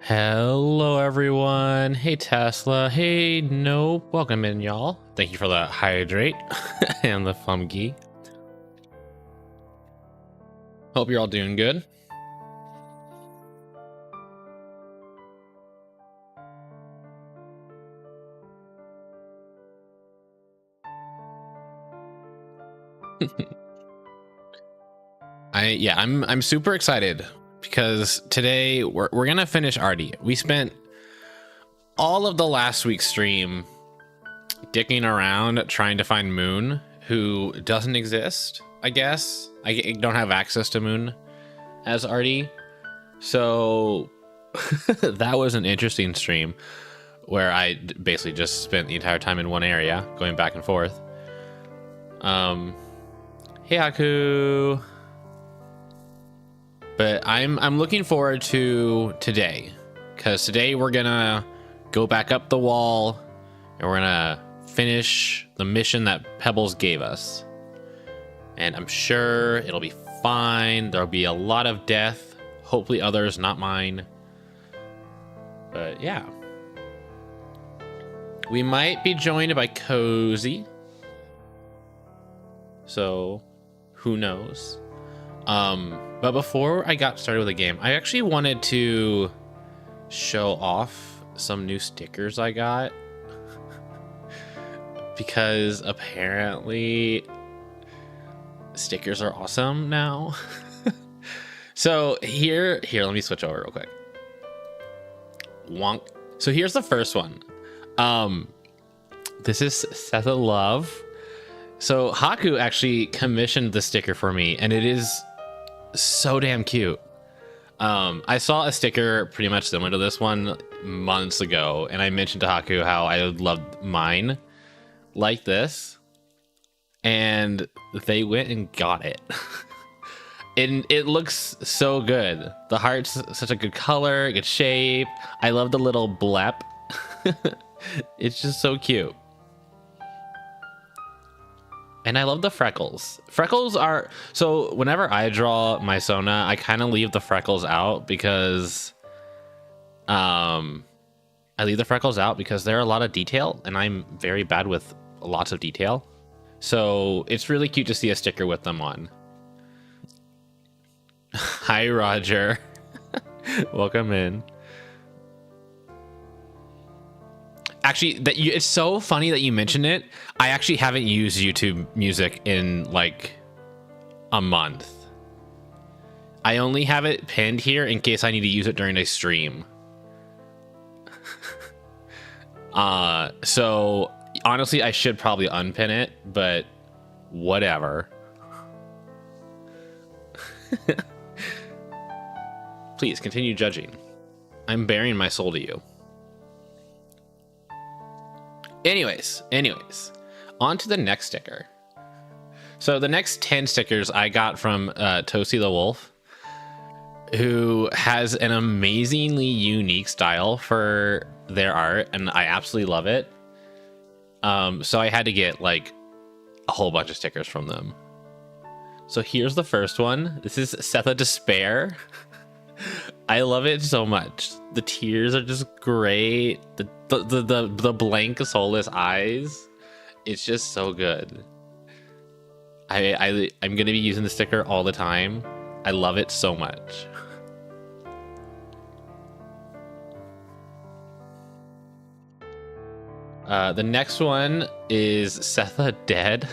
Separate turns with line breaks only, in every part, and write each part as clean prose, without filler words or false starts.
Hello, everyone. Hey, Tesla. Hey, Nope. Welcome in, y'all. Thank you for the hydrate and the fungi. Hope you're all doing good. I'm super excited because today we're gonna finish Artie. We spent all of the last week's stream dicking around trying to find Moon, who doesn't exist. I guess I don't have access to Moon as Artie, so that was an interesting stream where I basically just spent the entire time in one area, going back and forth. Hey, Haku. But I'm looking forward to today, because today we're gonna go back up the wall and we're gonna finish the mission that Pebbles gave us. And I'm sure it'll be fine. There'll be a lot of death, hopefully others, not mine. But yeah, we might be joined by Cozy, so who knows. But before I got started with the game, I actually wanted to show off some new stickers I got because apparently stickers are awesome now. So here, let me switch over real quick. Wonk. So here's the first one. This is Seth of Love. So Haku actually commissioned the sticker for me, and it is so damn cute. I saw a sticker pretty much similar to this one months ago, and I mentioned to Haku how I loved mine like this, and they went and got it. And it looks so good. The heart's such a good color, good shape. I love the little blep. It's just so cute. And I love the freckles. Freckles are... So whenever I draw my Sona, I kind of leave the freckles out because... I leave the freckles out because they're a lot of detail, and I'm very bad with lots of detail. So it's really cute to see a sticker with them on. Hi, Roger. Welcome in. Actually, it's so funny that you mentioned it. I actually haven't used YouTube Music in like a month. I only have it pinned here in case I need to use it during a stream. So honestly, I should probably unpin it, but whatever. Please continue judging. I'm bearing my soul to you. Anyways, on to the next sticker. So the next 10 stickers I got from Toasty the Wolf, who has an amazingly unique style for their art, and I absolutely love it. So I had to get like a whole bunch of stickers from them. So here's the first one. This is Seth of Despair. I love it so much. The tears are just great. The blank soulless eyes. It's just so good. I'm gonna be using the sticker all the time. I love it so much. The next one is Setha Dead.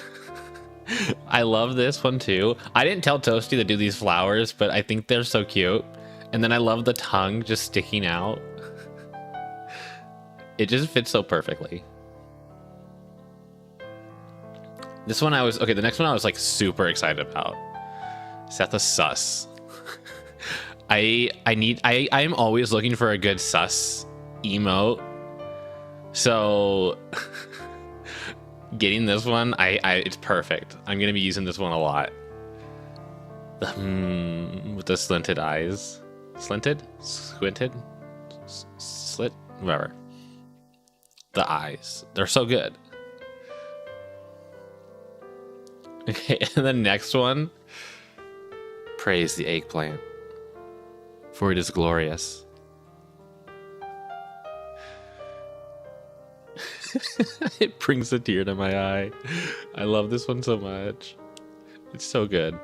I love this one too. I didn't tell Toasty to do these flowers, but I think they're so cute. And then I love the tongue just sticking out. It just fits so perfectly. This one the next one I was like super excited about. Setha Sus. I'm always looking for a good sus emote. So getting this one, it's perfect. I'm gonna be using this one a lot. With the slinted eyes. Slinted? Squinted? Slit? Whatever. The eyes. They're so good. Okay, and the next one. Praise the eggplant, for it is glorious. It brings a tear to my eye. I love this one so much. It's so good.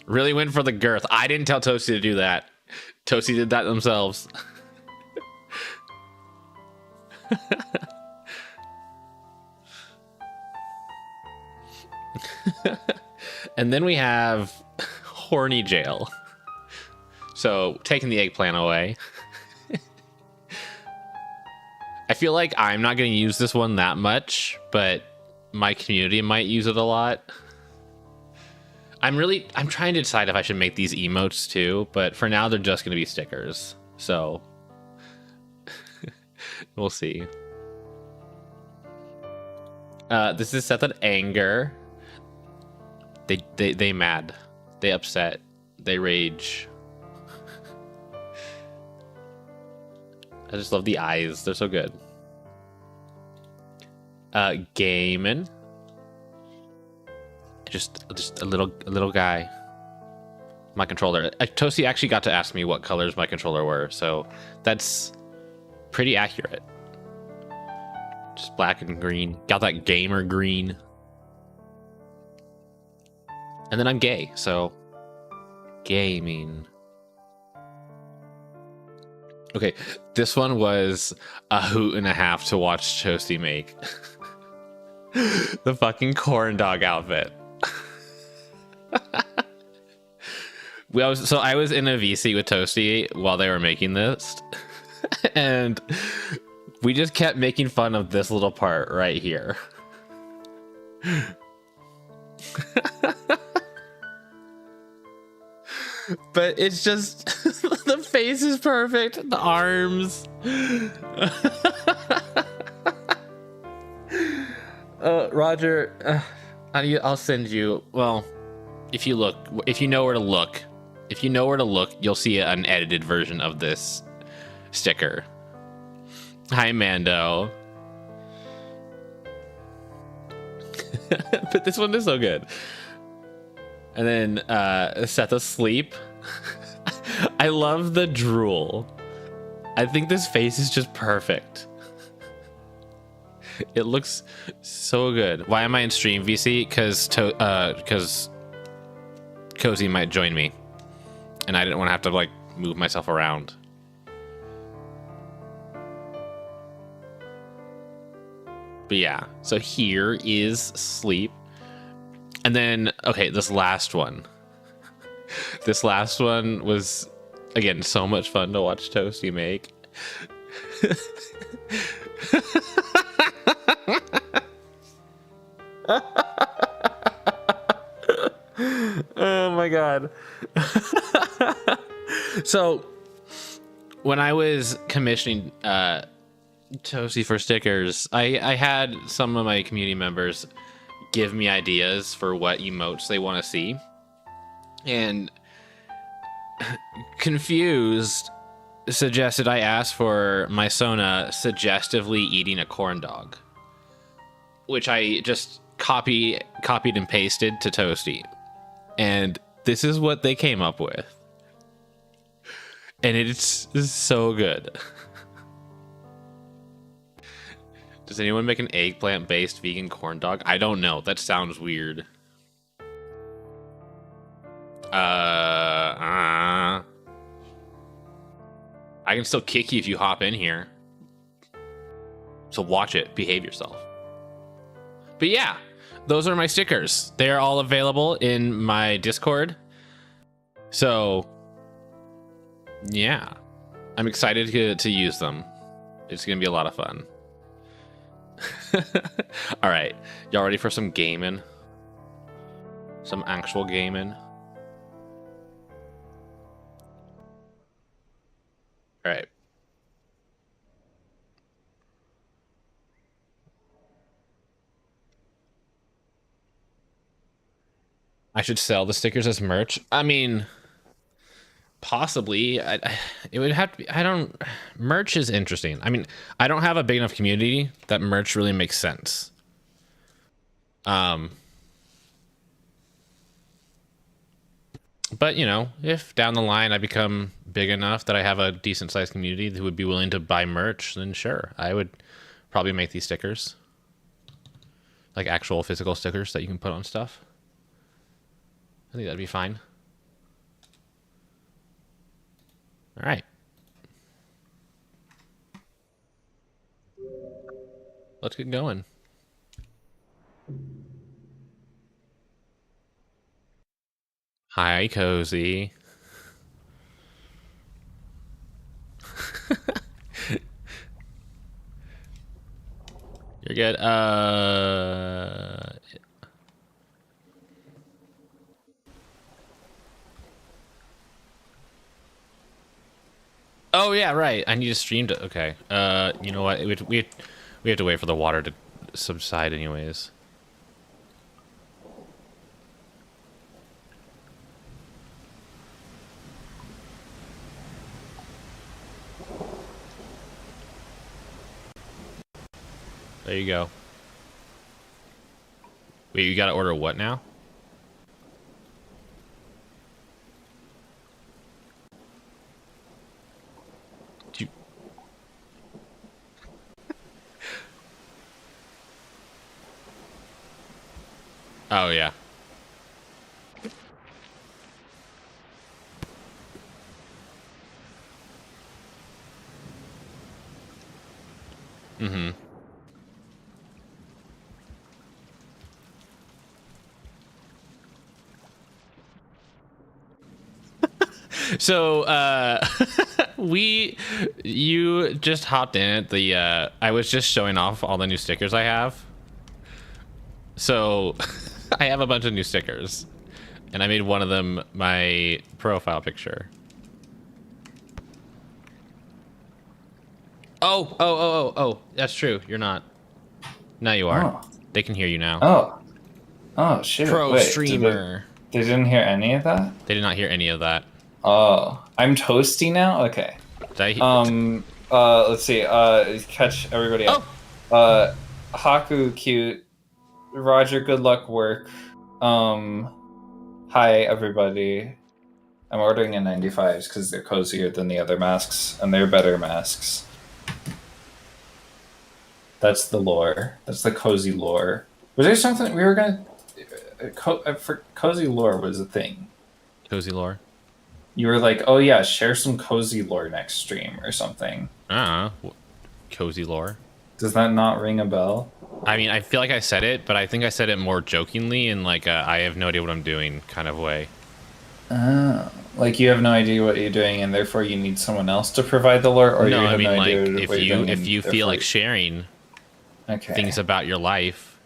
Really went for the girth. I didn't tell Toasty to do that. Toasty did that themselves. And then we have horny jail. So taking the eggplant away. I feel like I'm not going to use this one that much, but my community might use it a lot. I'm trying to decide if I should make these emotes too, but for now they're just going to be stickers. So we'll see. This is set at anger. They mad. They upset. They rage. I just love the eyes. They're so good. Gaiman. Just a little guy. My controller. Toasty actually got to ask me what colors my controller were, so that's pretty accurate. Just black and green. Got that gamer green. And then I'm gay, so gaming. Okay, this one was a hoot and a half to watch Toasty make. The fucking corn dog outfit. I was in a VC with Toasty while they were making this, and we just kept making fun of this little part right here. But it's just the face is perfect, the arms. Roger, I'll send you. Well, if you know where to look, you'll see an edited version of this sticker. Hi, Mando. But this one is so good. And then Seth asleep. I love the drool. I think this face is just perfect. It looks so good. Why am I in stream VC? Because Cozy might join me, and I didn't want to have to like move myself around. But yeah, so here is sleep. And then, okay, this last one. This last one was, again, so much fun to watch Toasty make. Oh my god. So, when I was commissioning Toasty for stickers, I had some of my community members give me ideas for what emotes they want to see, and Confused suggested I ask for my Sona suggestively eating a corn dog, which I just copied and pasted to Toasty, and this is what they came up with, and it's so good. Does anyone make an eggplant-based vegan corn dog? I don't know. That sounds weird. I can still kick you if you hop in here. So watch it. Behave yourself. But yeah, those are my stickers. They are all available in my Discord. So yeah, I'm excited to use them. It's going to be a lot of fun. All right, y'all ready for some gaming? Some actual gaming? All right. I should sell the stickers as merch. I mean, possibly. It would have to be. Merch is interesting. I mean, I don't have a big enough community that merch really makes sense. But you know, if down the line I become big enough that I have a decent sized community who would be willing to buy merch, then sure, I would probably make these stickers. Like actual physical stickers that you can put on stuff. I think that'd be fine. All right. Let's get going. Hi, Cozy. You're good. Oh yeah, right. I need to stream to. Okay. You know what? We have to wait for the water to subside, anyways. There you go. Wait, you gotta order what now? Do you... Oh, yeah. Mm-hmm. So, you just hopped in at the, I was just showing off all the new stickers I have. So, I have a bunch of new stickers, and I made one of them my profile picture. Oh, that's true. You're not. Now you are.
Oh.
They can hear you now.
Oh, shoot.
Pro
Wait,
streamer.
They didn't hear any of that?
They did not hear any of that.
Oh, I'm toasty now? Okay. Let's see. Catch everybody up.
Oh!
Haku, cute. Roger, good luck, work. Hi, everybody. I'm ordering in 95s because they're cozier than the other masks, and they're better masks. That's the lore. That's the cozy lore. Was there something we were gonna... for cozy lore was a thing.
Cozy lore?
You were like, oh yeah, share some cozy lore next stream or something.
Cozy lore?
Does that not ring a bell?
I mean, I feel like I said it, but I think I said it more jokingly in like a, I have no idea what I'm doing kind of way.
Oh. Like you have no idea what you're doing and therefore you need someone else to provide the lore? Or
No,
you have
I mean,
no
like,
idea
if you feel like sharing things about your life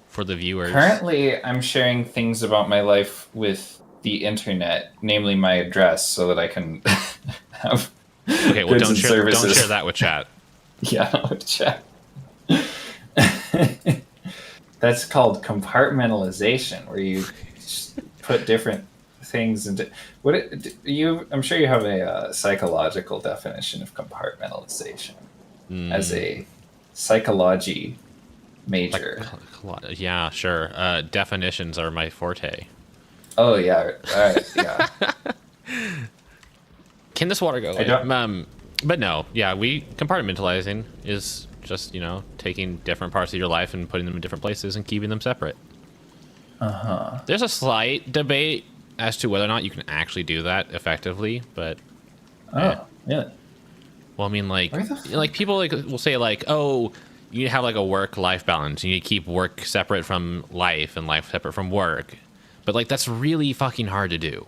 for the viewers.
Currently, I'm sharing things about my life with the internet, namely my address, so that I can have
okay, well, don't share that with chat.
Yeah, not with chat. That's called compartmentalization, where you put different things into I'm sure you have a psychological definition of compartmentalization as a psychology major.
Yeah, sure. Definitions are my forte.
Oh yeah, all right, yeah.
Can this water go away? But no, yeah, compartmentalizing is just, you know, taking different parts of your life and putting them in different places and keeping them separate. There's a slight debate as to whether or not you can actually do that effectively, but
yeah.
Well, I mean, like people will say like, oh, you need to have like a work-life balance. You need to keep work separate from life and life separate from work. But like that's really fucking hard to do.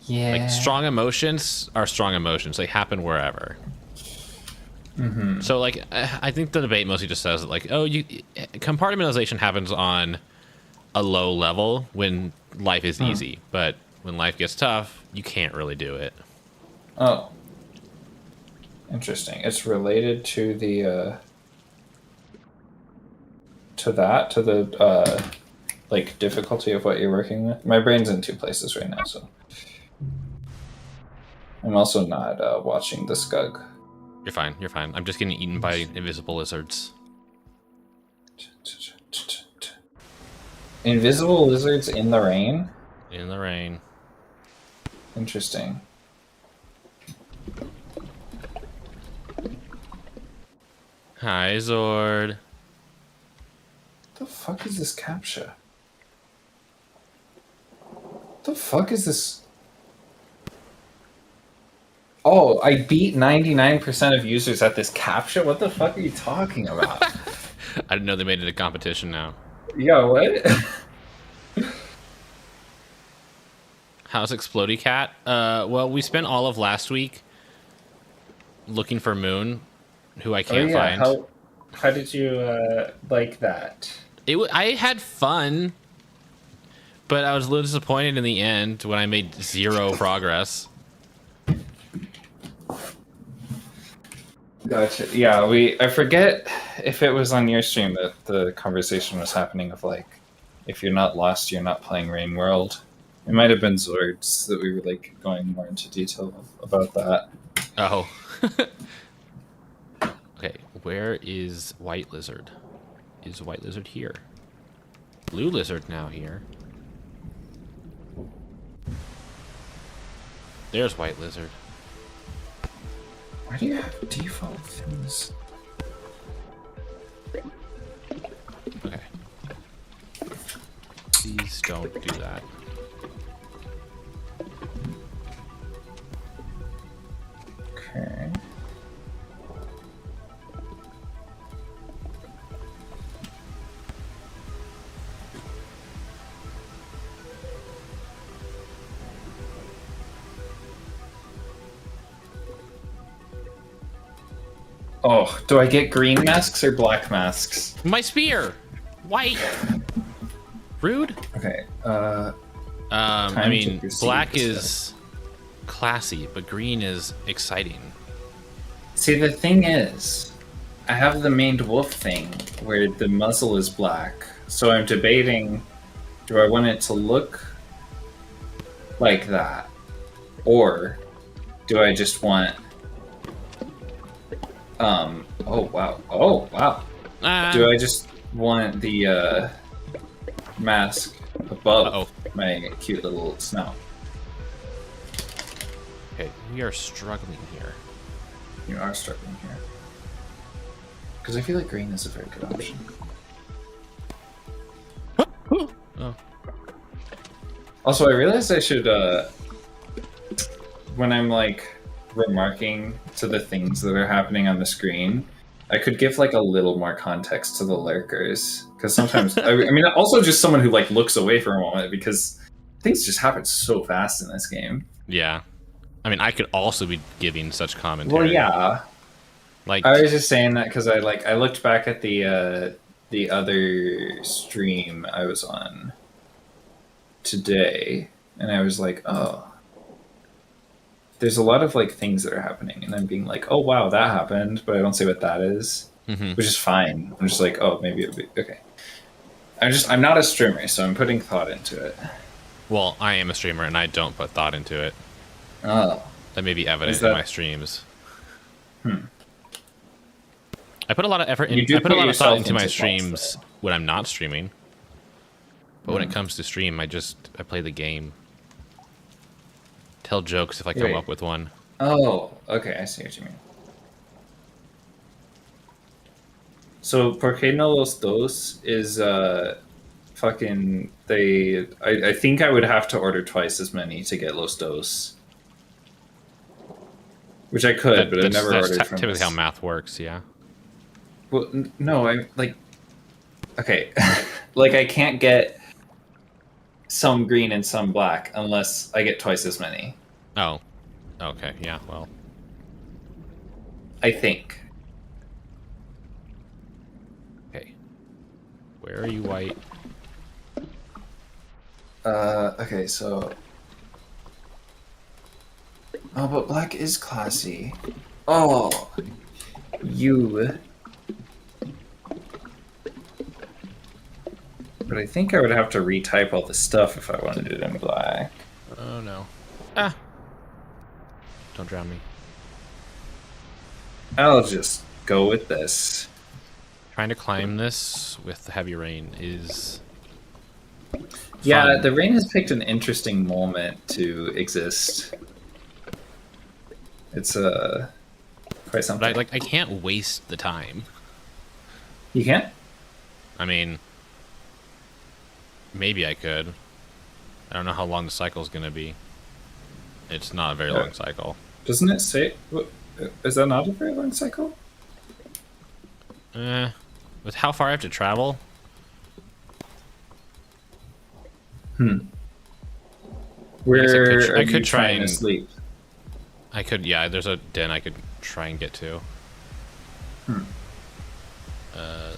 Yeah.
Like strong emotions are strong emotions. They happen wherever.
Mm-hmm.
So like I think the debate mostly just says that like, oh, compartmentalization happens on a low level when life is easy, but when life gets tough, you can't really do it.
Oh. Interesting. It's related to the like difficulty of what you're working with. My brain's in two places right now, so I'm also not watching the Scug.
You're fine. You're fine. I'm just getting eaten by invisible lizards.
Invisible lizards in the rain?
In the rain.
Interesting.
Hi, Zord.
The fuck is this captcha? The fuck is this? Oh, I beat 99% of users at this captcha? What the fuck are you talking about?
I didn't know they made it a competition now.
Yo, what?
How's Explodey Cat? Well, we spent all of last week looking for Moon, who I can't find.
How did you like that?
I had fun, but I was a little disappointed in the end when I made 0 progress.
Gotcha. Yeah, I forget if it was on your stream that the conversation was happening of like, if you're not lost, you're not playing Rain World. It might have been Zords that we were like going more into detail about that.
Oh. Okay, where is White Lizard? Is White Lizard here? Blue Lizard now here. There's White Lizard.
Why do you have default things?
Okay. Please don't do that.
Okay. Oh, do I get green masks or black masks?
My spear! White! Rude?
Okay,
I mean,
to
black is classy, but green is exciting.
See, the thing is, I have the maned wolf thing where the muzzle is black, so I'm debating, do I want it to look like that? Or do I just want oh wow. Do I just want the mask above my cute little snout?
Okay, we are struggling here.
You are struggling here. Because I feel like green is a very good option.
Oh.
Also, I realized I should, when I'm like remarking to the things that are happening on the screen, I could give like a little more context to the lurkers. Because sometimes, I mean, also just someone who like looks away for a moment because things just happen so fast in this game.
Yeah. I mean, I could also be giving such commentary.
Well, yeah.
Like,
I was just saying that because I looked back at the other stream I was on today, and I was like, oh, there's a lot of like things that are happening, and I'm being like, oh wow, that happened, but I don't say what that is, which is fine. I'm just like, oh, maybe it'll be okay. I'm not a streamer, so I'm putting thought into it.
well, I am a streamer, and I don't put thought into it.
Oh,
That may be evident in my streams. I put a lot of effort in. I put a lot of thought into my streams when I'm not streaming. But when it comes to stream, I play the game. Tell jokes if I come up with one.
Oh, okay, I see what you mean. So, ¿Por qué no los dos is fucking they? I think I would have to order twice as many to get los dos, which I could, but I never ordered from.
Typically how math works, yeah.
Well, no, I like. Okay, like I can't get some green and some black unless I get twice as many.
Oh, okay, yeah. Well,
I think.
okay. Where are you, White?
Okay, so. Oh, but black is classy. Oh, you. But I think I would have to retype all the stuff if I wanted it in black.
Oh no. Ah. Don't drown me.
I'll just go with this.
Trying to climb this with the heavy rain is
Yeah,
fun.
the rain has picked an interesting moment to exist. It's quite something.
But I can't waste the time.
You can't?
I mean, maybe I could. I don't know how long the cycle is going to be. It's not a very long cycle.
Doesn't it say... Is that not a very long cycle?
With how far I have to travel?
Where
I could try and
sleep?
I could, yeah. There's a den I could try and get to.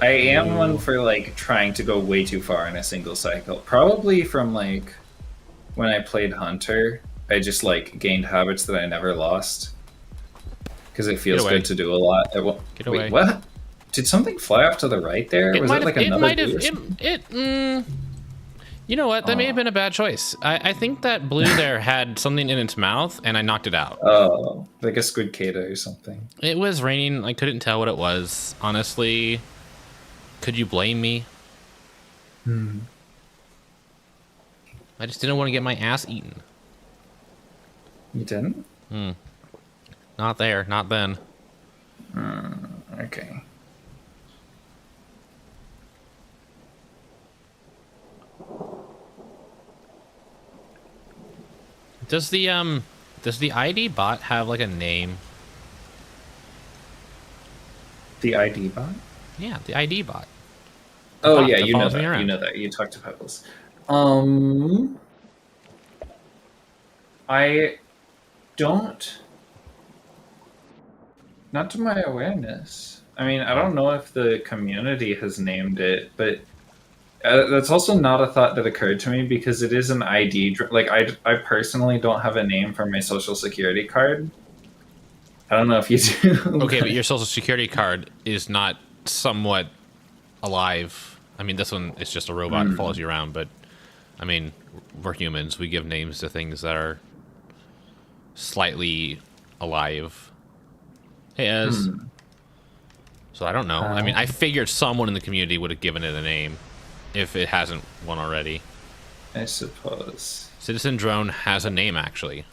I am one for like trying to go way too far in a single cycle. Probably from like when I played Hunter, I just like gained habits that I never lost because it feels good to do a lot.
Get away!
Wait, what? Did something fly off to the right there? Was it like another?
You know what? That may have been a bad choice. I think that blue there had something in its mouth, and I knocked it out.
Oh, like a squid cata or something.
It was raining. I couldn't tell what it was. Honestly, could you blame me? I just didn't want to get my ass eaten.
You didn't?
Not there. Not then.
Okay.
Does the ID bot have like a name?
The ID bot?
Yeah, the ID bot.
Oh yeah, you know that. You know that. You talked to Pebbles. I don't. Not to my awareness. I mean, I don't know if the community has named it, but that's also not a thought that occurred to me because it is an ID. Like, I personally don't have a name for my social security card. I don't know if you do.
Okay, but your social security card is not somewhat alive. I mean, this one is just a robot that follows you around, but I mean, we're humans. We give names to things that are slightly alive. Hey, Ez. So I don't know. I mean, I figured someone in the community would have given it a name if it hasn't one already.
I suppose.
Citizen Drone has a name, actually.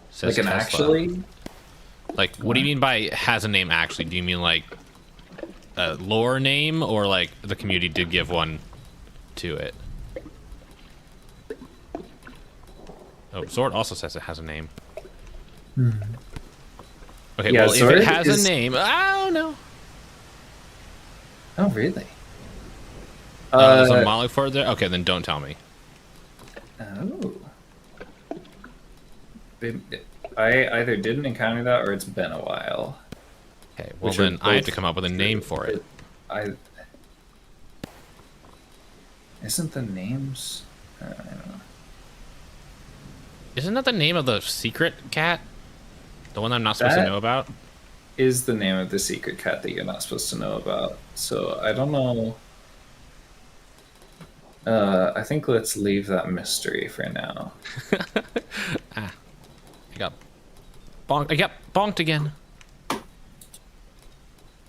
Says
like an
Tesla.
Actually?
Like, what do you mean by has a name, actually? Do you mean, like, a lore name, or, like, the community did give one to it? Oh, Sword also says it has a name. Okay,
yeah,
well, if it has a name... Oh, no.
Oh, really?
There's a Molly for it there? Okay, then don't tell me.
Oh. I either didn't encounter that or it's been a while.
Okay, well then I have to come up with a name for it.
Isn't the names... I don't know.
Isn't that the name of the secret cat? The one I'm not supposed to know about?
Is the name of the secret cat that you're not supposed to know about. So I don't know... I think let's leave that mystery for now.
I got bonked again.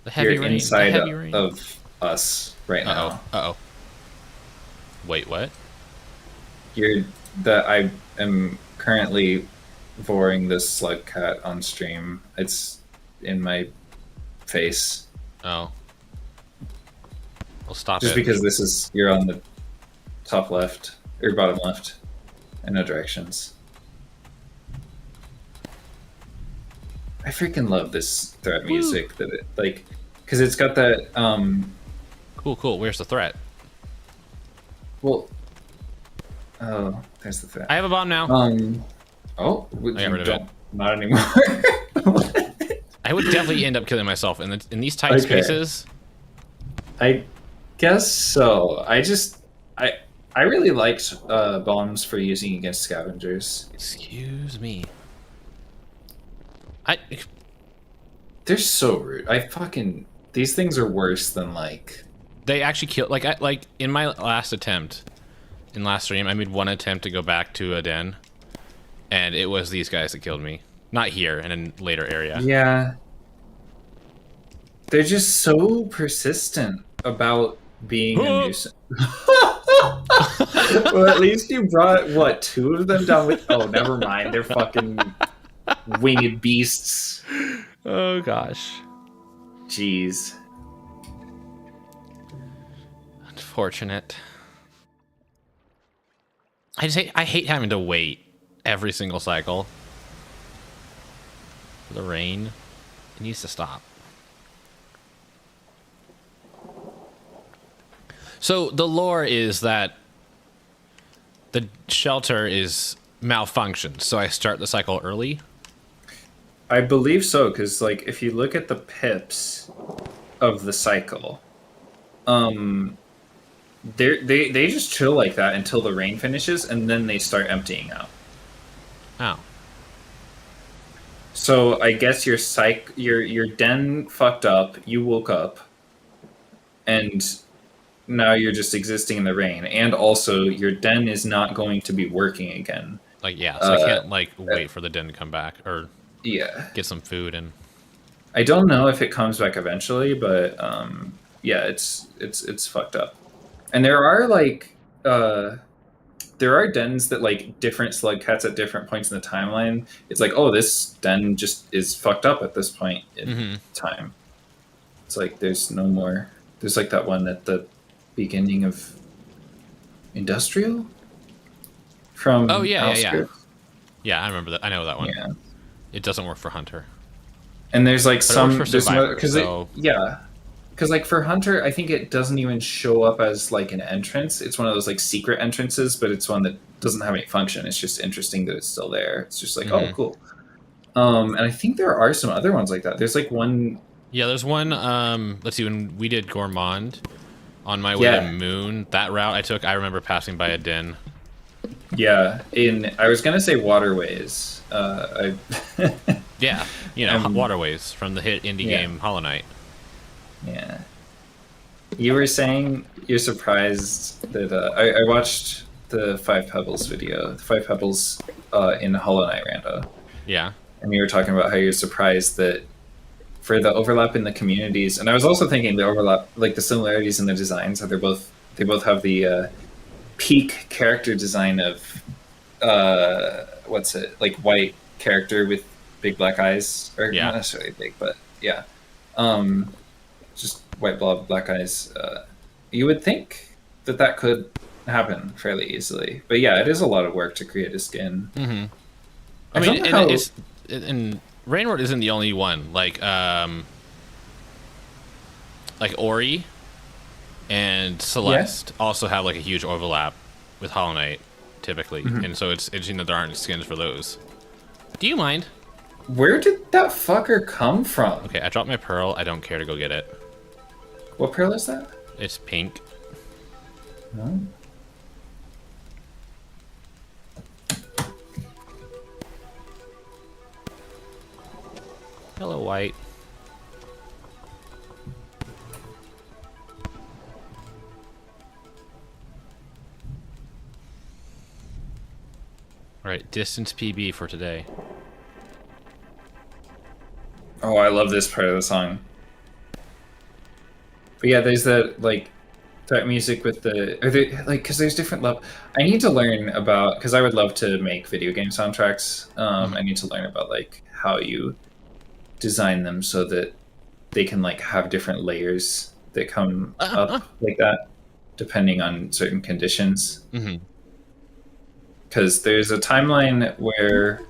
The heavy
You're
rain.
inside
the heavy rain.
of us right now.
Uh-oh. Wait, what?
I am currently voring this slugcat on stream. It's in my face.
Oh. Well, stop
Just
it.
because you're on the top left or bottom left in no directions. I freaking love this threat music that it like because it's got that
Cool. Where's the threat?
well oh there's the threat.
I have a bomb now.
Oh,
I got rid of it.
Not anymore.
I would definitely end up killing myself in these tight spaces.
I guess so. I really liked bombs for using against scavengers.
Excuse me.
They're so rude. These things are worse than like.
They actually kill like in my last attempt, in last stream, I made one attempt to go back to a den, and it was these guys that killed me. Not here, in a later area.
Yeah. They're just so persistent about being a nuisance. Well, at least you brought, what, 2 of them down with... Oh, never mind. They're fucking winged beasts.
Oh, gosh.
Jeez.
unfortunate. I hate having to wait every single cycle. The rain, it needs to stop. So the lore is that the shelter is malfunctioned, so I start the cycle early.
I believe so, because like if you look at the pips of the cycle, they just chill like that until the rain finishes, and then they start emptying out.
Oh.
So I guess your den fucked up. You woke up, and now you're just existing in the rain. And also, your den is not going to be working again.
Like yeah, so I can't like wait for the den to come back or get some food and.
I don't know if it comes back eventually, but yeah, it's fucked up. And there are like there are dens that like different slug cats at different points in the timeline. It's like, oh, this den just is fucked up at this point in time. It's like there's no more. There's like that one at the beginning of Industrial from
yeah. I remember that. I know that one.
Yeah.
It doesn't work for Hunter.
And there's like
some
because because like for Hunter, I think it doesn't even show up as like an entrance. It's one of those like secret entrances, but it's one that doesn't have any function. It's just interesting that it's still there. It's just like, oh, cool. And I think there are some other ones like that. There's like one.
Yeah, there's one. Let's see. When we did Gourmand on my way to Moon, that route I took, I remember passing by a den.
Yeah, I was gonna say Waterways.
Yeah, you know, Waterways from the hit indie game Hollow Knight.
Yeah. You were saying you're surprised that I watched the Five Pebbles video, the Five Pebbles in Hollow Knight Rando.
Yeah. And
you were talking about how you're surprised that for the overlap in the communities, and I was also thinking the overlap, like the similarities in the designs, how they both have the peak character design of what's it, like white character with big black eyes, or not necessarily big, but yeah, just white blob black eyes. You would think that could happen fairly easily, but yeah, it is a lot of work to create a skin.
I mean, and Rainward isn't the only one. Like Ori and Celeste also have like a huge overlap with Hollow Knight typically, and so it's interesting that there aren't skins for those. Do you mind?
Where did that fucker come from?
Okay, I dropped my pearl. I don't care to go get it.
What pearl is that?
It's pink.
Oh.
Hello, white. All right, distance PB for today.
Oh, I love this part of the song. But yeah, there's that like that music with the because there's different love. I need to learn about, because I would love to make video game soundtracks. I need to learn about like how you design them so that they can like have different layers that come up like that depending on certain conditions. Because there's a timeline where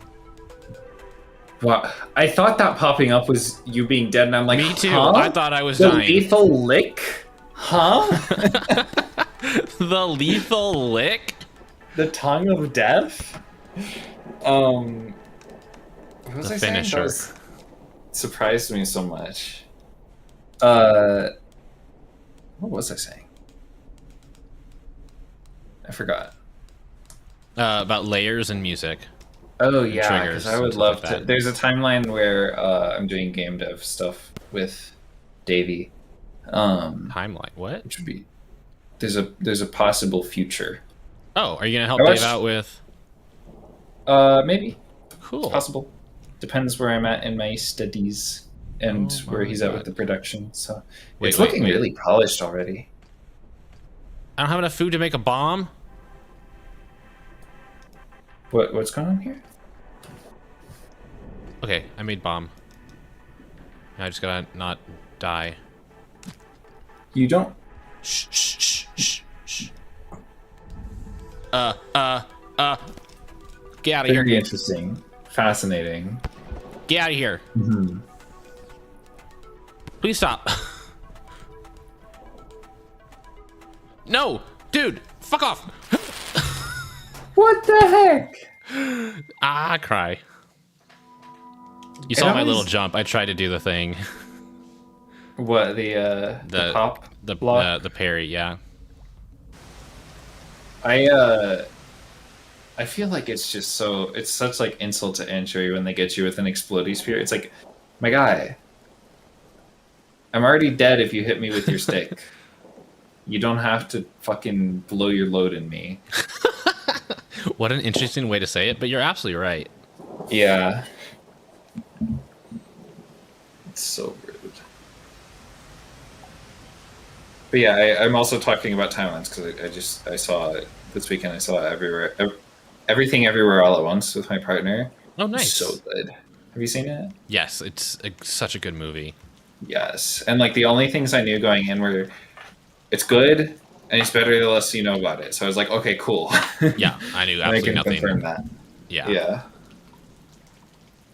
I thought that popping up was you being dead, and I'm like,
me too.
Huh?
I thought I was
the
dying.
Lethal lick, huh?
The lethal lick,
the tongue of death. What was I saying? That was, surprised me so much. What was I saying? I forgot.
About layers and music.
Oh yeah, because I would love to. There's a timeline where I'm doing game dev stuff with Davey.
Timeline? What?
Which would be there's a possible future.
Oh, are you gonna help Dave out with?
Maybe.
Cool.
It's possible. Depends where I'm at in my studies and where he's at with the production. So it's looking really polished already.
I don't have enough food to make a bomb.
What's going on here?
Okay, I made bomb. I just gotta not die.
You don't.
Shh, shh, shh, shh, shh. Get out of here.
Very interesting. Fascinating.
Get out of here.
Mm-hmm.
Please stop. No, dude, fuck off.
What the heck?
I cry. You saw my little jump. I tried to do the thing.
What, the pop?
The parry, yeah.
I feel like it's such like insult to injury when they get you with an explodey spear. It's like, my guy, I'm already dead if you hit me with your stick. You don't have to fucking blow your load in me.
What an interesting way to say it, but you're absolutely right.
Yeah. It's so rude. But yeah, I'm also talking about timelines because I saw it this weekend. I saw it everything everywhere all at once with my partner.
Oh, nice.
It's so good. Have you seen it?
Yes, it's such a good movie.
Yes, and like the only things I knew going in were it's good and it's better the less you know about it. So I was like, okay, cool.
Yeah, I knew
I
absolutely
can
nothing.
confirm that.
Yeah.
Yeah.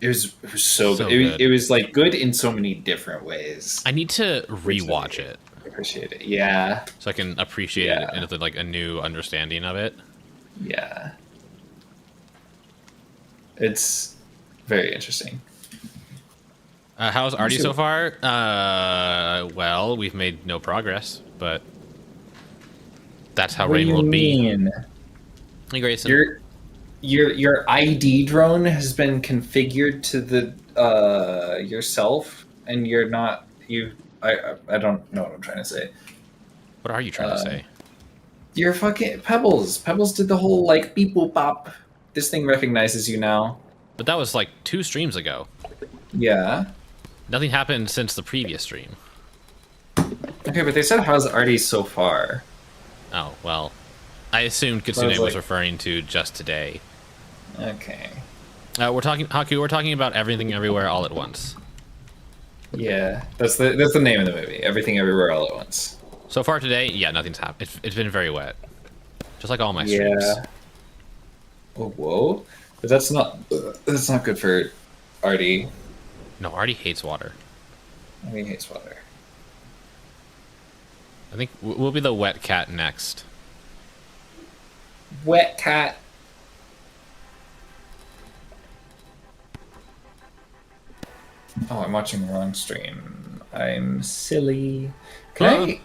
It was so
So
good.
good.
It was like good in so many different ways.
I need to rewatch it
I appreciate it. Yeah.
so I can appreciate it and with like a new understanding of it.
Yeah. It's very interesting.
How's Artie so far? Well, we've made no progress, but that's how
What do
Rain
you
will be.
mean?
Hey, Grayson.
Your ID drone has been configured to the yourself, and you're not you. I don't know what I'm trying to say.
What are you trying to say?
You're fucking Pebbles. Pebbles did the whole like beep boop bop. This thing recognizes you now.
But that was like 2 streams ago.
Yeah.
Nothing happened since the previous stream.
Okay, but they said how's Artie so far?
Oh, well. I assumed Kitsune was referring to just today.
Okay.
We're talking Haku, we're talking about Everything Everywhere All at Once.
Yeah, that's the name of the movie. Everything Everywhere All at Once.
So far today, yeah, nothing's happened. It's been very wet. Just like all my streams.
Yeah. Oh, whoa. But that's not good for Artie.
No, Artie hates water.
He hates water.
I think we'll be the wet cat next.
Wet cat. Oh, I'm watching the wrong stream. I'm silly. Did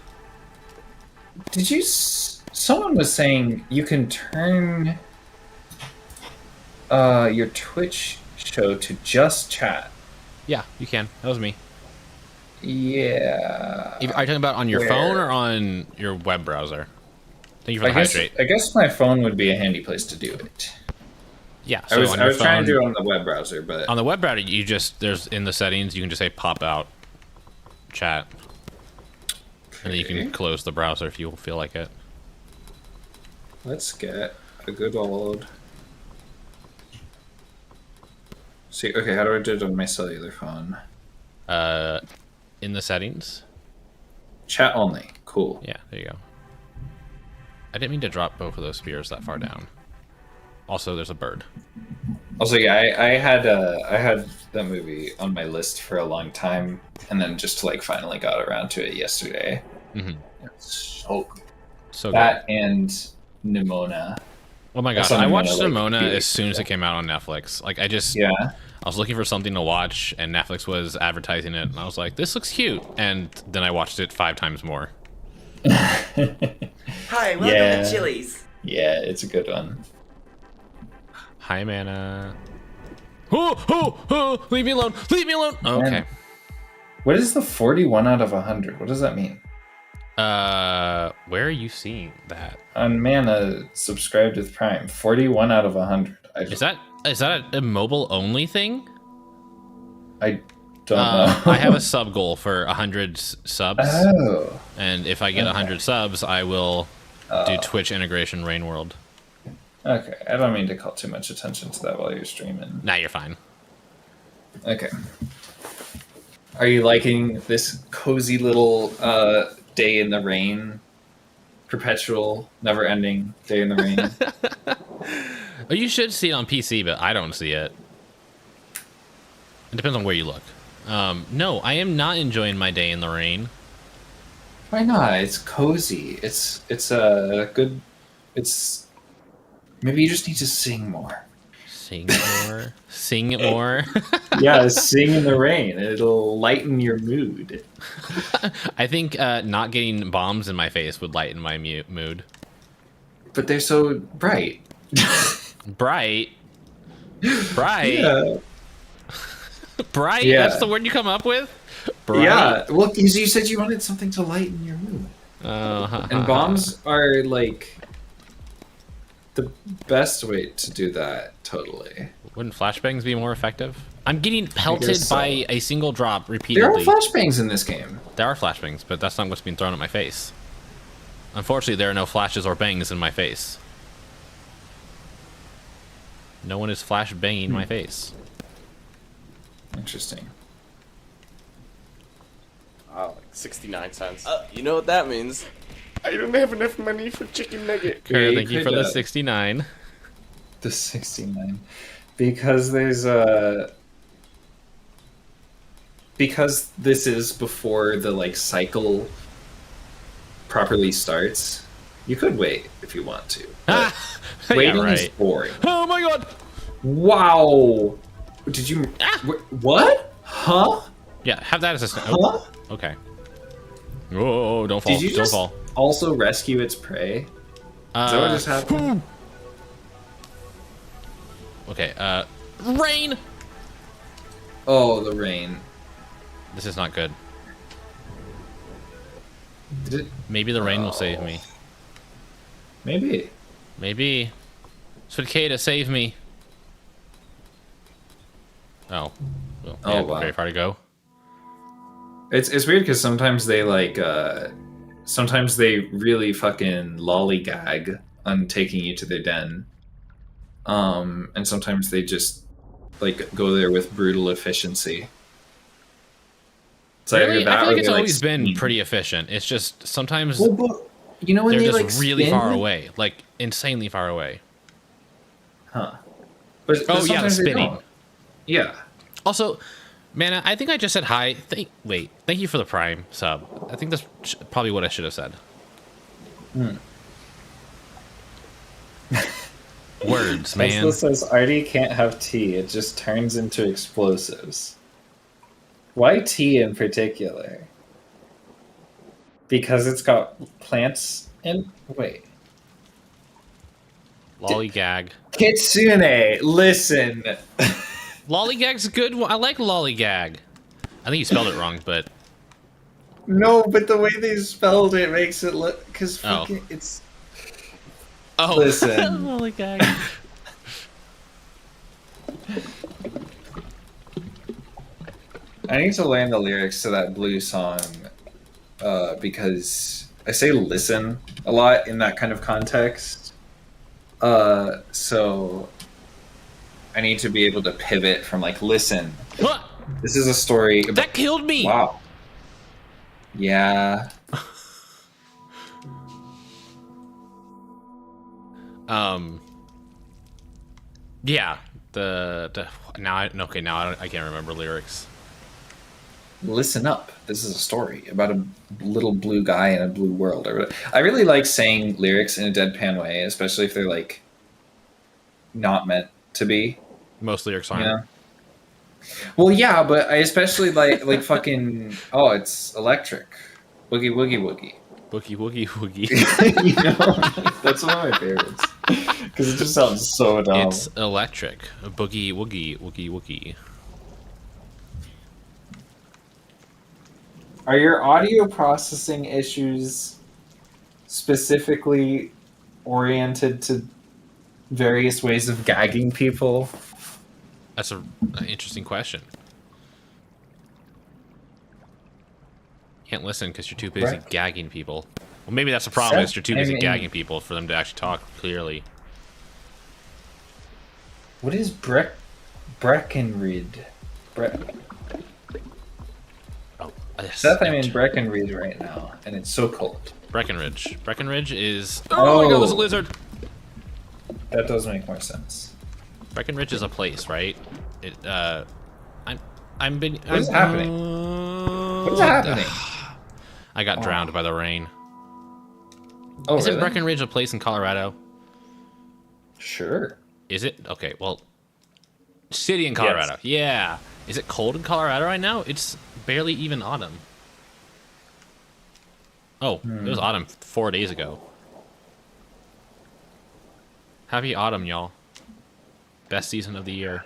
you... Someone was saying you can turn your Twitch show to just chat.
Yeah, you can. That was me.
Yeah.
Are you talking about on your phone or on your web browser? Thank you for the hydrate.
I guess my phone would be a handy place to do it.
Yeah,
so I was trying to do it on the web browser, but
on the web browser, there's in the settings you can just say pop out chat, and then you can close the browser if you feel like it.
Let's get a good old. See, okay, how do I do it on my cellular phone?
In the settings.
Chat only. Cool.
Yeah, there you go. I didn't mean to drop both of those spears that far down. Also, there's a bird.
Also, yeah, I had that movie on my list for a long time, and then just like finally got around to it yesterday.
Mm-hmm.
It's so good.
So
that
good.
And Nimona.
Oh my god, I watched Nimona as soon as it came out on Netflix. Like I was looking for something to watch, and Netflix was advertising it, and I was like, "This looks cute," and then I watched it 5 times more.
Hi, welcome to Chili's.
Yeah, it's a good one.
Hi, Mana. Oh, leave me alone. Leave me alone. Okay.
Man. What is the 41 out of 100? What does that mean?
Where are you seeing that?
On Mana, subscribed with Prime. 41 out of 100.
Is that a mobile only thing?
I don't know.
I have a sub goal for 100 subs.
Oh.
And if I get 100 subs, I will do Twitch integration Rain World.
Okay, I don't mean to call too much attention to that while you're streaming.
Nah, you're fine.
Okay. Are you liking this cozy little day in the rain perpetual, never-ending day in the rain.
Oh, you should see it on PC, but I don't see it. It depends on where you look. No, I am not enjoying my day in the rain.
Why not? It's cozy. It's a good. It's maybe you just need to sing more.
Sing more. Sing it more.
Yeah, sing in the rain. It'll lighten your mood.
I think not getting bombs in my face would lighten my mood.
But they're so bright.
Bright. Bright.
Yeah.
Bright.
Yeah.
That's the word you come up with. Bright?
Yeah. Well, because you said you wanted something to lighten your mood. And bombs are like the best way to do that. Totally.
Wouldn't flashbangs be more effective? I'm getting pelted
so.
by a single drop
There
repeatedly.
are flashbangs in this game.
There are flashbangs, but that's not what's being thrown at my face. Unfortunately, there are no flashes or bangs in my face. No one is flash banging my face.
Interesting.
Wow, like 69 cents.
You know what that means.
I don't have enough money for chicken nugget.
Kara,
Yeah,
thank you for the 69.
The 69. Because there's a... Because this is before the, like, cycle properly starts, you could wait if you want to. But waiting
Yeah,
is
right.
boring.
Oh my god!
Wow! Did you... What? Huh?
Yeah, have that as a...
Huh?
Oh, okay. Whoa, don't fall.
Did you
Don't
just
fall.
also rescue its prey? Is that what just happened?
Okay, rain!
Oh, the rain.
This is not good.
Did it?
Maybe the rain will save me.
Maybe.
Maybe. Cicada, save me. Oh. Well,
Oh,
yeah,
wow.
very far to go.
It's weird because sometimes they like sometimes they really fucking lollygag on taking you to their den. And sometimes they just like go there with brutal efficiency. It's either
Really?
that
I feel
or
like it's
they,
always been
spin.
pretty efficient. It's just sometimes
Well, but, you know when
they're
they
just
like
really
spin?
far away. Like, insanely far away.
Huh. But
Oh, yeah, the
sometimes they
spinning.
don't. Yeah.
Also, man, I think I just said hi. Wait, thank you for the Prime sub. I think that's probably what I should have said. Words, man.
Tesla says Artie can't have tea. It just turns into explosives. Why tea in particular? Because it's got plants in... Wait.
Lollygag.
Kitsune, listen.
Lollygag's a good one. I like lollygag. I think you spelled it wrong, but...
No, but the way they spelled it makes it look... Because
Oh.
it's...
Oh,
Listen.
lollygag.
I need to learn the lyrics to that Blue song because I say listen a lot in that kind of context. So I need to be able to pivot from like, listen,
What?
this is a story about...
That killed me!
Wow. Yeah.
Yeah. Now I can't remember lyrics.
Listen up. This is a story about a little blue guy in a blue world. I really like saying lyrics in a deadpan way, especially if they're like not meant to be.
Most lyrics aren't.
You know? Well, yeah, but I especially like fucking. Oh, it's electric. Woogie woogie woogie.
Boogie woogie woogie.
You know, that's one of my favorites because it just sounds so dumb.
It's electric. Boogie woogie woogie woogie.
Are your audio processing issues specifically oriented to various ways of gagging people?
That's an interesting question. Can't listen because you're too busy
Right.
gagging people. Well, maybe that's the problem. Is you're too busy
I mean-
gagging people for them to actually talk clearly.
What is Breckenridge?
Yes,
Seth, I'm
yep.
in Breckenridge right now, and it's so cold.
Breckenridge. Breckenridge is.
Oh.
Oh my god, there's a lizard.
That does make more sense.
Breckenridge is a place, right? It. I'm been.
What is happening? What is happening?
I got drowned by the rain.
Oh,
Isn't
really?
Breckenridge a place in Colorado?
Sure.
Is it? Okay, well, city in Colorado.
Yes.
Yeah. Is it cold in Colorado right now? It's barely even autumn. Oh, it was autumn 4 days ago. Happy autumn, y'all. Best season of the year.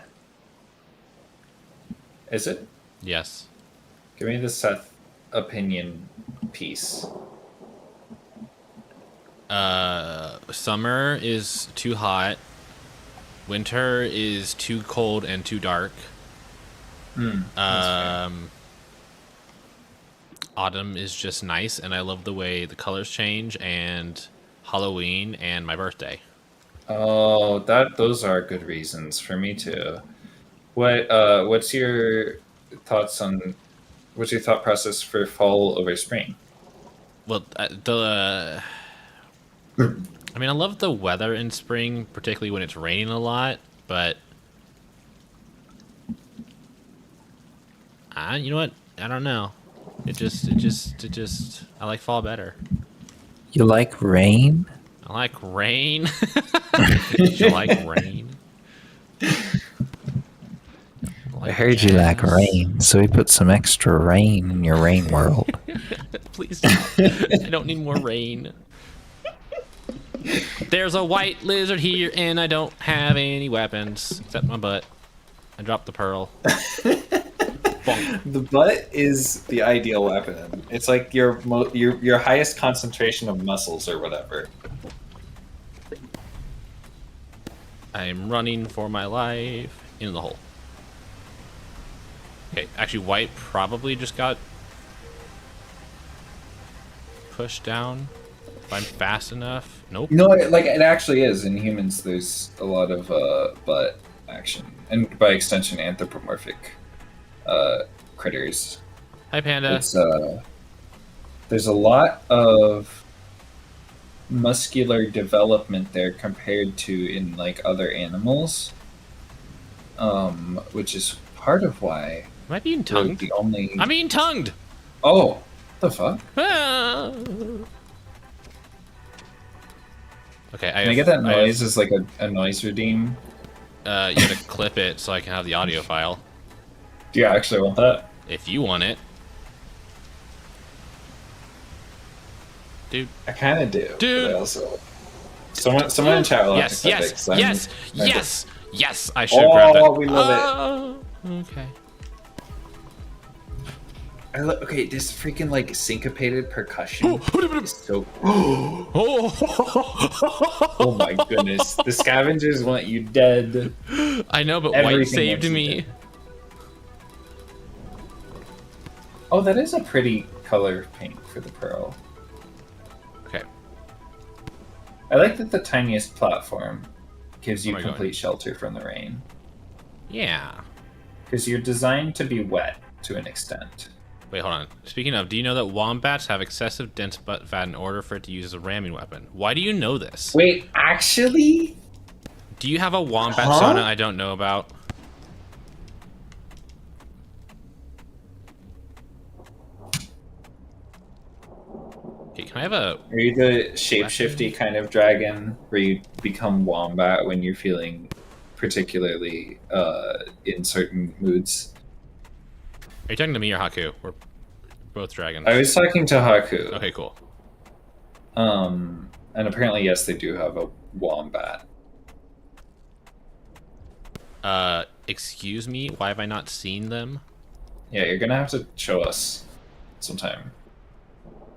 Is it?
Yes.
Give me the Seth opinion piece.
Summer is too hot. Winter is too cold and too dark. Autumn is just nice, and I love the way the colors change, and Halloween and my birthday.
Oh, those are good reasons for me too. What's your thoughts on what's your thought process for fall over spring?
Well, I mean, I love the weather in spring, particularly when it's raining a lot, but you know what? I don't know. It just, I like fall better.
You like rain?
I like rain. You like rain?
I heard you like rain, so we put some extra rain in your rain world.
Please stop. I don't need more rain. There's a white lizard here, and I don't have any weapons except my butt. I dropped the pearl. Bonk.
The butt is the ideal weapon. It's like your highest concentration of muscles or whatever.
I'm running for my life into the hole. Okay, actually, white probably just got pushed down. If I'm fast enough. Nope.
No, it actually is. In humans, there's a lot of butt action, and by extension, anthropomorphic critters.
Hi, Panda.
It's there's a lot of muscular development there compared to in like other animals, which is part of why
Am I being
we're
tongued?
the only.
I'm being tongued!
Oh, the fuck!
Ah. Okay,
Can I get that noise as like a noise redeem?
You gotta clip it so I can have the audio file.
Do you actually want that?
If you want it. Dude.
I kind of do.
Dude.
But I also. Someone in chat will have
Yes,
to clip it,
yes,
'cause I'm-
yes, yes, yes, I should have grabbed
Oh,
it.
we love
it. Okay.
Okay, this freaking like syncopated percussion is so. Oh my goodness! The scavengers want you dead.
I know, but white
Everything
saved
wants you
me.
dead. Oh, that is a pretty color pink for the pearl.
Okay.
I like that the tiniest platform gives you
Where am I
complete
going?
shelter from the rain.
Yeah.
Because you're designed to be wet to an extent.
Wait, hold on. Speaking of, do you know that wombats have excessive dense butt fat in order for it to use as a ramming weapon? Why do you know this?
Wait, actually?
Do you have a wombat
Huh?
sauna I don't know about? Okay, can I have a...
Are you the shapeshifty kind of dragon where you become wombat when you're feeling particularly in certain moods?
Are you talking to me or Haku? We're both dragons.
I was talking to Haku.
Okay, cool.
And apparently, yes, they do have a wombat.
Excuse me? Why have I not seen them?
Yeah, you're gonna have to show us sometime.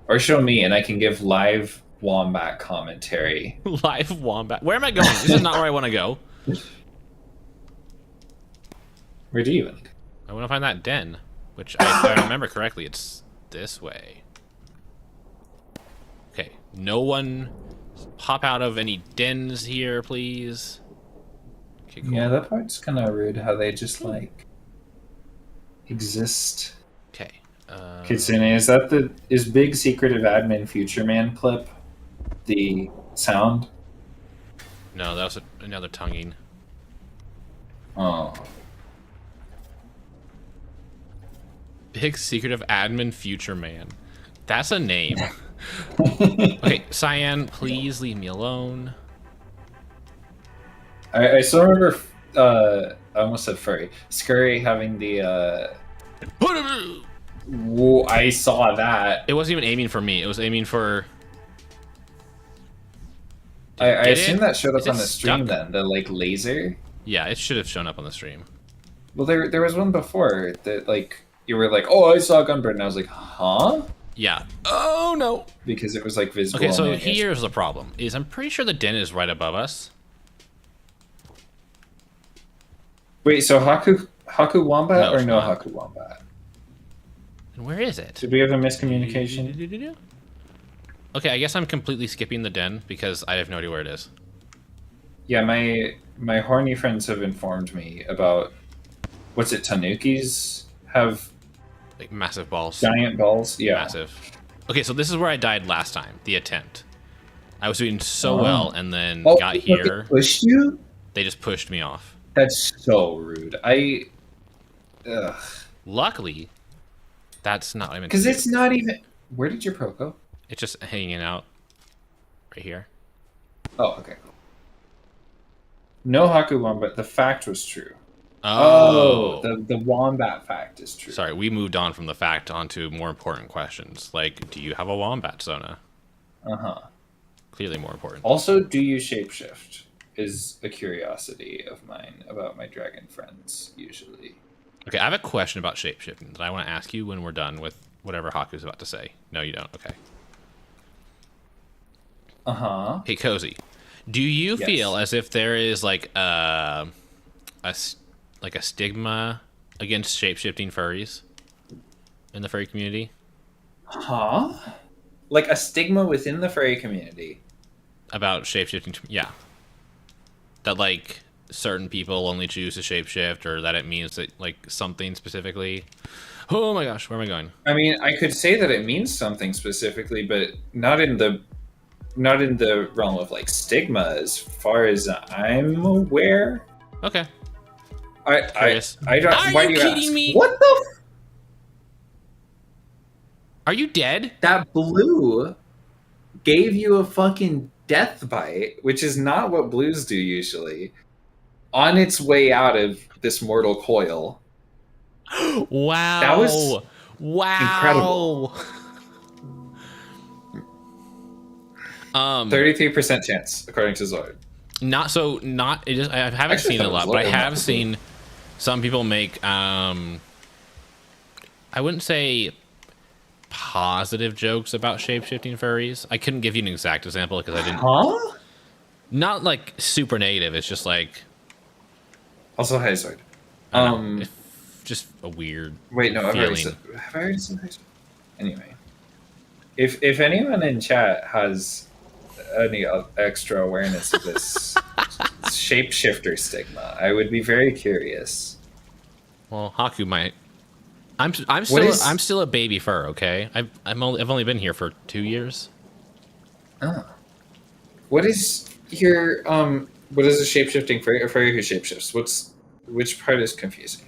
Or show me, and I can give live wombat commentary.
Live wombat. Where am I going? This is not where I want to go.
Where do you want?
I want to find that den, which if I remember correctly, it's this way. Okay, no one hop out of any dens here, please. Okay, cool.
Yeah, that part's kind of rude how they just like exist.
Okay,
Kitsune, is Big Secretive Admin Future Man clip the sound?
No, that was another tonguing.
Oh.
Big Secret of Admin Future Man. That's a name. Okay, Cyan, please leave me alone.
I still remember, I almost said furry. Scurry having the, whoa, I saw that.
It wasn't even aiming for me. It was aiming for...
I assume that showed
Is
up on
it
the stream
stuck?
then, the, like, laser.
Yeah, it should have shown up on the stream.
Well, there was one before that, like, you were like, oh, I saw a gunbird, and I was like, huh?
Yeah. Oh, no.
Because it was, like, visible.
Okay, so
on the
here's the problem. Is I'm pretty sure the den is right above us.
Wait, so Haku Wombat
No,
or
it's
no
not.
Haku Wombat?
And where is it?
Did we have a miscommunication?
Okay, I guess I'm completely skipping the den because I have no idea where it is.
Yeah, my horny friends have informed me about, what's it, Tanukis have
Like massive balls.
giant balls? Yeah.
Massive. Okay, so this is where I died last time. The attempt. I was doing so
Oh.
well and then
Oh,
got
look,
here.
it pushed you?
They just pushed me off.
That's so rude. Ugh.
Luckily, that's not what I meant to
Because
do.
it's not even... Where did your pro go?
It's just hanging out right here.
Oh, okay, cool. No Haku Wombat. The fact was true.
Oh.
The wombat fact is true.
Sorry, we moved on from the fact onto more important questions. Like, do you have a wombat, Sona?
Uh-huh.
Clearly more important.
Also, do you shapeshift? Is a curiosity of mine about my dragon friends, usually.
Okay, I have a question about shapeshifting that I want to ask you when we're done with whatever Haku's about to say. No, you don't. Okay.
Uh-huh.
Hey, Cozy, do you
Yes.
feel as if there is like a stigma against shapeshifting furries in the furry community?
Huh? Like a stigma within the furry community.
About shapeshifting? Yeah. That like certain people only choose to shapeshift, or that it means that like something specifically. Oh my gosh, where am I going?
I mean, I could say that it means something specifically, but not in the realm of like stigma, as far as I'm aware.
Okay.
I don't.
Are
Why
you
do you
kidding
ask?
me?
What the?
Are you dead?
That blue gave you a fucking death bite, which is not what blues do usually. On its way out of this mortal coil.
Wow.
That was
wow.
incredible. 33% chance, according to Zord.
I haven't
Actually,
seen it a
that was
lot, but I
lower
have
than
seen some people make I wouldn't say positive jokes about shape-shifting furries. I couldn't give you an exact example because I didn't.
Huh?
Not like super negative. It's just like
Also, hi, Zord.
I don't know, just a weird.
Wait, no, have I already said hi, Zord? Anyway, if anyone in chat has any extra awareness of this shapeshifter stigma, I would be very curious.
Well, Haku might. I'm still a baby fur. Okay, I've only been here for 2 years.
Oh. What is your what is a shapeshifting furry who shapeshifts? Which part is confusing?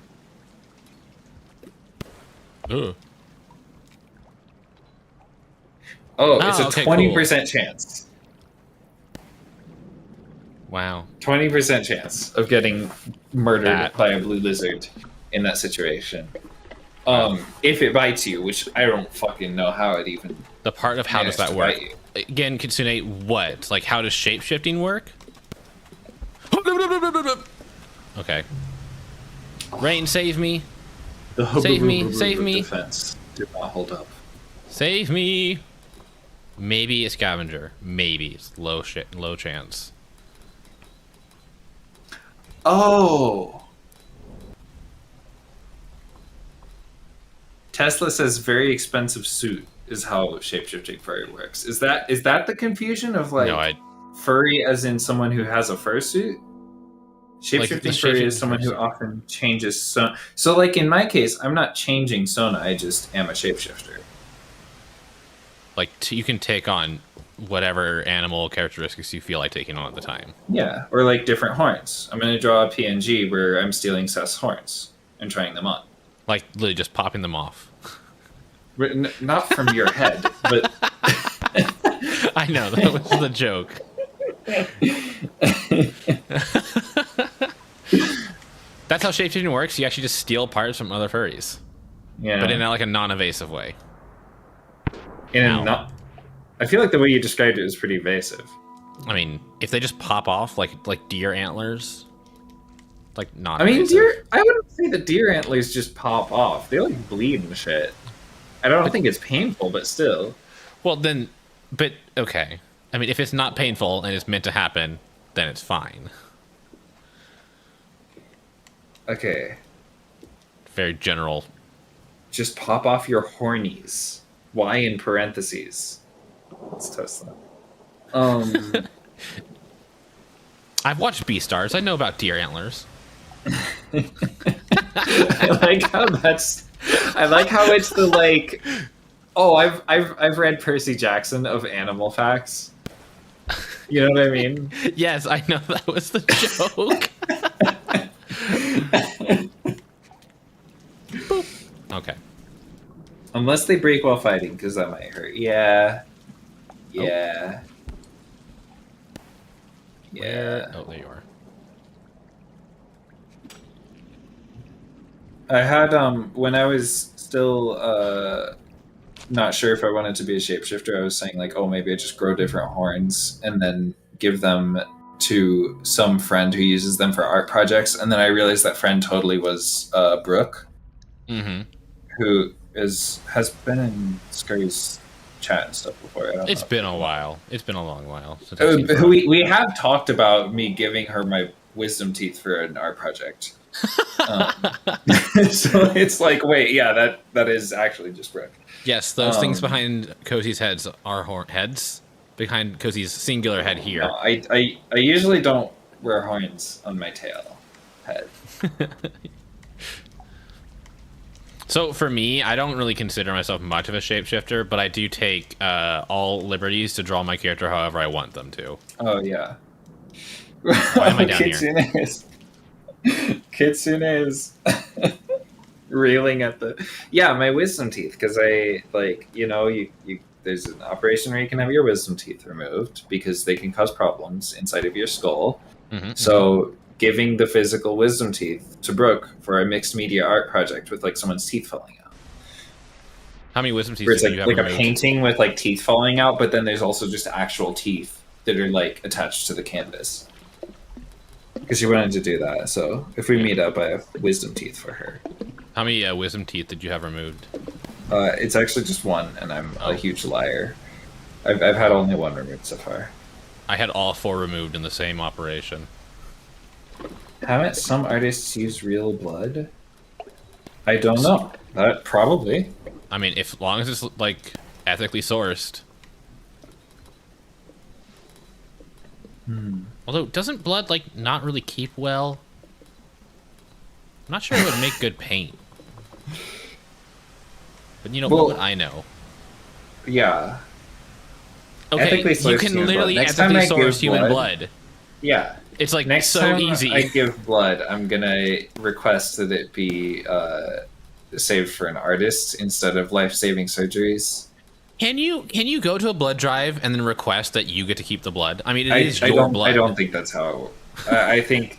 Ugh.
Oh, it's a
okay,
20% chance.
Wow.
20% chance of getting murdered
That.
by a blue lizard in that situation. If it bites you, which I don't fucking know how it even.
The part of how does
managed
that
to
work?
bite you.
Again, Kitsune, what? Like, how does shape-shifting work? Okay. Rain, save me. Save me, save me.
Defense did not hold up.
Save me. Maybe a scavenger. Maybe. It's low chance.
Oh. Tesla says very expensive suit is how shapeshifting furry works. Is that the confusion of like
No,
furry as in someone who has a fursuit? Shapeshifting furry is someone who often changes Sona. So, like in my case, I'm not changing Sona. I just am a shapeshifter.
Like you can take on whatever animal characteristics you feel like taking on at the time.
Yeah, or like different horns. I'm going to draw a PNG where I'm stealing Seth's horns and trying them on.
Like literally just popping them off.
Not from your head, but
I know that was the joke. That's how shapeshifting works. You actually just steal parts from other furries.
Yeah,
but in like a non-evasive way.
I feel like the way you described it is pretty evasive.
I mean, if they just pop off like deer antlers, like not.
I mean, deer. I wouldn't say the deer antlers just pop off. They like bleed and shit. I don't think it's painful, but still.
Well, then, but okay. I mean, if it's not painful and it's meant to happen, then it's fine.
Okay.
Very general.
Just pop off your hornies. Why in parentheses? Let's test that.
I've watched Beastars. I know about deer antlers.
I like how it's the like. Oh, I've read Percy Jackson of Animal Facts. You know what I mean?
Yes, I know that was the joke. Boop. Okay.
Unless they break while fighting, because that might hurt. Yeah. Yeah.
Oh.
Yeah.
Oh, there you are.
I had when I was still not sure if I wanted to be a shapeshifter, I was saying like, oh, maybe I just grow different horns and then give them to some friend who uses them for art projects. And then I realized that friend totally was Brooke, who has been in Scurry's chat and stuff before.
It's been a while. It's been a long while.
We have talked about me giving her my wisdom teeth for an art project. So it's like, wait, yeah, that is actually just Brooke.
Yes, those things behind Cozy's heads are heads. Behind Cozy's singular head here.
No, I usually don't wear horns on my tail head.
So for me, I don't really consider myself much of a shapeshifter, but I do take all liberties to draw my character however I want them to.
Oh yeah.
Why am I down here?
Kitsune is reeling at the my wisdom teeth, because I like you there's an operation where you can have your wisdom teeth removed because they can cause problems inside of your skull. So giving the physical wisdom teeth to Brooke for a mixed media art project with like someone's teeth falling out.
How many wisdom teeth
where it's
did you have
like a
removed?
painting with like teeth falling out, but then there's also just actual teeth that are like attached to the canvas. Because she wanted to do that, so if we meet up, I have wisdom teeth for her.
How many wisdom teeth did you have removed?
It's actually just one, and I'm a huge liar. I've had only one removed so far.
I had all 4 removed in the same operation.
Haven't some artists used real blood? I don't know. That probably.
I mean, as long as it's like ethically sourced. Although, doesn't blood like not really keep well? I'm not sure it would make good paint. But what would I know?
Yeah.
Okay,
Ethically sourced
you can
human
literally
blood. Next time
ethically
I give
source human
blood-
blood.
Yeah.
It's like
Next
so
time
easy.
I give blood, I'm gonna request that it be saved for an artist instead of life-saving surgeries.
Can you go to a blood drive and then request that you get to keep the blood? I mean, it is your blood.
I don't think that's how it works. I think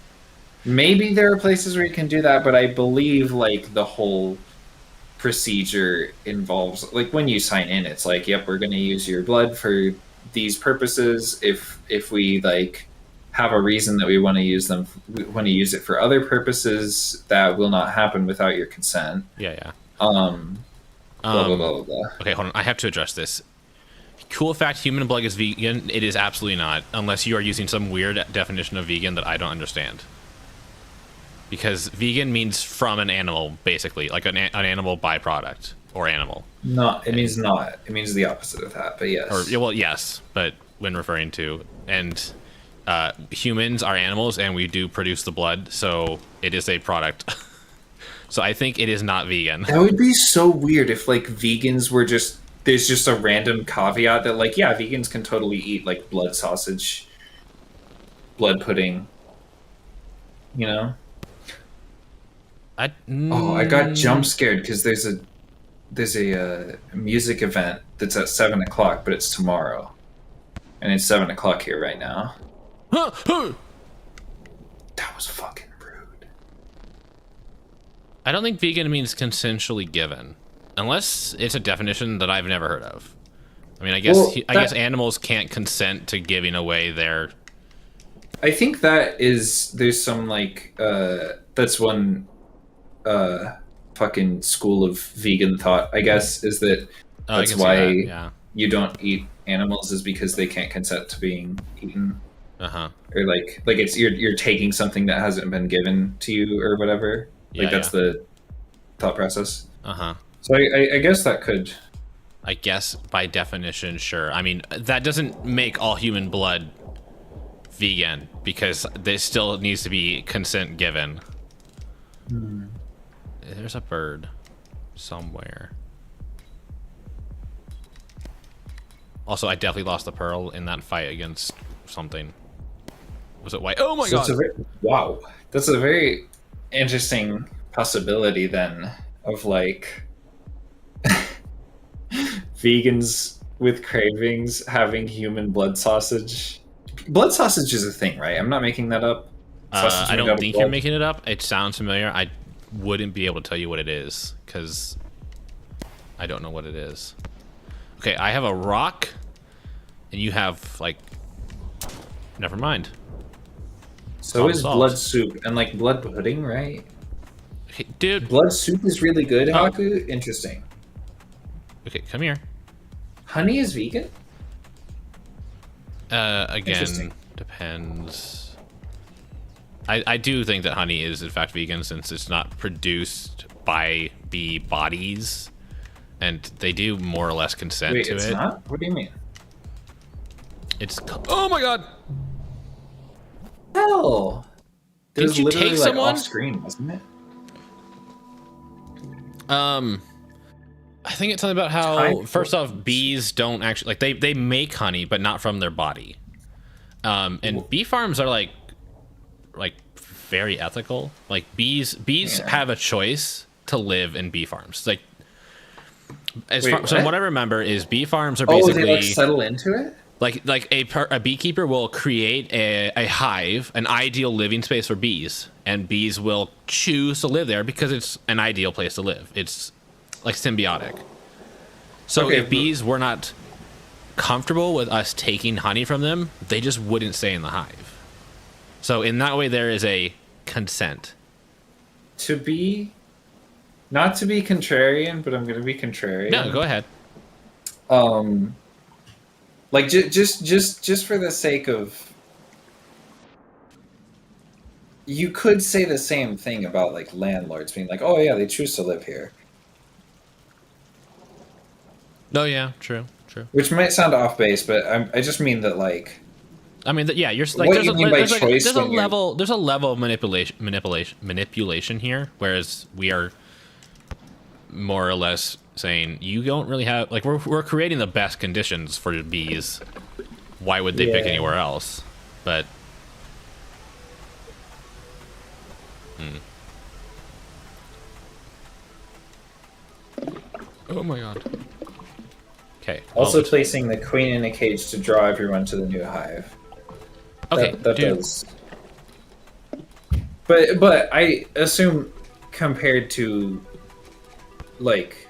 maybe there are places where you can do that, but I believe like the whole procedure involves like when you sign in, it's like, yep, we're going to use your blood for these purposes. If we like have a reason that we want to use them, we want to use it for other purposes, that will not happen without your consent.
Yeah.
Blah, blah, blah, blah, blah.
Okay, hold on. I have to address this. Cool fact, human blood is vegan. It is absolutely not, unless you are using some weird definition of vegan that I don't understand. Because vegan means from an animal, basically, like an animal byproduct or animal.
No, it means not. It means the opposite of that, but yes.
Well, yes, but when referring to... And humans are animals and we do produce the blood, so it is a product. So I think it is not vegan.
That would be so weird if like vegans were just there's just a random caveat that like yeah, vegans can totally eat like blood sausage, blood pudding. You know? I got jump scared because there's a music event that's at 7 o'clock, but it's tomorrow, and it's 7 o'clock here right now. That was fucking rude.
I don't think vegan means consensually given, unless it's a definition that I've never heard of. I mean, I guess animals can't consent to giving away their.
I think there's some like that's one fucking school of vegan thought, I guess, is that that's why you don't eat animals is because they can't consent to being eaten. Or like it's you're taking something that hasn't been given to you or whatever. Like that's the thought process. So I guess that could.
I guess by definition, sure. I mean, that doesn't make all human blood vegan because there still needs to be consent given. There's a bird somewhere. Also, I definitely lost the pearl in that fight against something. Was it white? Oh my god!
Wow, that's a very interesting possibility then of like vegans with cravings having human blood sausage. Blood sausage is a thing, right? I'm not making that up.
I don't think you're making it up. It sounds familiar. I wouldn't be able to tell you what it is because I don't know what it is. Okay, I have a rock and you have like never mind.
So is blood soup and like blood pudding, right?
Okay, dude,
blood soup is really good, Haku. Interesting.
Okay, come here.
Honey is vegan?
Again, depends. I do think that honey is in fact vegan since it's not produced by bee bodies, and they do more or less consent to it.
It's not? What do you mean?
It's oh my god!
Hell!
Did you take someone?
Off screen, wasn't it?
I think it's something about how first off, bees don't actually like they make honey, but not from their body. And bee farms are like very ethical. Like bees have a choice to live in bee farms. Like so what I remember is bee farms are basically
they like settle into it.
Like a beekeeper will create a hive, an ideal living space for bees, and bees will choose to live there because it's an ideal place to live. It's like symbiotic. So if bees were not comfortable with us taking honey from them, they just wouldn't stay in the hive. So in that way, there is a consent.
Not to be contrarian, but I'm going to be contrarian.
No, go ahead.
Like just for the sake of, you could say the same thing about like landlords being like, oh yeah, they choose to live here.
Oh yeah, true.
Which might sound off base, but I just mean that like.
I mean, yeah, you're like there's a level of manipulation here, whereas we are more or less saying you don't really have like we're creating the best conditions for the bees. Why would they pick anywhere else? But oh my god. Okay.
Also placing the queen in a cage to draw everyone to the new hive.
Okay,
that does. But I assume compared to like,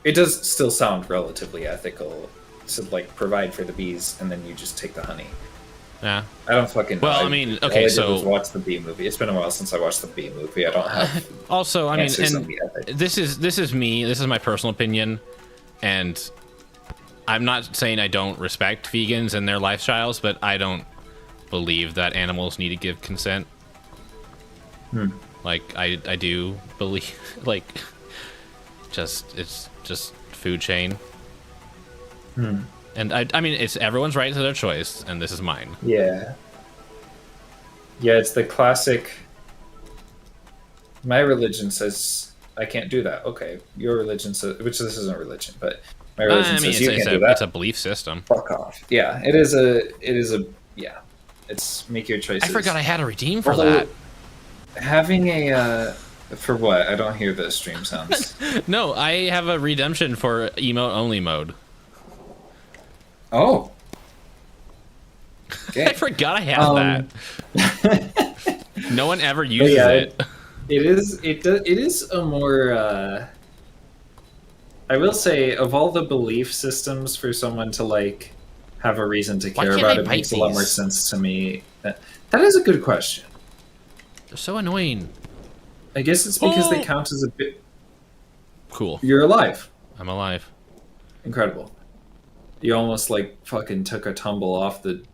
it does still sound relatively ethical to like provide for the bees and then you just take the honey.
Yeah.
I don't fucking.
Well, I mean, okay,
all I
so
did was watch the bee movie. It's been a while since I watched the bee movie. I don't have.
Also, I mean, and this is me. This is my personal opinion, and I'm not saying I don't respect vegans and their lifestyles, but I don't believe that animals need to give consent. Like I do believe like it's just food chain. And I mean, it's everyone's right to their choice, and this is mine.
Yeah. Yeah, it's the classic. My religion says I can't do that. Okay, your religion says, which this isn't religion, but my religion says you can't do that.
It's a belief system.
Fuck off. Yeah, it is a. Yeah, it's make your choices.
I forgot I had a redeem for that.
Having a for what? I don't hear the stream sounds.
No, I have a redemption for emote only mode.
Oh. Okay.
I forgot I had that. No one ever uses it.
It is a more. I will say, of all the belief systems for someone to like have a reason to care about, it makes a lot more sense to me. That is a good question.
They're so annoying.
I guess it's because they count as a bit.
Cool.
You're alive.
I'm alive.
Incredible. You almost like fucking took a tumble off the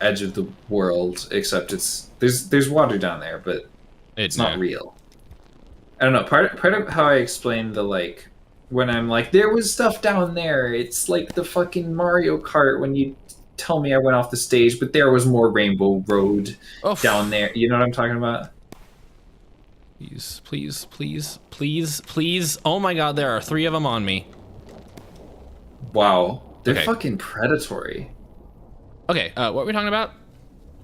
edge of the world, except there's water down there, but it's not real. I don't know. Part of how I explain the like when I'm like there was stuff down there, it's like the fucking Mario Kart when you tell me I went off the stage, but there was more Rainbow Road down there. You know what I'm talking about?
Please, please, please, please, please. Oh my god, there are 3 of them on me.
Wow. They're fucking predatory.
Okay, what were we talking about?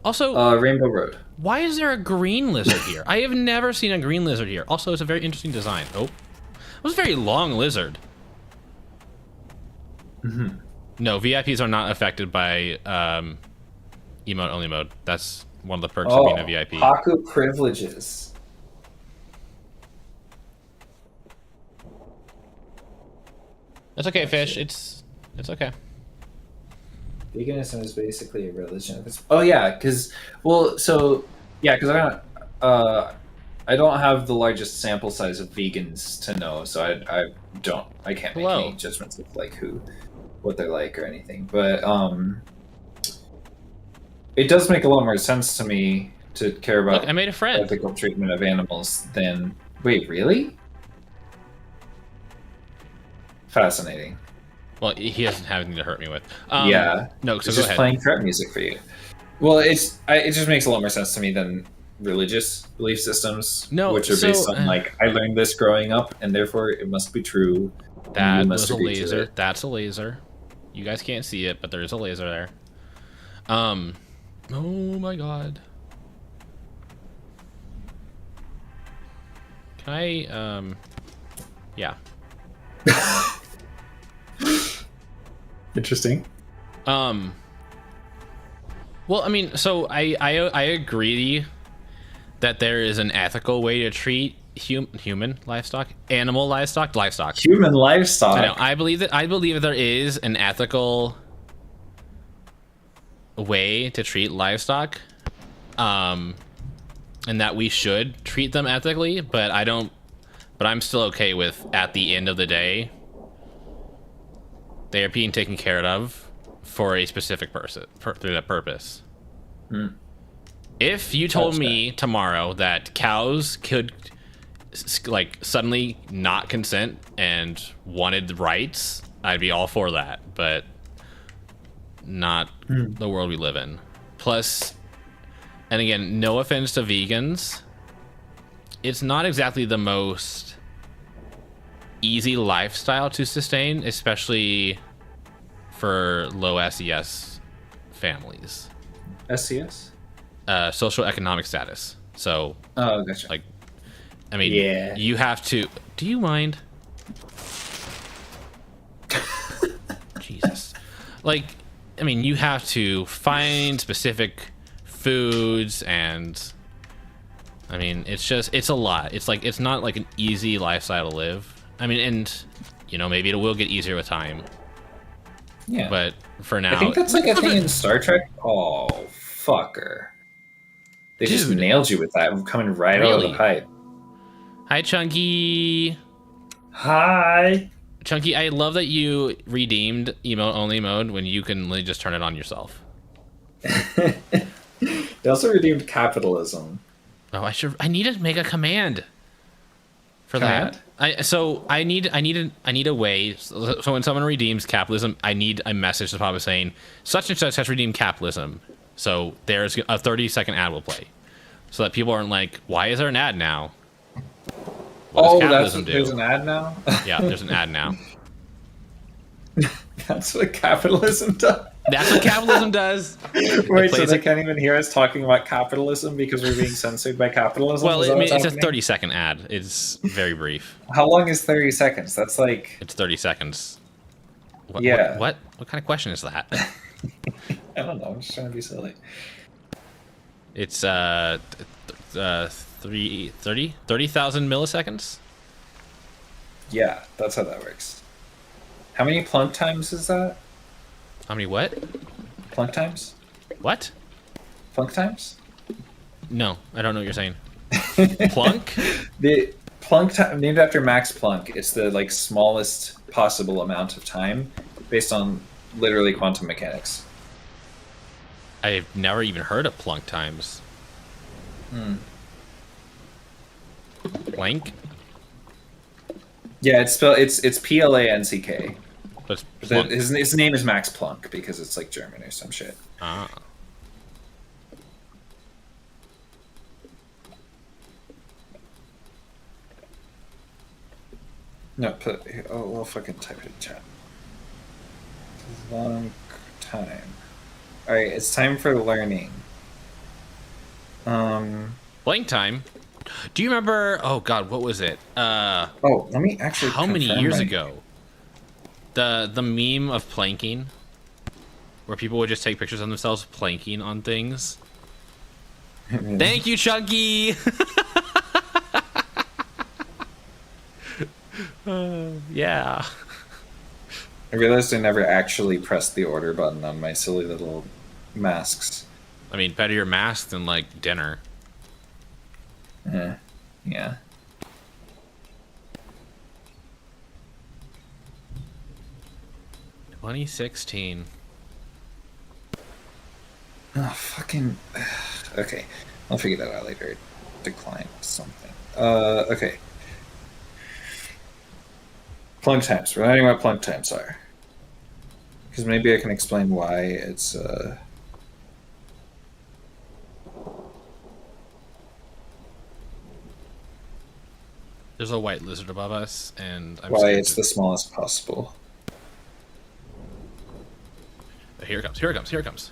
Also,
Rainbow Road.
Why is there a green lizard here? I have never seen a green lizard here. Also, it's a very interesting design. Oh, it was a very long lizard.
Mm-hmm.
No, VIPs are not affected by emote only mode. That's one of the perks of being a VIP.
Haku privileges.
It's okay, Fish. It's okay.
Veganism is basically a religion. Because I don't have the largest sample size of vegans to know, so I can't make any judgments of like what they're like or anything. But it does make a lot more sense to me to care about
Look, I made a friend.
ethical treatment of animals than wait, really? Fascinating.
Well, he doesn't have anything to hurt me with.
Yeah.
No, so
it's
go
just
ahead.
playing threat music for you. Well, it just makes a lot more sense to me than religious belief systems, which are based on like I learned this growing up, and therefore it must be true.
That was a laser. That's a laser. You guys can't see it, but there is a laser there. Oh my god. Can I? Yeah.
Interesting.
Well, I mean, so I agree that there is an ethical way to treat human livestock, animal livestock,
human livestock.
I know. I believe that there is an ethical way to treat livestock, and that we should treat them ethically. But I'm still okay with at the end of the day, they are being taken care of for a specific through that purpose. If you told me tomorrow that cows could like suddenly not consent and wanted rights, I'd be all for that, but not the world we live in. Plus, and again, no offense to vegans, it's not exactly the most easy lifestyle to sustain, especially for low SES families.
SES?
Social economic status. So,
gotcha.
Like, I mean, you have to. Do you mind? Jesus. Like, I mean, you have to find specific foods, and I mean, it's a lot. It's like, it's not like an easy lifestyle to live. I mean, and maybe it will get easier with time.
Yeah.
But for now,
I think that's like a thing in Star Trek. Oh, fucker. They just nailed you with that, coming right out of the pipe.
Hi, Chunky.
Hi.
Chunky, I love that you redeemed emote only mode when you can literally just turn it on yourself.
They also redeemed capitalism.
Oh, I need to make a command for that. I need a way. So when someone redeems capitalism, I need a message to pop up saying such and such has redeemed capitalism. So there's a 30-second ad will play, so that people aren't like, why is there an ad now? What does capitalism do?
There's an ad now.
Yeah, there's an ad now.
That's what capitalism does.
That's what capitalism does.
Wait, so they can't even hear us talking about capitalism because we're being censored by capitalism?
Well, I mean, it's a 30-second ad. It's very brief.
How long is 30 seconds? That's like...
It's 30 seconds.
Yeah.
What kind of question is that?
I don't know. I'm just trying to be silly.
It's 30,000 milliseconds?
Yeah, that's how that works. How many plunk times is that?
How many what?
Plunk times?
What?
Plunk times?
No, I don't know what you're saying. Plunk?
The plunk time, named after Max Planck. It's the like smallest possible amount of time based on literally quantum mechanics.
I've never even heard of plunk times. Planck?
Yeah, it's spelled it's Planck.
But it's
His name is Max Planck because it's like German or some shit.
Ah.
No, we'll fucking type it in chat. Long time. All right, it's time for learning.
Blank time? Do you remember? Oh God, what was it?
Oh, let me actually.
How many years ago? The meme of planking, where people would just take pictures of themselves planking on things. Thank you, Chunky. Yeah.
I realized I never actually pressed the order button on my silly little masks.
I mean, better your mask than like dinner.
Yeah.
$2016.
Oh, fucking. Okay. I'll figure that out later. Decline something. Okay. Plunk times. We're learning what plunk times are. Because maybe I can explain why it's,
There's a white lizard above us, and I'm
why it's the smallest possible.
Here it comes, here it comes, here it comes.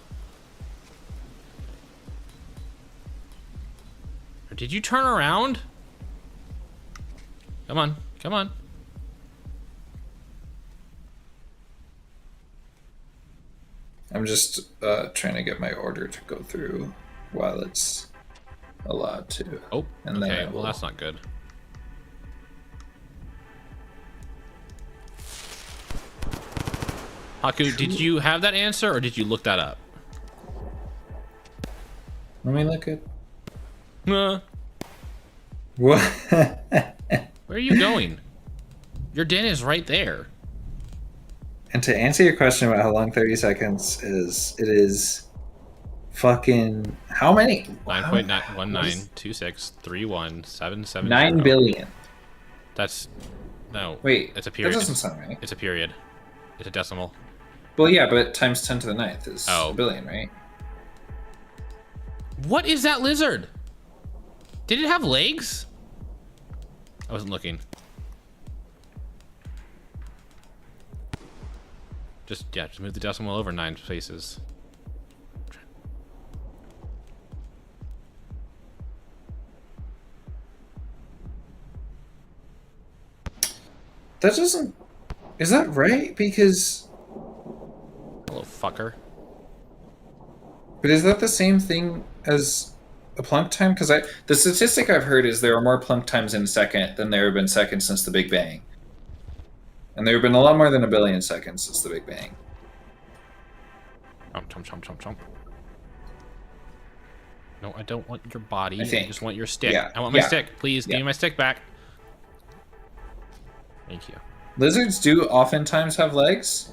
Did you turn around? Come on, come on.
I'm just trying to get my order to go through while it's allowed to.
Oh,
and
okay, well that's not good. Haku, did you have that answer, or did you look that up?
Let me look at...
What? Where are you going? Your den is right there.
And to answer your question about how long 30 seconds is, it is fucking... How many?
9.19263177.
9 billion.
That's... No.
Wait,
it's a period.
That doesn't sound right.
It's a period. It's a decimal.
Well, yeah, but times 10 to the 9th is a billion, right?
What is that lizard? Did it have legs? I wasn't looking. Just move the decimal over 9 spaces.
That doesn't... Is that right? Because...
Little fucker.
But is that the same thing as a plunk time? Because the statistic I've heard is there are more plunk times in a second than there have been seconds since the Big Bang. And there have been a lot more than 1 billion seconds since the Big Bang.
Chomp. No, I don't want your body. I just want your stick.
Yeah.
I want my stick. Please, give me my stick back. Thank you.
Lizards do oftentimes have legs.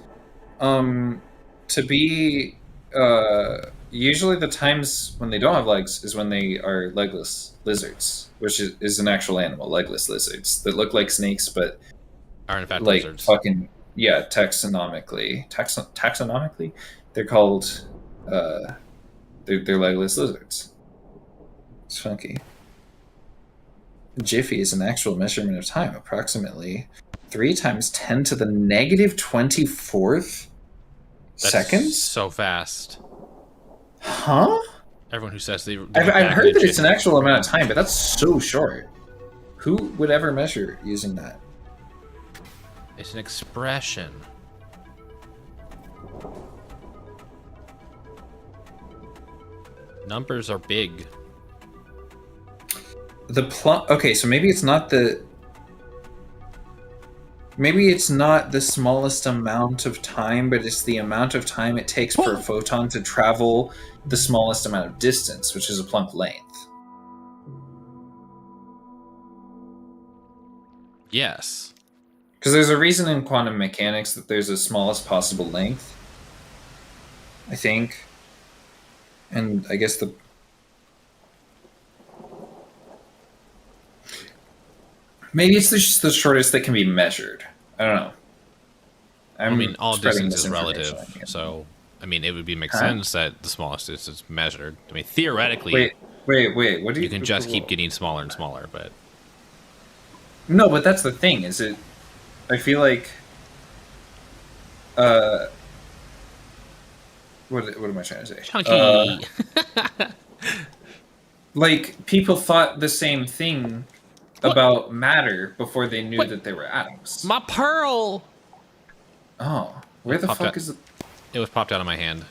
To be usually the times when they don't have legs is when they are legless lizards, which is an actual animal, legless lizards that look like snakes, but
Are in fact
like
lizards.
fucking yeah, taxonomically, they're called they're legless lizards. It's funky. Jiffy is an actual measurement of time, approximately 3 times 10 to the negative 24th
That's
seconds.
so fast.
Huh?
Everyone who says
I've heard that it's an actual amount of time, but that's so short. Who would ever measure using that?
It's an expression. Numbers are big.
Okay, so maybe it's not the smallest amount of time, but it's the amount of time it takes for a photon to travel the smallest amount of distance, which is a Planck length.
Yes.
Because there's a reason in quantum mechanics that there's a smallest possible length, I think. And I guess maybe it's just the shortest that can be measured. I don't know.
I mean, all
spreading
distance is
misinformation
relative.
on you.
So, I mean, it would make sense that the smallest distance is measured. I mean, theoretically,
Wait. What do
you can just keep getting smaller and smaller, but
No, but that's the thing. Is it? I feel like. What am I trying to say?
chunky.
Like people thought the same thing about matter before they knew that they were atoms.
My pearl.
Oh, where the
Popped
fuck
out.
is it?
It was popped out of my hand.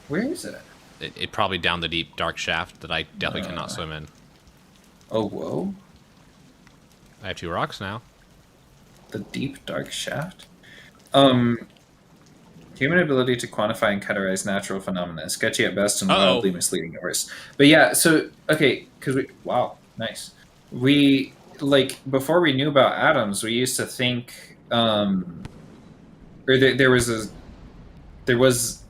Where is it?
It probably down the deep dark shaft that I definitely cannot swim in.
Oh, whoa!
I have 2 rocks now.
The deep dark shaft. Human ability to quantify and categorize natural phenomena is sketchy at best and wildly misleading at worst. But yeah, so okay, because nice. We before we knew about atoms, we used to think, or there was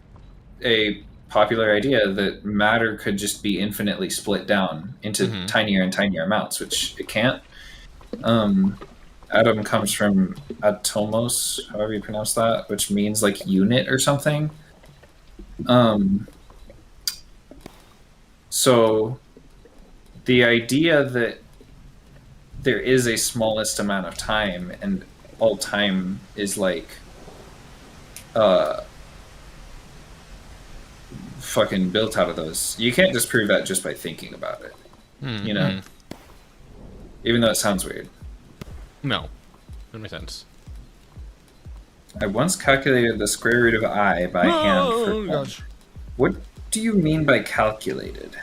a popular idea that matter could just be infinitely split down into tinier and tinier amounts, which it can't. Atom comes from atomos, however you pronounce that, which means like unit or something. So the idea that there is a smallest amount of time and all time is like fucking built out of those. You can't disprove that just by thinking about it. You know? Even though it sounds weird.
No, that makes sense.
I once calculated the square root of I by hand for fun.
Gosh.
What do you mean by calculated?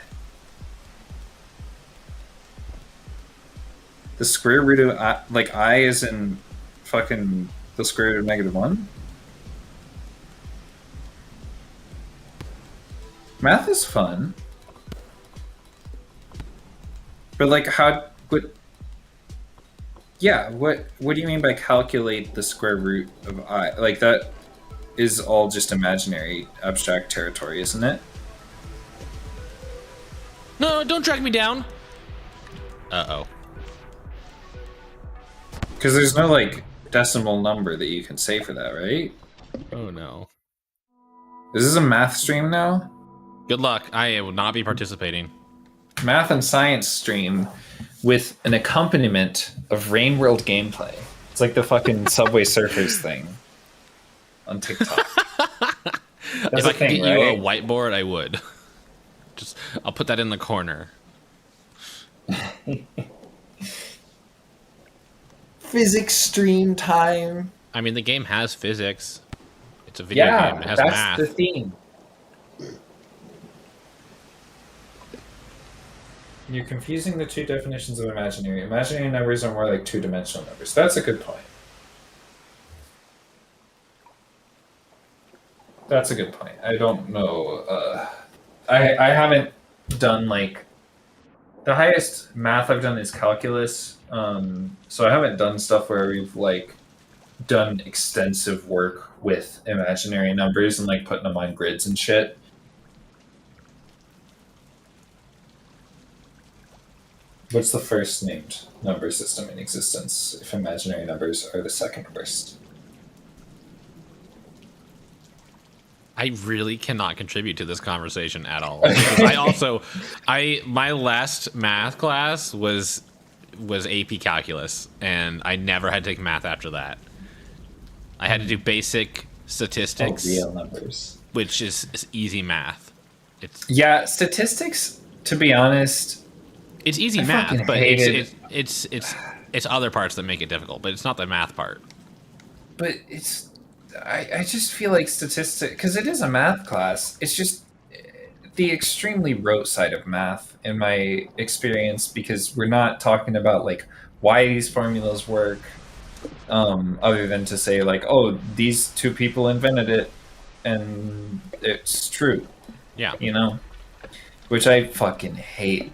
The square root of I, like I is in fucking the square root of -1? Math is fun. But like what do you mean by calculate the square root of I? Like that is all just imaginary abstract territory, isn't it?
No, don't drag me down. Uh-oh.
Because there's no like decimal number that you can say for that, right?
Oh no.
Is this a math stream now?
Good luck. I will not be participating.
Math and science stream with an accompaniment of Rain World gameplay. It's like the fucking Subway Surfers thing on TikTok.
If I could get you a whiteboard, I would. I'll put that in the corner.
Physics stream time.
I mean, the game has physics. It's a video game. It has math.
That's the theme. You're confusing the two definitions of imaginary. Imaginary numbers are more like two-dimensional numbers. That's a good point. That's a good point. I don't know. I haven't done like the highest math I've done is calculus. So I haven't done stuff where we've like done extensive work with imaginary numbers and like putting them on grids and shit. What's the first named number system in existence if imaginary numbers are the second worst?
I really cannot contribute to this conversation at all. Because my last math class was AP Calculus, and I never had to take math after that. I had to do basic statistics,
real numbers,
which is easy math.
Yeah, statistics. To be honest,
it's easy
I
math,
fucking
but
hated-
it's other parts that make it difficult. But it's not the math part.
but I just feel like statistics, because it is a math class. It's just the extremely rote side of math, in my experience, because we're not talking about like why these formulas work, other than to say like, oh, these two people invented it, and it's true.
Yeah.
You know, which I fucking hate.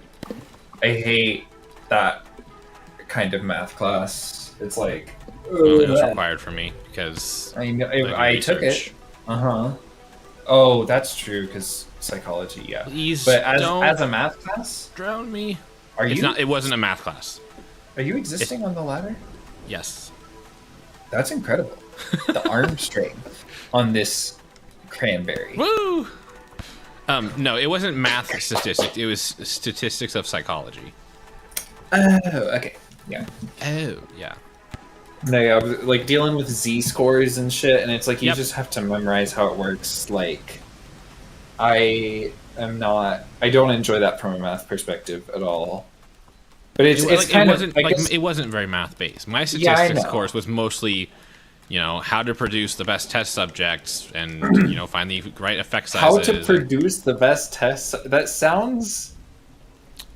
I hate that kind of math class. It's like,
Well, it was required for me because
I know,
like
I took
research.
it. Oh, that's true, because psychology, yeah.
Please
But as
don't
a math class,
drown me.
are
It's
you
not. It wasn't a math class.
are you existing on the ladder?
Yes.
That's incredible. The arm strength on this cranberry.
Woo! No, it wasn't math statistics. It was statistics of psychology.
Oh, okay. Yeah.
Oh, yeah.
No, yeah, I was, like dealing with Z-scores and shit, and it's like you
Yep.
just have to memorize how it works. Like, I don't enjoy that from a math perspective at all. But it's kind of
wasn't
I
like
guess-
it wasn't very math based. My
Yeah, I
statistics
know.
course was mostly, how to produce the best test subjects and find the right effect sizes.
how to produce the best tests. That sounds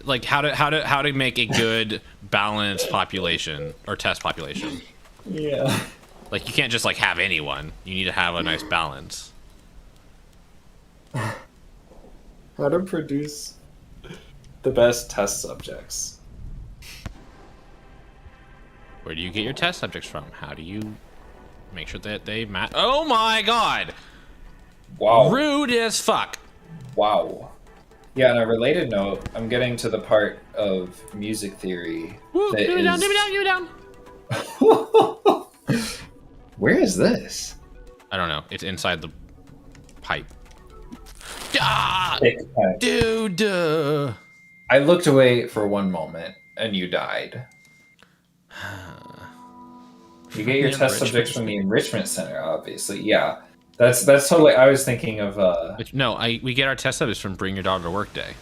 like how to make a good balanced population or test population.
yeah.
Like you can't just like have anyone. You need to have a nice balance.
How to produce the best test subjects.
Where do you get your test subjects from? How do you make sure that they match? Oh my god!
Wow.
Rude as fuck.
Wow. Yeah, on a related note, I'm getting to the part of music theory
Woo,
that
give me down,
is-
give me down, give me down.
Where is this?
I don't know. It's inside the pipe. Ah,
Thick pipe.
dude.
I looked away for one moment, and you died. You get your
The
test subjects from the enrichment center, obviously. Yeah, that's totally. I was thinking of.
No, we get our test subjects from Bring Your Daughter to Work Day.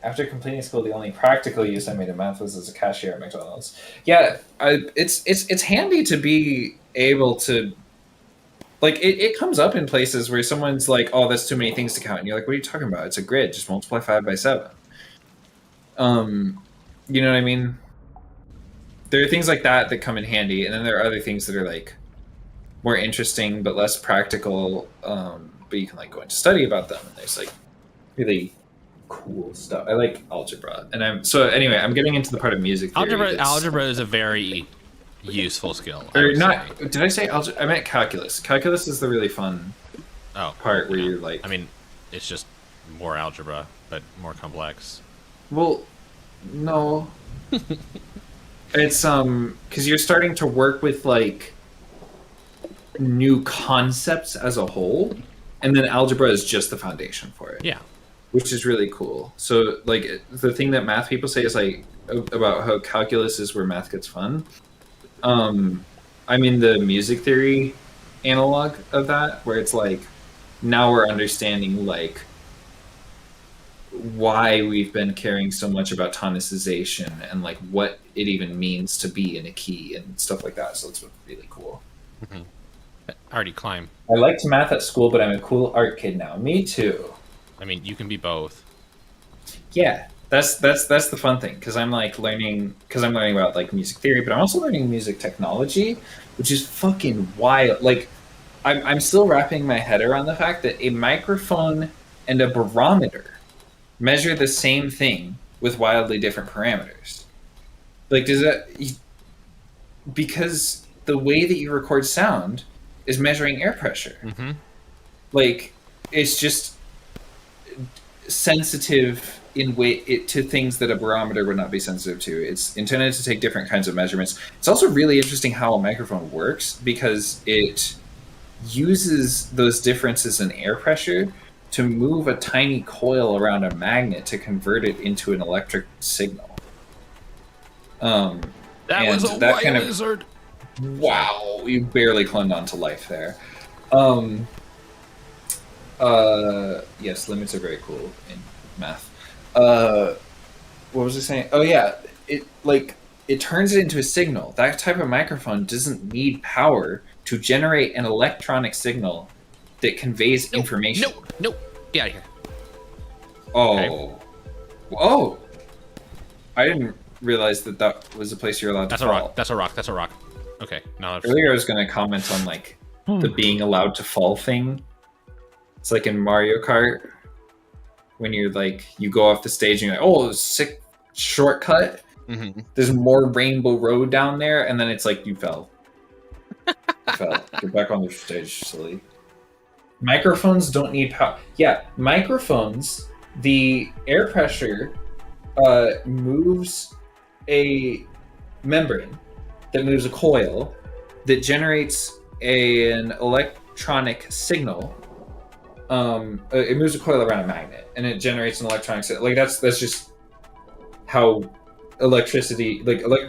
After completing school, the only practical use I made of math was as a cashier at McDonald's. Yeah, it's handy to be able to. Like, it comes up in places where someone's like, oh, that's too many things to count. And you're like, what are you talking about? It's a grid. Just multiply 5 by 7. You know what I mean? There are things like that that come in handy. And then there are other things that are, like, more interesting but less practical. But you can, like, go into study about them. And there's, like, really cool stuff. I like algebra. And I'm getting into the part of music theory.
Algebra is a very useful skill. I
Or
would
not?
say.
Did I say algebra? I meant calculus. Calculus is the really fun
Oh,
part where you're like.
I mean, it's just more algebra, but more complex.
Well, no. It's because you're starting to work with like new concepts as a whole, and then algebra is just the foundation for it.
Yeah.
Which is really cool. So like the thing that math people say is like about how calculus is where math gets fun. I'm in the music theory analog of that, where it's like now we're understanding like why we've been caring so much about tonicization and like what it even means to be in a key and stuff like that. So it's really cool.
Already climb.
I liked math at school, but I'm a cool art kid now. Me too.
I mean, you can be both.
Yeah, that's the fun thing, because I'm learning about like music theory, but I'm also learning music technology, which is fucking wild. Like, I'm still wrapping my head around the fact that a microphone and a barometer measure the same thing with wildly different parameters. Like, because the way that you record sound is measuring air pressure.
Mm-hmm.
Like, it's just sensitive in to things that a barometer would not be sensitive to. It's intended to take different kinds of measurements. It's also really interesting how a microphone works because it uses those differences in air pressure to move a tiny coil around a magnet to convert it into an electric signal.
That was a white lizard.
Wow, you barely clung on to life there. Yes, limits are very cool in math. What was I saying? Oh yeah, it turns it into a signal. That type of microphone doesn't need power to generate an electronic signal that conveys information.
No, get out of here.
Oh,
Okay.
Oh, I didn't realize that was a place you're allowed
That's
to
a
fall.
rock. That's a rock. That's a rock. Okay, now I've
Earlier, I was going to comment on like the being allowed to fall thing. It's like in Mario Kart when you're like you go off the stage and you're like, oh, sick shortcut.
Mhm.
There's more Rainbow Road down there, and then it's like you fell. You fell. Get back on the stage, silly. Microphones don't need power. Yeah, microphones. The air pressure moves a membrane that moves a coil that generates an electronic signal. It moves a coil around a magnet, and it generates an electronic signal. Like that's just how electricity.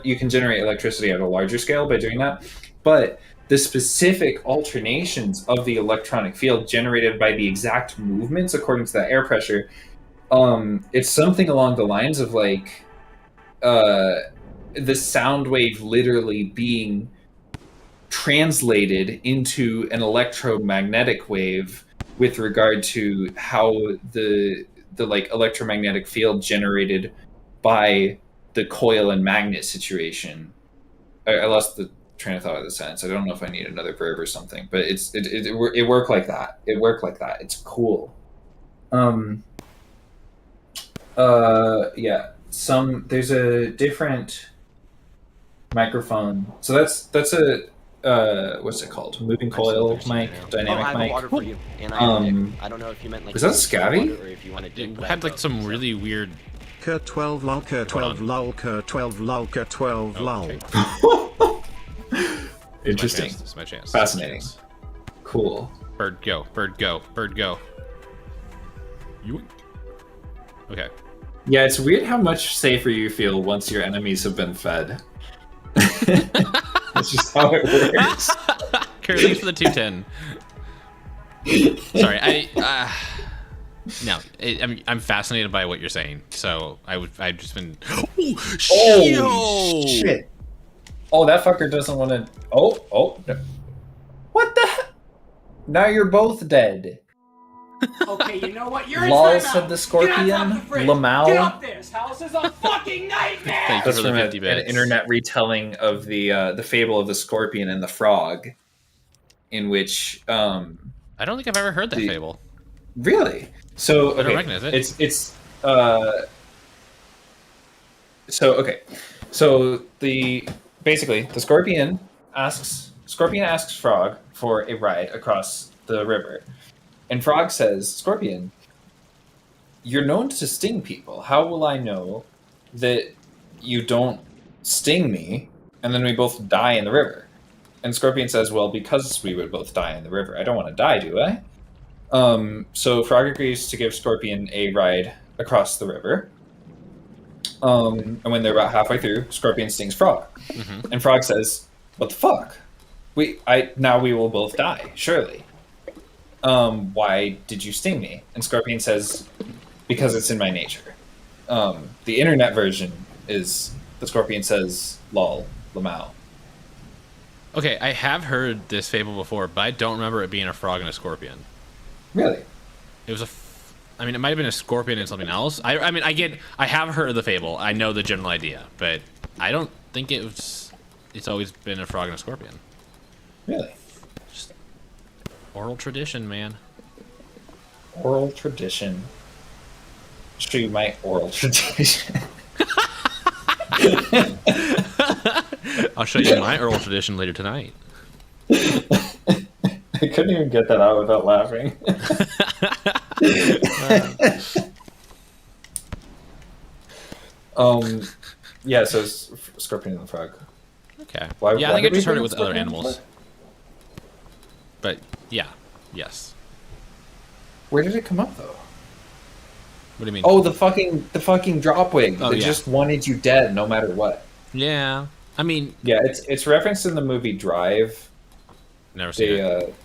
You can generate electricity at a larger scale by doing that, but the specific alternations of the electronic field generated by the exact movements according to that air pressure. It's something along the lines of like the sound wave literally being translated into an electromagnetic wave with regard to how the like electromagnetic field generated by the coil and magnet situation. I lost the train of thought of the sentence. I don't know if I need another verb or something, but it worked like that. It worked like that. It's cool. Yeah. There's a different microphone. So that's a what's it called? Moving coil mic, dynamic
I have
mic.
water for you. And I don't know if you meant like.
Was that Scabby?
Or if you wanted
It had like some really weird.
Cur 12 lol, cur 12 lol, cur 12 lol, cur 12 lol.
Interesting.
This is my chance.
Fascinating. Cool.
Bird go. Bird go. Bird go. You. Okay.
Yeah, it's weird how much safer you feel once your enemies have been fed. That's just how it works.
Kurt, thanks for the 210. Sorry, I'm fascinated by what you're saying. So I've just been.
Oh shit! Oh, that fucker doesn't want to. Oh! No. What the? Now you're both dead.
Okay, you know what? You're
Lol
in timeout.
said the scorpion.
Get on top of the fridge.
Lamau.
Get up there. This house is a fucking nightmare.
Thank you
That's
for the
from
50
an
bits.
internet retelling of the fable of the scorpion and the frog, in which
I don't think I've ever heard that fable.
really. So
I don't recognize it.
It's so okay. So basically the scorpion asks Frog for a ride across the river. And Frog says, Scorpion, you're known to sting people. How will I know that you don't sting me and then we both die in the river? And Scorpion says, well, because we would both die in the river. I don't want to die, do I? So Frog agrees to give Scorpion a ride across the river. And when they're about halfway through, Scorpion stings Frog. Mm-hmm. And Frog says, what the fuck? Now we will both die, surely. Why did you sting me? And Scorpion says, because it's in my nature. The internet version is the Scorpion says, lol, lamau.
Okay, I have heard this fable before, but I don't remember it being a frog and a scorpion.
Really?
It was it might have been a scorpion and something else. I have heard of the fable. I know the general idea, but I don't think it's always been a frog and a scorpion.
Really?
Oral tradition, man.
Oral tradition. Show you my oral tradition.
I'll show you my oral tradition later tonight.
I couldn't even get that out without laughing. Yeah, so it's Scorpion and the Frog.
Okay.
Why-
yeah,
why
I think I
did we
just heard it
bring
with other
Scorpion and the
animals.
Frog?
But yeah, yes.
Where did it come up though?
What do you mean?
Oh, the fucking drop wig.
Oh,
They
yeah.
just wanted you dead no matter what.
Yeah. I mean,
Yeah, it's referenced in the movie Drive.
never seen it.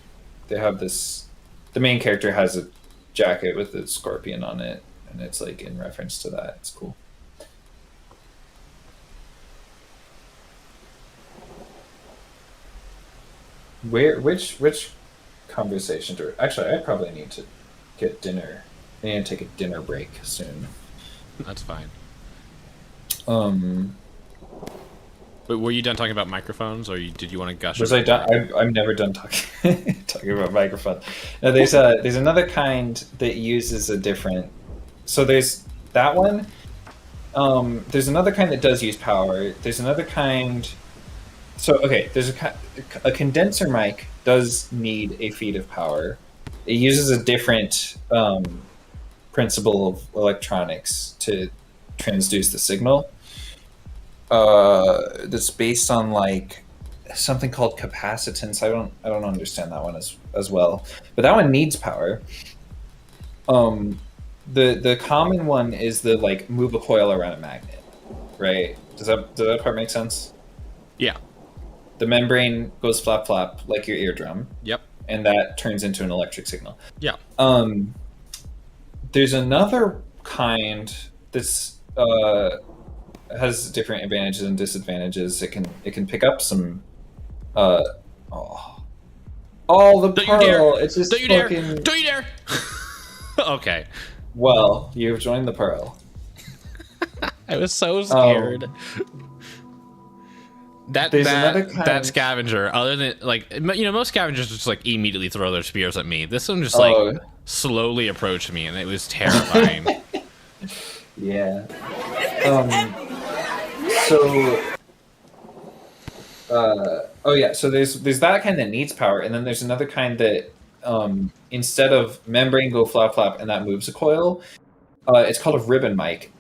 They have this. The main character has a jacket with a scorpion on it, and it's like in reference to that. It's cool. Which conversation do? Actually, I probably need to get dinner. I need to take a dinner break soon.
That's fine.
Um,
But were you done talking about microphones, or did you want to gush?
was I done? I'm never done talking talking about microphone. No, there's another kind that uses a different. So there's that one. There's another kind that does use power. There's another kind. So okay, there's a condenser mic does need a feed of power. It uses a different principle of electronics to transduce the signal. That's based on like something called capacitance. I don't understand that one as well, but that one needs power. The common one is the like move a coil around a magnet, right? Does that part make sense?
Yeah.
The membrane goes flap flap like your eardrum.
Yep.
And that turns into an electric signal.
Yeah.
There's another kind that's has different advantages and disadvantages. It can pick up some the
Don't you dare!
pearl. It's just
Don't you dare!
fucking...
Don't you dare! Okay.
Well, you've joined the pearl.
I was so scared.
There's another kind...
that scavenger, other than like most scavengers just like immediately throw their spears at me. This one just like slowly approached me, and it was terrifying.
Yeah. So. So there's that kind that needs power, and then there's another kind that instead of membrane go flap flap and that moves a coil, it's called a ribbon mic.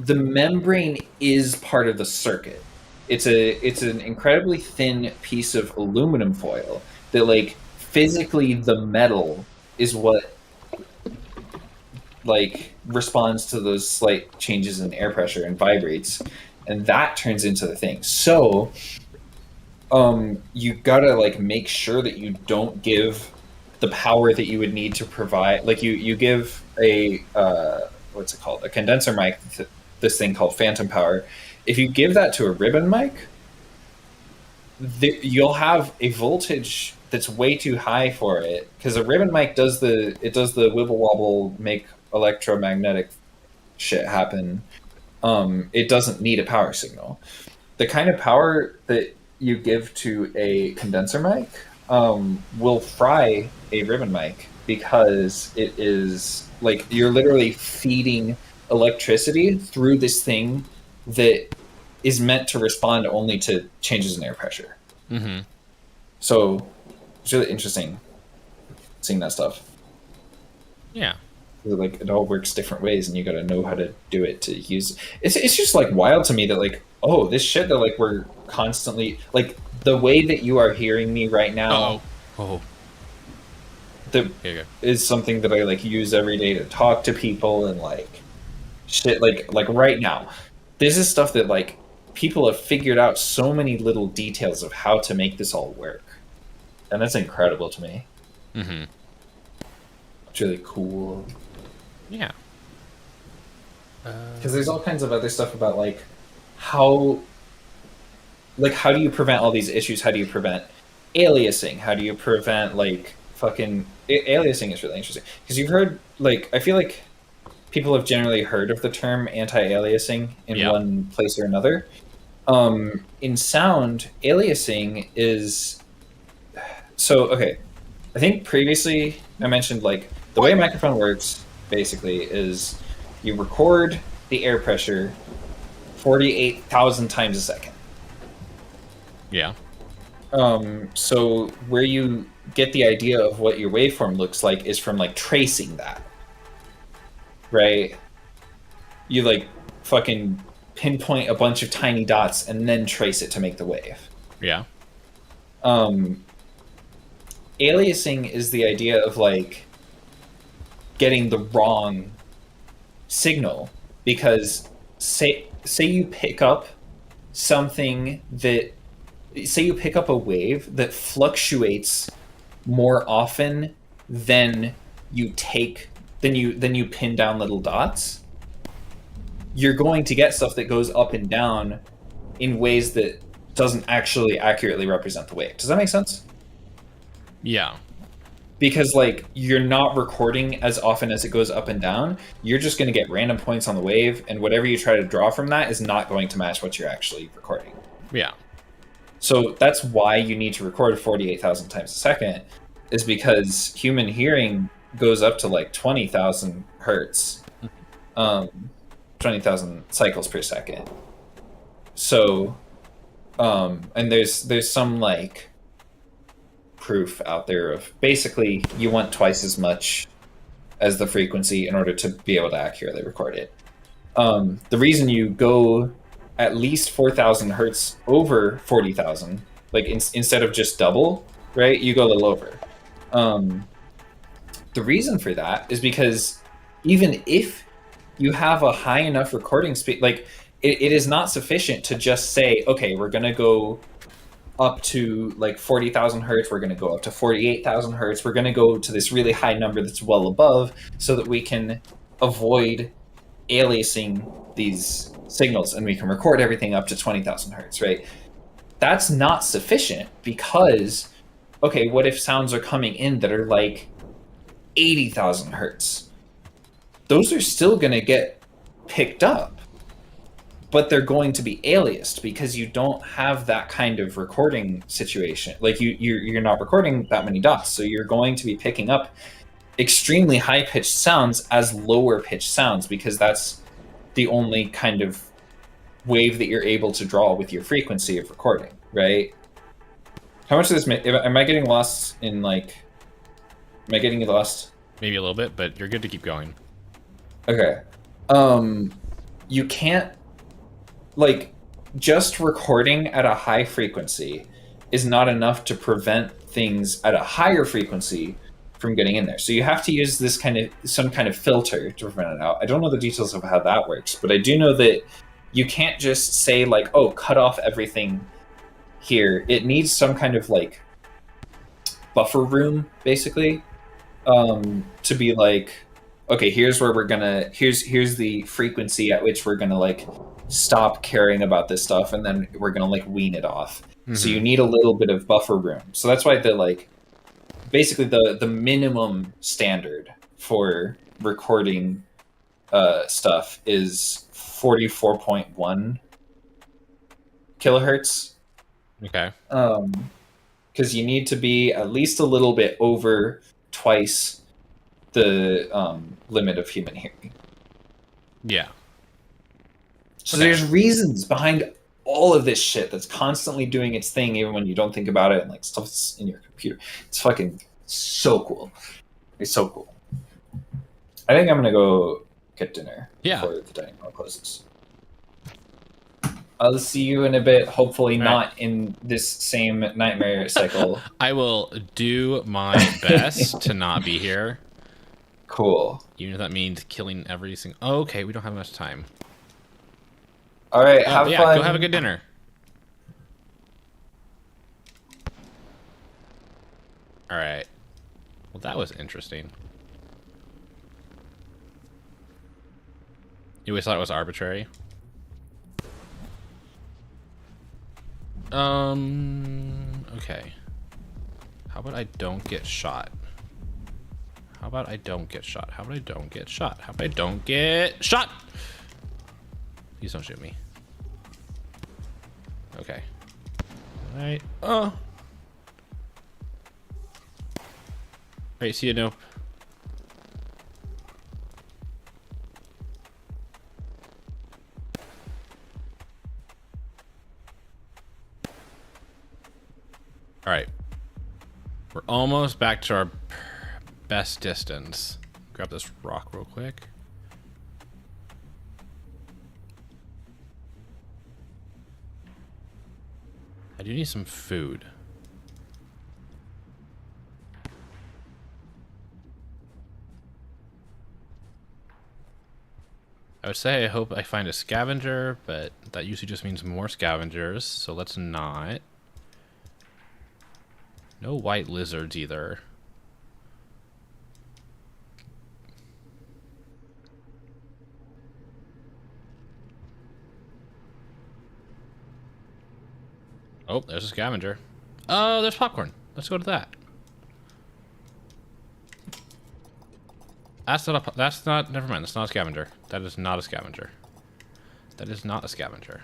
The membrane is part of the circuit. It's an incredibly thin piece of aluminum foil that like physically the metal is what like responds to those slight changes in air pressure and vibrates, and that turns into the thing. So you gotta like make sure that you don't give the power that you would need to provide, like you give a what's it called, a condenser mic, this thing called phantom power. If you give that to a ribbon mic, you'll have a voltage that's way too high for it, because a ribbon mic does the wibble wobble, make electromagnetic shit happen. It doesn't need a power signal. The kind of power that you give to a condenser mic will fry a ribbon mic, because it is like you're literally feeding electricity through this thing that is meant to respond only to changes in air pressure.
Mm-hmm.
So it's really interesting seeing that stuff.
Yeah.
Like it all works different ways, and you got to know how to do it to use. It's just like wild to me that like, oh, this shit that like we're constantly like the way that you are hearing me right now. That is something that I like use every day to talk to people and like shit. Like right now, this is stuff that like people have figured out so many little details of how to make this all work, and that's incredible to me.
Mm-hmm.
It's really cool.
Yeah.
Because there's all kinds of other stuff about like how do you prevent all these issues? How do you prevent aliasing? How do you prevent like fucking aliasing is really interesting, because you've heard, like, I feel like people have generally heard of the term anti-aliasing in one place or another. In sound, aliasing is okay. I think previously I mentioned like the way a microphone works basically is you record the air pressure 48,000 times a second.
Yeah.
So where you get the idea of what your waveform looks like is from like tracing that, right? You like fucking pinpoint a bunch of tiny dots and then trace it to make the wave.
Yeah.
Aliasing is the idea of like getting the wrong signal, because say you pick up something that say you pick up a wave that fluctuates more often than you pin down little dots, you're going to get stuff that goes up and down in ways that doesn't actually accurately represent the wave. Does that make sense?
Yeah.
Because like you're not recording as often as it goes up and down, you're just going to get random points on the wave, and whatever you try to draw from that is not going to match what you're actually recording.
Yeah.
So that's why you need to record 48,000 times a second, is because human hearing goes up to like 20,000 hertz, 20,000 cycles per second. So, and there's some like proof out there of basically you want twice as much as the frequency in order to be able to accurately record it. The reason you go at least 4,000 hertz over 40,000, like instead of just double, right? You go a little over. The reason for that is because even if you have a high enough recording speed, like it is not sufficient to just say, okay, we're going to go up to like 40,000 hertz, we're going to go up to 48,000 hertz, we're going to go to this really high number that's well above so that we can avoid aliasing these signals and we can record everything up to 20,000 hertz, right? That's not sufficient because, okay, what if sounds are coming in that are like 80,000 hertz? Those are still going to get picked up, but they're going to be aliased because you don't have that kind of recording situation. Like you're not recording that many dots, so you're going to be picking up extremely high-pitched sounds as lower-pitched sounds because that's the only kind of wave that you're able to draw with your frequency of recording, right? How much of this am I getting lost in like? Am I getting lost?
Maybe a little bit, but you're good to keep going.
Okay. You can't, like, just recording at a high frequency is not enough to prevent things at a higher frequency from getting in there. So you have to use this some kind of filter to prevent it out. I don't know the details of how that works, but I do know that you can't just say like, oh, cut off everything here. It needs some kind of like buffer room, basically, to be like, okay, here's where we're gonna, here's the frequency at which we're gonna like stop caring about this stuff, and then we're gonna like wean it off. Mm-hmm. So you need a little bit of buffer room. So that's why the like, basically the minimum standard for recording stuff is 44.1 kilohertz.
Okay.
Because you need to be at least a little bit over twice the limit of human hearing.
Yeah.
So there's reasons behind all of this shit that's constantly doing its thing, even when you don't think about it, and like stuff's in your computer. It's fucking so cool. It's so cool. I think I'm gonna go get dinner before the dining hall closes. I'll see you in a bit. Hopefully not in this same nightmare cycle.
I will do my best to not be here.
Cool.
Even if that means killing every single... Oh, okay, we don't have much time.
All right, have fun.
Go have a good dinner. All right. Well, that was interesting. You always thought it was arbitrary? Okay. How about I don't get shot? How about I don't get shot? How about I don't get shot? How about I don't get shot? Please don't shoot me. Okay. All right. Oh. All right, see you, Nope. All right. We're almost back to our best distance. Grab this rock real quick. I do need some food. I would say I hope I find a scavenger, but that usually just means more scavengers, so let's not. No white lizards either. Oh, there's a scavenger. Oh, there's popcorn. Let's go to that. That's not, never mind. That's not a scavenger. That is not a scavenger. That is not a scavenger.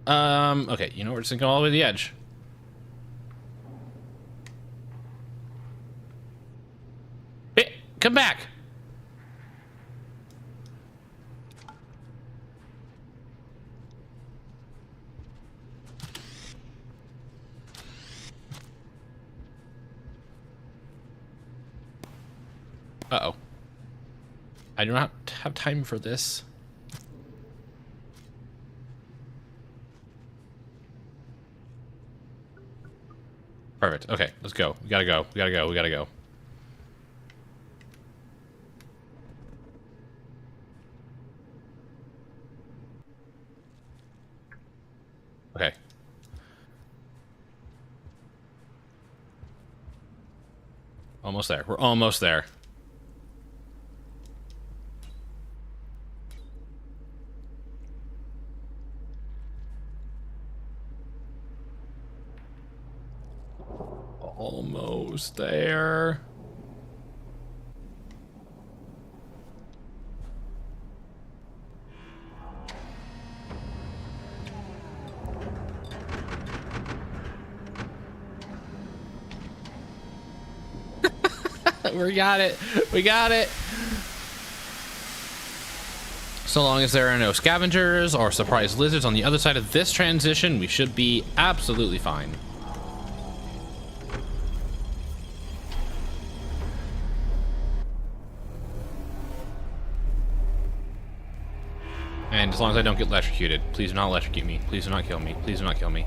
Okay, you know, we're just gonna go all the way to the edge. Hey, come back! Uh-oh. I do not have time for this. Perfect. Okay, let's go. We gotta go. We gotta go. We gotta go. Okay. Almost there. We're almost there. Almost there. We got it. We got it. So long as there are no scavengers or surprise lizards on the other side of this transition, we should be absolutely fine. And as long as I don't get electrocuted, please do not electrocute me. Please do not kill me. Please do not kill me.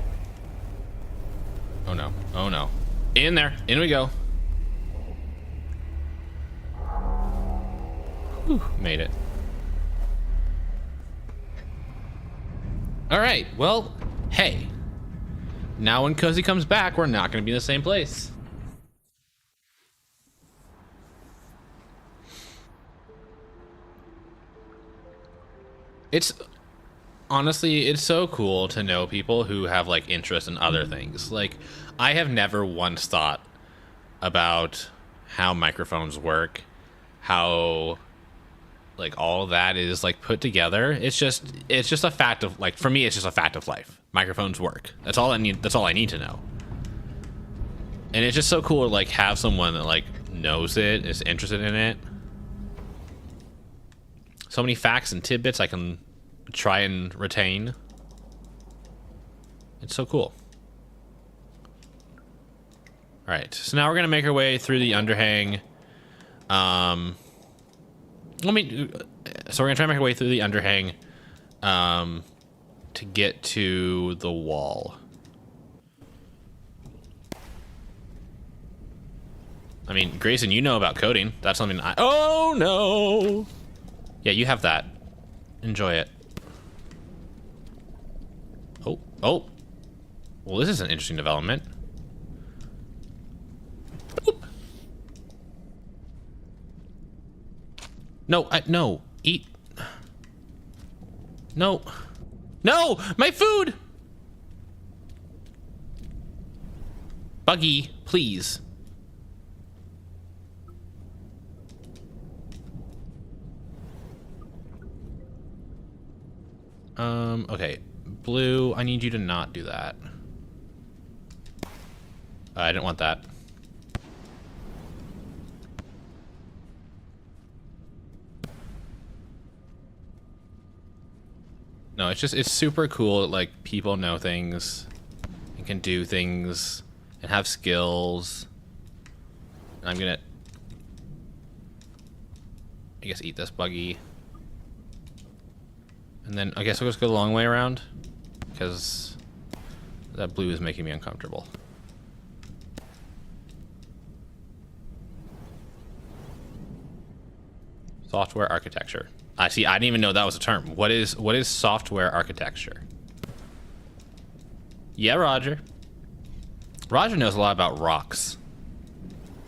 Oh no. Oh no. In there. In we go. Whew, made it. All right. Well, hey. Now when Cozy comes back, we're not going to be in the same place. It's honestly, it's so cool to know people who have like interest in other things. Like, I have never once thought about how microphones work, how like all of that is like put together. It's just a fact of like, for me, it's just a fact of life. Microphones work. That's all I need. That's all I need to know. And it's just so cool to like have someone that like knows it, is interested in it. So many facts and tidbits I can try and retain. It's so cool. All right, so now we're gonna make our way through the underhang. So we're gonna try and make our way through the underhang to get to the wall. I mean, Grayson, you know about coding. That's something I... Oh, no! Yeah, you have that. Enjoy it. Oh, oh. Well, this is an interesting development. Boop. No, no. Eat. No. No! My food! Buggy, please. Okay. Blue, I need you to not do that. I didn't want that. No, it's just, it's super cool that, like, people know things and can do things and have skills. I'm gonna, I guess, eat this buggy. And then I guess we'll just go the long way around, because that blue is making me uncomfortable. Software architecture. I see. I didn't even know that was a term. What is software architecture? Yeah, Roger. Roger knows a lot about rocks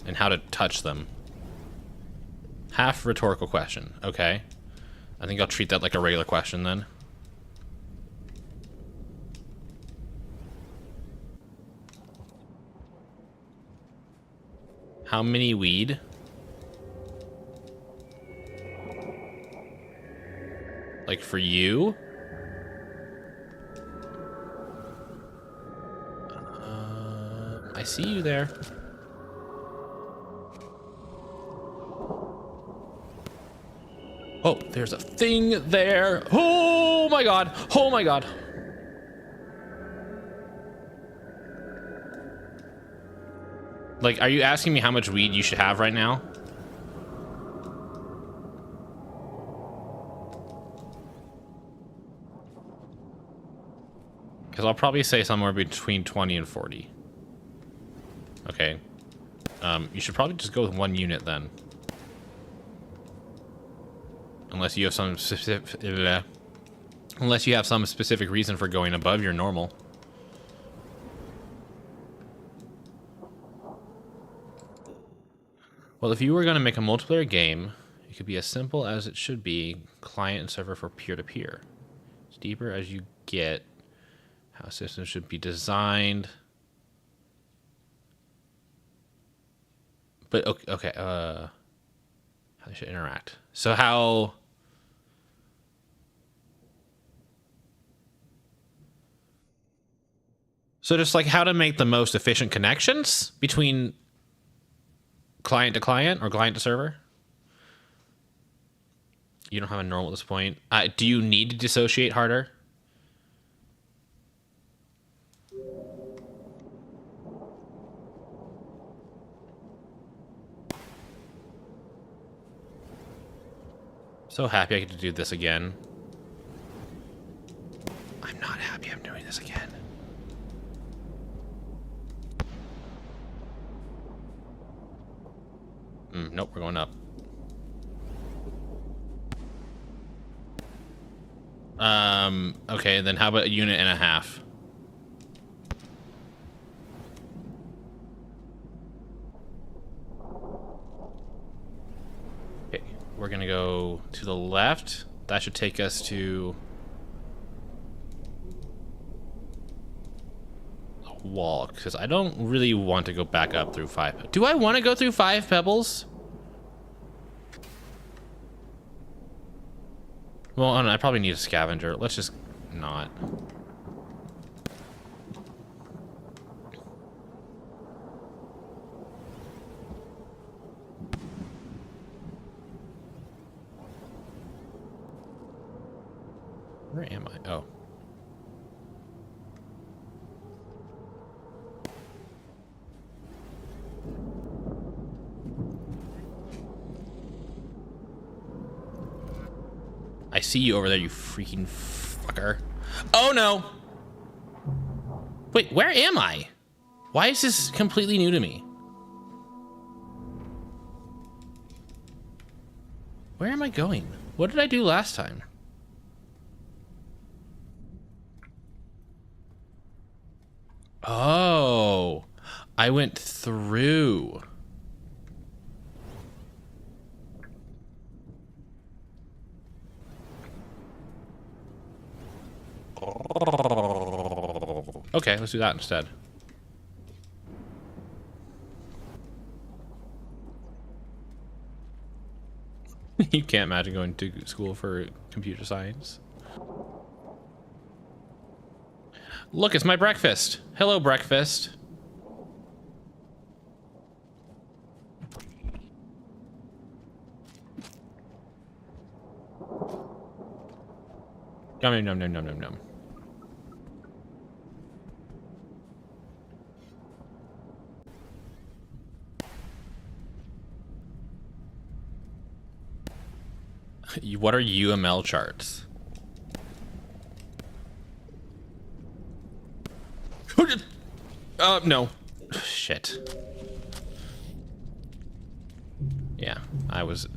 and how to touch them. Half rhetorical question. Okay. I think I'll treat that like a regular question then. How many weed? Like for you? I see you there. Oh, there's a thing there. Oh my god. Oh my god. Like, are you asking me how much weed you should have right now? Because I'll probably say somewhere between 20 and 40. Okay. You should probably just go with 1 unit then. Unless you have some specific... unless you have some specific reason for going above your normal. Well, if you were going to make a multiplayer game, it could be as simple as it should be, client and server for peer-to-peer. It's deeper as you get, how systems should be designed. But, okay, how they should interact. So how... So just like how to make the most efficient connections between client to client or client to server? You don't have a normal at this point. Do you need to dissociate harder? So happy I get to do this again. I'm not happy I'm doing this again. Nope, we're going up. Okay, then how about a unit and a half? Okay, we're gonna go to the left. That should take us to the wall, because I don't really want to go back up through 5. Do I want to go through 5 pebbles? Well, I don't know, I probably need a scavenger. Let's just not. Where am I? Oh. I see you over there, you freaking fucker. Oh no! Wait, where am I? Why is this completely new to me? Where am I going? What did I do last time? Oh, I went through. Okay, let's do that instead. You can't imagine going to school for computer science. Look, it's my breakfast. Hello, breakfast. Yum, yum, yum, yum, yum, yum. What are UML charts? No. Shit. Yeah, I was...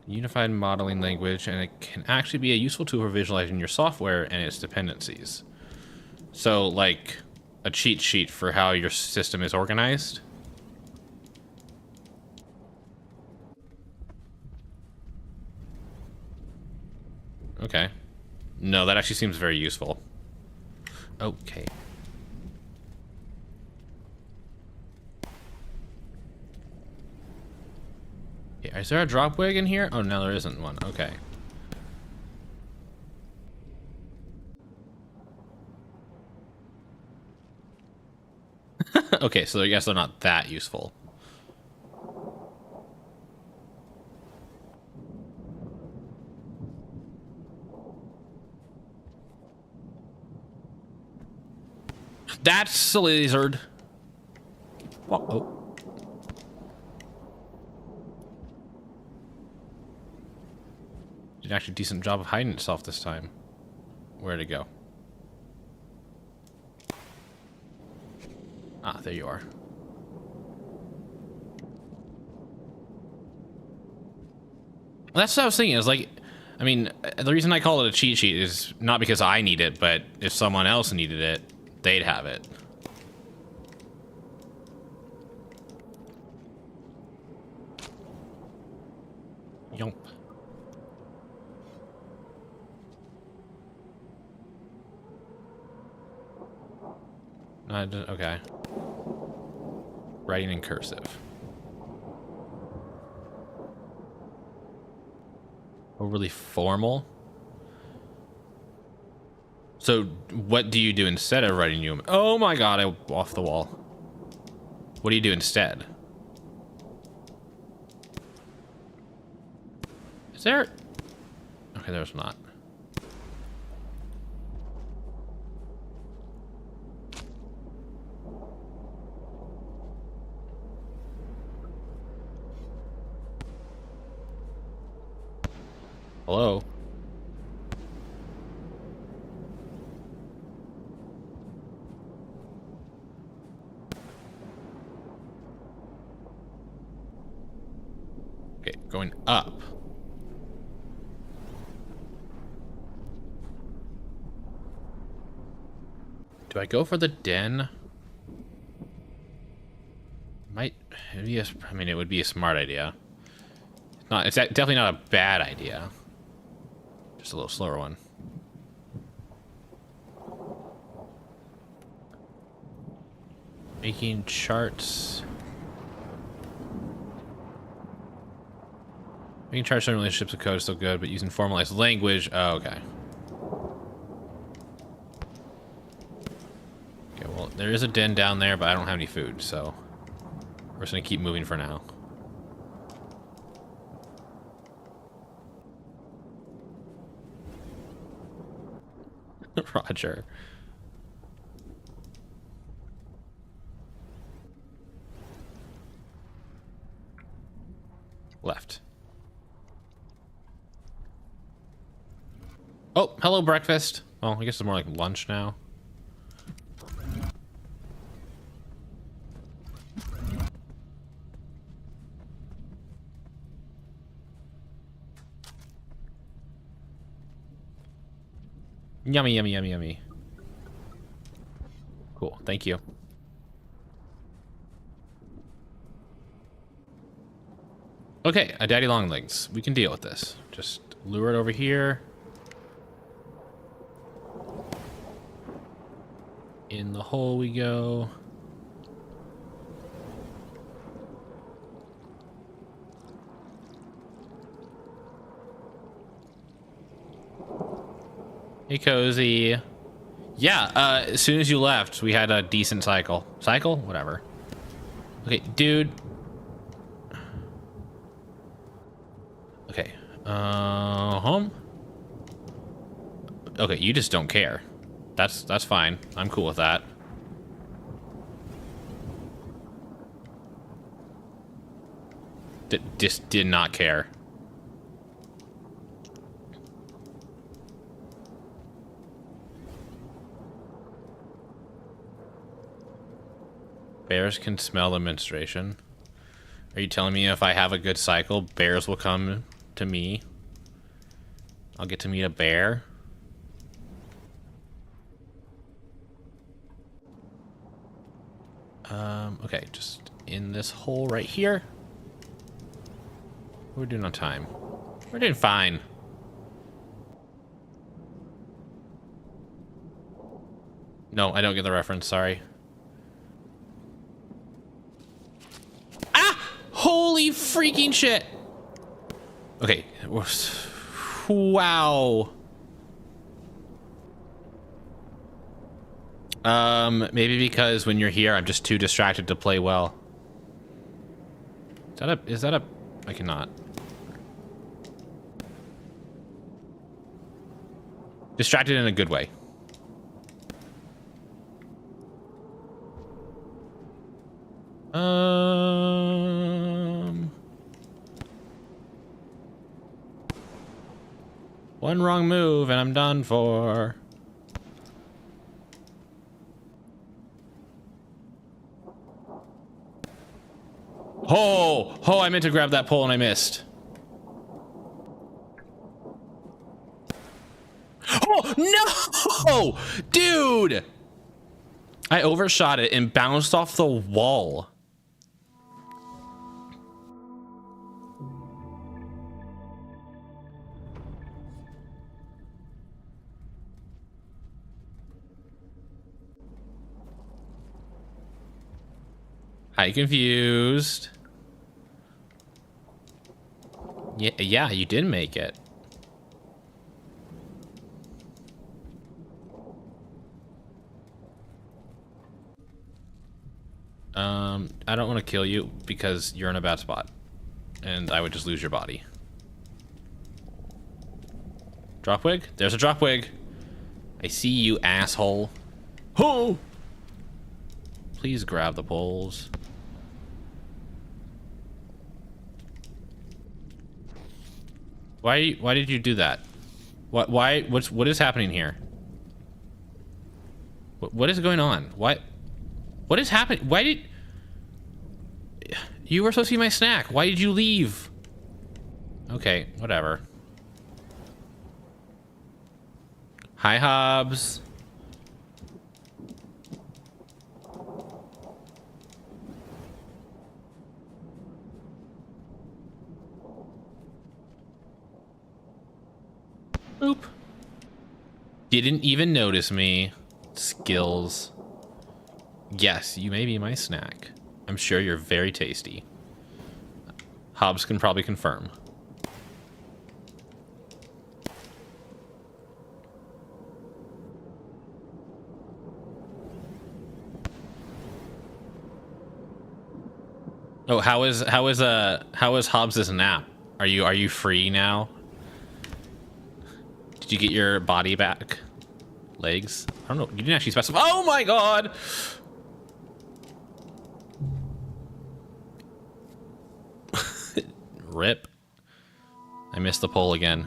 Unified modeling language, and it can actually be a useful tool for visualizing your software and its dependencies. So, like, a cheat sheet for how your system is organized. Okay. No, that actually seems very useful. Okay. Yeah, is there a drop wig in here? Oh, no, there isn't one. Okay. Okay, so I guess they're not that useful. That's a lizard. Oh. Did actually a decent job of hiding itself this time. Where'd it go? Ah, there you are. That's what I was thinking. Is like, I mean, the reason I call it a cheat sheet is not because I need it, but if someone else needed it, they'd have it. Yomp. Okay. Writing in cursive. Overly formal. So, what do you do instead of writing UML? Oh my god, I off the wall. What do you do instead? Is there? Okay, there's not. Hello? Okay, going up. Do I go for the den? Might be I mean, it would be a smart idea. It's definitely not a bad idea. Just a little slower one. Making charts. Making charts showing relationships with code is still good, but using formalized language. Oh, okay. Okay, well, there is a den down there, but I don't have any food, so we're just gonna keep moving for now. Roger. Left. Oh, hello, breakfast. Well, I guess it's more like lunch now. Yummy, yummy, yummy, yummy. Cool, thank you. Okay, a daddy long legs. We can deal with this. Just lure it over here. In the hole we go. Hey, Cozy. Yeah, as soon as you left, we had a decent cycle. Cycle? Whatever. Okay, dude. Home. Okay, you just don't care. That's fine. I'm cool with that. Just did not care. Bears can smell the menstruation. Are you telling me if I have a good cycle, bears will come to me? I'll get to meet a bear? Okay, just in this hole right here. We're doing on time. We're doing fine. No, I don't get the reference, sorry. Ah! Holy freaking shit! Okay, wow. Maybe because when you're here, I'm just too distracted to play well. Is that a, I cannot. Distracted in a good way. One wrong move and I'm done for. Oh, I meant to grab that pole and I missed. Oh, no! Dude! I overshot it and bounced off the wall. Hi, confused. Yeah, you did make it. I don't want to kill you because you're in a bad spot. And I would just lose your body. Drop wig? There's a drop wig. I see you, asshole. Oh! Please grab the poles. Why did you do that? What is happening here? What is going on? What is happening? Why did you were supposed to be my snack? Why did you leave? Okay, whatever. Hi, Hobbs. Oop. Didn't even notice me. Skills. Yes, you may be my snack. I'm sure you're very tasty. Hobbs can probably confirm. Oh, how is Hobbs's nap? Are you free now? Did you get your body back? Legs? I don't know. You didn't actually specify. Oh my god! Rip. I missed the poll again.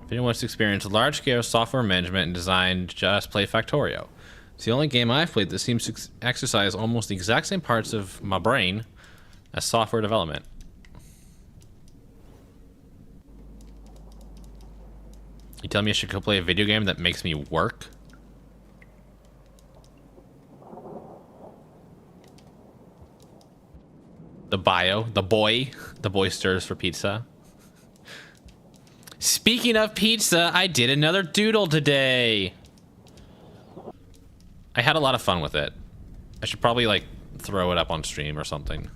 If anyone wants to experience large-scale software management and design, just play Factorio. It's the only game I've played that seems to exercise almost the exact same parts of my brain as software development. You tell me I should go play a video game that makes me work? The boy stirs for pizza. Speaking of pizza, I did another doodle today. I had a lot of fun with it. I should probably like throw it up on stream or something.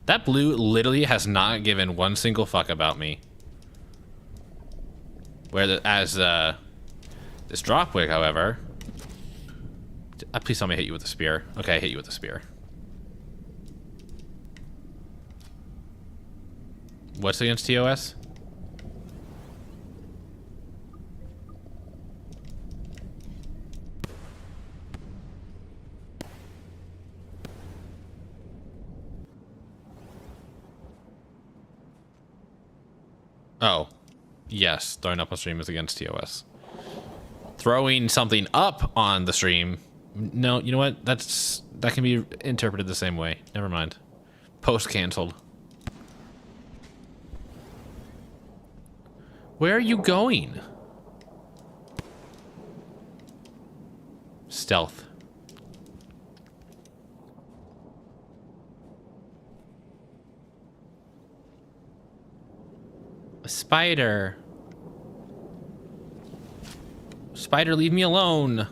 That blue literally has not given one single fuck about me. Whereas this drop wig, however, please tell me I hit you with a spear. Okay, I hit you with a spear. What's against TOS? Oh, yes. Throwing up on stream is against TOS. Throwing something up on the stream. No, you know what? That can be interpreted the same way. Never mind. Post canceled. Where are you going? Stealth. A spider. Spider, leave me alone.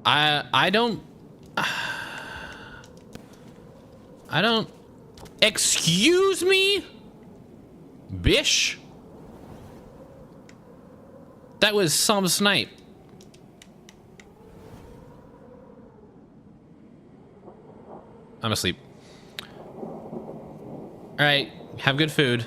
I don't. Excuse me? Bish? That was some snipe. I'm asleep. Alright, have good food.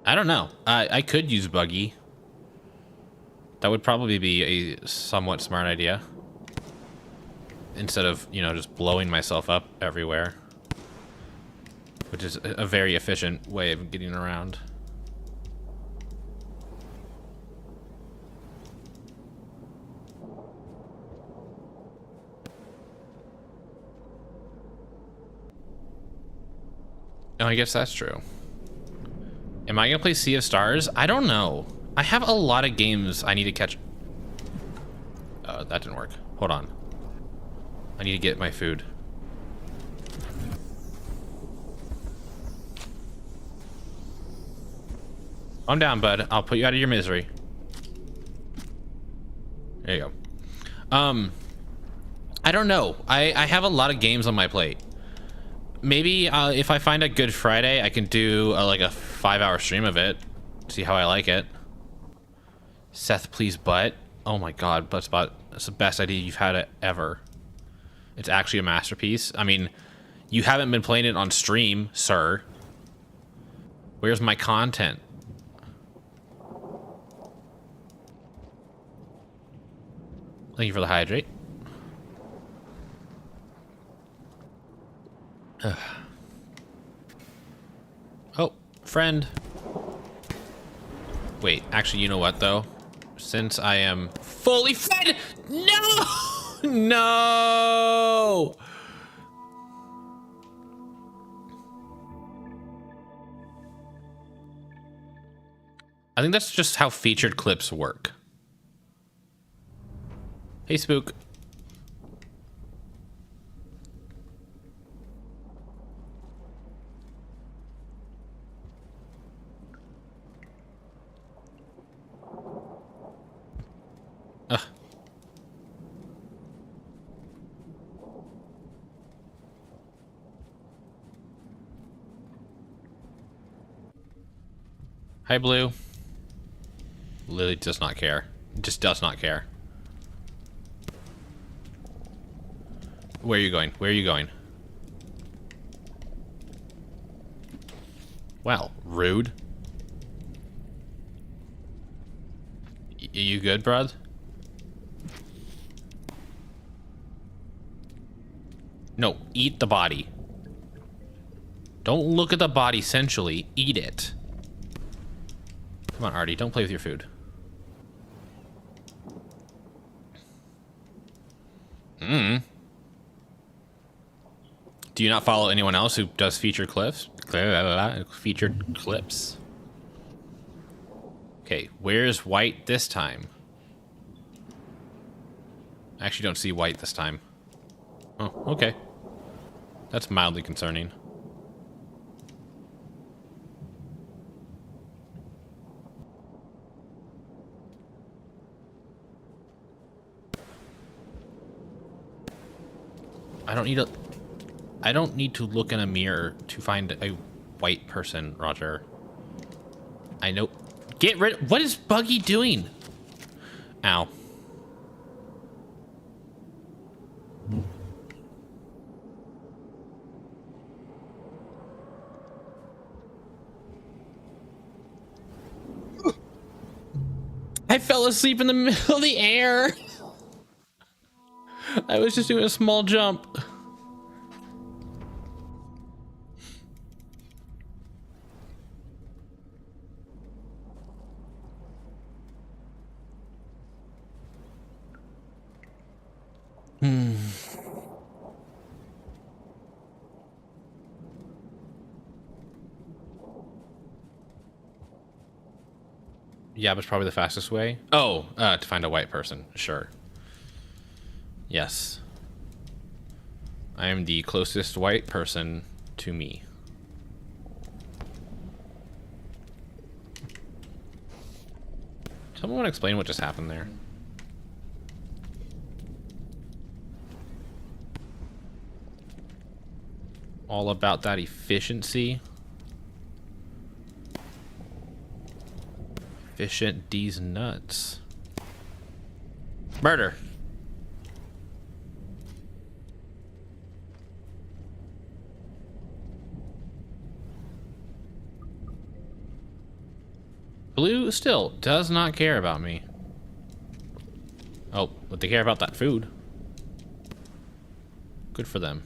I don't know. I could use buggy. That would probably be a somewhat smart idea. Instead of, you know, just blowing myself up everywhere. Which is a very efficient way of getting around. Oh, I guess that's true. Am I gonna play Sea of Stars? I don't know. I have a lot of games I need to catch. That didn't work. Hold on. I need to get my food. Calm down, bud. I'll put you out of your misery. There you go. I don't know. I have a lot of games on my plate. Maybe if I find a good Friday, I can do like a 5-hour stream of it. See how I like it. Seth, please butt. Oh my god, Buttspot. That's the best idea you've had ever. It's actually a masterpiece. I mean, you haven't been playing it on stream, sir. Where's my content? Thank you for the hydrate. Oh, friend. Wait, actually, you know what, though? Since I am fully fed... No! No! I think that's just how featured clips work. Hey, Spook. Ugh. Hi, Blue. Lily does not care. Just does not care. Where are you going? Where are you going? Well, rude. You good, bruh? No, eat the body. Don't look at the body sensually. Eat it. Come on, Artie. Don't play with your food. Do you not follow anyone else who does featured clips? Featured clips. Okay, where's White this time? I actually don't see White this time. Oh, okay. That's mildly concerning. I don't need to look in a mirror to find a white person, Roger. I know. Get rid. What is Buggy doing? Ow. I fell asleep in the middle of the air. I was just doing a small jump. Yeah, but it's probably the fastest way. Oh, to find a white person. Sure. Yes. I am the closest white person to me. Someone want to explain what just happened there? All about that efficiency. Efficient D's nuts. Murder. Blue still does not care about me. Oh, but they care about that food. Good for them.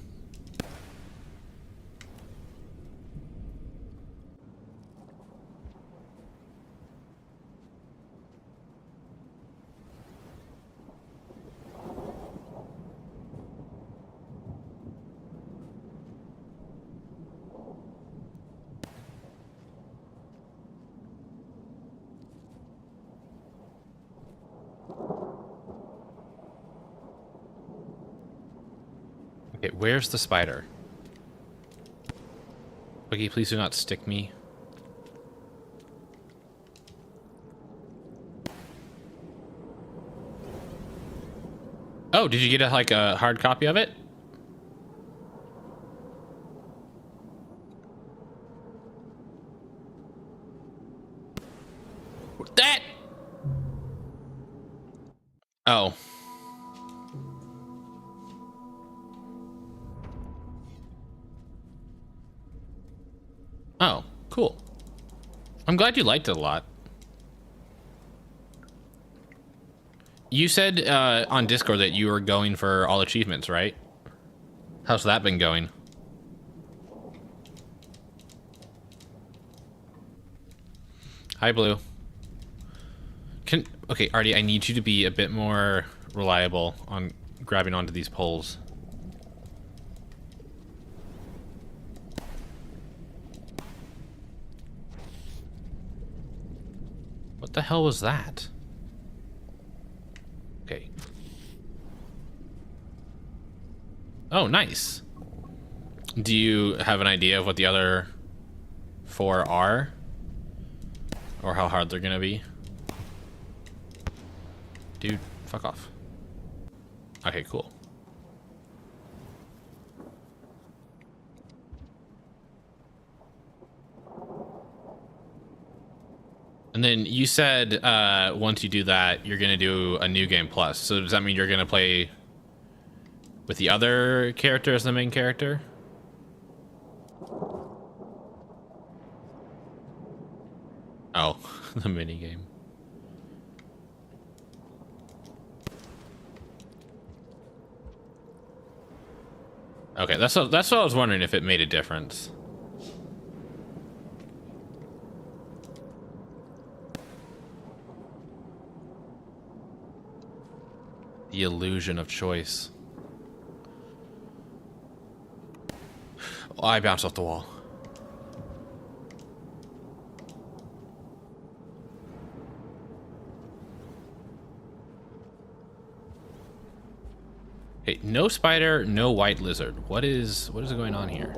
Okay, where's the spider? Okay, please do not stick me. Oh, did you get a hard copy of it? That. Oh. Oh, cool. I'm glad you liked it a lot. You said on Discord that you were going for all achievements, right? How's that been going? Hi, Blue. Okay, Artie, I need you to be a bit more reliable on grabbing onto these poles. What the hell was that? Okay. Oh, nice. Do you have an idea of what the other 4 are? Or how hard they're gonna be? Dude, fuck off. Okay, cool. And then you said once you do that, you're gonna do a new game plus. So does that mean you're gonna play with the other character as the main character? Oh, the mini game. Okay, that's what I was wondering, if it made a difference. The illusion of choice. Oh, I bounced off the wall. Hey, no spider, no white lizard. What is going on here?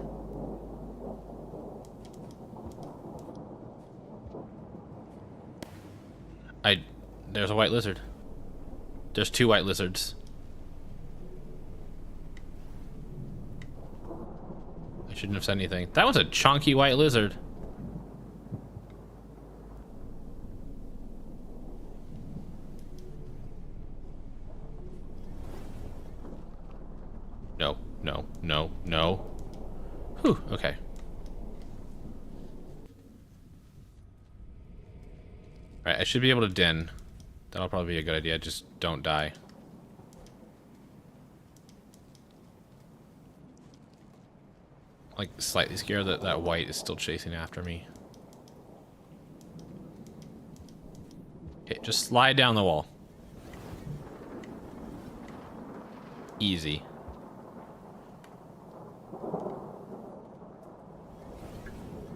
There's a white lizard. There's 2 white lizards. I shouldn't have said anything. That was a chunky white lizard. No, no, no, no. Whew, okay. Alright, I should be able to den That'll probably be a good idea. Just don't die. Like, slightly scared that that white is still chasing after me. Okay, just slide down the wall. Easy.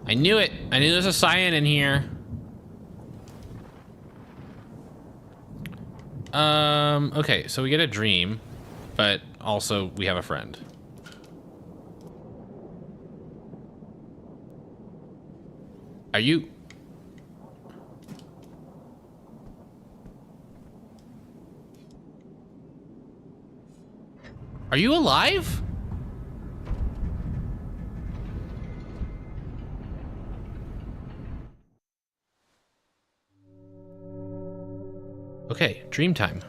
I knew it! I knew there's a cyan in here. Okay, so we get a dream, but also we have a friend. Are you... Are you alive? Okay, dream time.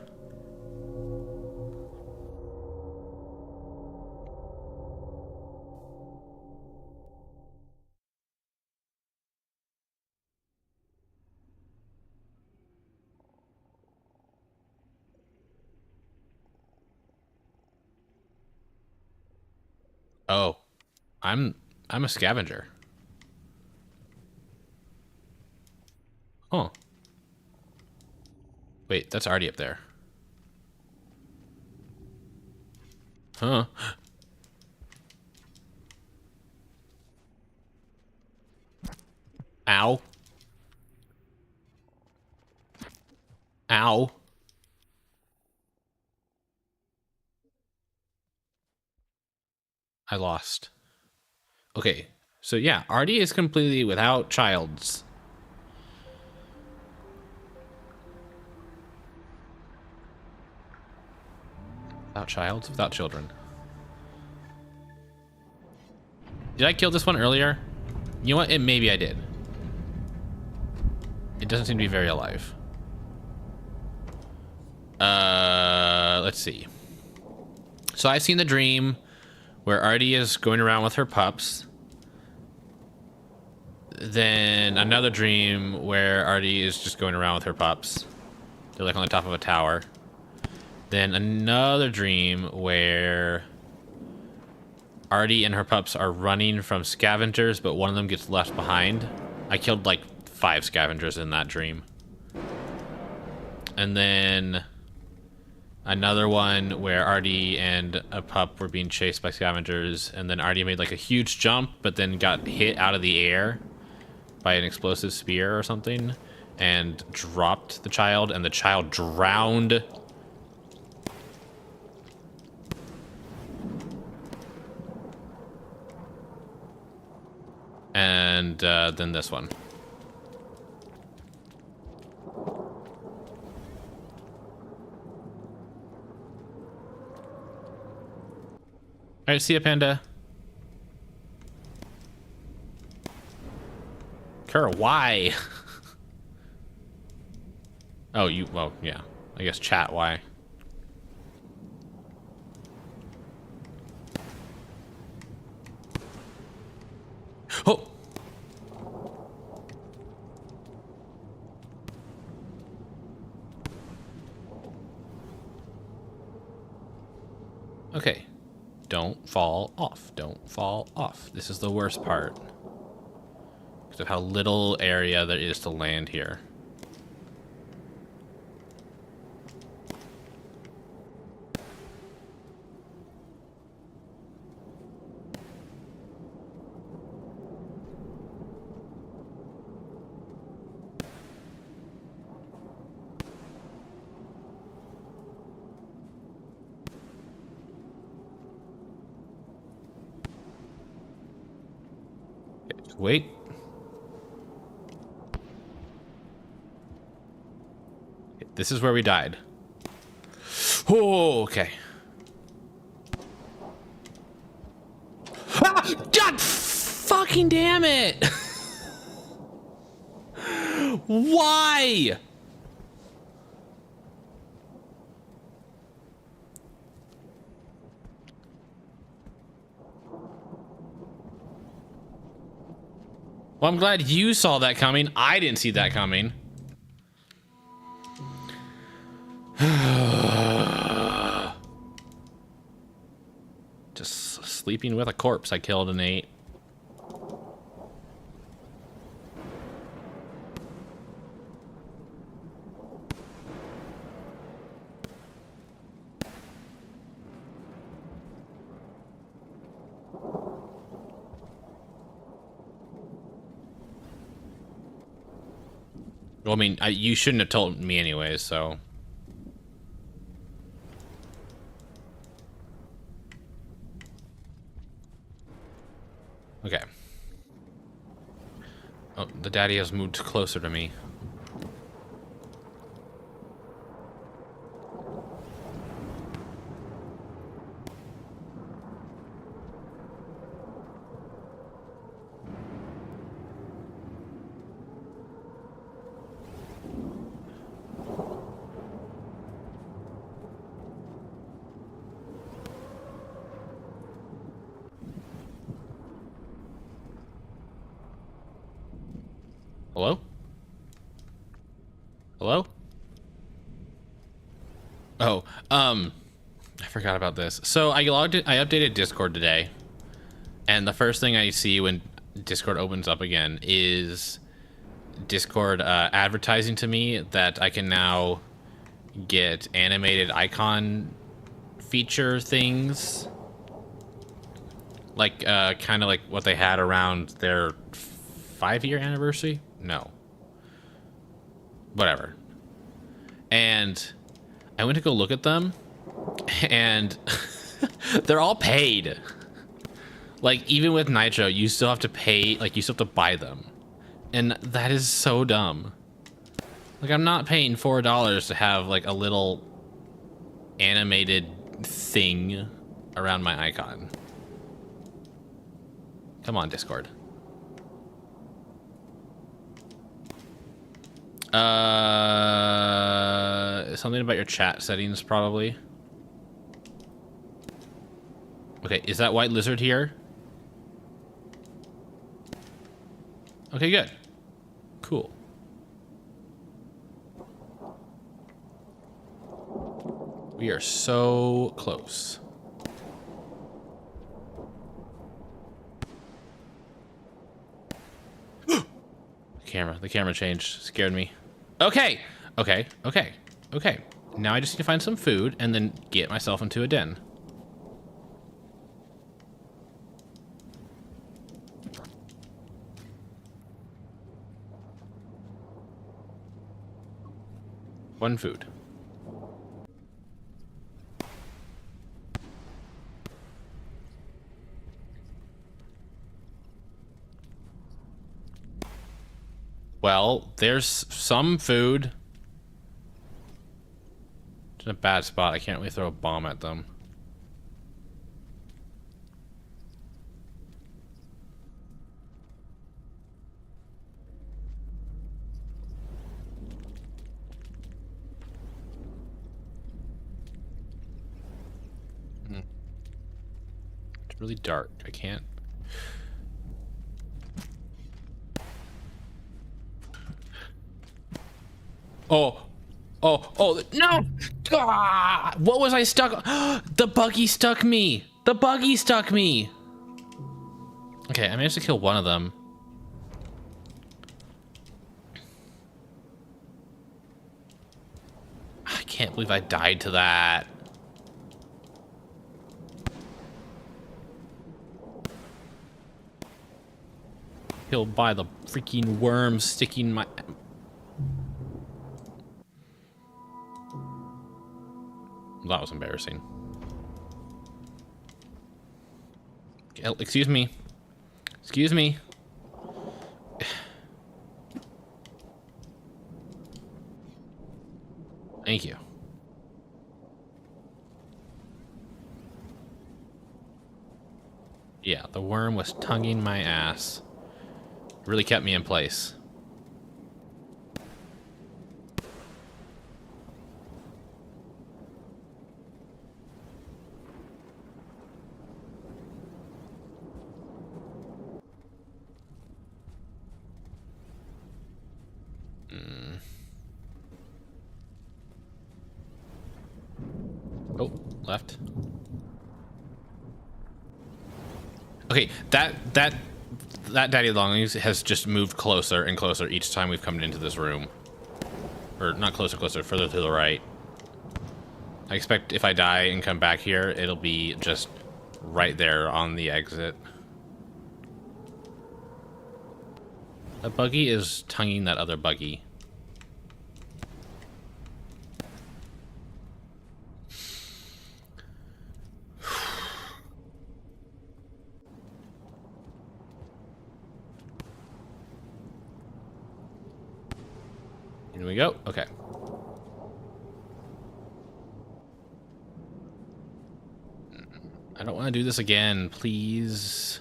Oh, I'm a scavenger. Oh. Wait, that's already up there. Huh. Ow. Ow. I lost. Okay, so yeah, Artie is completely without childs. Without childs? Without children. Did I kill this one earlier? You know what? Maybe I did. It doesn't seem to be very alive. Let's see. So I've seen the dream where Artie is going around with her pups. Then another dream where Artie is just going around with her pups. They're like on the top of a tower. Then another dream where Artie and her pups are running from scavengers, but one of them gets left behind. I killed like 5 scavengers in that dream. And then another one where Artie and a pup were being chased by scavengers, and then Artie made like a huge jump, but then got hit out of the air by an explosive spear or something, and dropped the child, and the child drowned. And then this one. All right, see ya, Panda. Kerr, why? Oh, you, well, yeah. I guess chat, why? Oh! Okay. Don't fall off. Don't fall off. This is the worst part. Because of how little area there is to land here. Wait. This is where we died. Oh, okay. Ah! God fucking damn it! Why? Well, I'm glad you saw that coming. I didn't see that coming. Just sleeping with a corpse I killed and ate. Well, I mean, you shouldn't have told me anyways, so. Okay. Oh, the daddy has moved closer to me. Hello? Hello? Oh, I forgot about this. So I updated Discord today, and the first thing I see when Discord opens up again is Discord advertising to me that I can now get animated icon feature things, like kind of like what they had around their 5-year anniversary. No, whatever. And I went to go look at them, and they're all paid. Like, even with Nitro, you still have to pay, like, you still have to buy them. And that is so dumb. Like, I'm not paying $4 to have, like, a little animated thing around my icon. Come on, Discord. Something about your chat settings, probably. Okay, is that white lizard here? Okay, good. Cool. We are so close. The camera changed. Scared me. Okay. Okay. Okay. Okay. Now I just need to find some food and then get myself into a den. One food. Well, there's some food. It's in a bad spot. I can't really throw a bomb at them. It's really dark. I can't. Oh, no! Ah, what was I stuck on? The buggy stuck me! The buggy stuck me! Okay, I managed to kill one of them. I can't believe I died to that. Killed by the freaking worm sticking my... That was embarrassing. Excuse me. Excuse me. Thank you. Yeah, the worm was tonguing my ass. Really kept me in place. Oh, left. Okay, that daddy longies has just moved closer and closer each time we've come into this room. Or not closer, further to the right. I expect if I die and come back here, it'll be just right there on the exit. A buggy is tonguing that other buggy. Here we go. Okay. I don't want to do this again, please.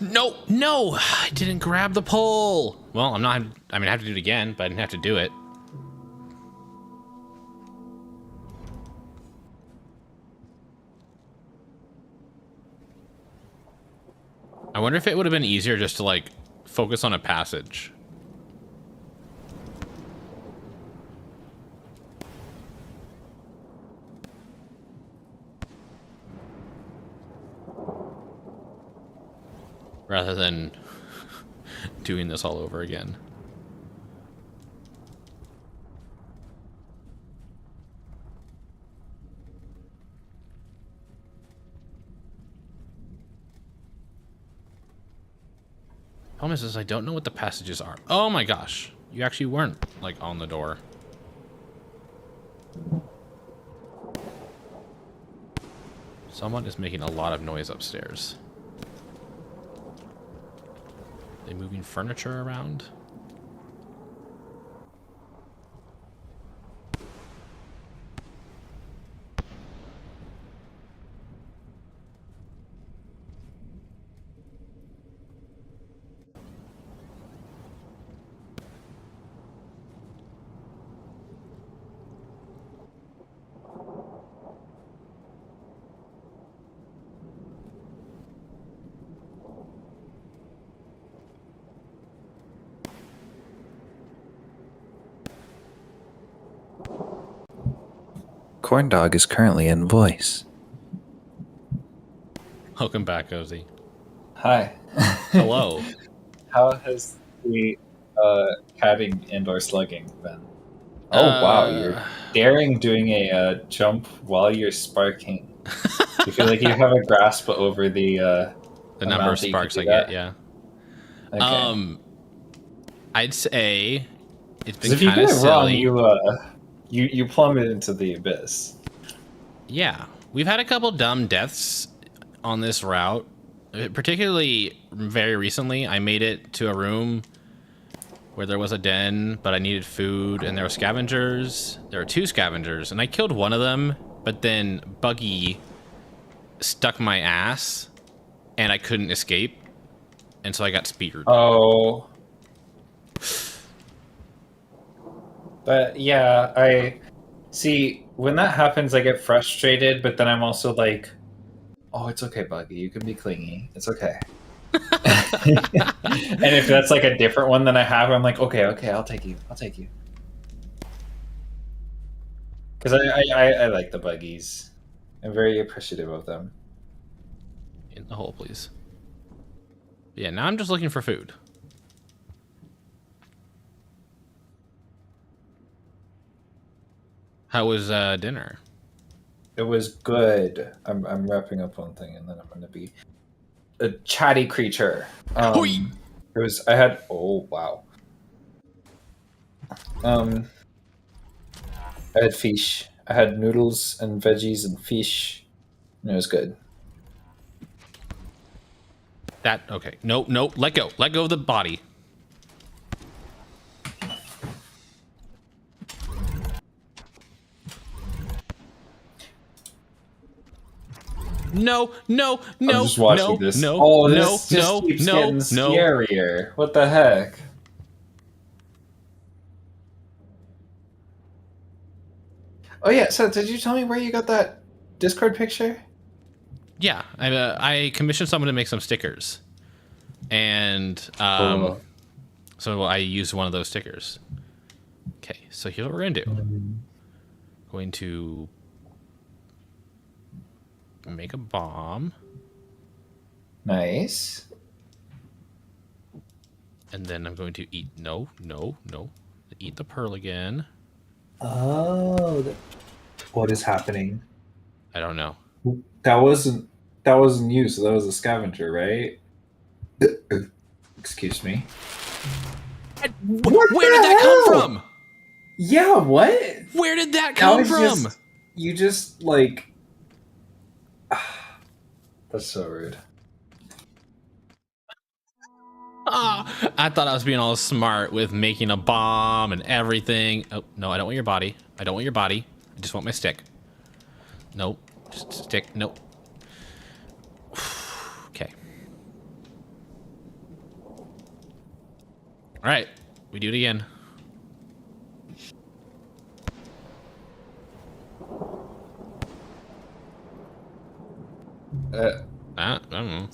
No, no, I didn't grab the pole. Well, I have to do it again, but I didn't have to do it. I wonder if it would have been easier just to like focus on a passage. Rather than doing this all over again. Problem is I don't know what the passages are. Oh my gosh. You actually weren't like on the door. Someone is making a lot of noise upstairs. They moving furniture around?
Corndog is currently in voice.
Welcome back, Ozzy.
Hi.
Hello.
How has the catting and/or slugging been? Oh wow, you're daring doing a jump while you're sparking. You feel like you have a grasp over the
number of sparks I get, yeah.
Okay.
I'd say it's been
if you
kind
get
of
it wrong,
silly.
you plummet into the abyss.
Yeah, we've had a couple dumb deaths on this route. Particularly very recently, I made it to a room where there was a den, but I needed food, and there were scavengers. There were 2 scavengers, and I killed one of them, but then Buggy stuck my ass, and I couldn't escape, and so I got speared.
Oh. But yeah, I see when that happens, I get frustrated, but then I'm also like, oh, it's okay, Buggy. You can be clingy. It's okay. And if that's like a different one than I have, I'm like, okay, I'll take you. Because I like the buggies. I'm very appreciative of them.
In the hole, please. Yeah, now I'm just looking for food. How was dinner?
It was good. I'm wrapping up one thing, and then I'm going to be a chatty creature. It was. I had. Oh wow. I had fish. I had noodles and veggies and fish, and it was good.
That okay? No, let go. Let go of the body. No.
I'm just watching this. Oh, this just keeps getting scarier. What the heck? Oh yeah. So did you tell me where you got that Discord picture?
Yeah, I commissioned someone to make some stickers, and so I used one of those stickers. Okay, so here's what we're gonna do. Going to make a bomb.
Nice.
And then I'm going to eat... No. Eat the pearl again.
Oh, what is happening?
I don't know.
That wasn't you, so that was a scavenger, right? Excuse me.
Where did that come from?
Yeah, what?
Where did that come from?
You just like. That's so rude.
I thought I was being all smart with making a bomb and everything. Oh, no, I don't want your body. I don't want your body. I just want my stick. Nope. Just stick. Nope. Okay. All right. We do it again. I don't know.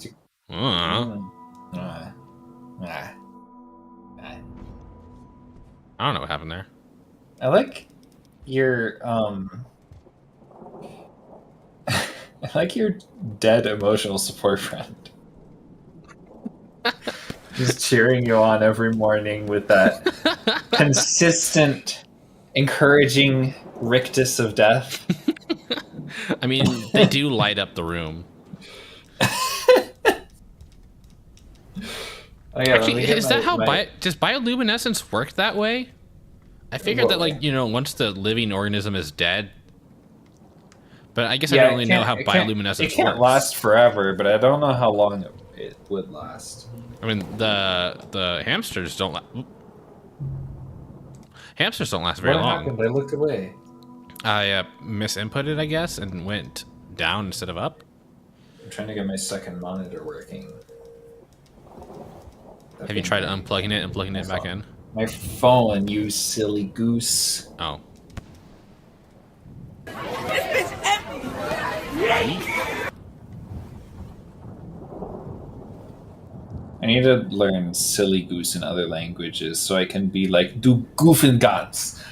I don't know what happened there.
I like your I like your dead emotional support friend. Just cheering you on every morning with that consistent, encouraging rictus of death.
I mean, they do light up the room.
Oh, yeah,
actually, is that how does bioluminescence work that way? I figured that, like, you know, once the living organism is dead. But I guess I don't really know how bioluminescence works.
It can't last forever, but I don't know how long it would last.
I mean, the hamsters don't. Hamsters don't last very long.
What happened? They looked away.
I misinputted, I guess, and went down instead of up.
I'm trying to get my second monitor working.
Have you tried unplugging it and plugging it back in?
My phone, you silly goose.
Oh.
I need to learn silly goose in other languages so I can be like du Goofengans.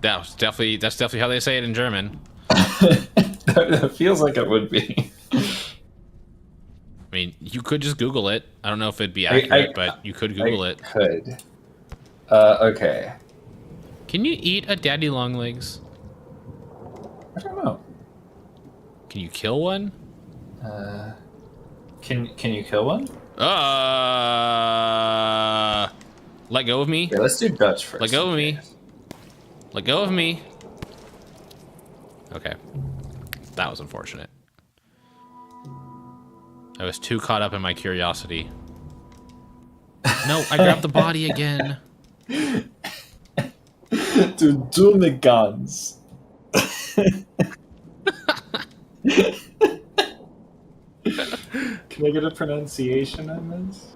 That's definitely how they say it in German.
That feels like it would be.
I mean, you could just Google it. I don't know if it'd be accurate, but you could Google it.
Could. Okay.
Can you eat a daddy long legs?
I don't know.
Can you kill one?
Can you kill one?
Let go of me.
Okay, let's do Dutch first.
Let go of me. Let go of me. Okay. That was unfortunate. I was too caught up in my curiosity. No, I grabbed the body again.
To Doomigans. Can I get a pronunciation on this?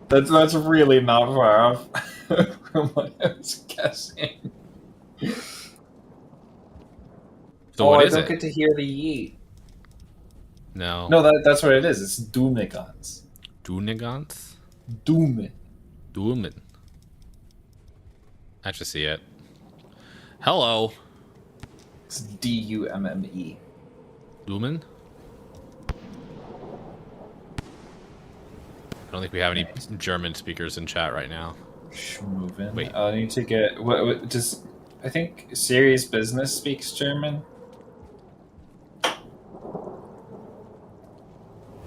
That's really not far off from what I was guessing.
So what
I
is
don't
it?
get to hear the yeet.
No.
No, that's what it is. It's Doomigans.
Doomigans?
Doomin.
Doomin. I should see it. Hello.
It's D-U-M-M-E.
Doomin? I don't think we have any German speakers in chat right now.
Schmoovin.
Wait.
I need to get... What does... I think Serious Business speaks German.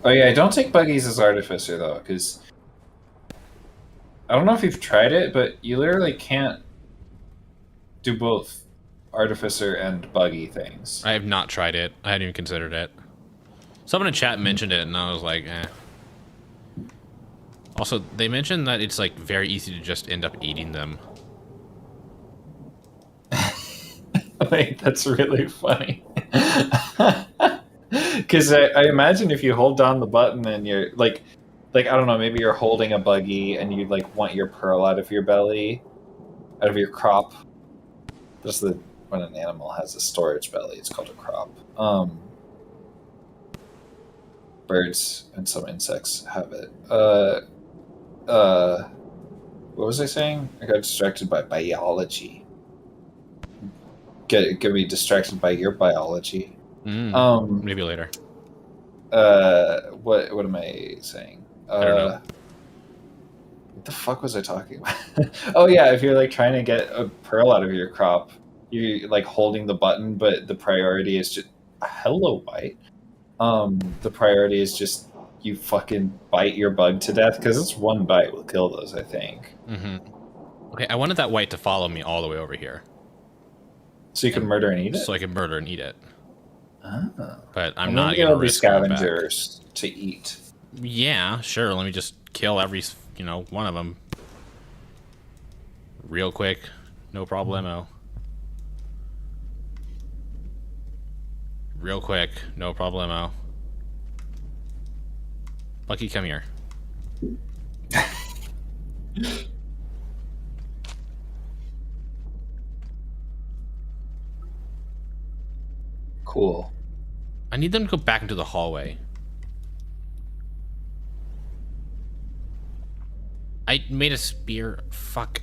Oh yeah, don't take buggies as Artificer though, because I don't know if you've tried it, but you literally can't do both Artificer and buggy things.
I have not tried it. I hadn't even considered it. Someone in chat mentioned it, and I was like, eh. Also, they mentioned that it's like very easy to just end up eating them.
Wait, that's really funny. Because I imagine if you hold down the button and you're like I don't know, maybe you're holding a buggy and you like want your pearl out of your belly, out of your crop. That's when an animal has a storage belly, it's called a crop. Birds and some insects have it. What was I saying? I got distracted by biology. get me distracted by your biology.
Maybe later.
What am I saying?
I don't know.
What the fuck was I talking about? Oh yeah, if you're like trying to get a pearl out of your crop, you're like holding the button, but the priority is just hello white. The priority is just you fucking bite your bug to death because it's one bite will kill those, I think.
Okay, I wanted that white to follow me all the way over here.
So you can murder and eat it?
So I can murder and eat it.
Oh.
But I'm not going to risk going back.
Scavengers to eat.
Yeah, sure. Let me just kill every, one of them. Real quick. No problemo. Real quick. No problemo. Lucky, come here.
Cool.
I need them to go back into the hallway. I made a spear. Fuck.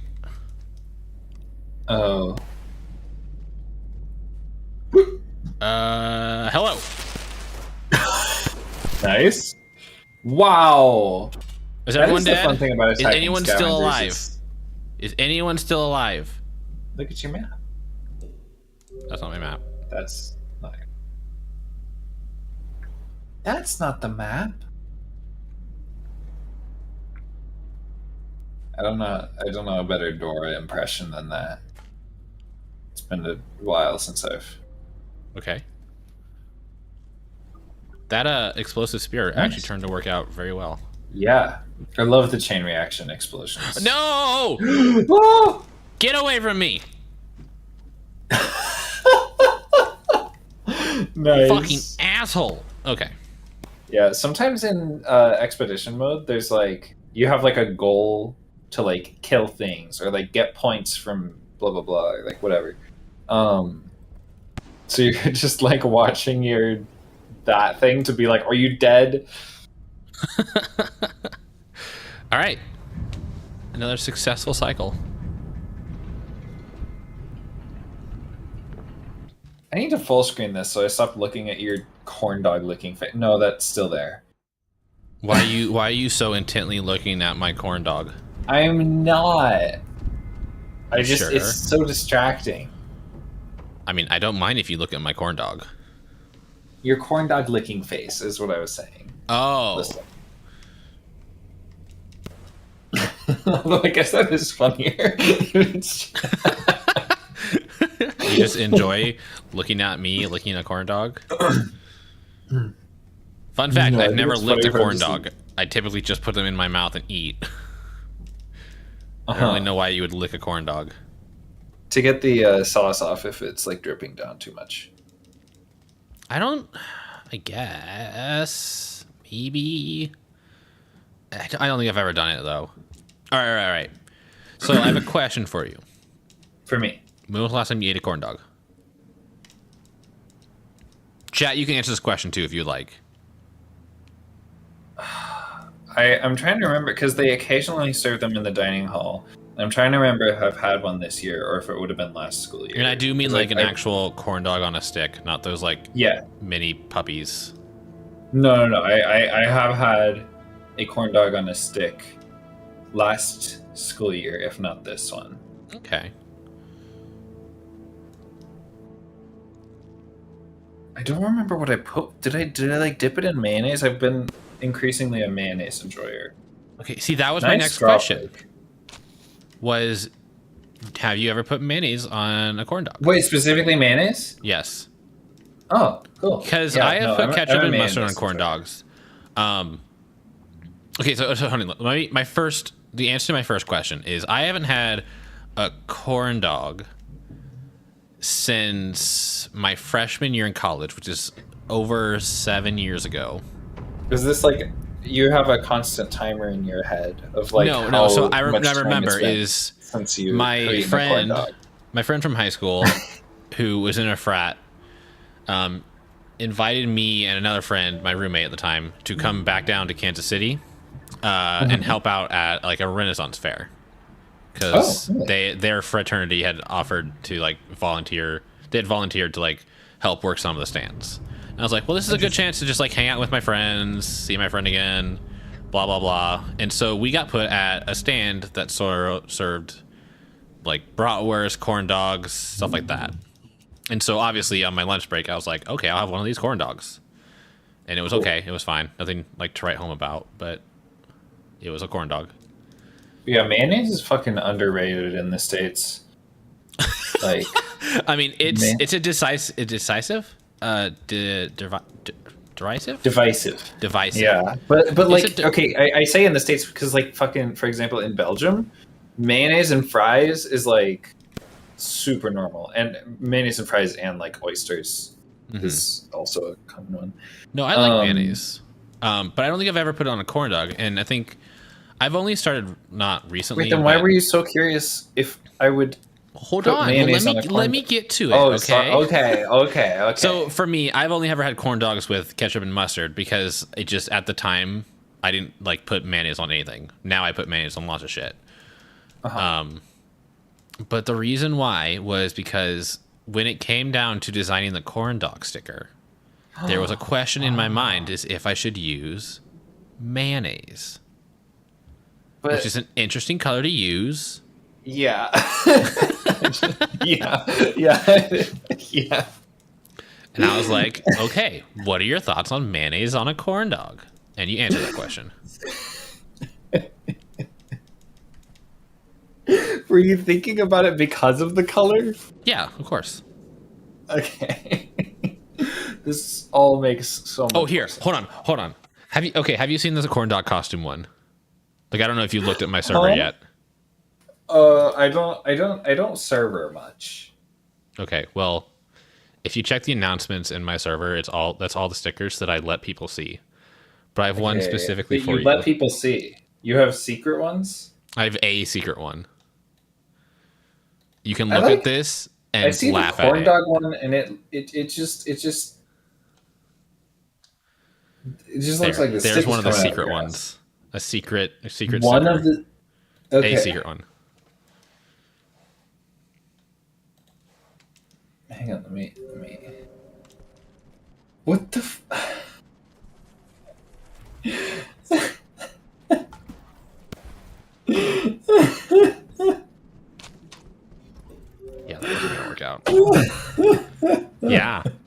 Oh.
Hello.
Nice. Wow.
Is everyone dead?
The fun thing about
is anyone still alive? Is anyone still alive?
Look at your map.
That's not my map.
That's not the map. I don't know a better Dora impression than that. It's been a while since I've...
Okay. That explosive spear actually turned to work out very well.
Yeah. I love the chain reaction explosions.
No!
Oh!
Get away from me!
Nice.
Fucking asshole. Okay.
Yeah, sometimes in expedition mode, there's like, you have like a goal to like kill things or like get points from blah blah blah or like whatever. So you're just like watching that thing to be like, are you dead?
All right. Another successful cycle.
I need to full screen this so I stop looking at your corn dog looking face. No, that's still there.
Why are you so intently looking at my corn dog?
I'm not.
Sure?
It's so distracting.
I mean, I don't mind if you look at my corn dog.
Your corn dog licking face is what I was saying.
Oh.
Although I guess that is funnier.
You just enjoy looking at me licking a corn dog? Fun fact,
No,
I've never licked a corn
just...
dog. I typically just put them in my mouth and eat. I don't really know why you would lick a corn dog.
To get the sauce off if it's like dripping down too much.
I guess. Maybe. I don't think I've ever done it though. All right. So I have a question for you.
For me.
When was the last time you ate a corn dog? Chat, you can answer this question too if you'd like.
I'm trying to remember because they occasionally serve them in the dining hall. I'm trying to remember if I've had one this year or if it would have been last school year.
And I do mean like an actual corn dog on a stick, not those like mini puppies.
No. I have had a corn dog on a stick last school year, if not this one.
Okay.
I don't remember what I put. Did I like dip it in mayonnaise? I've been increasingly a mayonnaise enjoyer.
Okay, see, that was my next question. Have you ever put mayonnaise on a corn dog?
Wait, specifically mayonnaise?
Yes.
Oh, cool.
Because I have put ketchup and mustard on corn dogs. Okay, so hold on. The answer to my first question is I haven't had a corn dog since my freshman year in college, which is over 7 years ago.
Is this like you have a constant timer in your head of like
no? So I remember is
since you
my friend from high school who was in a frat invited me and another friend, my roommate at the time, to come back down to Kansas City and help out at like a Renaissance fair. Because their fraternity had offered to like volunteer they had volunteered to like help work some of the stands. And I was like, well, this is a good chance to just like hang out with my friends, see my friend again, blah blah blah. And so we got put at a stand that served like bratwurst, corn dogs, stuff like that. And so obviously on my lunch break, I was like, okay, I'll have one of these corn dogs. And it was okay. It was fine. Nothing like to write home about, but it was a corn dog.
Yeah, mayonnaise is fucking underrated in the States. Like,
I mean, it's a decisive. Divisive.
Yeah, but like, okay, I say in the States because like fucking, for example, in Belgium, mayonnaise and fries is like super normal, and mayonnaise and fries and like oysters is also a common one.
No, I like mayonnaise, but I don't think I've ever put it on a corn dog, and I think I've only started not recently.
Wait, then why were you so curious if I would?
Hold on, let me get to it. Okay. So for me, I've only ever had corn dogs with ketchup and mustard because it just at the time I didn't like put mayonnaise on anything. Now I put mayonnaise on lots of shit. But the reason why was because when it came down to designing the corn dog sticker, there was a question in my mind is if I should use mayonnaise, which is an interesting color to use.
Yeah. yeah.
And I was like, okay, what are your thoughts on mayonnaise on a corn dog? And you answered that question.
Were you thinking about it because of the color?
Yeah, of course.
Okay. This all makes so much sense. Hold on.
Have you seen this corn dog costume one? Like, I don't know if you looked at my server yet.
I don't server much.
Okay, well, if you check the announcements in my server, that's all the stickers that I let people see. But I have one specifically for you.
You let people see. You have secret ones?
I have a secret one. You can look at this and laugh at it.
I see the corn dog one, and it just looks like
there's one of the secret ones. A secret
one
sticker.
of the
A secret one.
Hang on, let me. What the?
Yeah, that wasn't gonna work out.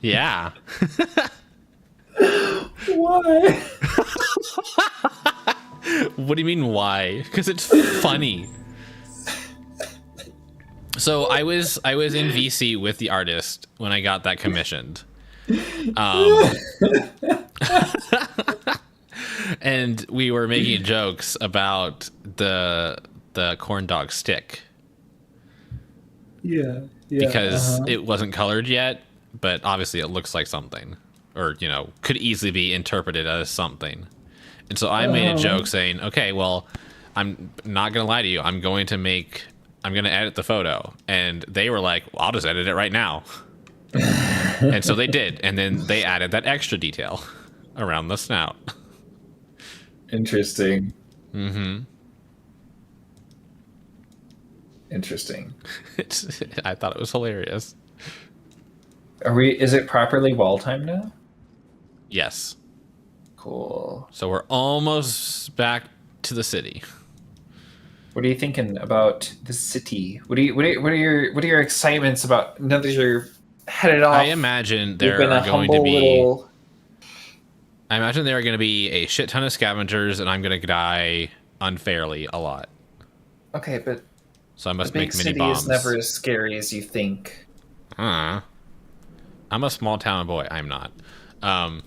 Yeah.
Why?
What do you mean why? Because it's funny. So I was in VC with the artist when I got that commissioned. And we were making jokes about the corn dog stick.
Yeah.
Because it wasn't colored yet, but obviously it looks like something, or could easily be interpreted as something. And so I made a joke saying, okay, well, I'm not gonna lie to you, I'm gonna edit the photo. And they were like, well, I'll just edit it right now. And so they did, and then they added that extra detail around the snout.
Interesting.
Interesting. I thought it was hilarious.
Is it properly wall time now?
Yes.
Cool.
So we're almost back to the city.
What are you thinking about the city? What are your excitements about now that you're headed off?
I imagine there are going to be a shit ton of scavengers, and I'm going to die unfairly a lot.
Okay, but
so I must
the
make
big
mini
city
bombs.
is never as scary as you think.
I'm a small town boy. I'm not.
I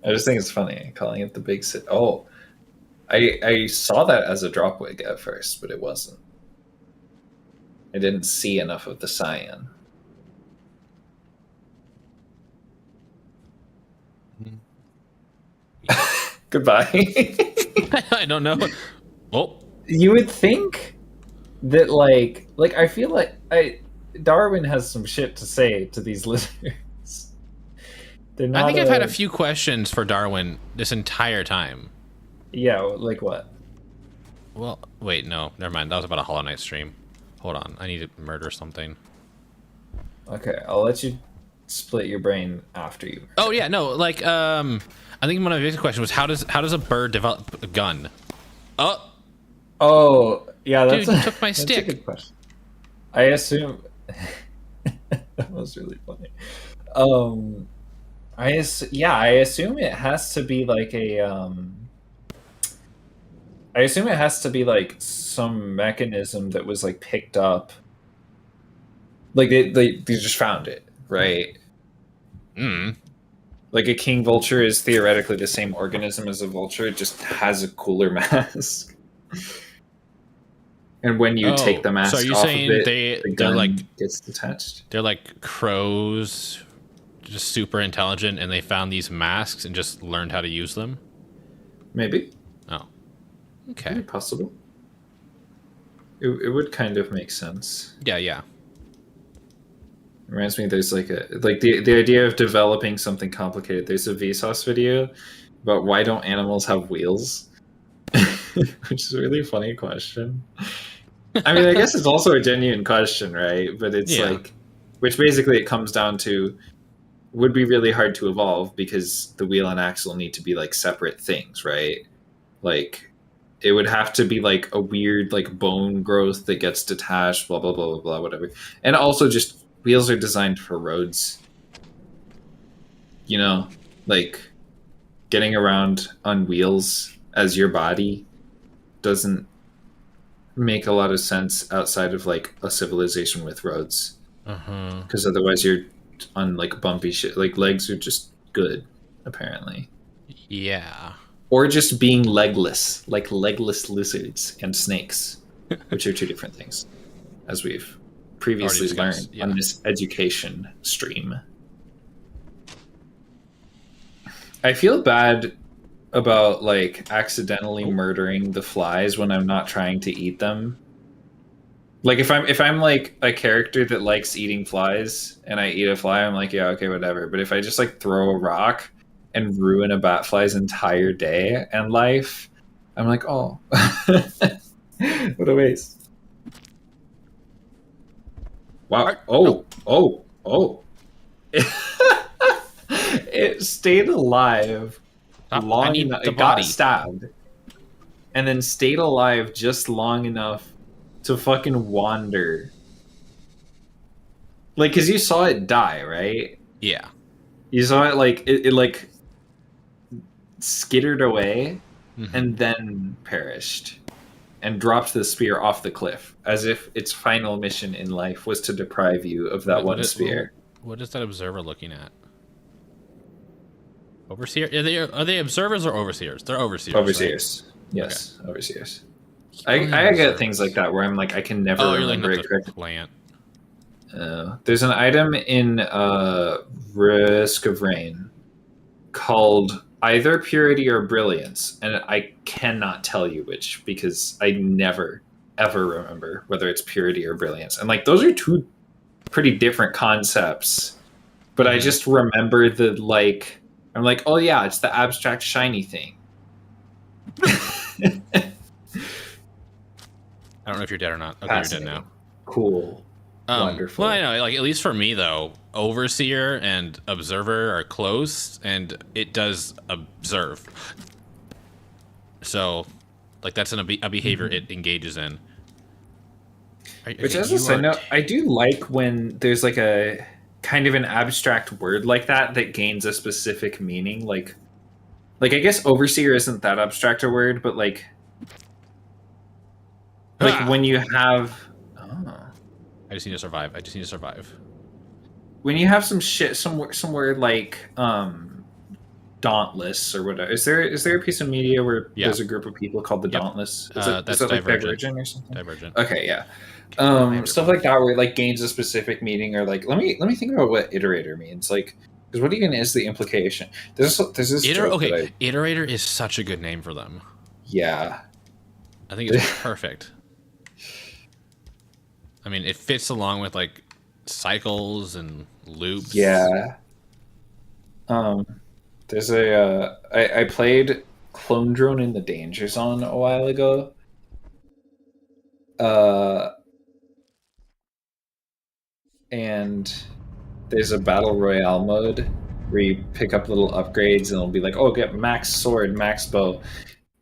just think it's funny calling it the big city. Oh, I saw that as a drop wig at first, but it wasn't. I didn't see enough of the cyan. Goodbye.
I don't know. Oh,
you would think that like I feel like Darwin has some shit to say to these listeners.
I think I've had a few questions for Darwin this entire time.
Yeah, like what?
Well, wait, no, never mind. That was about a Hollow Knight stream. Hold on, I need to murder something.
Okay, I'll let you split your brain after you.
Oh yeah, no, like I think my basic question was how does a bird develop a gun?
Oh, yeah, that's
Dude, you took my
that's
stick.
a good question. I assume that was really funny. I assume it has to be like a I assume it has to be like some mechanism that was like picked up. Like they just found it, right? Like a king vulture is theoretically the same organism as a vulture, it just has a cooler mask. And when you take the mask
so are you
off
saying
of it,
they're
the gun
like
gets detached.
they're like crows, just super intelligent, and they found these masks and just learned how to use them?
Maybe.
Oh, okay.
Maybe possible. It would kind of make sense.
Yeah.
Reminds me, there's like the idea of developing something complicated. There's a Vsauce video about why don't animals have wheels, which is a really funny question. I mean, I guess it's also a genuine question, right? But it's like, which basically it comes down to, would be really hard to evolve because the wheel and axle need to be like separate things, right? Like, it would have to be like a weird like bone growth that gets detached, blah blah blah blah blah, whatever. And also, just wheels are designed for roads. You know, like getting around on wheels as your body doesn't make a lot of sense outside of like a civilization with roads. Because otherwise you're on like bumpy shit. Like legs are just good, apparently.
Yeah.
Or just being legless, like legless lizards and snakes, which are two different things, as we've previously learned on this education stream. I feel bad about like accidentally murdering the flies when I'm not trying to eat them. Like if I'm like a character that likes eating flies and I eat a fly, I'm like, yeah, okay, whatever. But if I just like throw a rock and ruin a batfly's entire day and life, I'm like, oh, what a waste. Wow. Oh. It stayed alive long enough. It got stabbed and then stayed alive just long enough to fucking wander. Like, because you saw it die, right?
Yeah.
You saw it like it like skittered away and then perished and dropped the spear off the cliff as if its final mission in life was to deprive you of that one spear.
What is that observer looking at? Overseer? Are they observers or overseers? They're overseers.
Overseers. Right? Yes, okay. Overseers. I get things like that where I'm like, I can never remember it correctly.
Plant.
There's an item in Risk of Rain called either Purity or Brilliance, and I cannot tell you which because I never ever remember whether it's Purity or Brilliance. And like those are two pretty different concepts, but I just remember the like. I'm like, oh yeah, it's the abstract shiny thing.
I don't know if you're dead or not. Okay, you're dead now.
Cool. Wonderful.
Well, I know, like at least for me though, overseer and observer are close, and it does observe. So, like that's a behavior it engages in.
Which, as a side note, I do like when there's like a kind of an abstract word like that that gains a specific meaning. Like I guess overseer isn't that abstract a word, but like when you have
I just need to survive.
When you have some shit somewhere like Dauntless or whatever. Is there a piece of media where there's a group of people called the Dauntless? Is that like Divergent or something?
Divergent.
Okay, yeah. Stuff like that where it like gains a specific meaning, or like let me think about what iterator means. Like, because what even is the implication? There's this
iterator is such a good name for them.
Yeah,
I think it's perfect. I mean, it fits along with like cycles and loops.
Yeah. There's a I played Clone Drone in the Danger Zone a while ago. And there's a battle royale mode where you pick up little upgrades and it'll be like, oh, get max sword, max bow.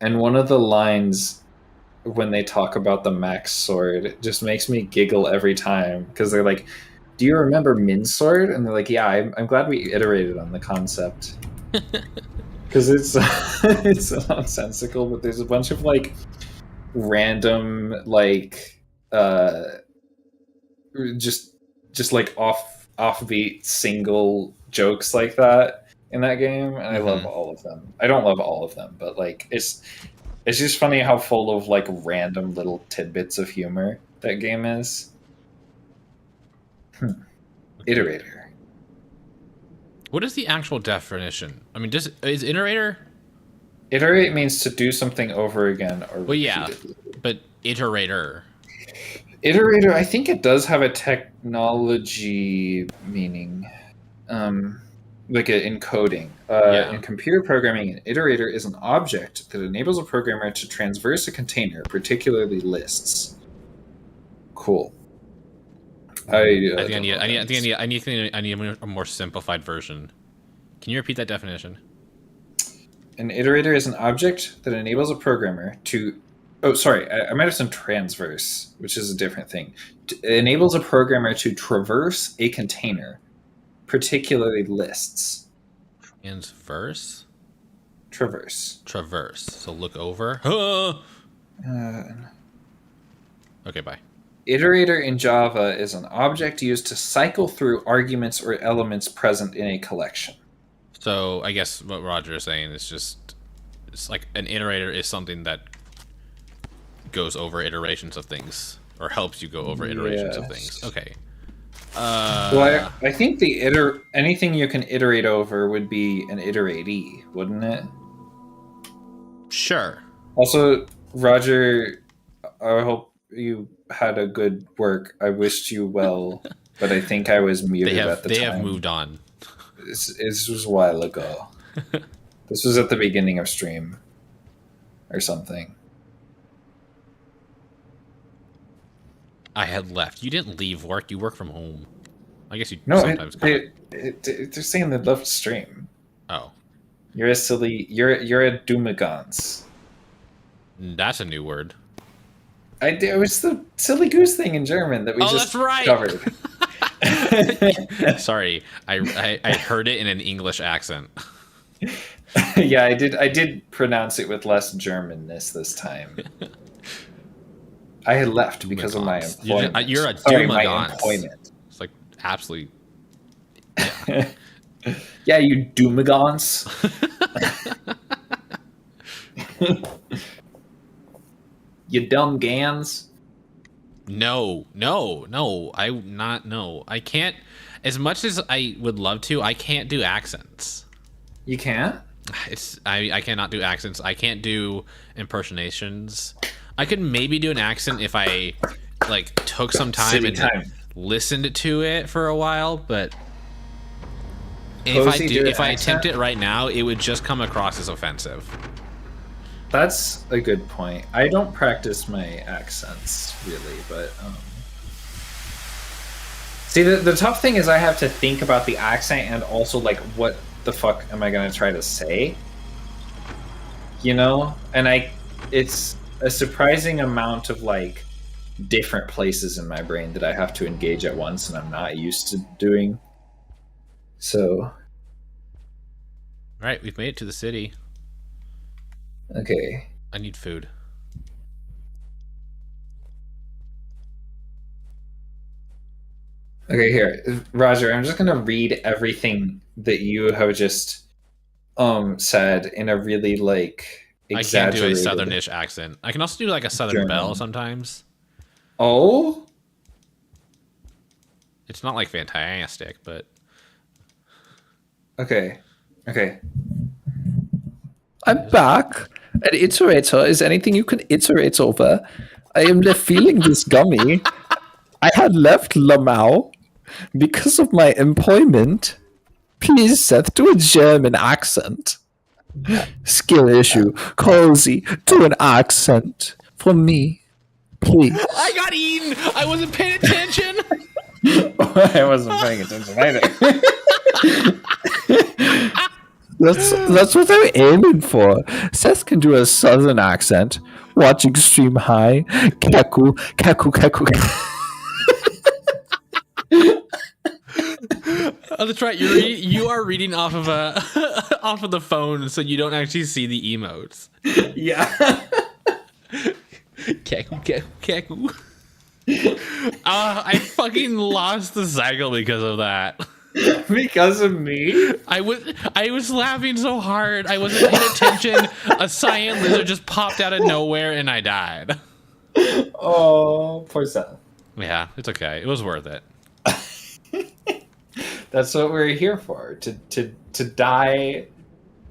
And one of the lines when they talk about the max sword just makes me giggle every time because they're like, do you remember Min Sword? And they're like, yeah, I'm glad we iterated on the concept. Because it's it's nonsensical, but there's a bunch of like random like just like offbeat single jokes like that in that game, and I love all of them. I don't love all of them, but like it's just funny how full of like random little tidbits of humor that game is. Iterator.
What is the actual definition? I mean, is iterator?
Iterate means to do something over again or
Well, yeah,
repeatedly.
but iterator.
Iterator, I think it does have a technology meaning, like in coding. In computer programming, an iterator is an object that enables a programmer to traverse a container, particularly lists. Cool. I think
I need a more simplified version. Can you repeat that definition?
An iterator is an object that enables a programmer to... Oh, sorry, I might have said transverse, which is a different thing. It enables a programmer to traverse a container, particularly lists.
Transverse?
Traverse.
So look over. Okay, bye.
Iterator in Java is an object used to cycle through arguments or elements present in a collection.
So I guess what Roger is saying is just, it's like an iterator is something that goes over iterations of things, or helps you go over iterations of things. Okay.
Well, I think anything you can iterate over would be an iteratee, wouldn't it?
Sure.
Also, Roger, I hope you had a good work. I wished you well, but I think I was muted at the time.
They have moved on.
This was a while ago. This was at the beginning of stream or something.
I had left. You didn't leave work. You work from home. I guess you
sometimes
come.
They're saying they left stream.
Oh.
You're a silly... You're a Doomagons.
That's a new word.
It was the silly goose thing in German that we just covered.
Sorry, I heard it in an English accent.
Yeah, I did pronounce it with less Germanness this time. I had left because of my employment.
You're a
my employment.
It's like absolutely.
Yeah, yeah, you Doomagons. You dumb gans.
No. I can't. As much as I would love to, I can't do accents.
You can't?
I cannot do accents. I can't do impersonations. I could maybe do an accent if I like took some time listened to it for a while, but if I attempt it right now, it would just come across as offensive.
That's a good point. I don't practice my accents really, but see, the tough thing is I have to think about the accent and also like what the fuck am I gonna try to say? You know, and it's a surprising amount of like different places in my brain that I have to engage at once, and I'm not used to doing. So,
all right, we've made it to the city.
Okay.
I need food.
Okay, here, Roger, I'm just gonna read everything that you have just said in a really like exaggerated...
I can't do a southernish accent. I can also do like a southern German belle sometimes.
Oh?
It's not like fantastic, but
okay.
I'm back. An iterator is anything you can iterate over. I am left feeling this gummy. I had left Lamau because of my employment. Please, Seth, do a German accent. Skill issue. Cozy, do an accent for me. Please.
I got eaten. I wasn't paying attention.
I wasn't paying attention either.
That's what I'm aiming for. Seth can do a southern accent. Watch Extreme High. Kaku, kaku, kaku.
Oh, that's right. You are reading off of a off of the phone, so you don't actually see the emotes.
Yeah.
Kaku, kaku, kaku. I fucking lost the cycle because of that.
Because of me?
I was laughing so hard. I wasn't paying attention. A cyan lizard just popped out of nowhere and I died.
Oh, poor Seth.
Yeah, it's okay. It was worth it.
That's what we're here for. To die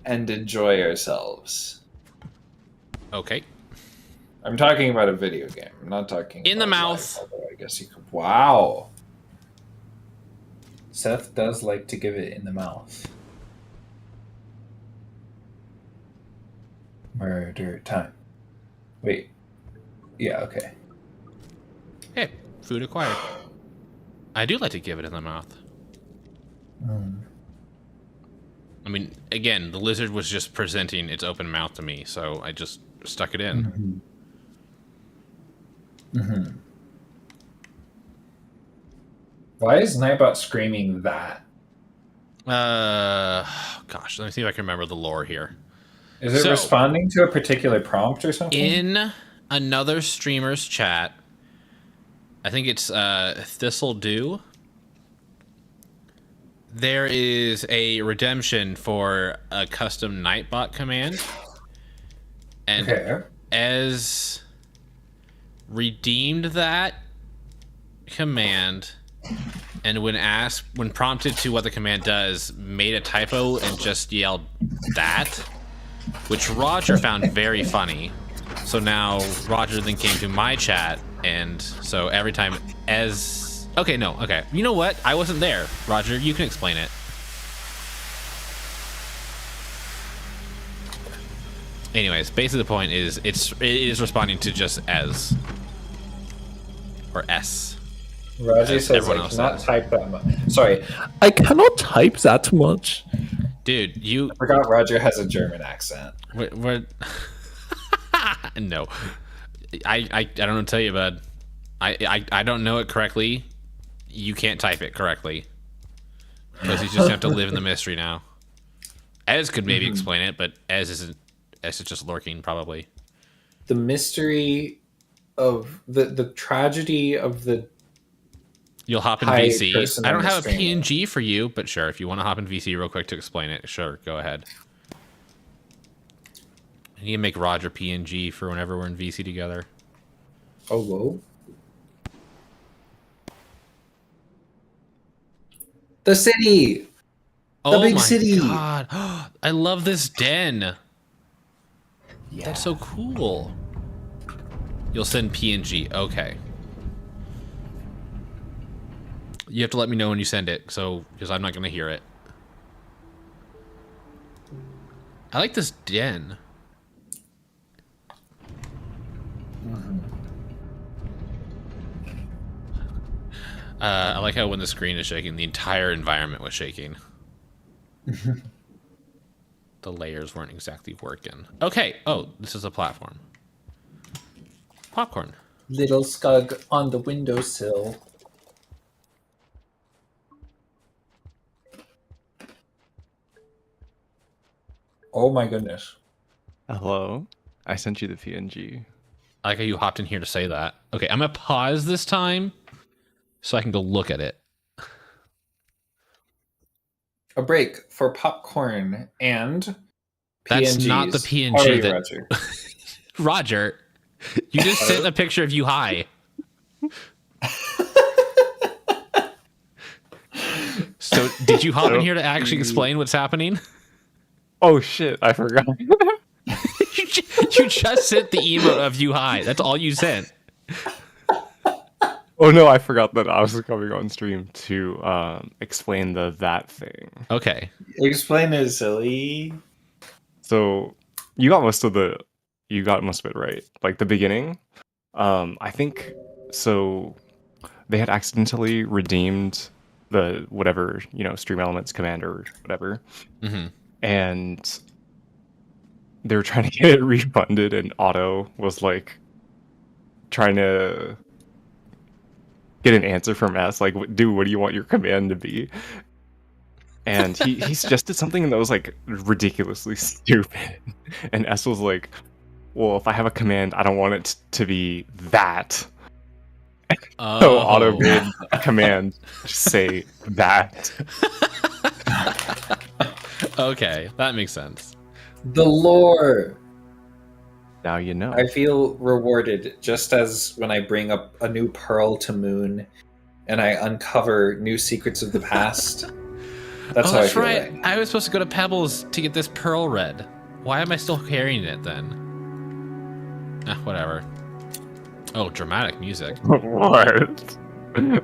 and enjoy ourselves.
Okay.
I'm talking about a video game. I'm not talking
In the
about
mouth.
life, although I guess you could. Wow. Seth does like to give it in the mouth. Murder time. Wait. Yeah, okay.
Hey, food acquired. I do like to give it in the mouth. I mean, again, the lizard was just presenting its open mouth to me, so I just stuck it in.
Why is Nightbot screaming that?
Gosh, let me see if I can remember the lore here.
Is it responding to a particular prompt or something?
In another streamer's chat, I think it's Thistle Do. There is a redemption for a custom Nightbot command. And as redeemed that command, and when prompted to what the command does, made a typo and just yelled that, which Roger found very funny. So now Roger then came to my chat, and so every time okay, you know what? I wasn't there. Roger, you can explain it. Anyways, basically the point is it is responding to just as or S.
Roger says I cannot type that much. Sorry,
I cannot type that much.
Dude,
I forgot Roger has a German accent.
What? No, I don't know what to tell you, bud. I don't know it correctly. You can't type it correctly because you just have to live in the mystery now. Ez could maybe explain it, but Ez is just lurking probably.
The mystery of the tragedy of the.
You'll hop in VC. I don't have a PNG for you, but sure, if you want to hop in VC real quick to explain it, sure, go ahead. I need to make Roger PNG for whenever we're in VC together.
Oh, whoa. The city! The big city!
Oh my god. I love this den. Yeah. That's so cool. You'll send PNG. Okay. You have to let me know when you send it, because I'm not going to hear it. I like this den. I like how when the screen is shaking, the entire environment was shaking. The layers weren't exactly working. Okay. Oh, this is a platform. Popcorn.
Little Scug on the windowsill. Oh my goodness.
Hello? I sent you the PNG.
I like how you hopped in here to say that. Okay, I'm going to pause this time so I can go look at it.
A break for popcorn and
That's
PNGs.
not the PNG that...
Roger?
Roger, you just sent a picture of you high. So, did you hop in here to actually explain what's happening?
Oh shit, I forgot.
You just sent the emote of you high. That's all you sent.
Oh no, I forgot that I was coming on stream to explain that thing.
Okay.
Explain it, silly.
So you got most of it right. Like the beginning. I think so they had accidentally redeemed the whatever, Stream Elements command or whatever.
Mm-hmm.
And they were trying to get it refunded, and Otto was like trying to get an answer from S, like, dude, what do you want your command to be? And he suggested something that was like ridiculously stupid. And S was like, well, if I have a command, I don't want it to be that.
Oh.
So Otto made a command to say that.
Okay, that makes sense.
The lore.
Now you know.
I feel rewarded just as when I bring up a new pearl to Moon and I uncover new secrets of the past. That's how I feel
right.
like.
I was supposed to go to Pebbles to get this pearl red. Why am I still carrying it then? Whatever. Oh, dramatic music.
What?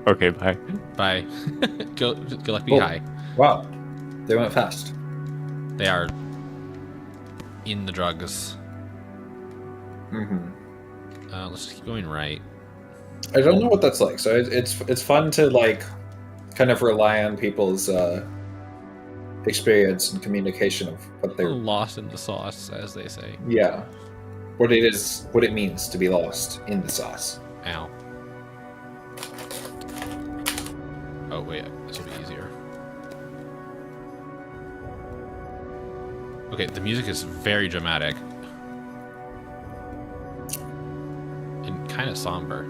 Okay, bye.
Bye. Go luck, be high.
Wow. They went fast.
They are in the drugs.
Mm-hmm.
Let's just keep going right.
I don't know what that's like, so it's fun to like kind of rely on people's experience and communication of what they're
Lost in the sauce, as they say.
yeah, what it means to be lost in the sauce.
Ow. Oh wait, this will be easier. Okay, the music is very dramatic and kind of somber.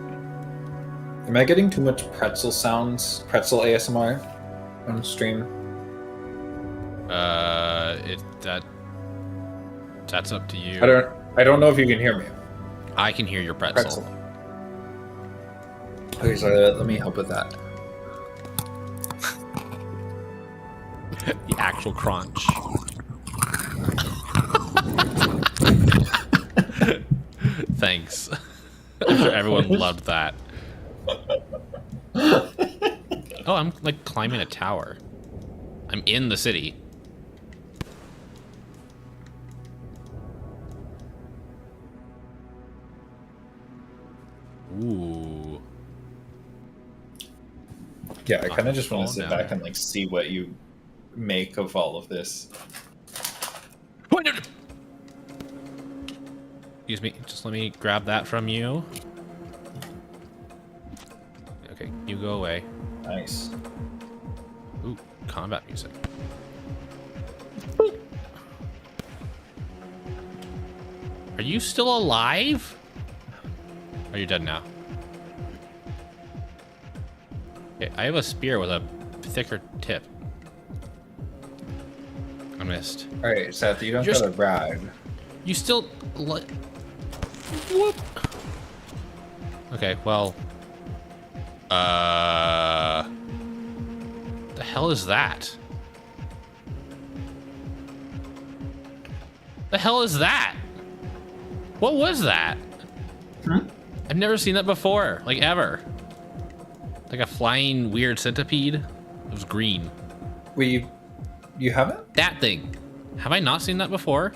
Am I getting too much pretzel sounds, pretzel ASMR on stream?
That's up to you.
I don't know if you can hear me.
I can hear your pretzel.
Okay, so let me help with that.
The actual crunch. Thanks. I'm sure everyone loved that. Oh, I'm like climbing a tower. I'm in the city. Ooh.
Yeah, I kind of just want to
Fall
sit
down.
back and like see what you make of all of this.
Excuse me, just let me grab that from you. Okay, you go away.
Nice.
Ooh, combat music. Are you still alive? Are you dead now? Okay, I have a spear with a thicker tip. I missed.
All right, Seth, you don't
Just-
gotta brag.
You still... Whoop. Okay, well... The hell is that? The hell is that? What was that? I've never seen that before, like ever. Like a flying weird centipede. It was green.
Wait, you haven't?
That thing. Have I not seen that before?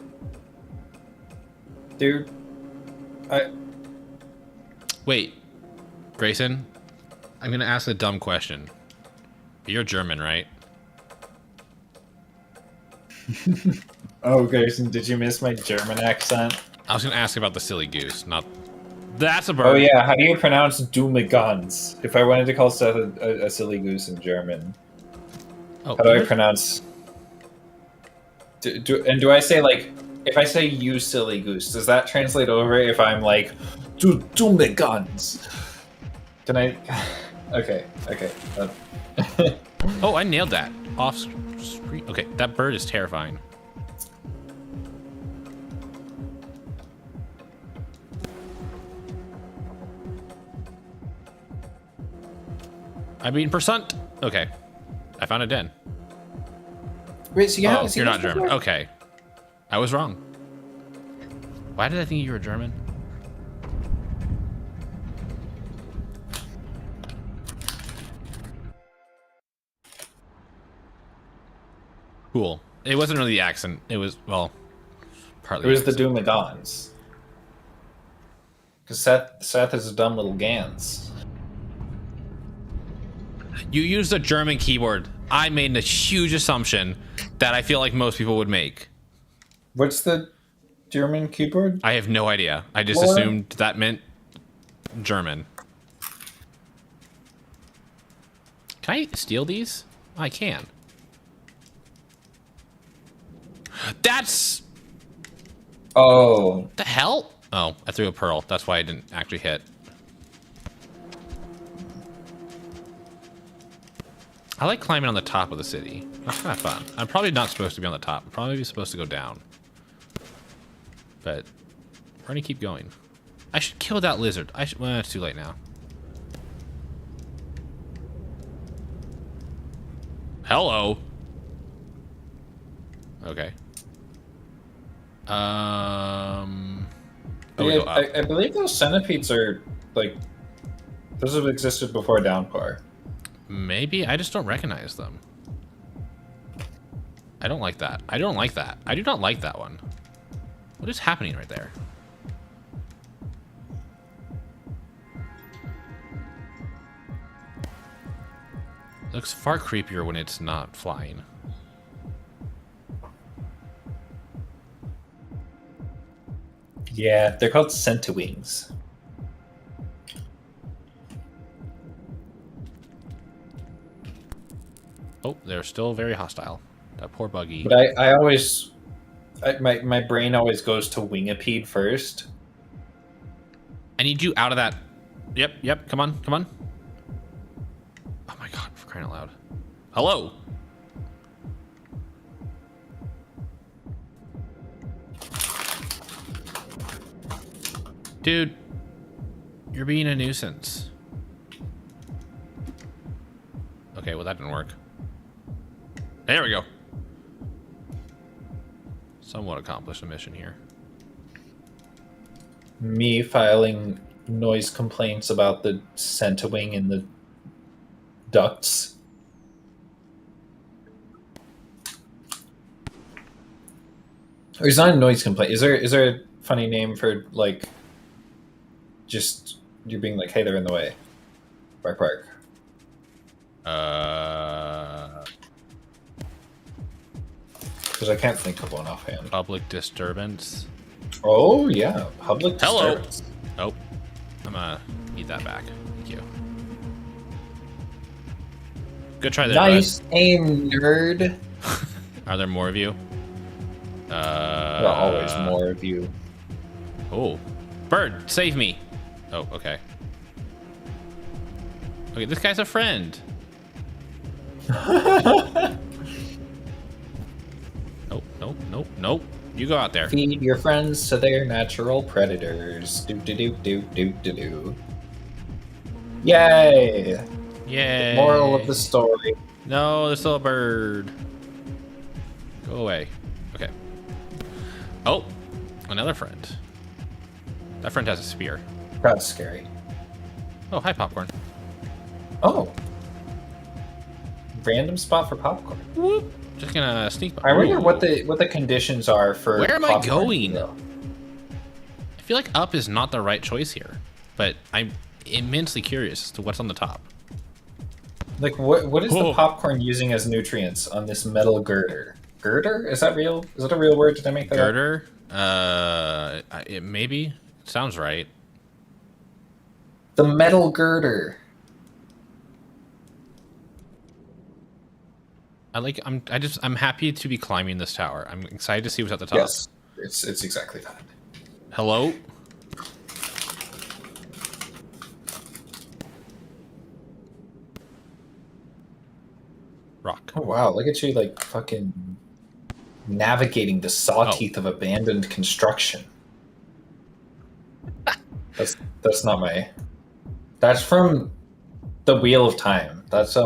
Dude,
Wait, Grayson, I'm gonna ask a dumb question. You're German, right?
Oh, Grayson, did you miss my German accent?
I was gonna ask about the silly goose, not... That's a bird.
Oh yeah, how do you pronounce Dumme Gans? If I wanted to call Seth a silly goose in German,
Oh,
how do I pronounce... Do I say, like, if I say you silly goose, does that translate over if I'm like, du Dumme Gans? Can I... Okay.
Oh, I nailed that. Off screen. Okay, that bird is terrifying. I mean, percent. Okay. I found a den.
Wait, so you haven't seen
you're not
this
German.
before?
Okay. I was wrong. Why did I think you were German? Cool. It wasn't really the accent. It was, well, partly.
It was the
accent.
Dumme Gans. Because Seth is a dumb little Gans.
You used a German keyboard. I made a huge assumption that I feel like most people would make.
What's the German keyboard?
I have no idea. I just
What?
assumed that meant German. Can I steal these? I can. That's...
Oh.
The hell? Oh, I threw a pearl. That's why I didn't actually hit. I like climbing on the top of the city. That's kind of fun. I'm probably not supposed to be on the top. I'm probably supposed to go down. But we're gonna keep going. I should kill that lizard. Well, it's too late now. Hello. Okay. Oh, we
Yeah,
go up.
I believe those centipedes are like those have existed before downpour.
Maybe I just don't recognize them. I don't like that. I don't like that. I do not like that one. What is happening right there? It looks far creepier when it's not flying.
Yeah, they're called centowings.
Oh, they're still very hostile. That poor buggy.
But I always, my brain always goes to wingipede first.
I need you out of that. Yep. Come on. Oh my god, for crying out loud. Hello. Dude, you're being a nuisance. Okay, well that didn't work. There we go. Somewhat accomplished a mission here.
Me filing noise complaints about the centowing in the ducts. Or it's not a noise complaint. Is there a funny name for like just you being like, hey, they're in the way? Bark. Because I can't think of one offhand.
Public disturbance.
Oh yeah, public
Hello.
disturbance.
Nope. I'm gonna eat that back. Thank you. Good try there,
Nice aim, nerd.
bud. Are there more of you?
There are always more of you.
Oh. Bird, save me. Oh, okay. Okay, this guy's a friend. Nope. You go out there.
Feed your friends to their natural predators. Do. Yay!
Yay.
Moral of the story.
No, there's still a bird. Go away. Okay. Oh, another friend. That friend has a spear.
That's scary.
Oh, hi, popcorn.
Oh. Random spot for popcorn.
Whoop. Just gonna sneak by.
I wonder
Ooh.
what the conditions are for.
Where am I
popcorn,
going?
though.
I feel like up is not the right choice here, but I'm immensely curious as to what's on the top.
Like what is the
Oh.
popcorn using as nutrients on this metal girder? Girder? Is that real? Is that a real word? Did I make that up?
Girder? It maybe sounds right.
The metal girder.
I'm happy to be climbing this tower. I'm excited to see what's at the top.
Yes, it's exactly that.
Hello? Rock.
Oh wow, look at you like fucking navigating the saw teeth of abandoned construction. That's not my. That's from the Wheel of Time. That's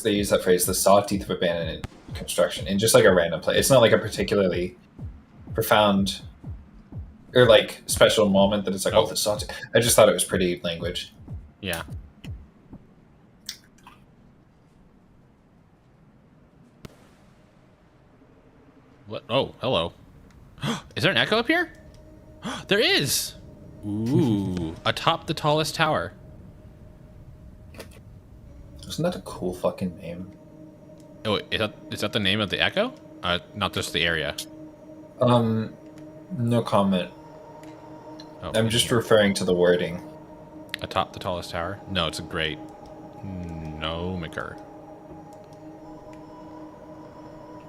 they use that phrase, the saw teeth of abandoned construction, in just like a random place. It's not like a particularly profound or like special moment that it's like, oh, the saw teeth. I just thought it was pretty language.
Yeah. What? Oh, hello. Is there an echo up here? There is. Ooh, atop the tallest tower.
Isn't that a cool fucking name?
Oh, is that the name of the echo? Not just the area.
No comment.
Oh,
I'm just referring to the wording.
atop the tallest tower. No, it's a great nomicker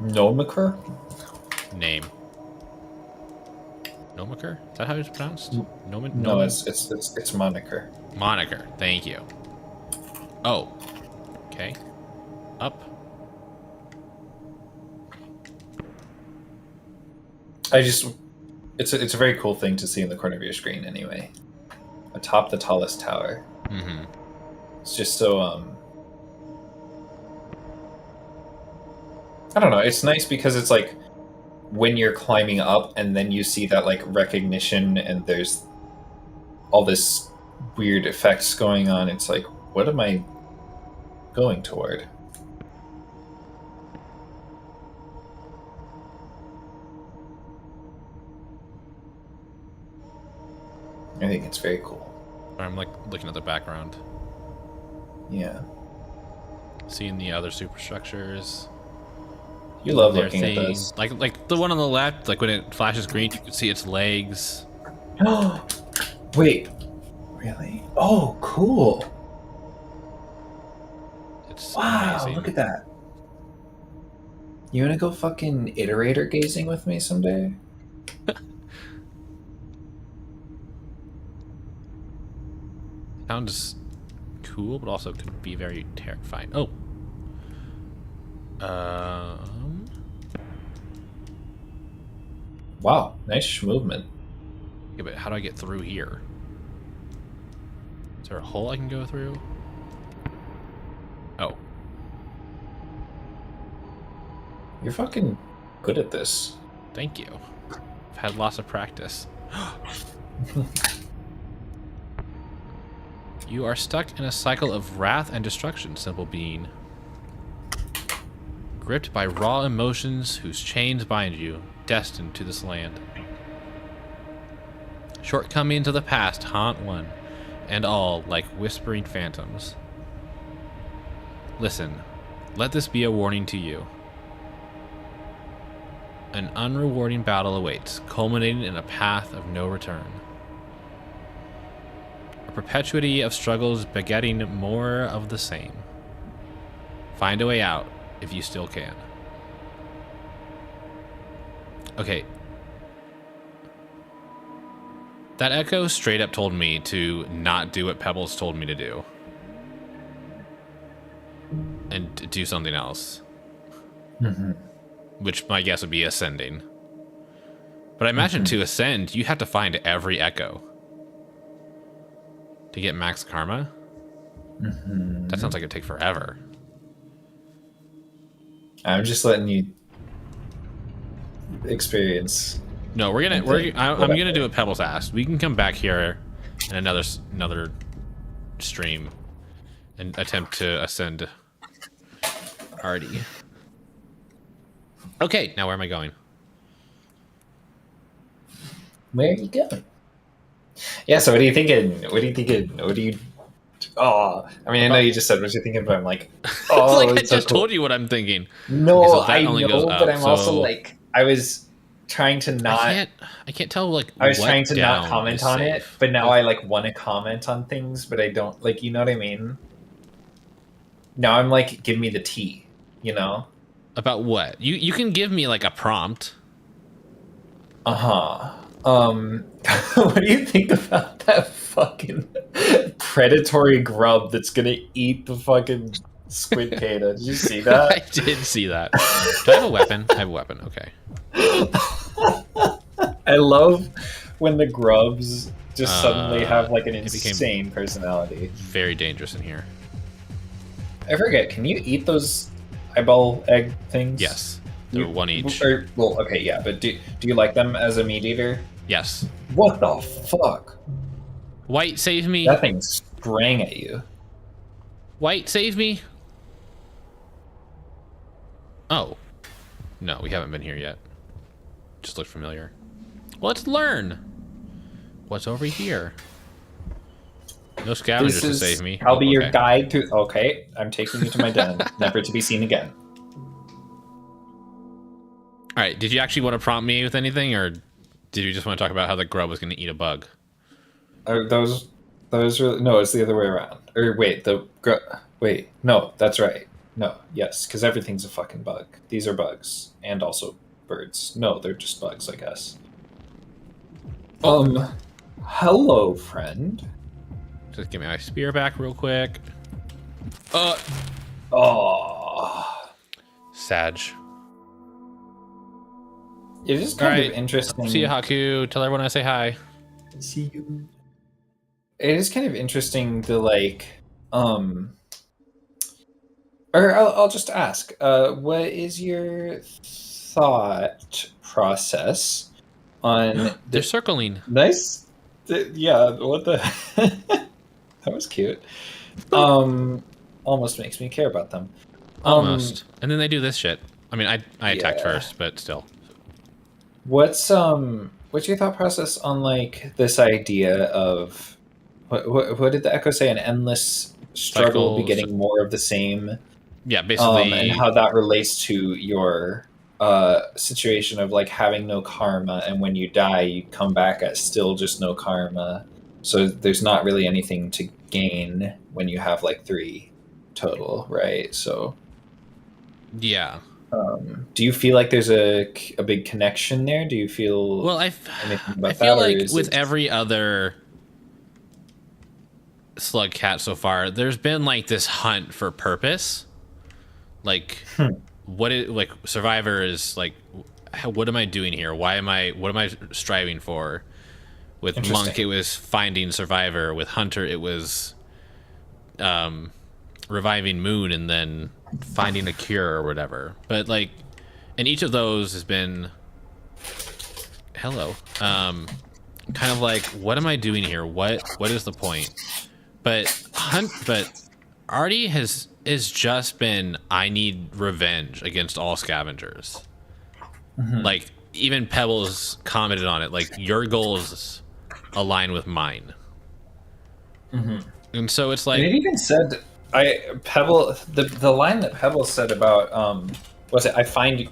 Nomicker?
name. Nomicker? Is that how it's pronounced?
No, it's moniker.
Moniker. Thank you. Oh. Okay. Up.
It's a very cool thing to see in the corner of your screen anyway. Atop the tallest tower.
Mm-hmm.
It's just so I don't know, it's nice because it's like when you're climbing up and then you see that like recognition and there's all this weird effects going on, it's like, what am I going toward? I think it's very cool.
I'm like looking at the background,
Yeah.
seeing the other superstructures.
You love
Their
looking at
thing.
those.
Like the one on the left, like when it flashes green, you can see its legs.
Wait. Really? Oh, cool.
It's
Wow,
amazing.
look at that. You wanna go fucking iterator gazing with me someday?
Sounds cool, but also could be very terrifying. Oh.
Wow, nice movement.
Yeah, but how do I get through here? Is there a hole I can go through? Oh.
You're fucking good at this.
Thank you. I've had lots of practice. You are stuck in a cycle of wrath and destruction, simple being. Gripped by raw emotions whose chains bind you, destined to this land. Shortcomings of the past haunt one and all like whispering phantoms. Listen, let this be a warning to you. An unrewarding battle awaits, culminating in a path of no return. A perpetuity of struggles begetting more of the same. Find a way out if you still can. Okay. That echo straight up told me to not do what Pebbles told me to do. And to do something else.
Mm-hmm.
Which my guess would be ascending. But I imagine to ascend, you have to find every echo. To get max karma?
Mm-hmm.
That sounds like it'd take forever.
I'm just letting you experience.
No, I'm gonna do what Pebbles asked. We can come back here in another stream and attempt to ascend Artie. Okay, now where am I going?
Where are you going? Yeah, so what are you thinking? Oh, I mean, I know you just said what you're thinking, but I'm like, oh,
It's like I
it's so
just
cool.
told you what I'm thinking.
No,
Okay, so that
I
only
know,
goes
but
up,
I'm also
so-
like, I was trying to not.
I can't tell like.
I was
what
trying to not
down
comment
is
on it,
safe.
but now I like want to comment on things, but I don't like. You know what I mean? Now I'm like, give me the tea. You know?
About what? You can give me like a prompt.
What do you think about that fucking predatory grub that's gonna eat the fucking squid Kata? Did you see
I
that?
did see that. Do I have a weapon? I have a weapon. Okay.
I love when the grubs just suddenly have like an
it became-
insane personality.
Very dangerous in here.
I forget, can you eat those eyeball egg things?
Yes. They're one each.
Well, okay, yeah, but do you like them as a meat eater?
Yes.
What the fuck?
White, save me.
That thing sprang at you.
White, save me. Oh. No, we haven't been here yet. Just looked familiar. Let's learn. What's over here? No scavengers
This
to
is.
save me.
I'll be your
Okay.
guide to. Okay, I'm taking you to my den, never to be seen again.
All right. Did you actually want to prompt me with anything, or did you just want to talk about how the grub was going to eat a bug?
Are those really? No, it's the other way around. Or wait, wait, no, that's right. No, yes, because everything's a fucking bug. These are bugs, and also birds. No, they're just bugs, I guess. Hello, friend.
Just give me my spear back real quick.
Oh,
Sag.
it is kind
Alright.
of interesting.
See you, Haku. Tell everyone I say hi.
See you. It is kind of interesting to or I'll just ask, what is your thought process on
They're circling.
nice? Yeah, what the? That was cute. Almost makes me care about them.
Almost. And then they do this shit. I mean, I attacked
Yeah.
first, but still.
What's your thought process on like this idea of what did the Echo say? An endless struggle,
Cycles.
begetting more of the same.
Yeah, basically.
And how that relates to your situation of like having no karma, and when you die, you come back at still just no karma. So there's not really anything to gain when you have like 3 total, right? So,
yeah.
do you feel like there's a big connection there? Do you feel
Well,
anything about
I feel
that, or
like
is
with
it-
every other slugcat so far, there's been like this hunt for purpose. Like, like Survivor is like, what am I doing here? What am I striving for? With Monk,
Interesting.
it was finding Survivor. With Hunter, it was reviving Moon and then finding a cure or whatever. But like, and each of those has been kind of like, what am I doing here? What is the point? But Artie has just been, I need revenge against all scavengers. Like, even Pebbles commented on it, like, your goals align with mine. And so it's like,
And it even said, Pebble, the line that Pebble said about, was it, I find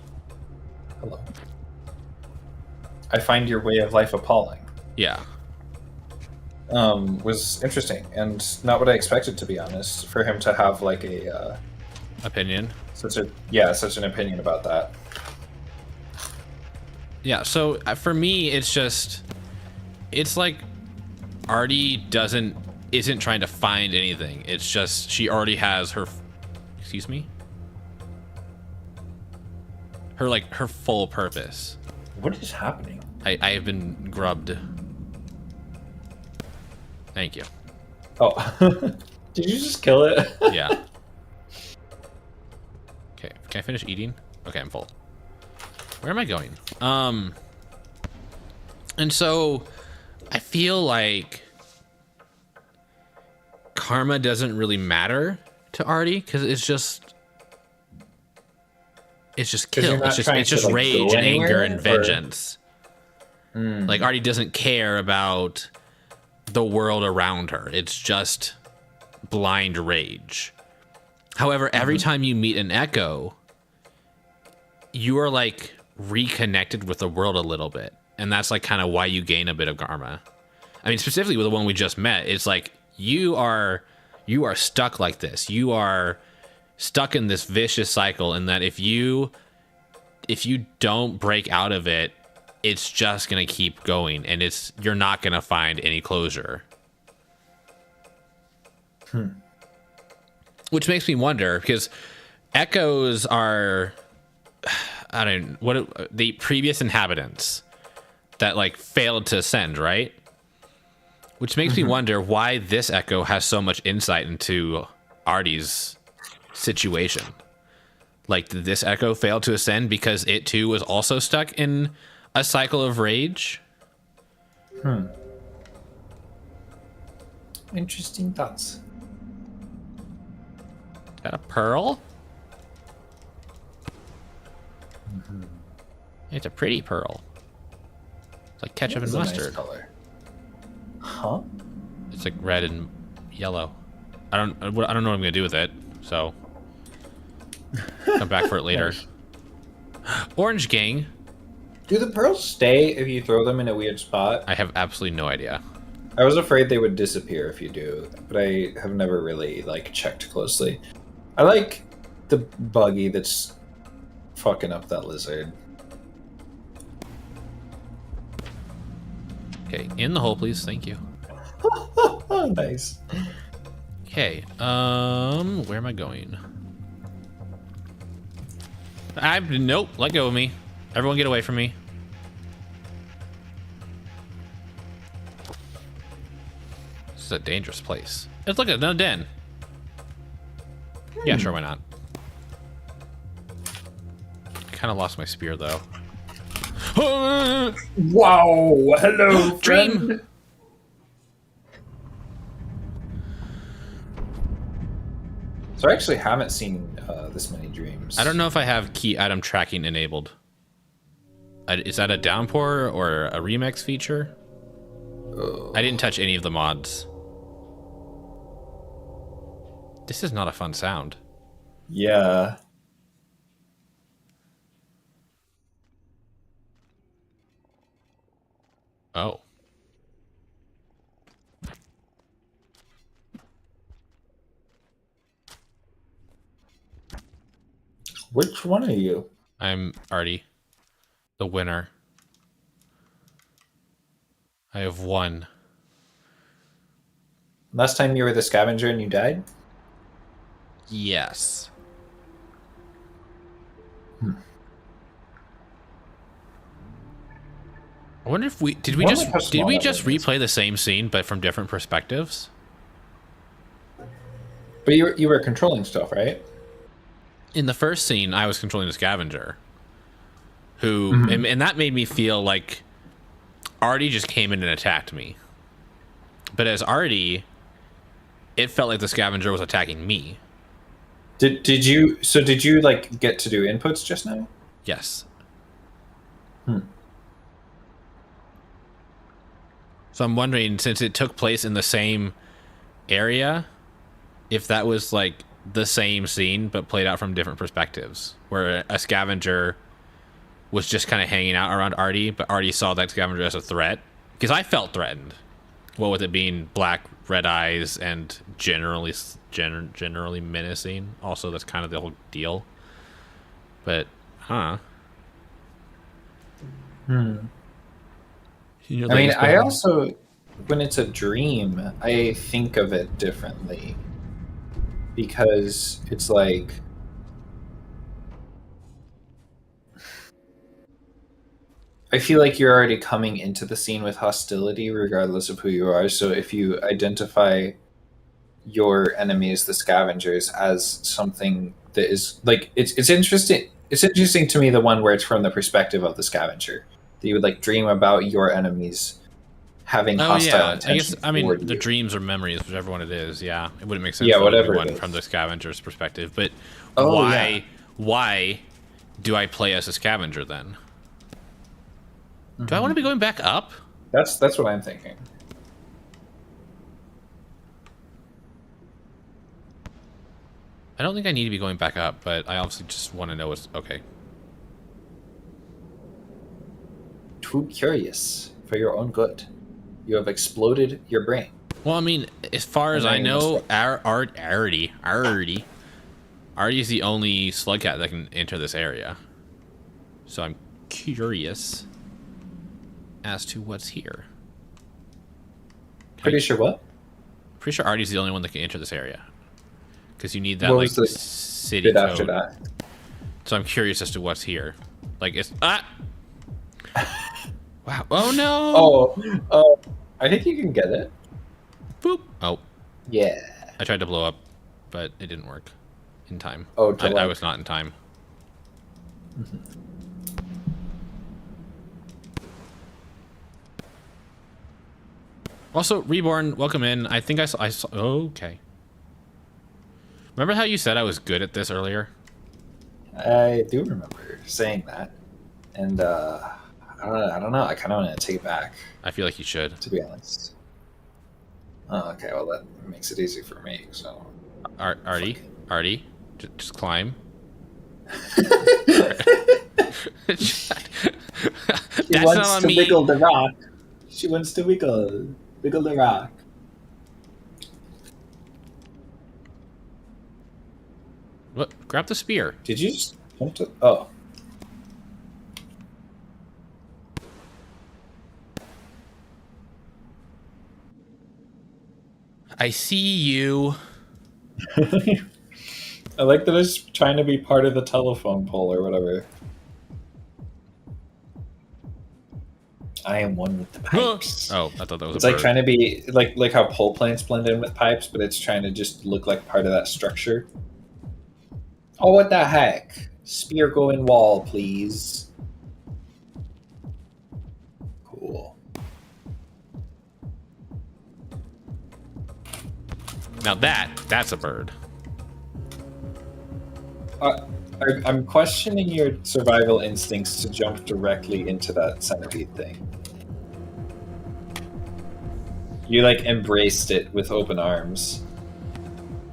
your way of life appalling,
yeah,
was interesting and not what I expected, to be honest, for him to have like a,
opinion.
such an opinion about that.
Yeah, so for me, it's like Artie isn't trying to find anything. It's just she already has her, excuse me, her full purpose.
What is happening?
I have been grubbed. Thank you.
Oh, did you just kill it?
Yeah. Okay, can I finish eating? Okay, I'm full. Where am I going? And so I feel like karma doesn't really matter to Artie because it's just kill.
you're not
It's
trying
just
to, like,
rage
go
and anger
anywhere,
and
or-
vengeance. Like Artie doesn't care about the world around her. It's just blind rage. However, every time you meet an Echo, you are like reconnected with the world a little bit. And that's like kind of why you gain a bit of karma. I mean, specifically with the one we just met, it's like you are stuck like this. You are stuck in this vicious cycle, and that if you don't break out of it, it's just gonna keep going, and you're not gonna find any closure. Which makes me wonder, because Echoes are, I don't know, the previous inhabitants that like failed to ascend, right? Which makes me wonder why this Echo has so much insight into Artie's situation. Like, did this Echo fail to ascend because it too was also stuck in a cycle of rage?
Interesting thoughts.
Got a pearl? It's a pretty pearl. It's like ketchup and
It's a nice
mustard.
color. Huh?
It's like red and yellow. I don't know what I'm gonna do with it. So come back for it later. Orange gang.
Do the pearls stay if you throw them in a weird spot?
I have absolutely no idea.
I was afraid they would disappear if you do, but I have never really like checked closely. I like the buggy that's fucking up that lizard.
Okay, in the hole, please. Thank you.
Nice.
Okay, where am I going? Nope, let go of me. Everyone get away from me. This is a dangerous place. Let's look at another den. Yeah, sure, why not? Kind of lost my spear, though.
Wow, hello,
Dream!
friend. So I actually haven't seen this many dreams.
I don't know if I have key item tracking enabled. Is that a downpour or a remix feature? I didn't touch any of the mods. This is not a fun sound.
Yeah.
Oh.
Which one are you?
I'm Artie, the winner. I have won.
Last time you were the scavenger and you died?
Yes. I wonder if did we just replay the same scene but from different perspectives?
But you were controlling stuff, right?
In the first scene, I was controlling the scavenger, who and that made me feel like Artie just came in and attacked me. But as Artie, it felt like the scavenger was attacking me.
Did you like get to do inputs just now?
Yes. So I'm wondering, since it took place in the same area, if that was like the same scene but played out from different perspectives, where a scavenger was just kind of hanging out around Artie, but Artie saw that scavenger as a threat. Because I felt threatened. What with it being black, red eyes, and generally menacing. Also, that's kind of the whole deal. But, You know,
I mean, I also, when it's a dream, I think of it differently. Because it's like, I feel like you're already coming into the scene with hostility regardless of who you are. So if you identify your enemies, the scavengers, as something that is like, it's interesting. It's interesting to me, the one where it's from the perspective of the scavenger, that you would like dream about your enemies having hostile intentions.
I mean, the
you.
dreams or memories, whichever one it is. Yeah, it wouldn't make sense.
Yeah,
for
whatever
everyone
it is.
from the scavenger's perspective. But
Oh,
why do I play as a scavenger then? Do I want to be going back up?
That's what I'm thinking.
I don't think I need to be going back up, but I obviously just want to know what's okay.
Too curious for your own good. You have exploded your brain.
Well, I mean, as far as I know, Artie's the only slugcat that can enter this area. So I'm curious as to what's here.
Pretty sure what?
Pretty sure Artie's the only one that can enter this area. Because you need that,
What
like,
was the
city
bit
code.
after that?
So I'm curious as to what's here. Like, it's... Ah! Wow. Oh, no!
Oh, I think you can get it.
Boop. Oh.
Yeah.
I tried to blow up, but it didn't work in time.
Oh,
I was not in time. Also, Reborn, welcome in. I think I saw. Oh, okay. Remember how you said I was good at this earlier?
I do remember saying that, and I don't know. I kind of want to take it back,
I feel like you should.
to be honest. Oh, okay, well that makes it easy for me. So,
Artie, just climb.
She
That's
wants
not on
to
me.
wiggle the rock. She wants to wiggle the rock.
What? Grab the spear.
Did you just jump to? Oh,
I see you.
I like that it's trying to be part of the telephone pole or whatever. I am one with the pipes.
Oh, I thought that was
It's
a
like
bird.
trying to be like how pole plants blend in with pipes, but it's trying to just look like part of that structure. Oh, what the heck? Spear go in wall, please. Cool.
Now that's a bird.
I'm questioning your survival instincts to jump directly into that centipede thing. You like embraced it with open arms.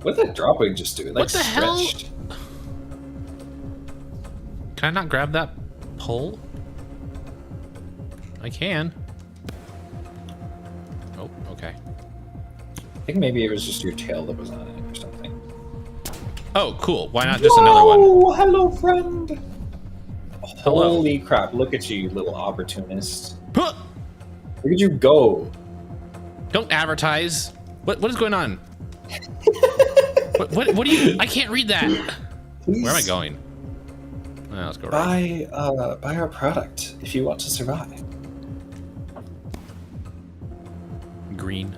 What did that dropwig just do? It like
What the hell?
stretched.
Can I not grab that pole? I can. Oh, okay.
I think maybe it was just your tail that was on it or something.
Oh, cool. Why not just another one?
Oh, hello, friend.
Hello.
Holy crap! Look at you little opportunist.
Huh!
Where did you go?
Don't advertise. What is going on? what do you? I can't read that.
Please
Where am I going? Let's go right.
buy our product if you want to survive.
Green.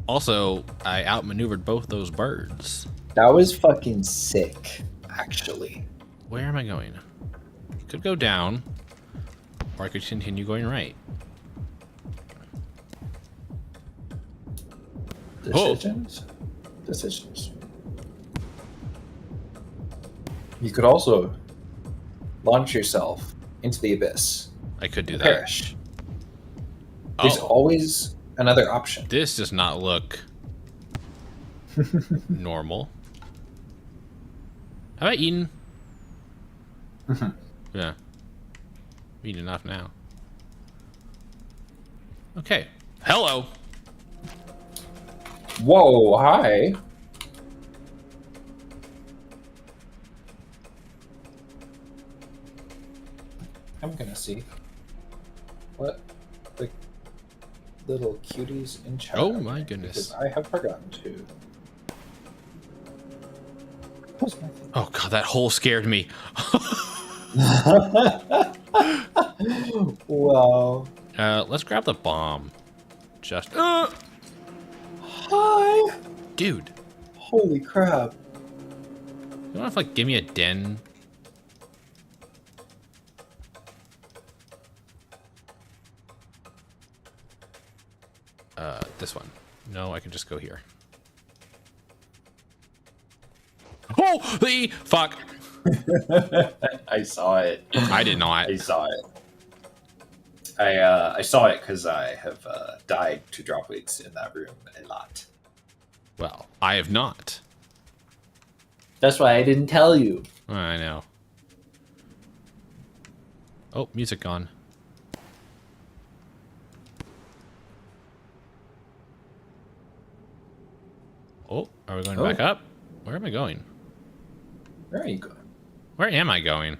Also, I outmaneuvered both those birds.
That was fucking sick, actually.
Where am I going? Could go down, or I could continue going right.
Decisions? Decisions. You could also launch yourself into the abyss.
I could do
and
that.
perish. There's
Oh,
always another option.
this does not look normal. Have I eaten?
Mhm.
Yeah. I've eaten enough now. Okay. Hello.
Whoa, hi. I'm gonna see what the little cuties in chat.
Oh
are
my
doing,
goodness.
because I have forgotten to. What's my thing?
Oh god, that hole scared me.
Wow.
Let's grab the bomb. Just
Hi.
dude.
Holy crap.
You want to like give me a den? This one. No, I can just go here. Oh, the fuck!
I saw it.
I did not.
I saw it. I saw it because I have died to dropwigs in that room a lot.
Well, I have not.
That's why I didn't tell you.
I know. Oh, music gone. Oh, are we going back up? Where am I going?
Where are you going?
Where am I going?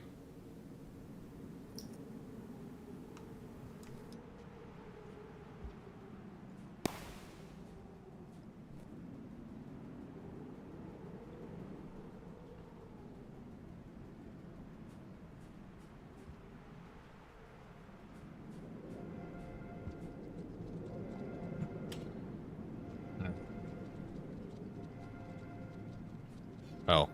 Oh.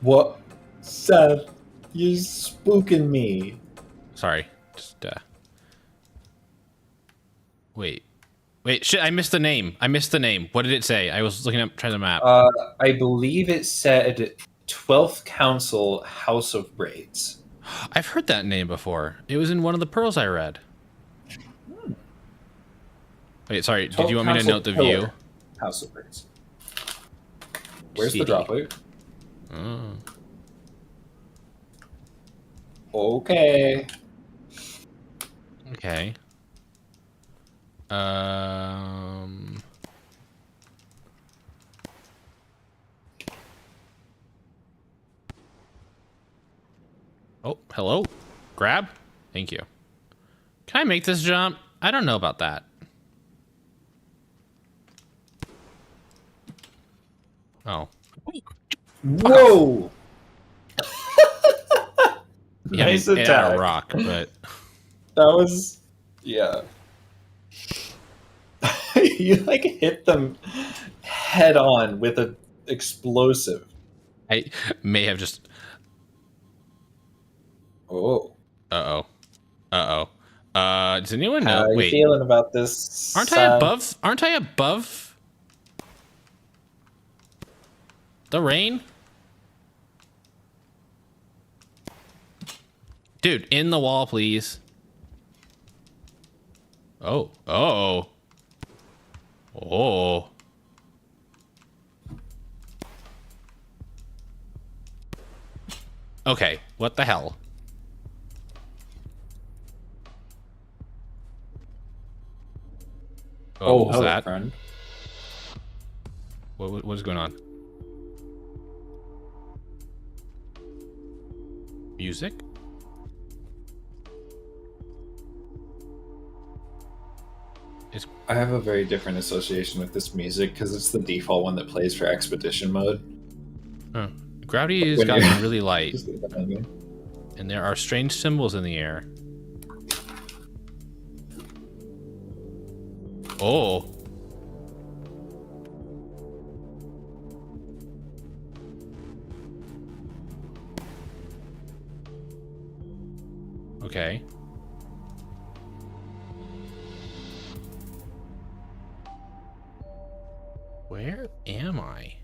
What? Seth, you're spooking me.
Sorry. Just, Wait. Wait, shit, I missed the name. What did it say? I was looking up, trying the map.
I believe it said 12th Council House of Braids.
I've heard that name before. It was in one of the pearls I read. Wait, sorry. Did you want me to note the view?
House of Birds. Where's
CD.
the drop loot?
Oh.
Okay.
Okay. Oh, hello. Grab. Thank you. Can I make this jump? I don't know about that. Oh.
Whoa!
Yeah,
Nice
I mean, it had
attack.
a rock, but
That was, yeah. You like hit them head on with an explosive.
I may have just.
Oh,
Does anyone
how
know?
are you
Wait,
feeling about this?
aren't I above? Aren't I above the rain? Dude, in the wall, please. Oh. Okay, what the hell?
Oh,
What was
hello,
that?
friend.
What is going on? Music?
I have a very different association with this music because it's the default one that plays for expedition mode.
Oh. Gravity has
When
gotten
you're-
really light,
Just leave that on you.
and there are strange symbols in the air. Oh. Okay. Where am I?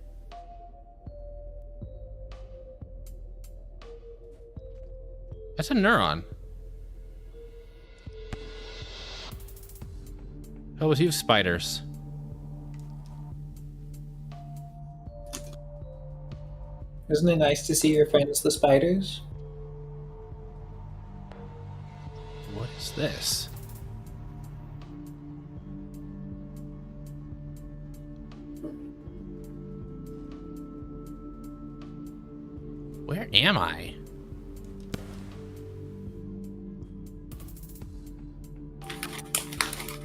That's a neuron. Oh, you have spiders.
Isn't it nice to see your friends, the spiders?
What is this? Where am I?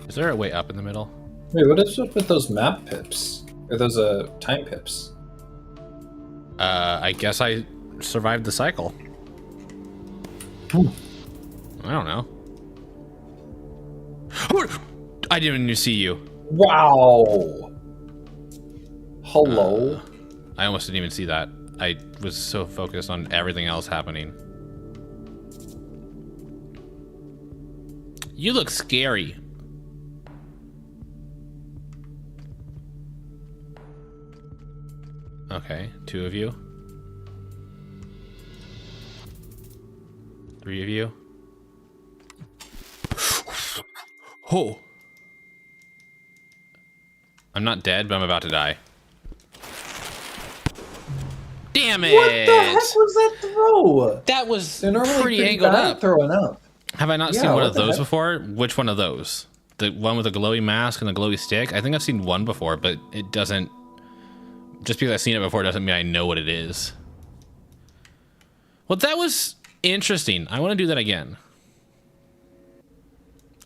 Is there a way up in the middle?
Wait, what is up with those map pips? Or those time pips?
I guess I survived the cycle. I don't know. I didn't even see you.
Wow! Hello?
I almost didn't even see that. I was so focused on everything else happening. You look scary. Okay, 2 of you. 3 of you. Oh! I'm not dead, but I'm about to die. Damn it!
What the heck was that throw?
That was
They're normally
pretty angled
bad
up.
throwing up.
Have I not
Yeah,
seen one
what
of
the
those
heck?
before? Which one of those? The one with the glowy mask and the glowy stick? I think I've seen one before, but it doesn't... Just because I've seen it before doesn't mean I know what it is. Well, that was interesting. I want to do that again.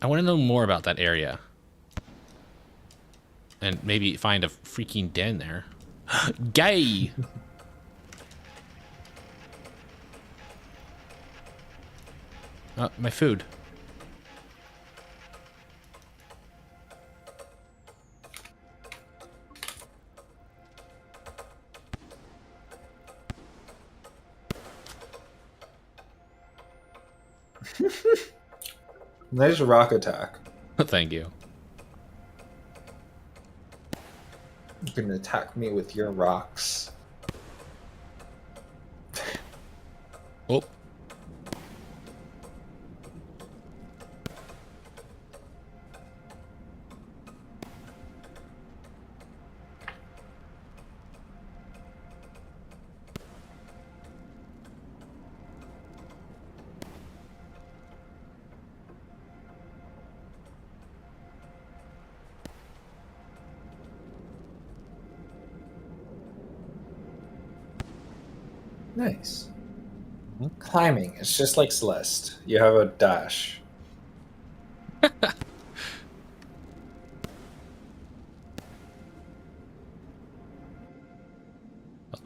I want to know more about that area. And maybe find a freaking den there. Gay! My food.
Nice rock attack.
Thank you.
You can attack me with your rocks.
Oh.
Nice. Climbing. It's just like Celeste. You have a dash.
Hello,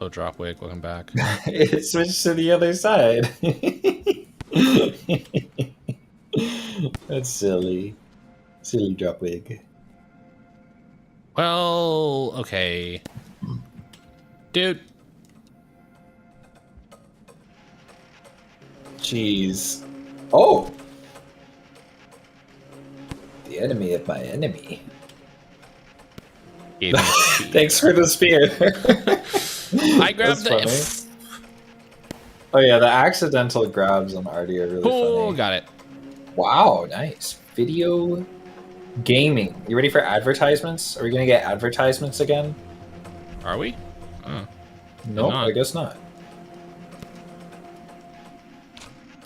Dropwig. Welcome back.
It switched to the other side. That's silly. Silly Dropwig.
Well, okay. Dude.
Jeez. Oh! The enemy of my enemy.
Gave me a spear.
Thanks for the spear.
I grabbed
That's funny. Oh yeah, the accidental grabs on Artie are really
Oh,
funny.
got it.
Wow, nice. Video gaming. You ready for advertisements? Are we gonna get advertisements again?
Are we? Oh.
Nope,
not.
I guess not.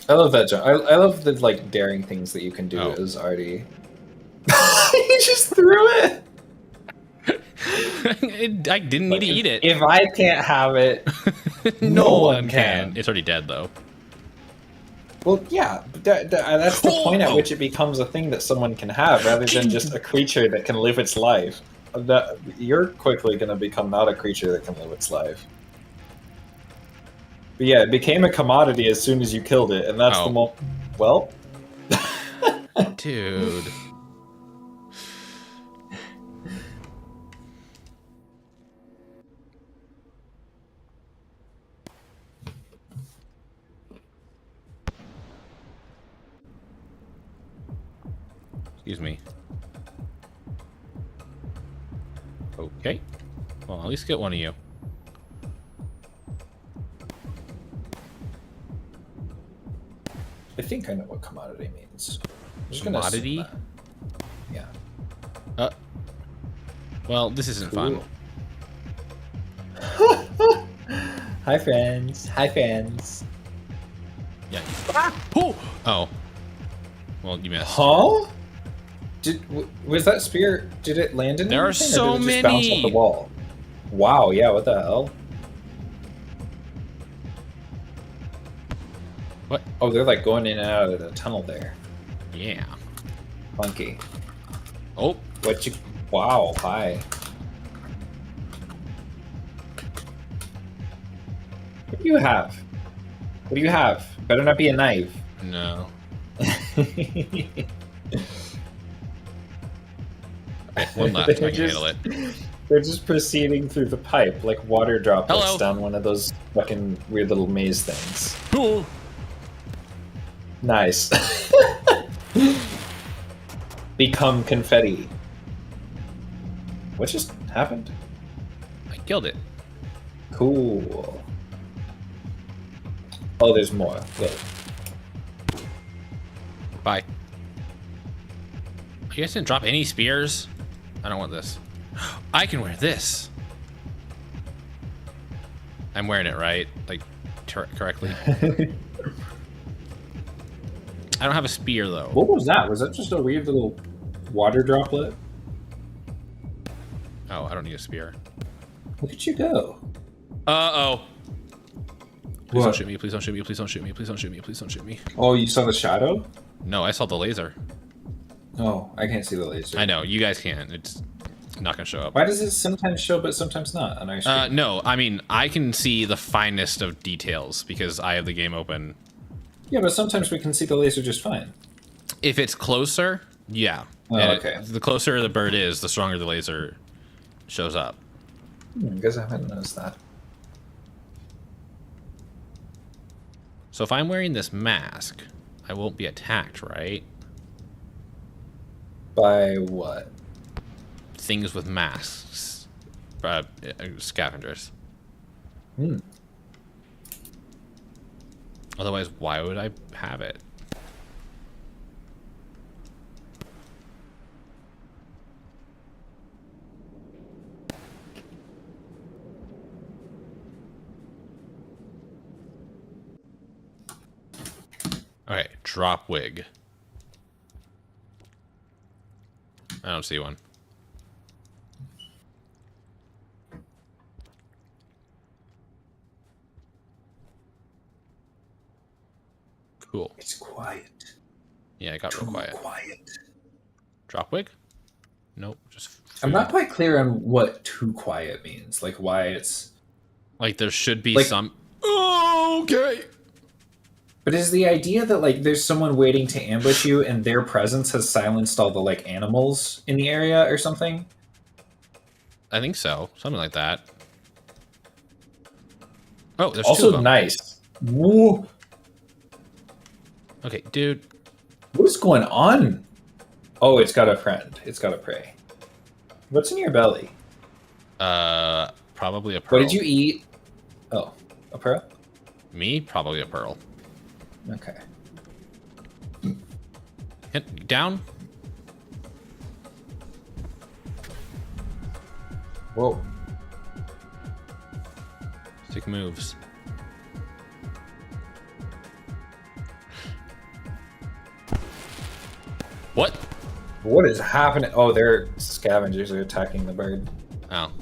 I love that jump. I love the like daring things that you can do as Artie. He just threw it.
I didn't need to eat it.
If I can't have it,
no one can. It's already dead, though.
Well, yeah, that's the point at which it becomes a thing that someone can have, rather than just a creature that can live its life. You're quickly going to become not a creature that can live its life. But yeah, it became a commodity as soon as you killed it, and that's the well.
Dude. Excuse me. Okay. Well, at least get one of you.
I think I know what commodity means. I'm just
Commodity?
gonna yeah.
Well, this isn't fun.
Hi, friends. Hi, friends.
Yeah. Oh. Well, you missed.
Huh? Was that spear? Did it land in?
There are
anything,
so
or did it just bounce
many.
off the wall? Wow. Yeah. What the hell?
What?
Oh, they're like going in and out of the tunnel there.
Yeah.
Funky.
Oh.
What you? Wow. Hi. What do you have? What do you have? Better not be a knife.
No. One left. I can handle it.
They're just proceeding through the pipe like water droplets
Hello.
down one of those fucking weird little maze things.
Cool.
Nice. Become confetti. What just happened?
I killed it.
Cool. Oh, there's more. Good.
Bye. You guys didn't drop any spears? I don't want this. I can wear this. I'm wearing it, right? Like, correctly? I don't have a spear, though.
What was that? Was that just a weird little water droplet?
Oh, I don't need a spear.
Look at you go.
Uh-oh. Please
What?
don't shoot me, please don't shoot me, please don't shoot me, please don't shoot me, please don't shoot me.
Oh, you saw the shadow?
No, I saw the laser.
Oh, I can't see the laser.
I know, you guys can't. It's not gonna show up.
Why does it sometimes show but sometimes not on our screen?
No, I mean, I can see the finest of details because I have the game open.
Yeah, but sometimes we can see the laser just fine.
If it's closer, yeah.
Oh,
And
okay.
the closer the bird is, the stronger the laser shows up.
I guess I haven't noticed that.
So if I'm wearing this mask, I won't be attacked, right?
By what?
Things with masks. Scavengers.
Hmm.
Otherwise, why would I have it? Okay, drop wig. I don't see one. Cool.
It's quiet.
Yeah, it got
Too
real quiet.
quiet.
Drop wig? Nope. Just
I'm
food.
not quite clear on what too quiet means. Like why it's
like there should be
like,
some. Oh, okay.
But is the idea that like there's someone waiting to ambush you and their presence has silenced all the like animals in the area or something?
I think so. Something like that. Oh, there's two
Also
of them.
nice. Whoa.
Okay, dude.
What is going on? Oh, it's got a friend. It's got a prey. What's in your belly?
Probably a pearl.
What did you eat? Oh, a pearl?
Me? Probably a pearl.
Okay.
Hit down.
Whoa.
Stick moves. What?
What is happening? Oh, their scavengers are attacking the bird.
Oh.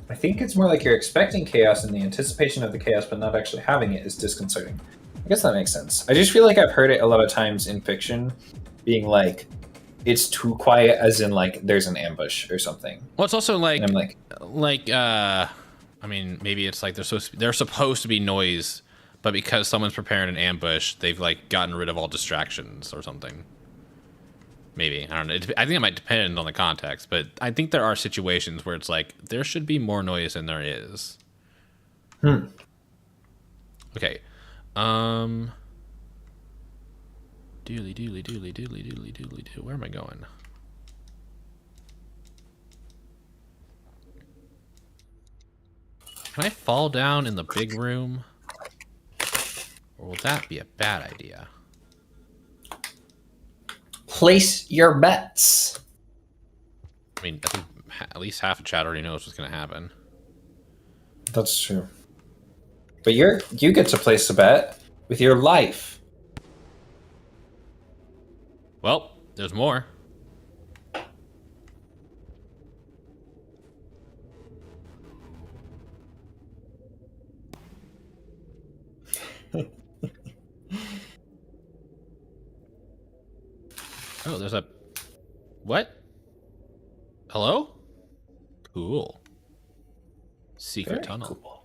I think it's more like you're expecting chaos and the anticipation of the chaos, but not actually having it is disconcerting. I guess that makes sense. I just feel like I've heard it a lot of times in fiction, being like, it's too quiet, as in like there's an ambush or something.
Well, it's also like,
And I'm like,
I mean, maybe it's like they're supposed to be noise, but because someone's preparing an ambush, they've like gotten rid of all distractions or something. Maybe, I don't know. I think it might depend on the context, but I think there are situations where it's like there should be more noise than there is. Okay. Doodly doodly doodly doodly doodly doodly doo. Where am I going? Can I fall down in the big room? Or will that be a bad idea?
place your bets.
I mean, I think at least half of chat already knows what's going to happen.
That's true. But you get to place a bet with your life.
Well, there's more. Oh, there's a... What? Hello? Cool. Secret
Very
tunnel.
cool.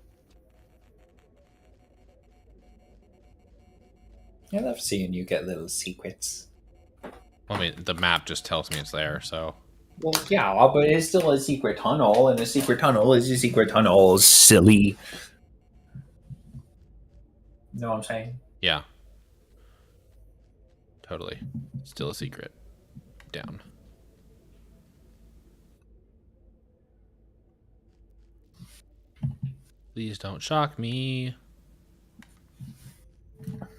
I love seeing you get little secrets.
I mean, the map just tells me it's there, so...
Well, yeah, but it's still a secret tunnel, and a secret tunnel is a secret tunnel, silly. You know what I'm saying?
Yeah. Totally. Still a secret. Down. Please don't shock me.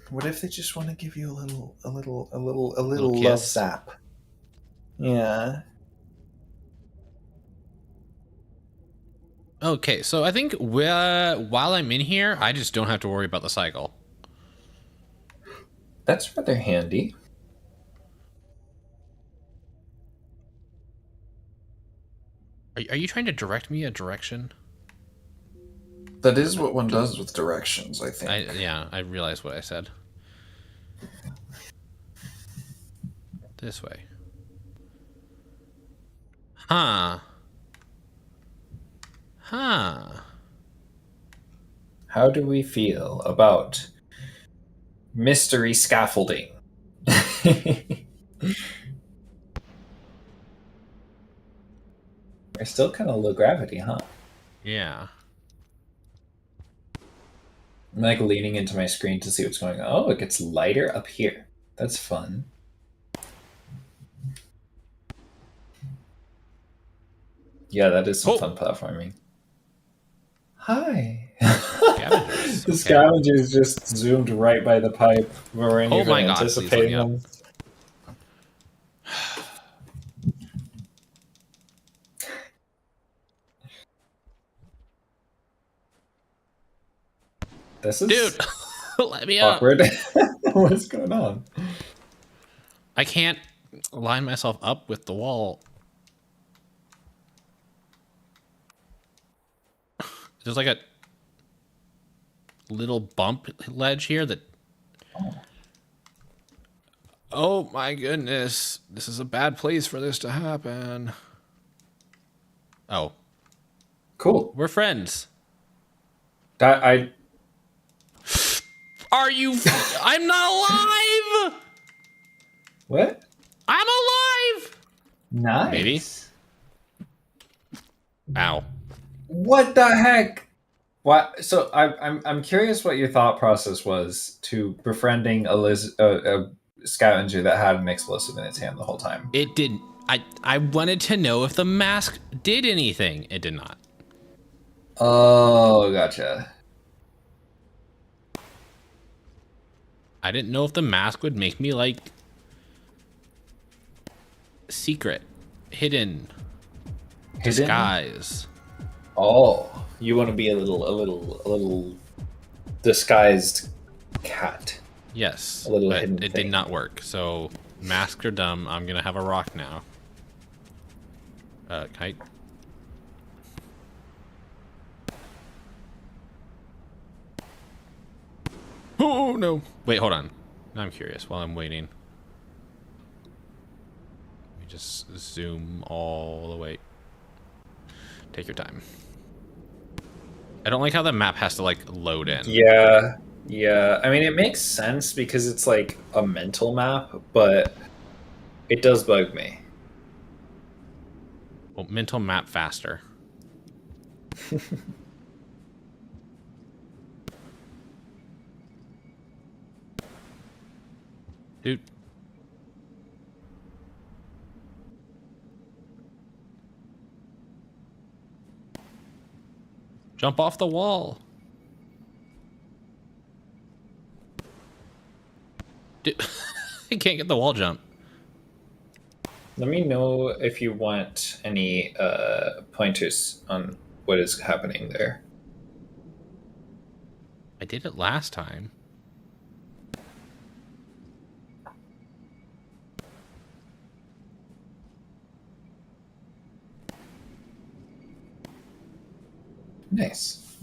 What if they just want to give you a little
Little
love
kiss.
zap? Yeah.
Okay, so I think while I'm in here, I just don't have to worry about the cycle.
That's rather handy.
Are you trying to direct me a direction?
That is what one does with directions, I think.
I realized what I said. This way. Huh. Huh.
How do we feel about mystery scaffolding? We're still kind of low gravity, huh?
Yeah.
I'm like leaning into my screen to see what's going on. Oh, it gets lighter up here. That's fun. Yeah, that is some fun platforming. Hi.
Scavengers.
The
Okay.
scavengers just zoomed right by the pipe. We weren't
Oh
even
my God, please
anticipating
let me
them. This is
Dude, let me up.
awkward. What's going on?
I can't line myself up with the wall. There's like a... little bump ledge here that... Oh my goodness. This is a bad place for this to happen. Oh.
Cool.
We're friends.
I
Are you... I'm not alive!
what?
I'm alive!
Nice.
Maybe. Ow.
What the heck? What? So I'm curious what your thought process was to befriending a scavenger that had an explosive in its hand the whole time.
It didn't... I wanted to know if the mask did anything. It did not.
Oh, gotcha.
I didn't know if the mask would make me, like... secret. Hidden. Disguise.
Oh, you want to be a little disguised cat.
Yes,
A little
but
hidden
it
thing.
did not work. So, masks are dumb. I'm gonna have a rock now. Kite. Oh no! Wait, hold on. Now I'm curious. While I'm waiting, let me just zoom all the way. Take your time. I don't like how the map has to like load in.
Yeah. I mean, it makes sense because it's like a mental map, but it does bug me.
Well, mental map faster. Dude. Jump off the wall. Dude, I can't get the wall jump.
Let me know if you want any pointers on what is happening there.
I did it last time.
Nice.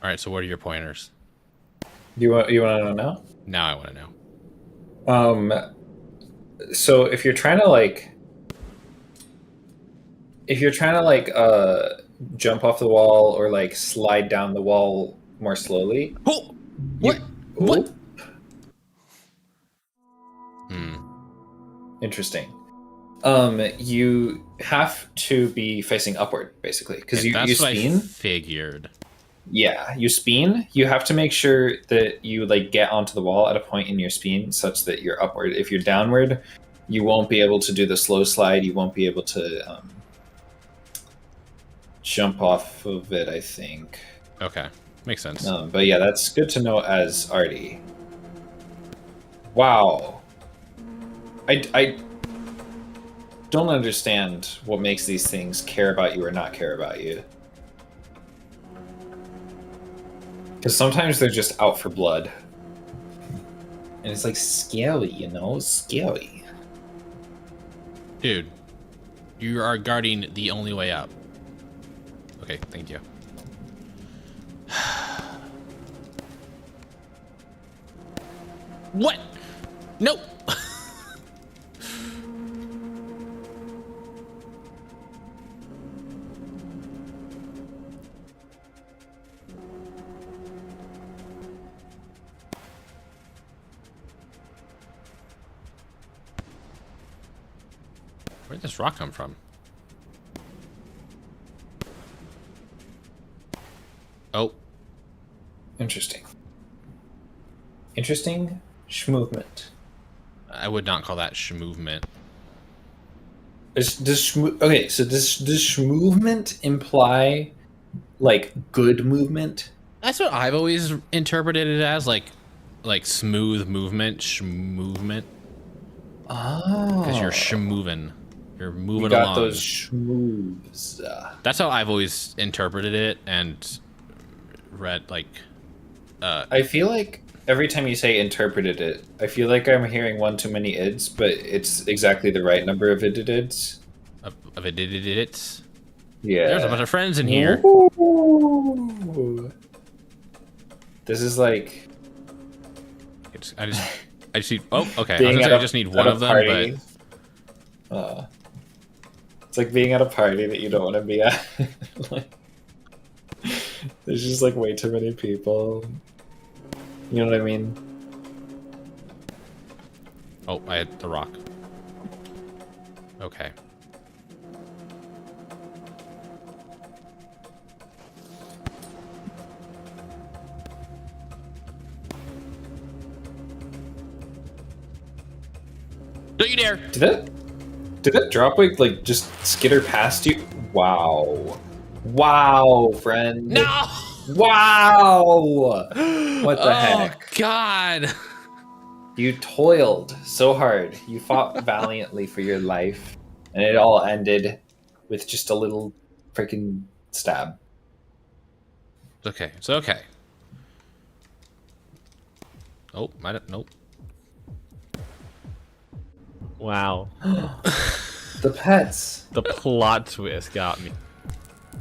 All right, so what are your pointers?
You want to know now?
Now I want to know.
So if you're trying to jump off the wall or like slide down the wall more slowly.
Oh, what? What?
Interesting. You have to be facing upward basically because you
That's what I
spin.
figured.
Yeah, you spin. You have to make sure that you like get onto the wall at a point in your spin such that you're upward. If you're downward, you won't be able to do the slow slide. You won't be able to jump off of it, I think.
Okay, makes sense.
But yeah, that's good to know as Artie. Wow. I don't understand what makes these things care about you or not care about you. Because sometimes they're just out for blood. And it's like scary, you know? Scary.
Dude, you are guarding the only way up. Okay, thank you. What? No. Where'd this rock come from? Oh.
Interesting. Interesting movement.
I would not call that movement.
Okay, so does movement imply like good movement?
That's what I've always interpreted it as, like smooth movement, movement.
Oh.
Because you're schmoving. You're moving
You got
along.
those schmoves.
That's how I've always interpreted it and read, like...
I feel like every time you say interpreted it, I feel like I'm hearing one too many ids, but it's exactly the right number of ids.
Of it.
Yeah.
There's a bunch of friends in here.
Ooh. Ooh. This is like
I just need. Oh, okay. I,
being
was gonna
at
say I
a-
just need
at
one
a
of them,
party.
but
It's like being at a party that you don't want to be at. Like, there's just like way too many people. You know what I mean?
oh, I had the rock. Okay. Don't you dare!
Did that drop like just skitter past you? Wow. Wow, friend.
No!
Wow. What the
Oh,
heck?
God!
You toiled so hard. You fought valiantly for your life, and it all ended with just a little freaking stab.
It's okay. It's okay. Oh, I don't. Nope.
Wow.
The pets.
The plot twist got me.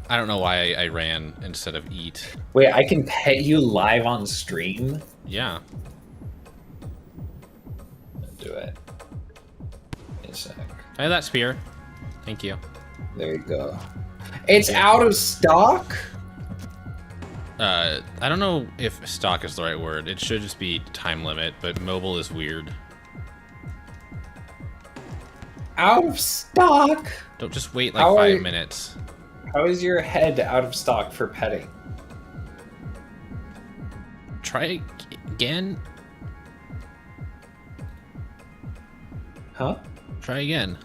I don't know why I ran instead of eat.
Wait, I can pet you live on stream?
Yeah.
Do it. In a sec.
Can I have that spear? Thank you.
There you go. It's out of stock?
I don't know if stock is the right word. It should just be time limit, but mobile is weird.
Out of stock?
Don't just wait like
How
5 minutes.
How is your head out of stock for petting?
Try again.
Huh?
Try again.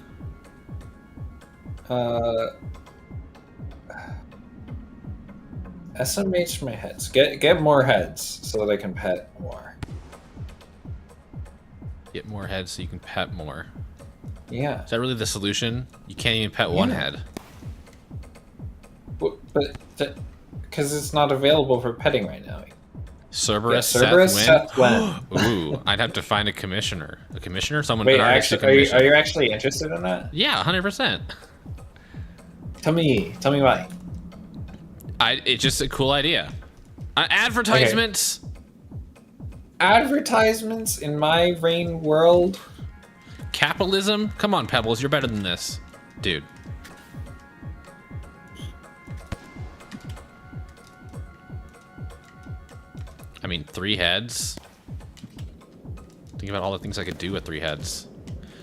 SMH my heads. Get more heads so that I can pet more.
Get more heads so you can pet more.
Yeah.
Is that really the solution? You can't even pet one head.
But because it's not available for petting right now.
Cerberus,
Yeah, Cerberus,
Seth
Seth
Wynn. Ooh, I'd have to find a commissioner. A commissioner? Someone
Wait,
an artist
actually,
commission.
are you actually interested in that?
Yeah, 100%.
Tell me why.
It's just a cool idea. Advertisements.
Advertisements in my rain world.
Capitalism. Come on, Pebbles, you're better than this, dude. I mean, 3 heads. Think about all the things I could do with 3 heads.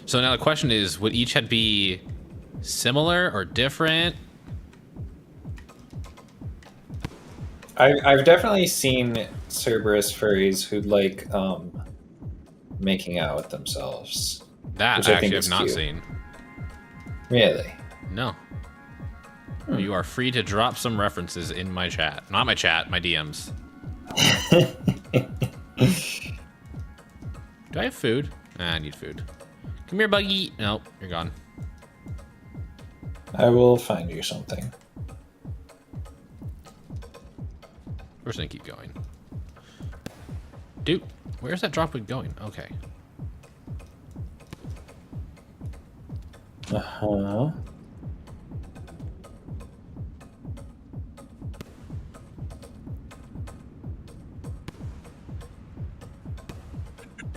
So now the question is, would each head be similar or different?
I've definitely seen Cerberus furries who like making out with themselves.
That
which
I
I think
actually
is
have not
cute.
seen.
Really?
No. You are free to drop some references in my chat. Not my chat, my DMs. Do I have food? I need food. Come here, Buggy. Nope, you're gone.
I will find you something.
We're just gonna keep going. Dude, where's that dropwood going? Okay.
Uh-huh.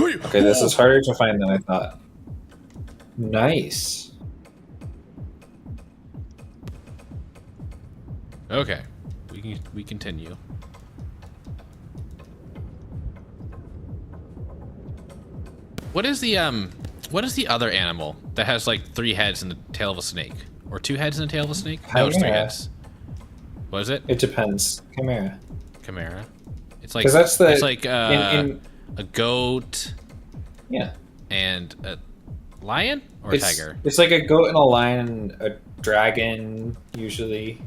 Okay, this is harder to find than I thought. Nice.
Okay. We continue. What is the other animal that has like 3 heads and the tail of a snake? Or 2 heads and the tail of a snake? No, it's 3
Chimera.
heads. What is it?
It depends. Chimera.
Chimera. It's like
'Cause that's the-
it's like
in-
a goat
Yeah.
and a lion or a tiger.
It's like a goat and a lion and a dragon, usually.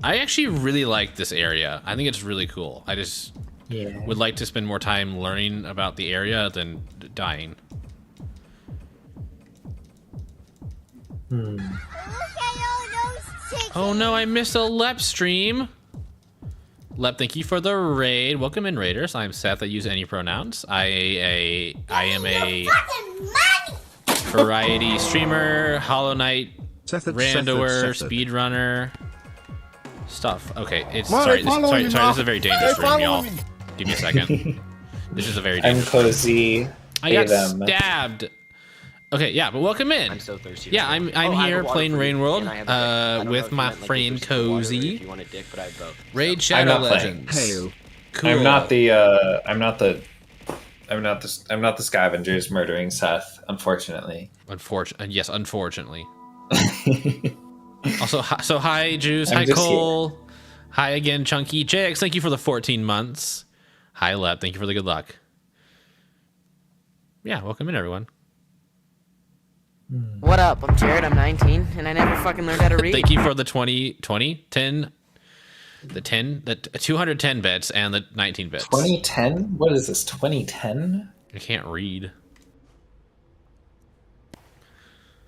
I actually really like this area. I think it's really cool. I just
Yeah.
would like to spend more time learning about the area than dying. Oh no, I missed a Lep stream. Lep, thank you for the raid. Welcome in, raiders. I'm Seth. I use any pronouns. I am a variety streamer, Hollow Knight,
Seth,
randoer, speedrunner. Stuff. Okay, it's
Why are
sorry.
they
This,
following
sorry,
me
sorry.
now?
This is a very dangerous
They're
room, y'all.
following me.
Give me a second. This is a very
I'm
dangerous.
cozy.
I
Pay
got
them.
stabbed. Okay, yeah, but welcome in.
I'm so thirsty.
Yeah,
right now.
I'm
Oh, I have
here
a water
playing
for you,
Rain World
and I have a dick. I don't know
with
if you
my
meant, like,
friend
thirsty water or
Cozy.
If you want a dick, but I have both.
Raid
I'm
Shadow
not playing.
Legends. Cool.
I'm not the scavengers murdering Seth, unfortunately.
Yes, unfortunately. Also, so hi, Juice.
I'm
Hi,
just
Cole. Hi again, Chunky. JX, thank you for the 14 months. Hi, Lep. Thank you for the good luck. Yeah, welcome in, everyone.
What up? I'm Jared. I'm 19, and I never fucking learned how to read.
Thank you for the 10, the 210 bits and the 19 bits.
2010? What is this? 2010?
I can't read.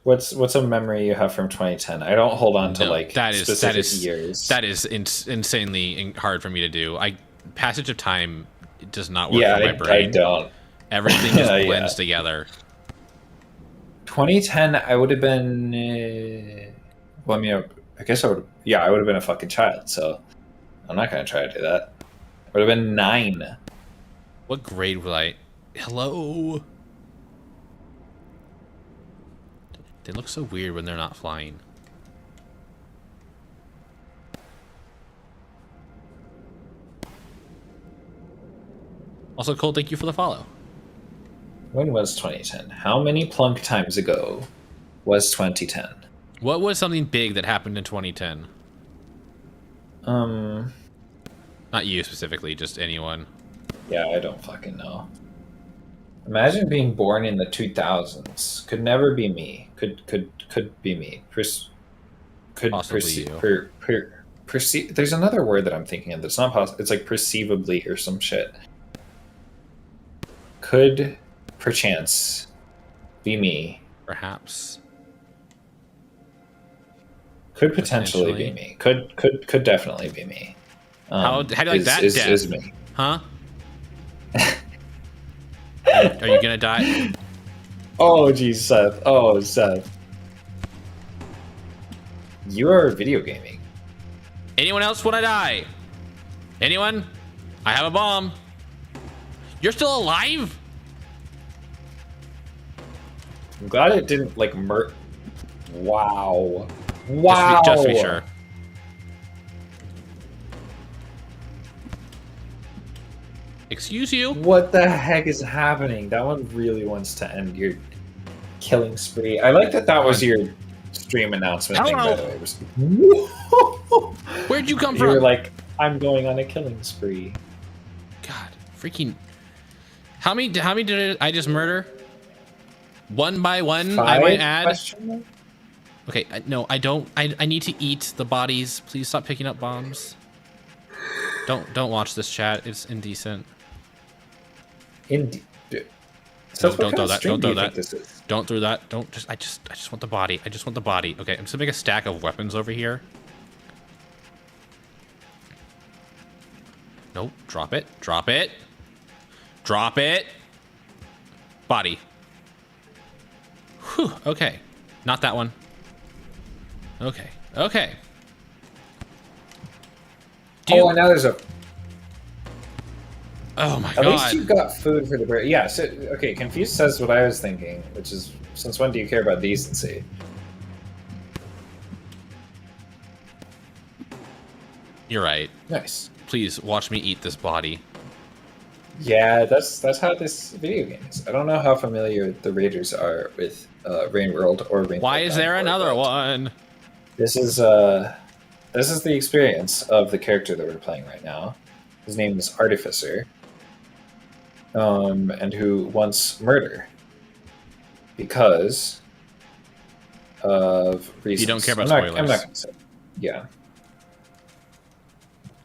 What's a memory you have from 2010? I don't hold on to
No,
like specific years.
That is insanely hard for me to do. Passage of time does not work
Yeah,
in my brain.
I don't.
Everything just blends together.
2010, I would have been. Well, I mean, I guess I would. Yeah, I would have been a fucking child. So I'm not gonna try to do that. I would have been 9.
What grade was I? Hello. They look so weird when they're not flying. Also, Cole, thank you for the follow.
When was 2010? How many plunk times ago was 2010?
What was something big that happened in 2010? Not you specifically, just anyone.
Yeah, I don't fucking know. Imagine being born in the 2000s. Could never be me. Could be me. Could
Possibly
perceive. There's another word that I'm thinking of that's not possible. It's like perceivably or some shit. Could perchance be me.
Perhaps.
Could potentially be me. Could definitely be me.
How do you like that
is,
death?
is me.
Huh? Are you gonna die?
Oh, geez, Seth. Oh, Seth. You are video gaming.
Anyone else want to die? Anyone? I have a bomb. You're still alive?
I'm glad it didn't like Wow. Wow.
Just to be sure. Excuse you?
What the heck is happening? That one really wants to end your killing spree. I like that was your stream announcement thing, by the way. It was...
Where'd you come
You
from?
were like, I'm going on a killing spree.
God, freaking... How many did I just murder? One by one,
5?
I might add.
Question?
Okay, no, I don't. I need to eat the bodies. Please stop picking up bombs. Don't watch this chat. It's indecent.
Don't
throw that. Don't throw that. Don't throw that. Don't just. I just want the body. I just want the body. Okay, I'm just gonna make a stack of weapons over here. Nope. Drop it. Drop it. Drop it. Body. Whew. Okay. Not that one. Okay. Okay.
Oh, now there's a...
Oh my
At
god.
least you got food for the break. Yeah, so, okay, Confused says what I was thinking, which is, since when do you care about decency?
You're right.
Nice.
Please watch me eat this body.
Yeah, that's how this video game is. I don't know how familiar the Raiders are with Rain World or Rain
Why
World
is there
9,
another
but
one?
This is the experience of the character that we're playing right now. His name is Artificer. And who wants murder because of reasons.
You don't care about
I'm
spoilers.
not gonna say. Yeah.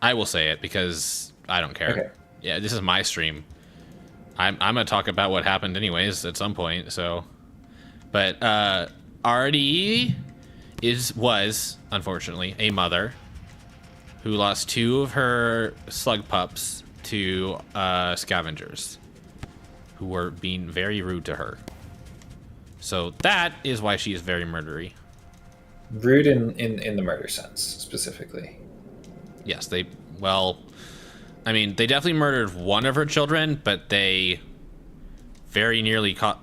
I will say it because I don't care.
Okay.
Yeah, this is my stream. I'm gonna talk about what happened anyways at some point. So, but Artie was unfortunately a mother who lost 2 of her slug pups to scavengers who were being very rude to her. So that is why she is very murdery.
Rude in the murder sense specifically.
Yes, they, well, I mean, they definitely murdered one of her children, but they very nearly caught.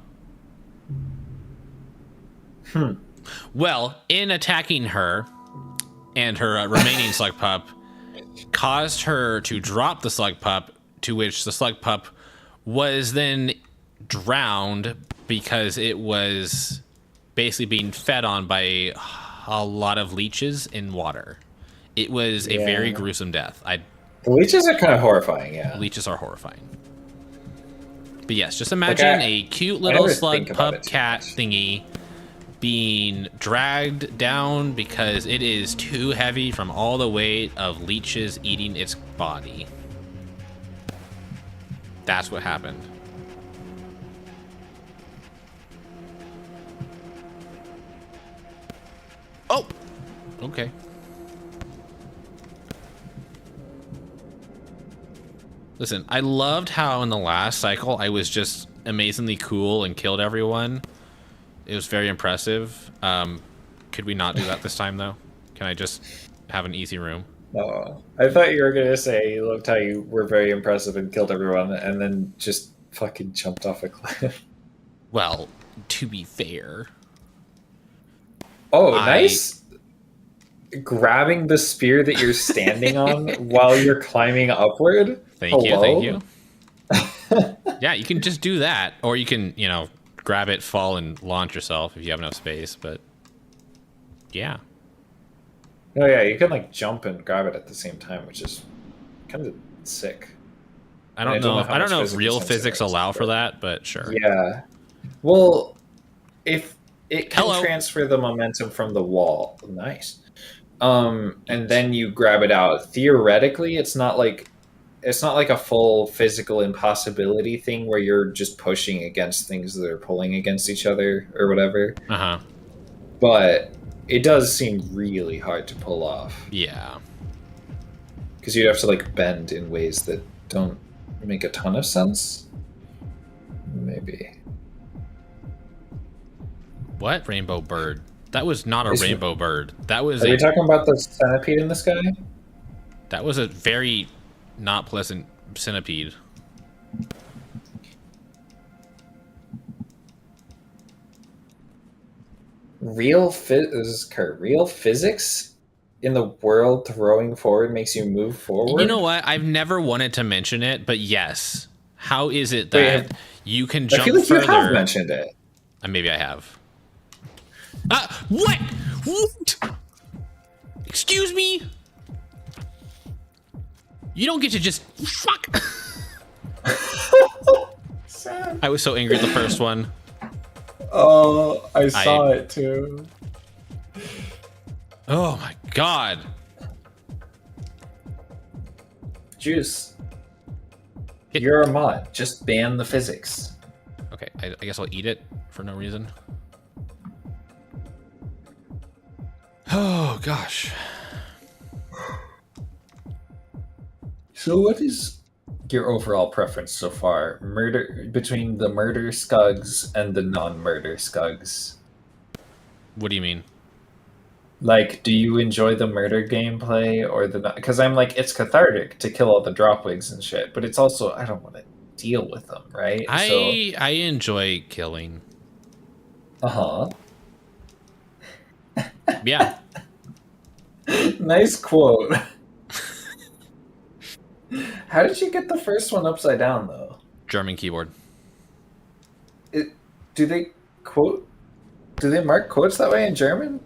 Well, in attacking her and her remaining slug pup, caused her to drop the slug pup, to which the slug pup was then drowned because it was basically being fed on by a lot of leeches in water. It was a very gruesome death.
The leeches are kind of horrifying, yeah.
Leeches are horrifying. But yes, just imagine a cute little slug pup cat thingy being dragged down because it is too heavy from all the weight of leeches eating its body. That's what happened. Oh! Okay. Listen, I loved how in the last cycle I was just amazingly cool and killed everyone. It was very impressive. Could we not do that this time, though? Can I just have an easy room?
Oh, I thought you were going to say you looked how you were very impressive and killed everyone and then just fucking jumped off a cliff.
Well, to be fair.
Oh, nice. Grabbing the spear that you're standing on while you're climbing upward.
Thank you. Yeah, you can just do that. Or you can, you know, grab it, fall, and launch yourself if you have enough space. But, yeah.
Oh, yeah, you can, like, jump and grab it at the same time, which is kind of sick.
I don't know if real physics allow for that, but sure.
Yeah. Well, if it can transfer the momentum from the wall. Nice. And then you grab it out. Theoretically, it's not like a full physical impossibility thing where you're just pushing against things that are pulling against each other or whatever.
Uh-huh.
But it does seem really hard to pull off.
Yeah.
Because you'd have to like bend in ways that don't make a ton of sense. Maybe.
What? Rainbow bird. That was not a rainbow bird. That was
Are we talking about the centipede in the sky?
That was a very not pleasant centipede.
Real physics in the world throwing forward makes you move forward?
You know what? I've never wanted to mention it, but yes. How is it that you can jump further? I feel like you have
mentioned it.
Maybe I have. What? Excuse me? You don't get to just... Fuck! I was so angry at the first one.
Oh, I saw it too.
Oh my god.
Juice. You're a mod. Just ban the physics.
Okay, I guess I'll eat it for no reason. Oh gosh.
So what is your overall preference so far? Between the murder scugs and the non-murder scugs?
What do you mean?
Like, do you enjoy the murder gameplay or the... Because I'm like, it's cathartic to kill all the dropwigs and shit, but it's also, I don't want to deal with them, right?
I enjoy killing.
Uh-huh.
Yeah.
Nice quote. How did you get the first one upside down, though?
German keyboard.
Do they mark quotes that way in German?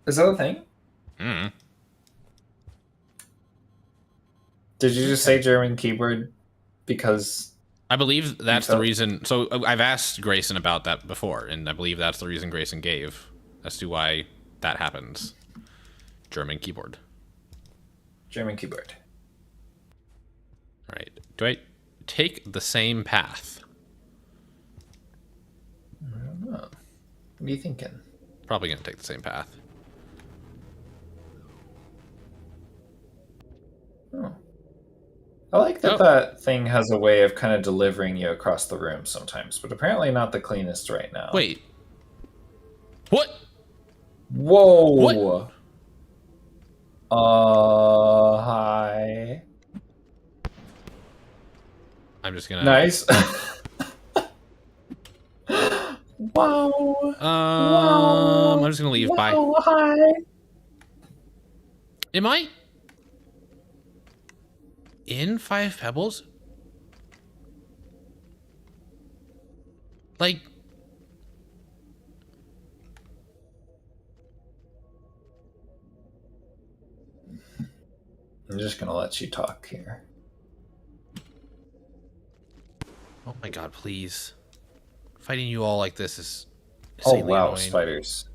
Is that a thing?
Mm.
Did you just say German keyboard because...
I believe that's the reason. So I've asked Grayson about that before, and I believe that's the reason Grayson gave as to why that happens. German keyboard.
German keyboard.
All right. Do I take the same path?
I don't know. What are you thinking?
Probably going to take the same path.
Oh. I like that that thing has a way of kind of delivering you across the room sometimes, but apparently not the cleanest right now.
Wait. What?
Whoa.
What?
Hi.
I'm just gonna.
Nice. Wow.
I'm just gonna leave. Bye.
Hi.
Am I in 5 pebbles? Like,
I'm just gonna let you talk here.
oh my god, please. Fighting you all like this is
Oh
insanely
wow,
annoying.
spiders.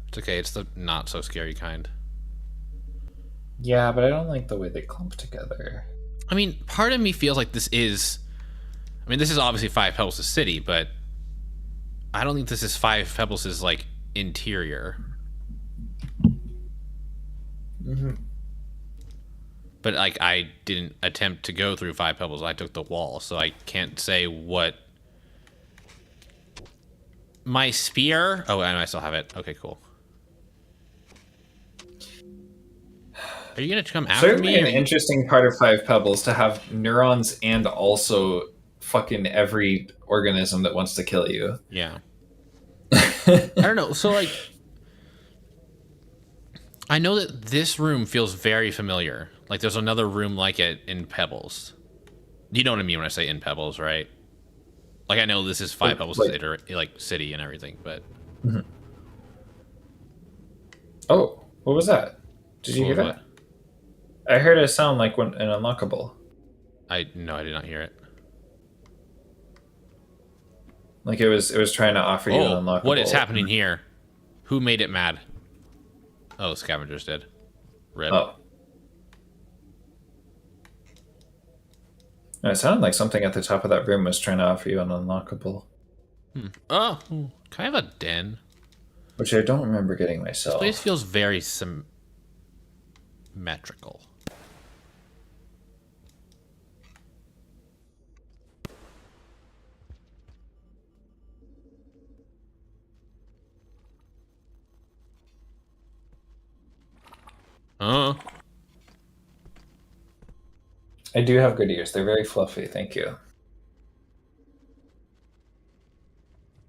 It's okay, it's the not so scary kind.
Yeah, but I don't like the way they clump together.
I mean, part of me feels like this is... I mean, this is obviously 5 Pebbles' city, but I don't think this is 5 Pebbles' like interior.
Mm-hmm.
But like, I didn't attempt to go through 5 Pebbles. I took the wall, so I can't say what... My spear... Oh, I know I still have it. Okay, cool. Are you gonna come after
Certainly
me?
an interesting part of 5 Pebbles to have neurons and also fucking every organism that wants to kill you.
Yeah. I don't know. So like, I know that this room feels very familiar. Like there's another room like it in Pebbles. You know what I mean when I say in Pebbles, right? Like I know this is 5 Pebbles' like city and everything, but.
Mm-hmm. Oh, what was that? Did you hear that? I heard a sound like an unlockable.
No, I did not hear it.
Like it was trying to offer you an unlockable.
What is happening here? Who made it mad? Oh, scavengers did. Rip.
Oh. No, it sounded like something at the top of that room was trying to offer you an unlockable.
Oh, can I have a den?
Which I don't remember getting myself.
This place feels very symmetrical.
I do have good ears. They're very fluffy. Thank you.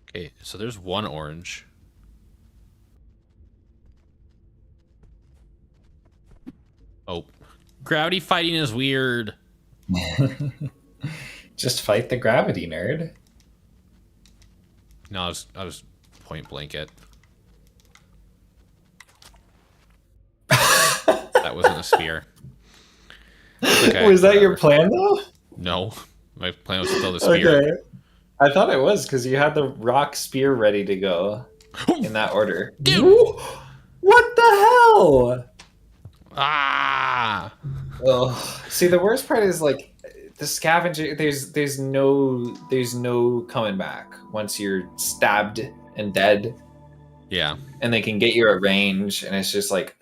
Okay, so there's one orange. Oh, gravity fighting is weird.
Just fight the gravity, nerd.
No, I was point blank it. That wasn't a spear. Okay,
was that
whatever.
your plan, though?
No, my plan was to throw the spear.
Okay. I thought it was because you had the rock spear ready to go in that order.
Dude.
What the hell?
Ah!
Ugh. See, the worst part is like the scavenger. There's no coming back once you're stabbed and dead.
Yeah.
And they can get you at range, and it's just like,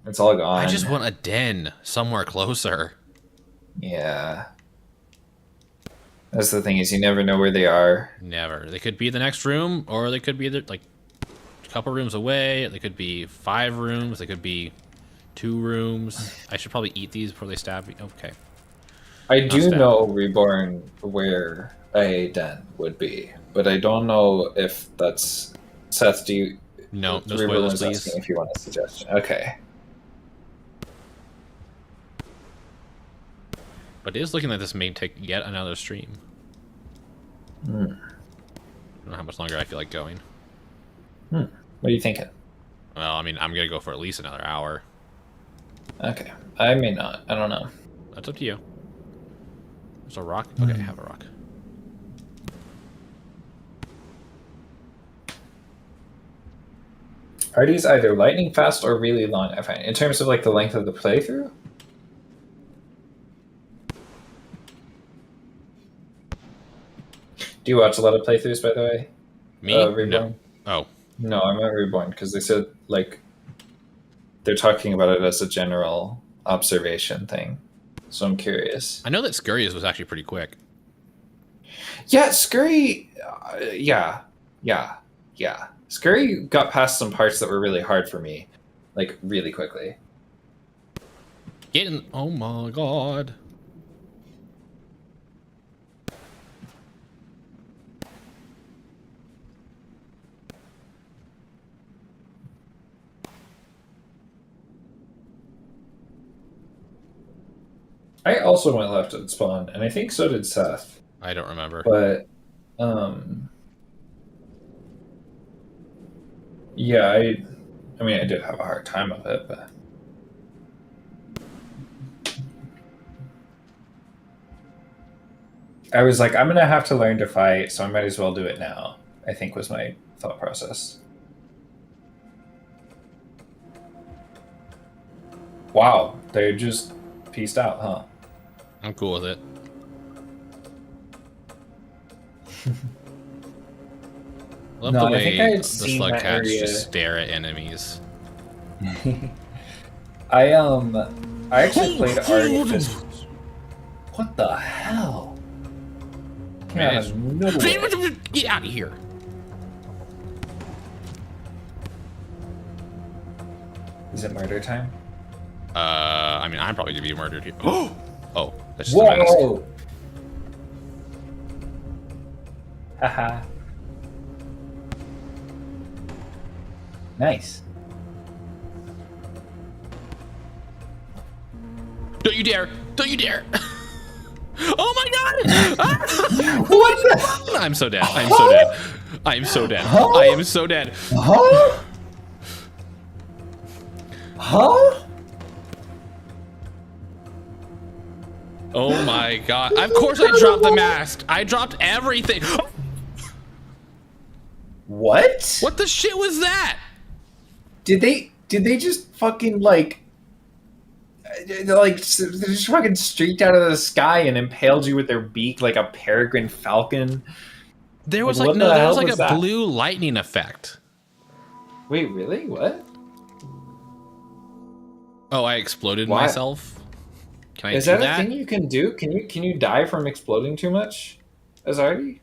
it's all gone.
I just want a den somewhere closer.
Yeah. That's the thing, is you never know where they are.
Never. They could be the next room, or they could be like a couple rooms away. They could be 5 rooms. They could be 2 rooms. I should probably eat these before they stab me. Okay.
I do know Reborn where a den would be, but I don't know if that's... Seth, do you...
No
Reborn
spoilers,
was
please.
asking if you want a suggestion. Okay.
But it is looking like this may take yet another stream. I don't know how much longer I feel like going.
What are you thinking?
Well, I mean, I'm going to go for at least another hour.
Okay. I may not. I don't know.
That's up to you. There's a rock? Okay, I have a rock.
Are these either lightning fast or really long, I find? In terms of like the length of the playthrough? Do you watch a lot of playthroughs, by the way?
Me?
Reborn?
No. Oh.
No, I'm not Reborn, because they said, like, they're talking about it as a general observation thing. So I'm curious.
I know that Scurry's was actually pretty quick.
Yeah, Scurry... yeah. Scurry got past some parts that were really hard for me, like really quickly.
Get in. Oh my god.
I also went left at spawn, and I think so did Seth.
I don't remember.
But, yeah, I mean, I did have a hard time of it, but. I was like, I'm gonna have to learn to fight, so I might as well do it now, I think was my thought process. Wow, they just pieced out, huh?
I'm cool with it. Love
No,
the
I think
way
I had
the
seen that
slugcats
area.
just stare at enemies.
I actually played Artificer. What the hell?
Man,
No way.
get out of here.
Is it murder time?
I mean, I'm probably gonna be murdered here. Oh, that's just a mask.
Whoa! Haha. Nice.
Don't you dare! Don't you dare! Oh my god! Ah!
What the?
I'm so dead. I'm so dead. I'm so dead. I am so dead.
Huh? Huh?
Oh my god. Of course I dropped the mask. I dropped everything.
What?
What the shit was that?
Did they just fucking like they just fucking streaked out of the sky and impaled you with their beak like a peregrine falcon?
There was
Like,
like
what
no,
the
there was
hell
like
was
a
that?
blue lightning effect.
Wait, really? What?
Oh, I exploded
Why?
myself. Can I
Is
do
that
that?
a thing you can do? Can you die from exploding too much? As Artie?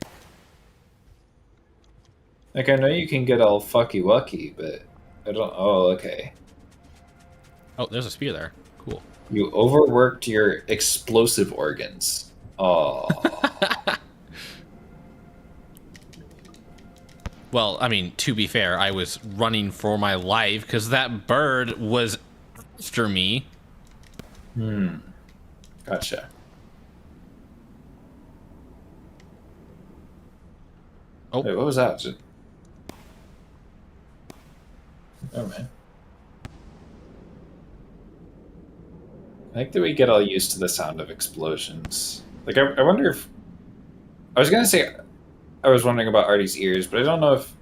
Like I know you can get all fucky wucky, but I don't. Oh, okay.
Oh, there's a spear there. Cool.
You overworked your explosive organs. Oh.
Well, I mean, to be fair, I was running for my life because that bird was after me.
Gotcha.
Oh.
Wait, what was that? Oh man. I think that we get all used to the sound of explosions. Like, I wonder if... I was gonna say... I was wondering about Artie's ears, but I don't know if...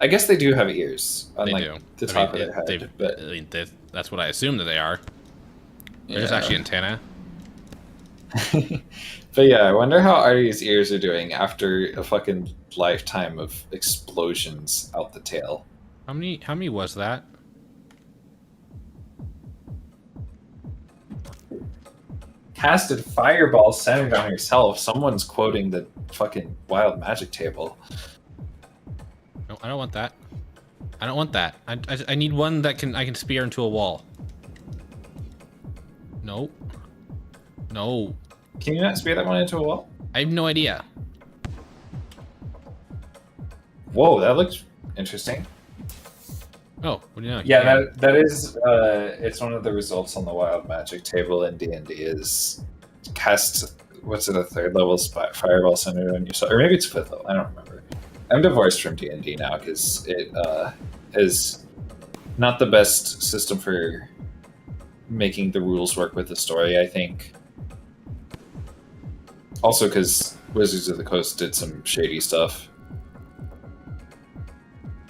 I guess they do have ears on,
They
like,
do.
the
I
top
mean,
of their head. But
I mean, that's what I assume that they are. They're just
Yeah.
actually antenna.
But yeah, I wonder how Artie's ears are doing after a fucking lifetime of explosions out the tail.
How many was that?
Casted fireball centered on yourself. Someone's quoting the fucking wild magic table.
No, I don't want that. I don't want that. I need one that I can spear into a wall. No. No.
Can you not spear that one into a wall?
I have no idea.
Whoa, that looks interesting.
Oh, what do you know?
Yeah, that is it's one of the results on the wild magic table in D&D is cast, what's it, a third level fireball centered on yourself, or maybe it's fifth level, I don't remember. I'm divorced from D&D now because it is not the best system for making the rules work with the story, I think. Also because Wizards of the Coast did some shady stuff.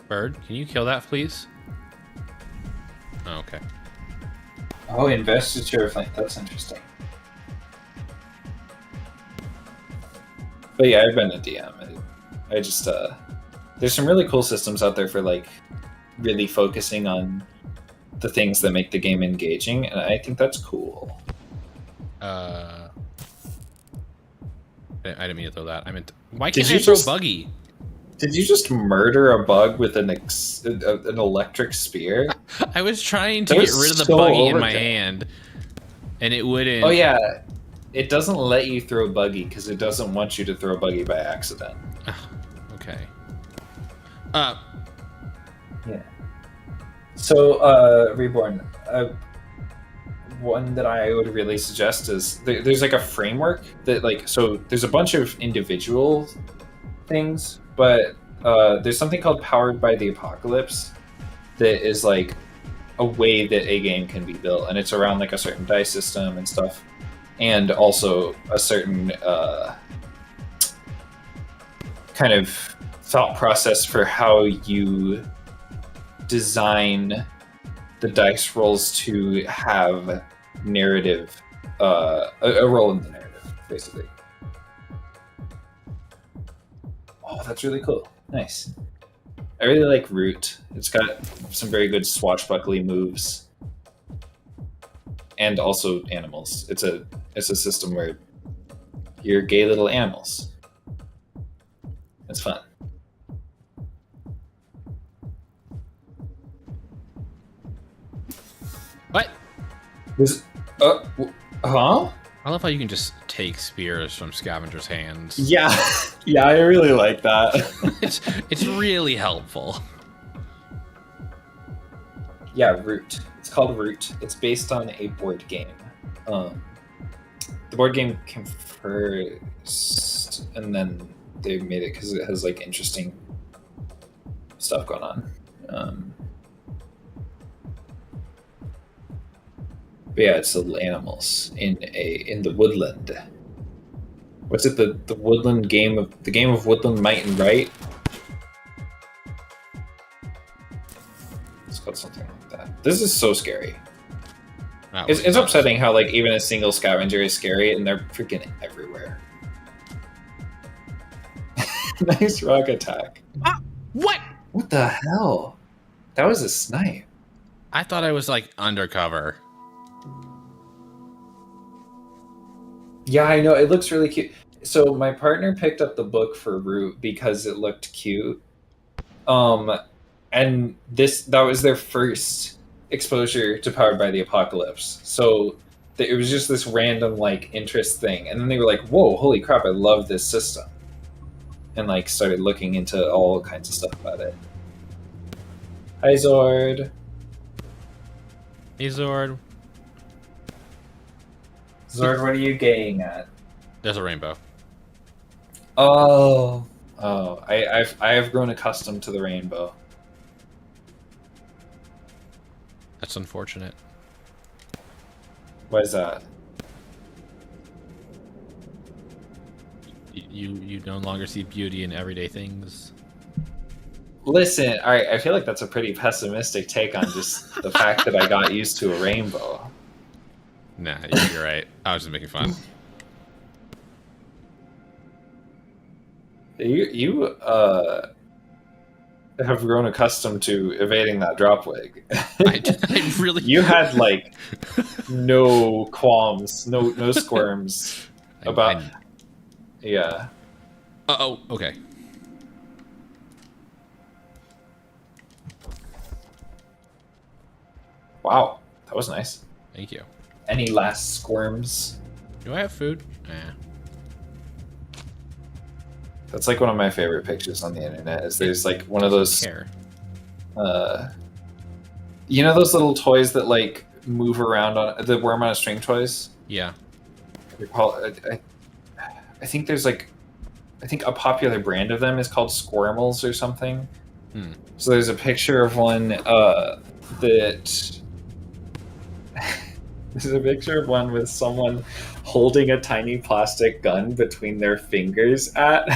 Bird, can you kill that, please? Oh, okay.
Oh, investiture of flame. That's interesting. But yeah, I've been a DM. I just there's some really cool systems out there for like really focusing on the things that make the game engaging, and I think that's cool.
I didn't mean to throw that. I meant. Why
Did
can't
you
I throw
just-
buggy?
Did you just murder a bug with an electric spear?
I was trying to
That
get
was
rid of the
so
buggy in my
overkill.
hand, and it wouldn't.
Oh yeah, it doesn't let you throw a buggy because it doesn't want you to throw a buggy by accident.
Okay.
Yeah. So, Reborn, one that I would really suggest is there's like a framework that like, so there's a bunch of individual things, but there's something called Powered by the Apocalypse that is like a way that a game can be built, and it's around like a certain dice system and stuff, and also a certain kind of thought process for how you design the dice rolls to have narrative, a role in the narrative, basically. Oh, that's really cool. Nice. I really like Root. It's got some very good swashbuckly moves, and also animals. It's a system where you're gay little animals. It's fun.
What?
Huh?
I love how you can just take spears from scavengers' hands.
Yeah, yeah, I really like that.
It's really helpful.
Yeah, Root. It's called Root. It's based on a board game. The board game came first, and then they made it because it has like interesting stuff going on. But yeah, it's little animals in the woodland. What's it? The woodland game of woodland might and right. It's called something like that. This is so scary. It's upsetting how like even a single scavenger is scary, and they're freaking everywhere. Nice rock attack.
What?
What the hell? That was a snipe.
I thought I was like undercover.
Yeah, I know. It looks really cute. So my partner picked up the book for Root because it looked cute. And that was their first exposure to Powered by the Apocalypse. So it was just this random like interest thing. And then they were like, whoa, holy crap, I love this system. And like started looking into all kinds of stuff about it. Hi, Zord.
Hey, Zord.
Zord, what are you gaying at?
There's a rainbow.
Oh, I have grown accustomed to the rainbow.
That's unfortunate.
Why is that?
You no longer see beauty in everyday things.
Listen, all right, I feel like that's a pretty pessimistic take on just the fact that I got used to a rainbow.
Nah, you're right. I was just making fun.
You have grown accustomed to evading that drop wig.
I really.
You had like no qualms, no squirms about. Yeah.
Oh, okay.
Wow, that was nice.
Thank you.
Any last squirms?
Do I have food? Nah.
That's like one of my favorite pictures on the internet. Is there's like one of those, you know those little toys that like move around on the worm on a string toys?
Yeah.
I think there's like, I think a popular brand of them is called Squirmels or something. So there's a picture of one that. There's a picture of one with someone holding a tiny plastic gun between their fingers at.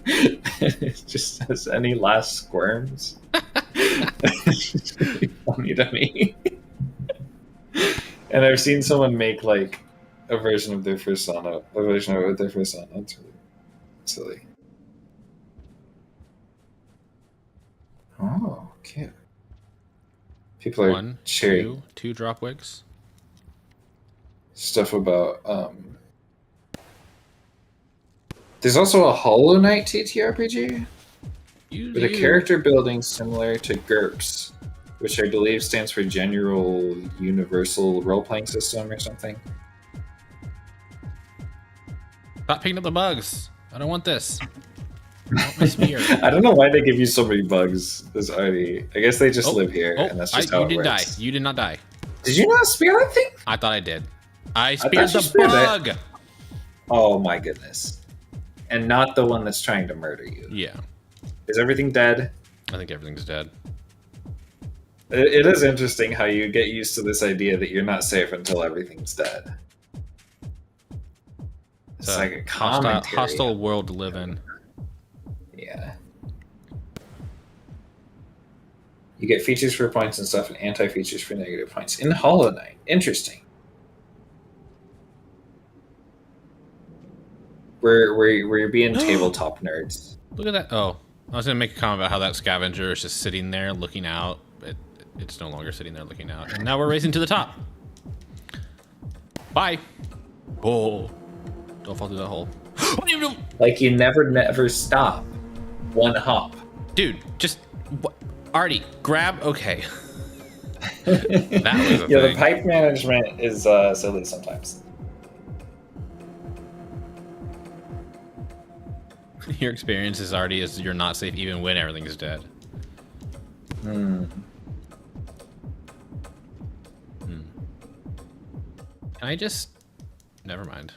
It just says, any last squirms? It's really funny to me. And I've seen someone make like a version of their persona, a version of it with their persona. It's really silly. Oh, cute. People are
One,
sharing
two drop wigs.
Stuff about there's also a Hollow Knight TTRPG. With a character building similar to GURPS, which I believe stands for General Universal Role-Playing System or something.
Stop picking up the bugs. I don't want this. I want my spear.
I don't know why they give you so many bugs. There's already. I guess they just live here, and that's just how
you
it
did
works.
die. You did not die.
Did you not spear that thing?
I thought I did. I
thought
speared
you
the
speared
bug.
it. Oh my goodness! And not the one that's trying to murder you.
Yeah.
Is everything dead?
I think everything's dead.
It is interesting how you get used to this idea that you're not safe until everything's dead. It's like a commentary.
Hostile world to live in.
Yeah. You get features for points and stuff, and anti-features for negative points in Hollow Knight. Interesting. We're being tabletop nerds.
Look at that. Oh, I was gonna make a comment about how that scavenger is just sitting there looking out. It's no longer sitting there looking out. And now we're racing to the top. Bye. Oh, don't fall through that hole. What are you doing?
Like you never stop. One hop.
Dude, just Artie, grab. Okay. That was a
Yeah,
thing.
the pipe management is silly sometimes.
Your experience is already is you're not safe even when everything's dead. Can I just... Never mind.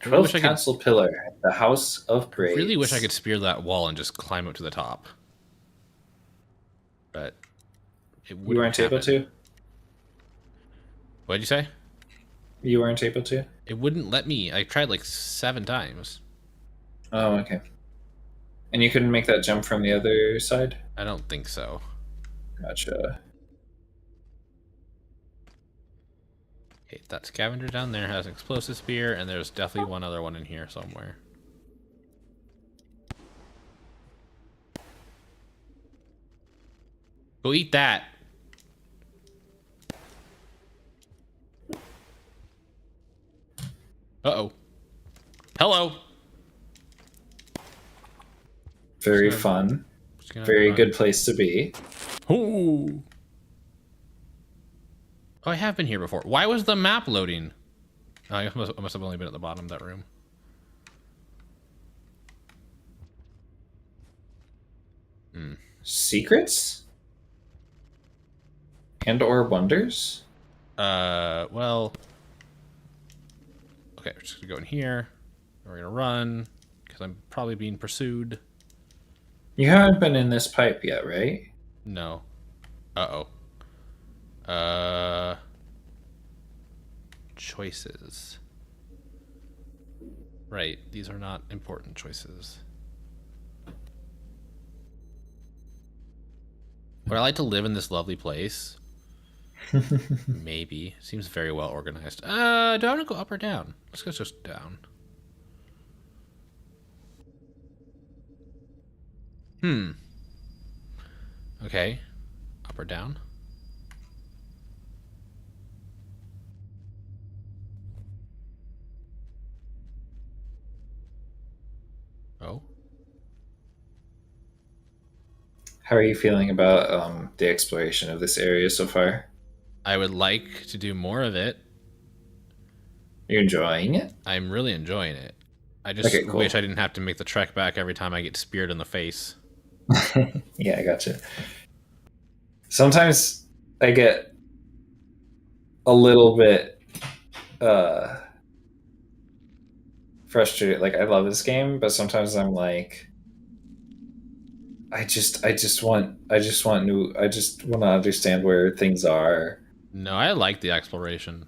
12th Council Pillar, the House of Praise.
I really wish I could spear that wall and just climb up to the top. But it wouldn't
You weren't able to?
What'd you say?
You weren't able to?
It wouldn't let me. I tried like 7 times.
Oh, okay. And you couldn't make that jump from the other side?
I don't think so.
Gotcha.
Okay, that scavenger down there has an explosive spear, and there's definitely one other one in here somewhere. Go eat that. Uh-oh. Hello.
Very fun. Very good place to be.
Ooh. Oh, I have been here before. Why was the map loading? Oh, I must have only been at the bottom of that room.
Secrets? And or wonders?
Well... Okay, we're just gonna go in here. We're gonna run, because I'm probably being pursued.
You haven't been in this pipe yet, right?
No. Uh-oh. Choices. Right, these are not important choices. Would I like to live in this lovely place? Maybe. Seems very well organized. Do I want to go up or down? Let's go just down. Okay. Up or down? Oh.
How are you feeling about the exploration of this area so far?
I would like to do more of it.
You're enjoying it?
I'm really enjoying it. I just wish I didn't have to make the trek back every time I get speared in the face.
Yeah, I gotcha. Sometimes I get a little bit frustrated. Like, I love this game, but sometimes I'm like, I just want to understand where things are.
No, I like the exploration.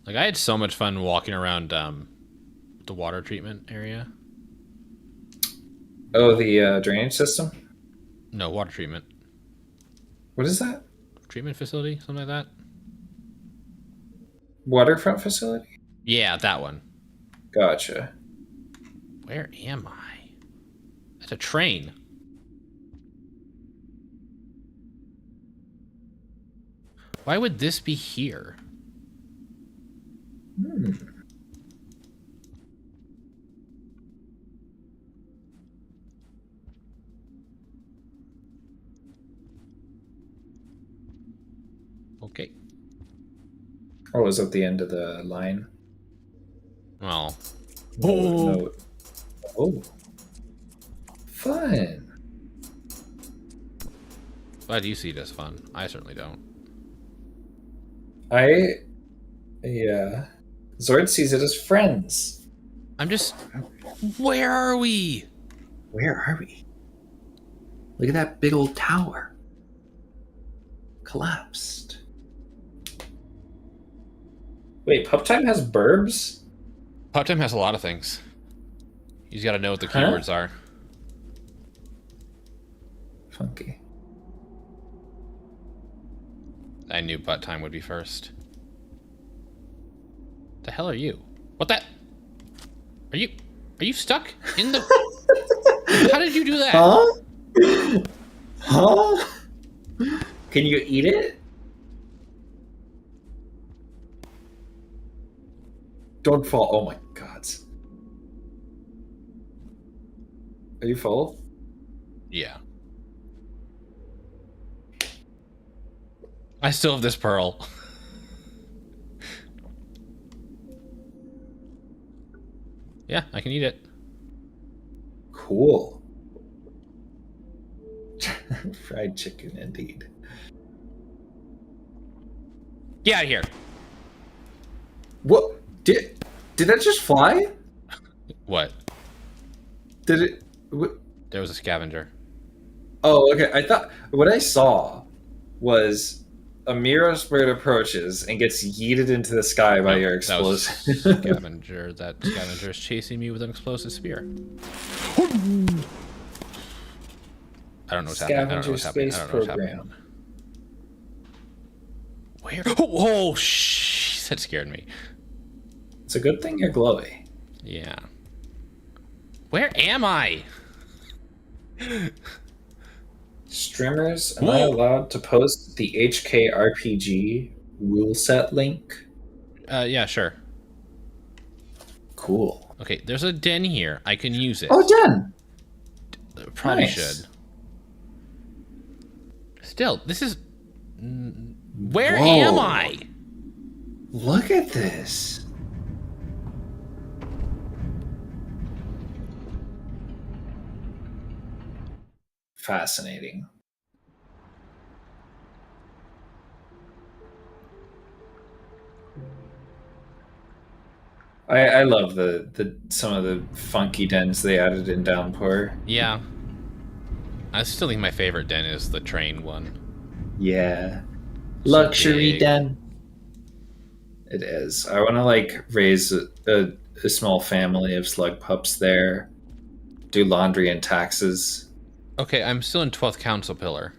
Like, I had so much fun walking around the water treatment area.
Oh, the drainage system?
No, water treatment.
What is that?
Treatment facility? Something like that?
Waterfront facility?
Yeah, that one.
Gotcha.
Where am I? That's a train. Why would this be here? Okay.
Or was at the end of the line?
Well.
No. Oh. Fun.
Glad you see it as fun. I certainly don't.
Yeah. Zord sees it as friends.
I'm just. Where are we?
Where are we? Look at that big old tower. Collapsed. Wait, Pup Time has burbs?
Pup Time has a lot of things. You just gotta know what the
Huh?
keywords are.
Funky.
I knew Butt Time would be first. The hell are you? What that? Are you stuck in the? How did you do that?
Huh? Huh? Can you eat it? Don't fall. Oh my god. Are you full?
Yeah. I still have this pearl. Yeah, I can eat it.
Cool. Fried chicken, indeed.
Get out of here.
What? Did that just fly?
What?
Did it? What?
There was a scavenger.
Oh, okay. I thought what I saw was a Miros bird approaches and gets yeeted into the sky by your
That was
explosion.
scavenger. That scavenger is chasing me with an explosive spear. I don't know what's happening. I don't know what's happening. I don't know what's happening. Where? Oh, shh. That scared me.
It's a good thing you're glowy.
Yeah. Where am I?
Streamers, am I allowed to post the HKRPG rule set link?
Yeah, sure.
Cool.
Okay, there's a den here. I can use it.
Oh, den!
Probably
Nice.
should. Still, this is... Where
Whoa.
am I?
Look at this. Fascinating. I love the some of the funky dens they added in Downpour.
Yeah. I still think my favorite den is the train one.
Yeah. Luxury
big.
den. It is. I want to like raise a small family of slug pups there. Do laundry and taxes.
Okay, I'm still in 12th Council Pillar.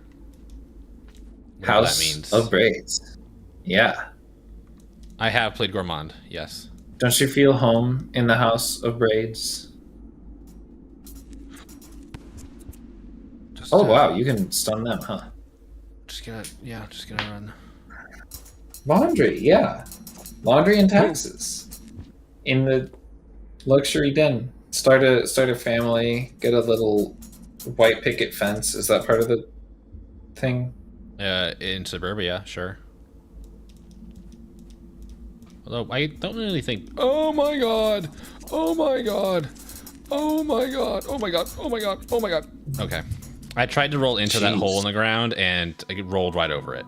Whatever
House
that means.
of Braids. Yeah.
I have played Gourmand, yes.
Don't you feel home in the House of Braids?
Just,
Oh wow, you can stun them, huh?
Just gonna run.
Laundry, yeah. Laundry and taxes. In the luxury den. Start a family, get a little white picket fence. Is that part of the thing?
In suburbia, sure. Although I don't really think. Oh my god! Oh my god! Oh my god! Oh my god! Oh my god! Oh my god! Okay, I tried to roll into that hole in the ground and I rolled right over it.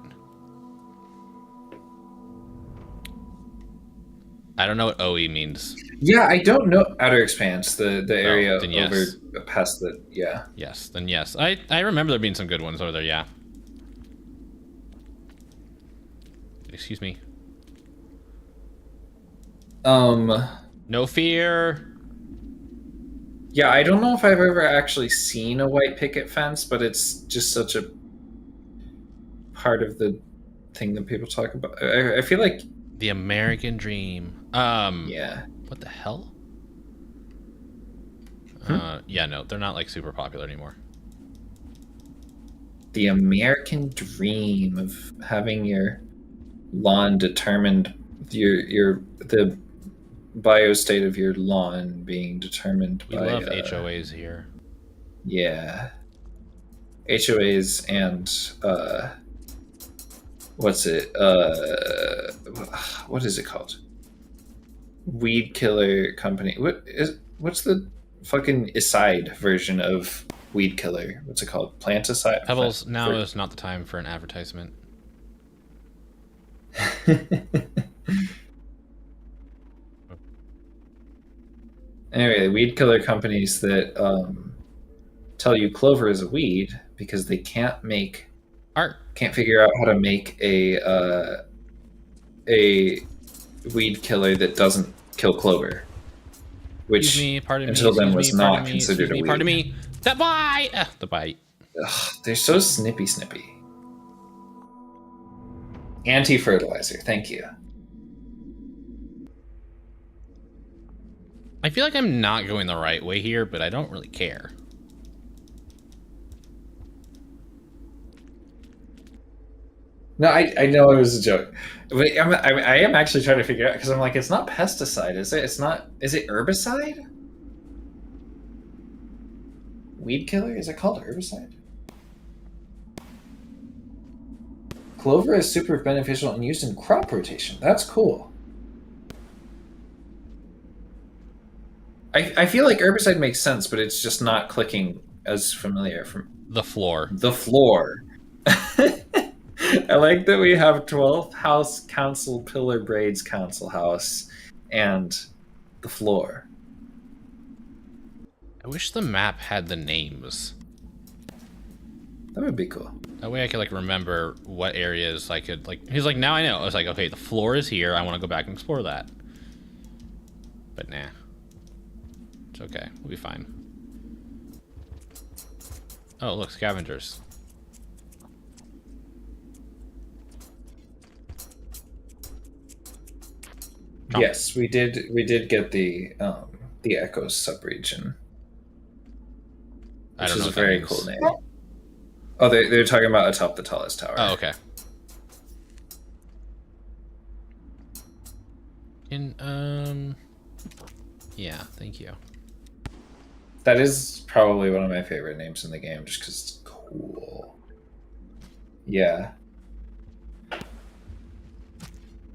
I don't know what OE means.
Yeah, I don't know Outer Expanse, the area
then yes.
over past the
Yes, then yes. I remember there being some good ones over there, yeah. Excuse me. No fear.
Yeah, I don't know if I've ever actually seen a white picket fence, but it's just such a part of the thing that people talk about. I feel like
the American dream.
Yeah.
What the hell? Yeah, no, they're not like super popular anymore.
The American dream of having your lawn determined, the biostate of your lawn being determined
We
by
love HOAs here.
Yeah. HOAs and what's it? What is it called? Weed killer company. What's the fucking aside version of weed killer? What's it called? Plant aside.
Pebbles, now is not the time for an advertisement.
Anyway, weed killer companies that tell you clover is a weed because they can't figure out how to make a weed killer that doesn't kill clover, which until then was not considered a weed.
Pardon me. The bite. The bite.
Ugh, they're so snippy. Anti-fertilizer. Thank you.
I feel like I'm not going the right way here, but I don't really care.
No, I know it was a joke. But I am actually trying to figure out, because I'm like, it's not pesticide, is it? It's not. Is it herbicide? Weed killer? Is it called herbicide? Clover is super beneficial and used in crop rotation. That's cool. I feel like herbicide makes sense, but it's just not clicking as familiar from
the floor.
The floor. I like that we have 12th House Council Pillar Braids Council House and the floor.
I wish the map had the names.
That would be cool.
That way I could like remember what areas I could like. He's like, now I know. I was like, okay, the floor is here. I want to go back and explore that. But nah. It's okay. We'll be fine. Oh, look, scavengers.
Yes, we did get the Echoes subregion.
I don't know.
Which is a very cool name. Oh, they're talking about atop the tallest tower.
Oh, okay. Yeah, thank you.
That is probably one of my favorite names in the game, just because it's cool. Yeah.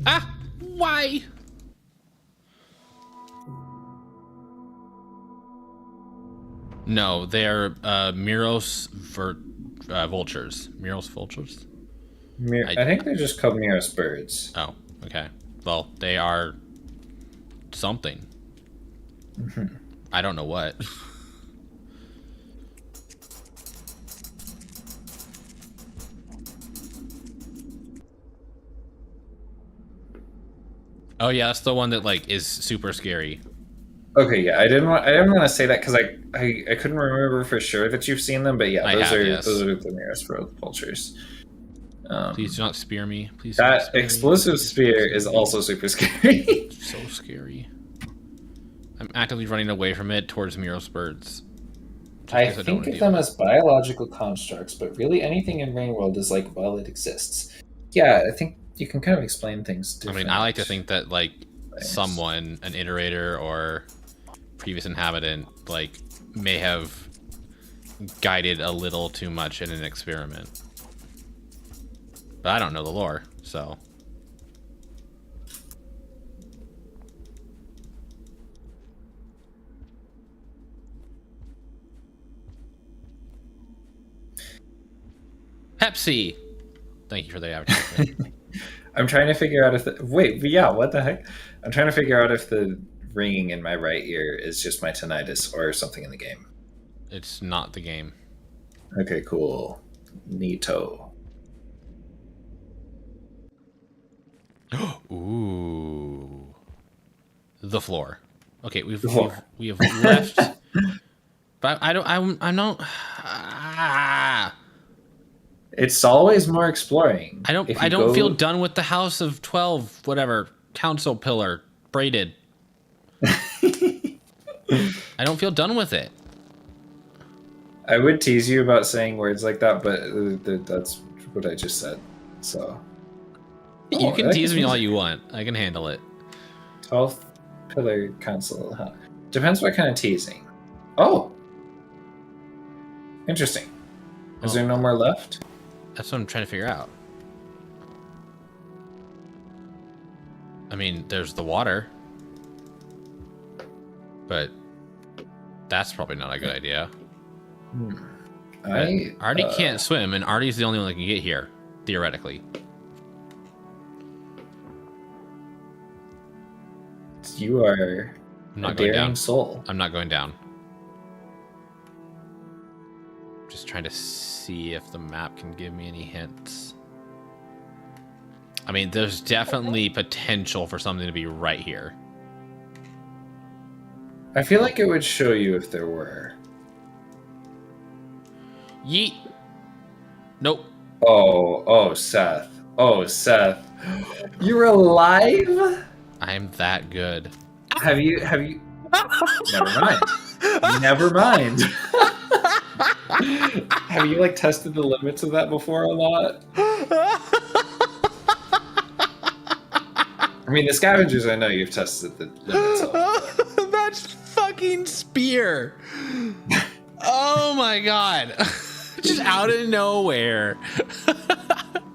Ah! Why? No, they're Miros vultures. Miros vultures?
I think they're just called Miros birds.
Oh, okay. Well, they are something.
Mm-hmm.
I don't know what. Oh yeah, that's the one that like is super scary.
Okay, yeah, I didn't want to say that because I couldn't remember for sure that you've seen them, but yeah, those are the Miros vultures.
Please do not spear me. Please.
That explosive spear is also super scary.
So scary. I'm actively running away from it towards Miros birds.
I think of them as biological constructs, but really anything in Rain World is like, well, it exists. Yeah, I think you can kind of explain things differently.
I mean, I like to think that like someone, an iterator or previous inhabitant, like may have guided a little too much in an experiment. But I don't know the lore, so. Pepsi! Thank you for the advertisement.
I'm trying to figure out if what the heck? I'm trying to figure out if the ringing in my right ear is just my tinnitus or something in the game.
It's not the game.
Okay, cool. Neato.
Ooh. The floor. Okay, we have left. But I'm not.
It's always more exploring.
I don't feel done with the House of 12, whatever, council pillar, braided. I don't feel done with it.
I would tease you about saying words like that, but that's what I just said. So
you can tease me all you want. I can handle it.
12th pillar council. Huh? Depends what kind of teasing. Oh, interesting. Is there no more left?
That's what I'm trying to figure out. I mean, there's the water. But that's probably not a good idea. Artie can't swim, and Artie's the only one that can get here, theoretically.
You are
I'm not
a
going
daring
down.
soul.
I'm not going down. Just trying to see if the map can give me any hints. I mean, there's definitely potential for something to be right here.
I feel like it would show you if there were.
Yeet. Nope.
Oh, Seth. Oh, Seth. You're alive?
I'm that good.
Have you Never mind. Never mind. Have you like tested the limits of that before a lot? I mean, the scavengers I know you've tested the limits of.
That's fucking spear. Oh my god. Just out of nowhere.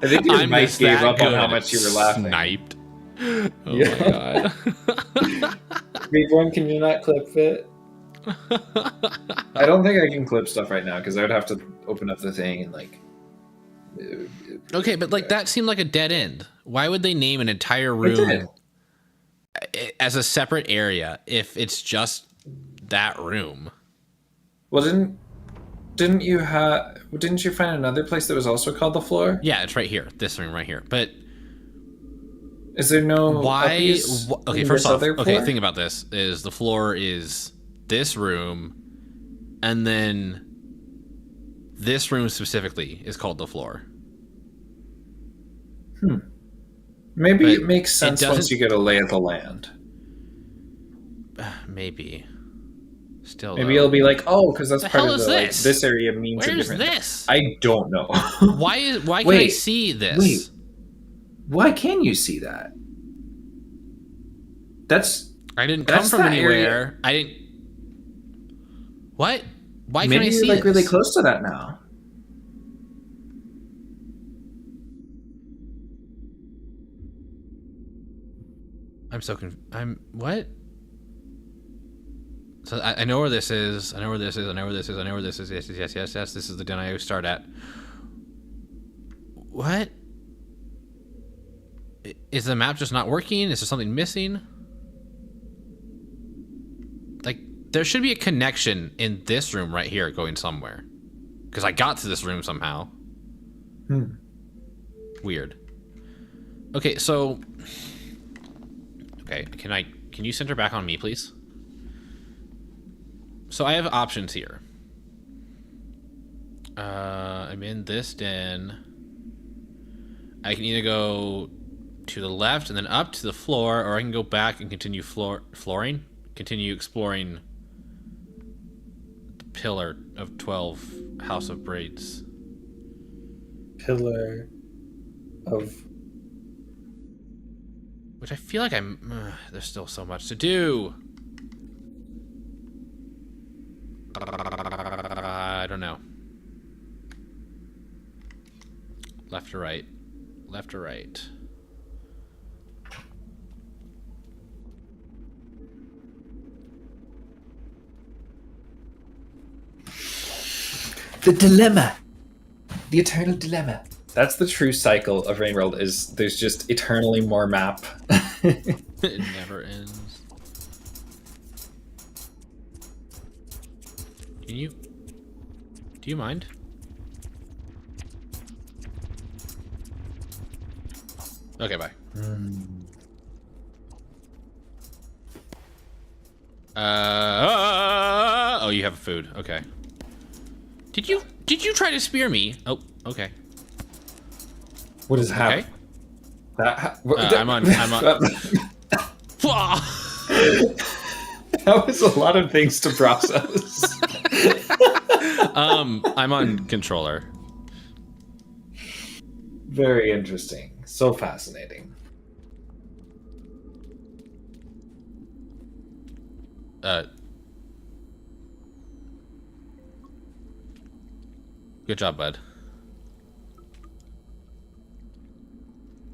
I think your mic
just
gave
that
up on
good.
how much you were laughing.
Sniped. Oh
Yeah.
my god.
Big one, can you not clip it? I don't think I can clip stuff right now because I would have to open up the thing and like.
Okay, but like that seemed like a dead end. Why would they name an entire room as a separate area if it's just that room?
Well, didn't you find another place that was also called the floor?
Yeah, it's right here. This room right here. But
is there no
why? Okay, first off, okay,
floor?
think about this: is the floor is this room, and then this room specifically is called the floor.
Maybe
But
it makes sense once you get a lay of the land.
Maybe. Still,
Maybe it'll be like, oh, because that's
The
part
hell
of
is
the like,
this?
this area means a
Where's
different.
this?
I don't know.
Why can I
Wait,
see this?
Wait, why can you see that?
I didn't come from
that
anywhere.
area.
I didn't. What? Why
Maybe
can I
you're
see
like
this?
really close to that now.
I'm so I'm what? So I know where this is. I know where this is. I know where this is. I know where this is. Yes, yes, yes, yes. This is the den I always start at. What? Is the map just not working? Is there something missing? Like, there should be a connection in this room right here going somewhere. Because I got to this room somehow. Weird. Okay, so... Okay, can you center back on me, please? So I have options here. I'm in this den. I can either go to the left and then up to the floor, or I can go back and continue flooring. Continue exploring the pillar of 12 House of Braids.
Pillar of...
Which I feel like there's still so much to do. I don't know. Left or right? Left or right?
The dilemma. The eternal dilemma. That's the true cycle of Rain World, is there's just eternally more map.
It never ends. Do you mind? Okay, bye. Oh, you have food. Okay. Did you try to spear me? Oh, okay.
What is happening?
Okay. I'm on.
That was a lot of things to process.
I'm on controller.
Very interesting. So fascinating.
Good job, bud.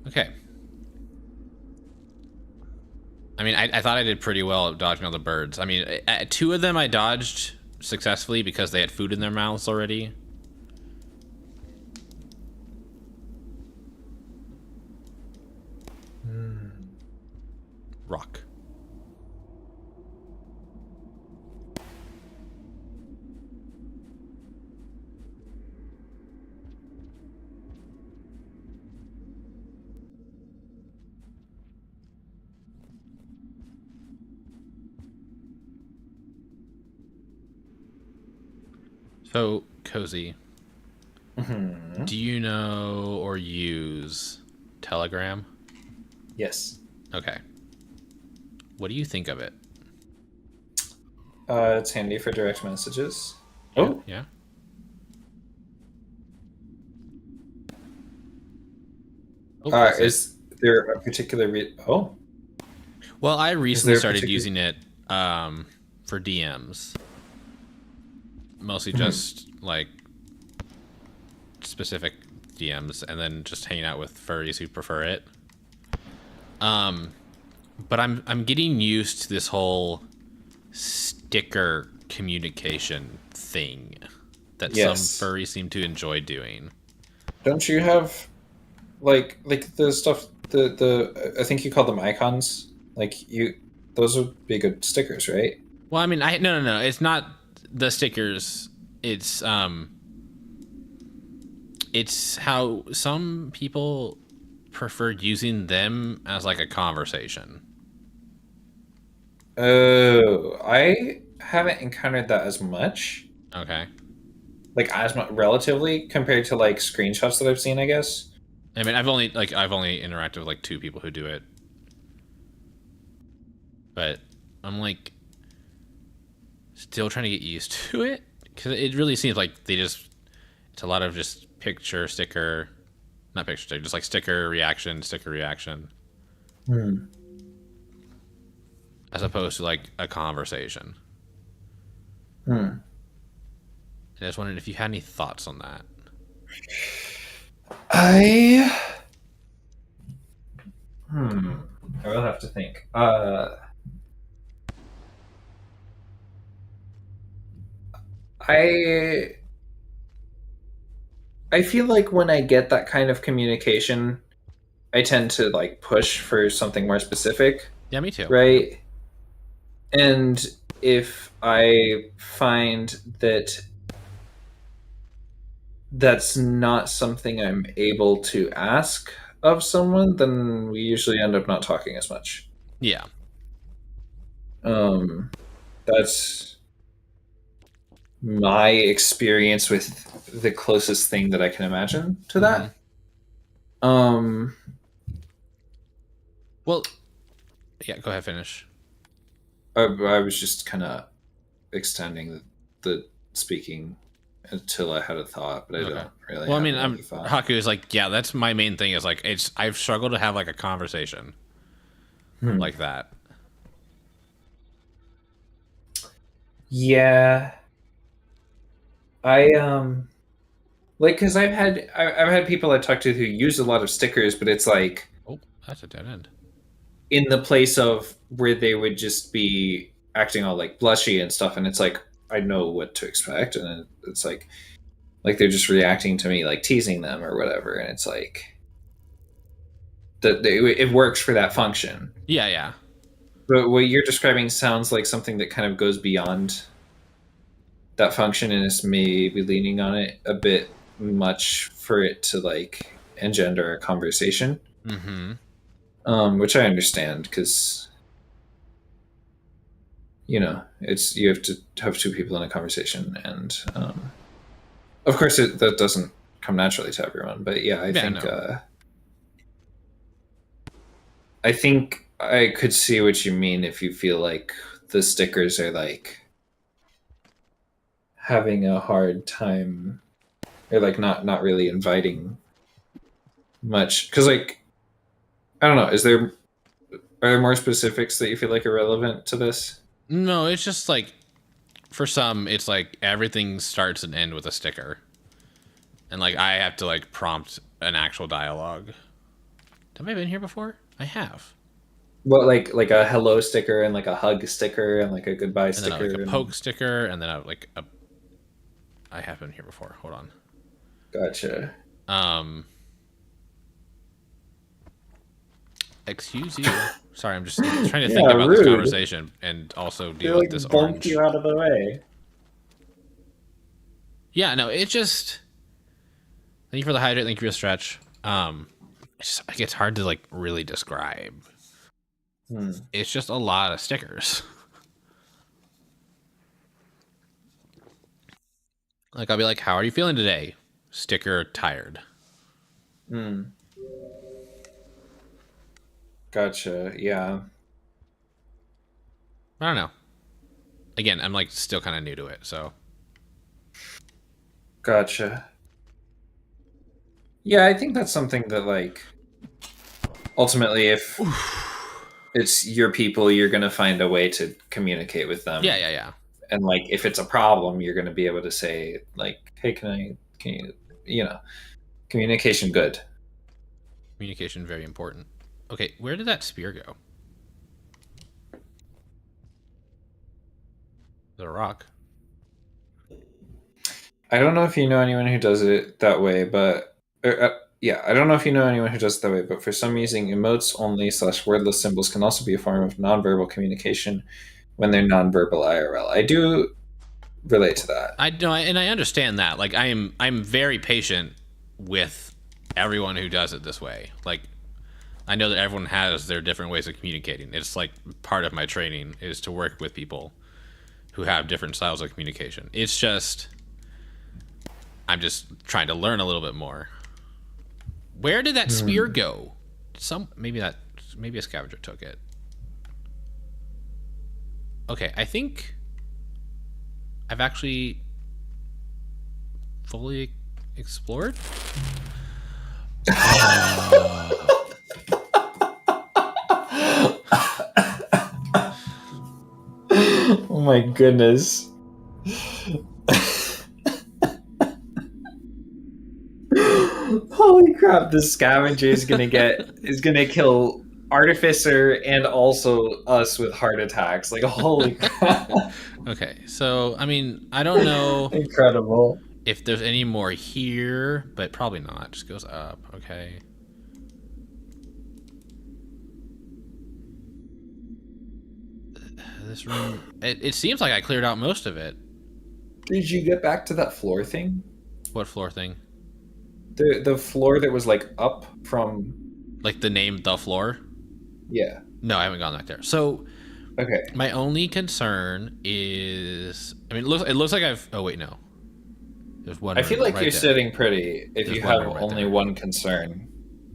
Okay. I mean, I thought I did pretty well at dodging all the birds. I mean, 2 of them I dodged successfully because they had food in their mouths already. Rock. So, Cozy, do you know or use Telegram?
Yes.
Okay. What do you think of it?
It's handy for direct messages. Oh.
Yeah.
Is there a particular
Well, I recently started
particular...
using it for DMs. Mostly just like specific DMs, and then just hanging out with furries who prefer it. But I'm getting used to this whole sticker communication thing that some furries seem to enjoy doing.
Don't you have like the stuff the I think you call them icons? Those would be good stickers, right?
Well, I mean, no. It's not the stickers. It's how some people prefer using them as like a conversation.
Oh, I haven't encountered that as much.
Okay.
Like as much relatively compared to like screenshots that I've seen, I guess.
I mean, I've only interacted with like 2 people who do it. But I'm like still trying to get used to it, because it really seems like it's a lot of just not picture sticker, just like sticker reaction, as opposed to like a conversation. I just wondered if you had any thoughts on that.
I will have to think. I feel like when I get that kind of communication, I tend to like push for something more specific.
Yeah, me too.
Right? And if I find that that's not something I'm able to ask of someone, then we usually end up not talking as much.
Yeah.
That's my experience with the closest thing that I can imagine to that.
Well, yeah, go ahead, finish.
I was just kind of extending the speaking until I had a thought, but I don't really.
Well, I mean, Haku is like, yeah, that's my main thing. Is like, I've struggled to have like a conversation like that.
Yeah, I like, because I've had people I talk to who use a lot of stickers, but it's like,
oh, that's a dead end.
In the place of where they would just be acting all like blushy and stuff, and it's like I know what to expect, and it's like they're just reacting to me like teasing them or whatever, and it's like that it works for that function.
Yeah.
But what you're describing sounds like something that kind of goes beyond that function and is maybe leaning on it a bit much for it to like engender a conversation. Which I understand, because you have to have 2 people in a conversation, and of course that doesn't come naturally to everyone. But yeah, I think I could see what you mean if you feel like the stickers are like having a hard time, or like not really inviting much, because like I don't know, are there more specifics that you feel like are relevant to this?
No, it's just like, for some, it's like everything starts and ends with a sticker, and like I have to like prompt an actual dialogue. Have I been here before? I have.
What, like a hello sticker and like a hug sticker and like a goodbye
And then
sticker
like a poke sticker, and then I have been here before. Hold on.
Gotcha.
Excuse you. Sorry, I'm just trying to think about this conversation and also deal with this orange.
You out of the way.
Yeah, no, it just. Thank you for the hydrate. Thank you for the stretch. It's hard to like really describe. It's just a lot of stickers. Like I'll be like, "How are you feeling today?" Sticker tired.
Gotcha. Yeah.
I don't know. Again, I'm like still kind of new to it, so.
Gotcha. Yeah, I think that's something that like ultimately if it's your people, you're gonna find a way to communicate with them.
Yeah.
And like if it's a problem, you're gonna be able to say like, hey, can you communication good.
Communication very important. Okay, where did that spear go? The rock.
I don't know if you know anyone who does it that way, but I don't know if you know anyone who does it that way, but for some using emotes only / wordless symbols can also be a form of nonverbal communication when they're nonverbal IRL. I do relate to that.
I know, and I understand that. Like I'm very patient with everyone who does it this way. Like I know that everyone has their different ways of communicating. It's like part of my training is to work with people who have different styles of communication. It's just I'm just trying to learn a little bit more. Where did that spear go? Maybe a scavenger took it. Okay, I think I've actually fully explored.
Oh my goodness. Holy crap, the scavenger is gonna kill Artificer and also us with heart attacks. Like holy crap.
Okay, so I mean, I don't know
Incredible.
if there's any more here, but probably not. It just goes up. Okay. This room, it seems like I cleared out most of it.
Did you get back to that floor thing?
What floor thing?
The floor that was like up from
Like the name The Floor?
Yeah.
No, I haven't gone back there. So
Okay.
my only concern is, I mean, it looks like I've. Oh wait, no. There's one.
I feel like
right
you're
there.
sitting pretty if
There's
you
one
have
room right
only
there.
one concern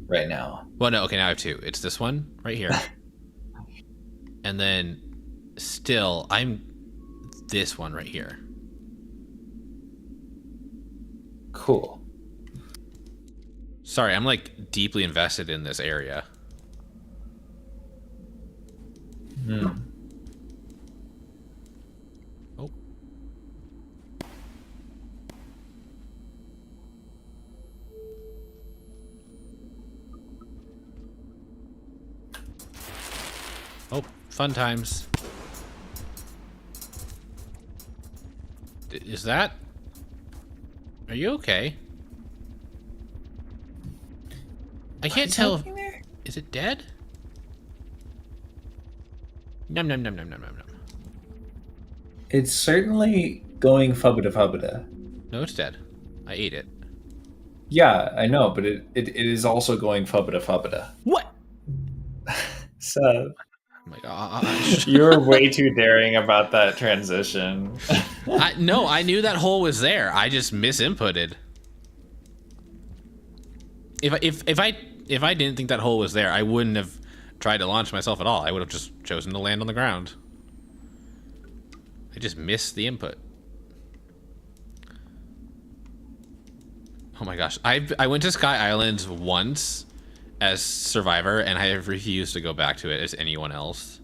right now.
Well, no. Okay, now I have two. It's this one right here, and then still I'm this one right here.
Cool.
Sorry, I'm like deeply invested in this area. Oh. Oh, fun times. Is that? Are you okay? I can't tell. Is it dead? Num num num num num num num.
It's certainly going fubba-da-fubba-da.
No, it's dead. I ate it.
Yeah, I know, but it is also going fubba-da-fubba-da.
What?
So
Oh my gosh.
you're way too daring about that transition.
No, I knew that hole was there. I just misinputted. If I didn't think that hole was there, I wouldn't have tried to launch myself at all. I would have just chosen to land on the ground. I just missed the input. Oh my gosh. I went to Sky Islands once as Survivor, and I have refused to go back to it as anyone else.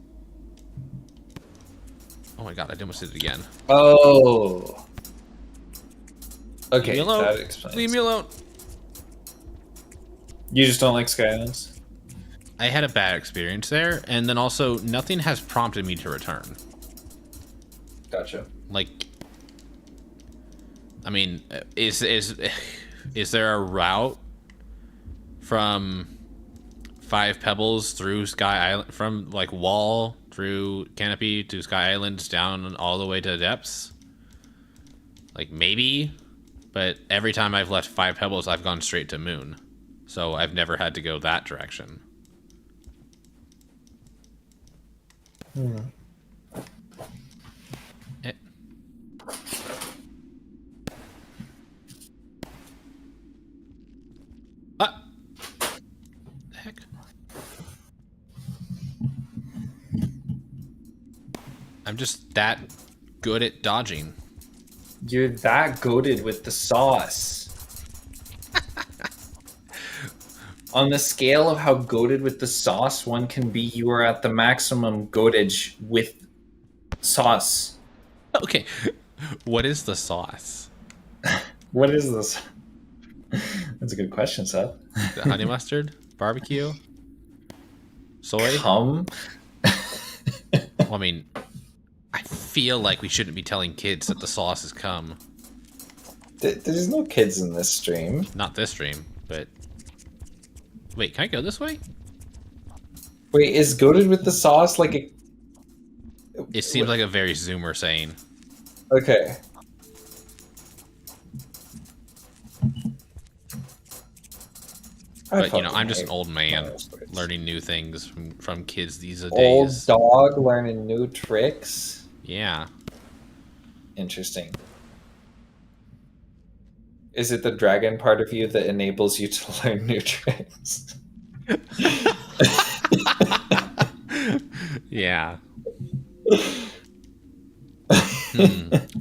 Oh my god, I almost did it again.
Oh. Okay,
Leave me alone.
that explains.
Leave me alone.
You just don't like Sky Islands?
I had a bad experience there, and then also nothing has prompted me to return.
Gotcha.
Like, I mean, is there a route from Five Pebbles through Sky Island, from like Wall through Canopy to Sky Islands down all the way to Depths? Like, maybe, but every time I've left Five Pebbles, I've gone straight to Moon, so I've never had to go that direction. Heck. I'm just that good at dodging.
You're that goated with the sauce. On the scale of how goated with the sauce one can be, you are at the maximum goatage with sauce.
Okay, what is the sauce?
What is this? That's a good question, Seth.
The honey mustard? Barbecue? Soy?
Cum?
Well, I mean, I feel like we shouldn't be telling kids that the sauce is cum.
There's no kids in this stream.
Not this stream, but... Wait, can I go this way?
Wait, is goated with the sauce like a...
It seems like a very Zoomer saying.
Okay.
But, you know, I'm just an old man learning new things from kids these days.
Old dog learning new tricks?
Yeah.
Interesting. Is it the dragon part of you that enables you to learn new tricks?
Yeah.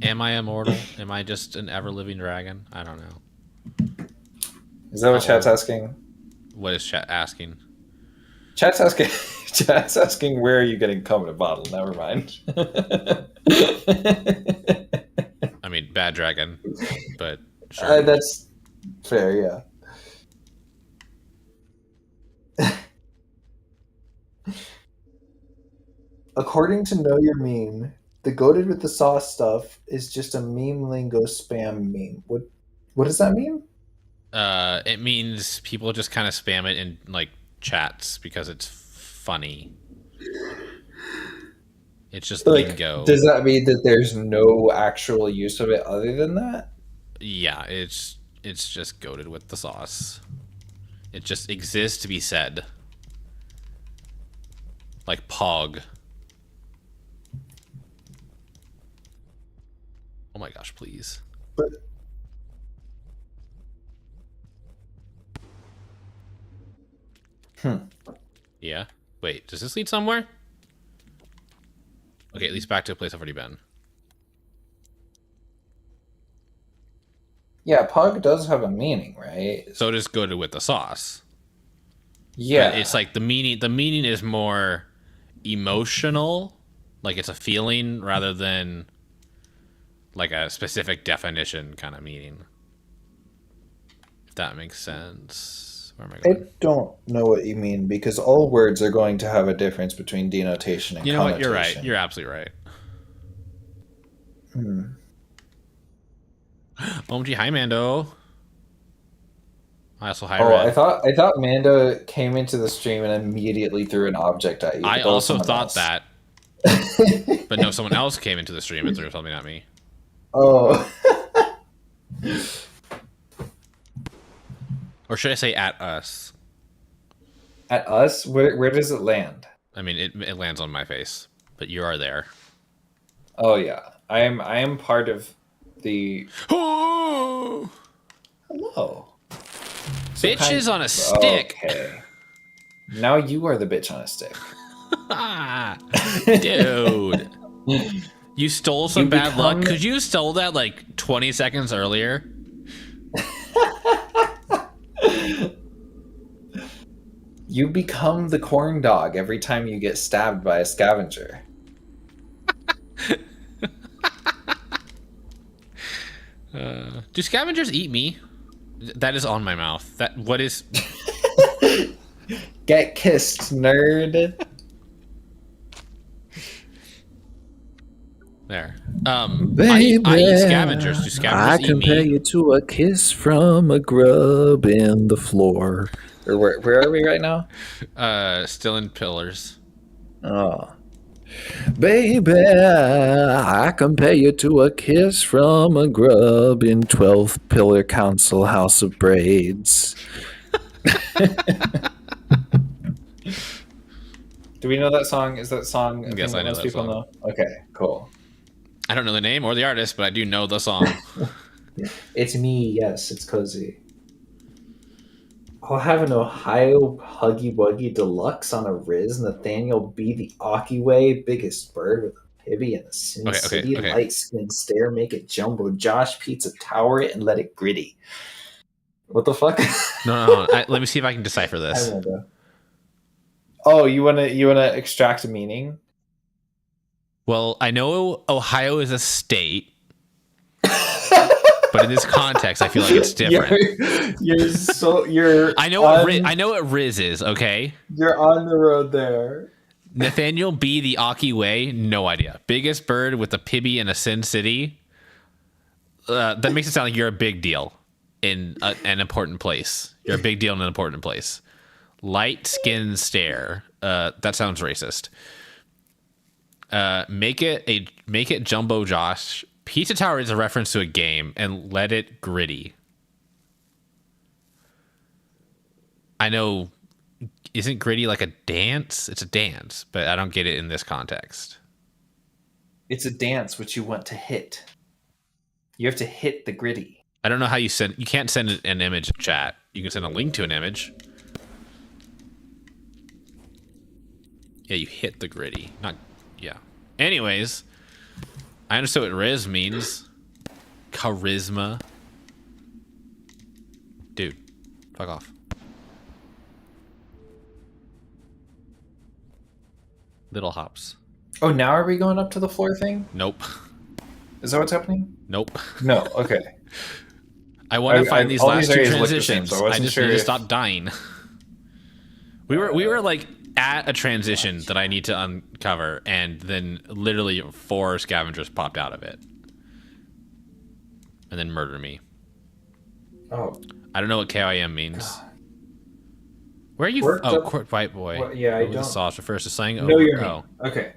Am I immortal? Am I just an ever-living dragon? I don't know.
Is that what chat's asking?
What is chat asking?
Chat's asking. Chat's asking where are you getting cum in a bottle? Never mind.
I mean, bad dragon, but sure.
That's fair, yeah. According to Know Your Meme, the goated with the sauce stuff is just a meme lingo spam meme. What does that mean?
It means people just kind of spam it in like chats because it's funny. It's just
Like,
lingo.
does that mean that there's no actual use of it other than that?
Yeah, it's just goated with the sauce. It just exists to be said. Like Pog. Oh my gosh, please.
But
Yeah. Wait, does this lead somewhere? Okay, at least back to a place I've already been.
yeah, pug does have a meaning, right?
So just goated with the sauce.
Yeah.
But it's like the meaning is more emotional, like it's a feeling rather than like a specific definition kind of meaning. If that makes sense. Where am I
I
going?
don't know what you mean because all words are going to have a difference between denotation and
You know what? You're right.
connotation.
You're absolutely right. OMG, hi Mando. I also hi
Oh,
Red.
I thought Mando came into the stream and immediately threw an object at you.
I
but that was
also
someone
thought
else.
that. But no, someone else came into the stream and threw something at me.
Oh.
Or should I say at us?
At us? Where does it land?
I mean, it lands on my face, but you are there.
Oh yeah, I am part of the.
Oh!
Hello.
Bitches on a stick.
Okay. Now you are the bitch on a stick.
Dude. You stole some
You
bad luck.
become-
Could you have stole that like 20 seconds earlier?
You become the corn dog every time you get stabbed by a scavenger.
Do scavengers eat me? That is on my mouth. What is?
Get kissed, nerd.
There.
Baby,
I eat scavengers. Do scavengers
I
eat
compare
me?
you to a kiss from a grub in the floor. Or where are we right now?
Still in pillars.
Oh. Baby, I compare you to a kiss from a grub in 12th Pillar Council House of Braids. Do we know that song? Is that song a
Yes,
thing
I know
most
that
people
song.
know? Okay, cool.
I don't know the name or the artist, but I do know the song.
It's me, yes, it's cozy. I'll have an Ohio Huggy Wuggy Deluxe on a Riz, Nathaniel B. the Aki Way, biggest bird with a pibby and a Sin City, light skin stare, make it jumbo, Josh Pizza Tower it and let it gritty. What the fuck?
No. Let me see if I can decipher this.
Oh, you wanna extract a meaning?
Well, I know Ohio is a state, but in this context, I feel like it's different. I know what Riz is. Okay,
you're on the road there.
Nathaniel B. the Aki Way, no idea. Biggest bird with a pibby in a Sin City. That makes it sound like you're a big deal in an important place. You're a big deal in an important place. Light skin stare. That sounds racist. Make it Jumbo Josh. Pizza Tower is a reference to a game, and let it gritty. I know, isn't gritty like a dance? It's a dance, but I don't get it in this context.
It's a dance which you want to hit. You have to hit the gritty.
I don't know how you can't send an image in chat. You can send a link to an image. Yeah, you hit the gritty. Yeah. Anyways, I understood what Riz means. Charisma. Dude, fuck off. Little hops.
Oh, now are we going up to the floor thing?
Nope.
Is that what's happening?
Nope.
No, okay.
I want to find these last two
areas look the
transitions.
same, so
I just need to stop dying. We were like at a transition that I need to uncover, and then literally 4 scavengers popped out of it. And then murder me.
Oh.
I don't know what KIM means.
God.
Where are you? Court White Boy.
Well, yeah, I don't.
The sauce refers to slang.
No, you're me. Okay.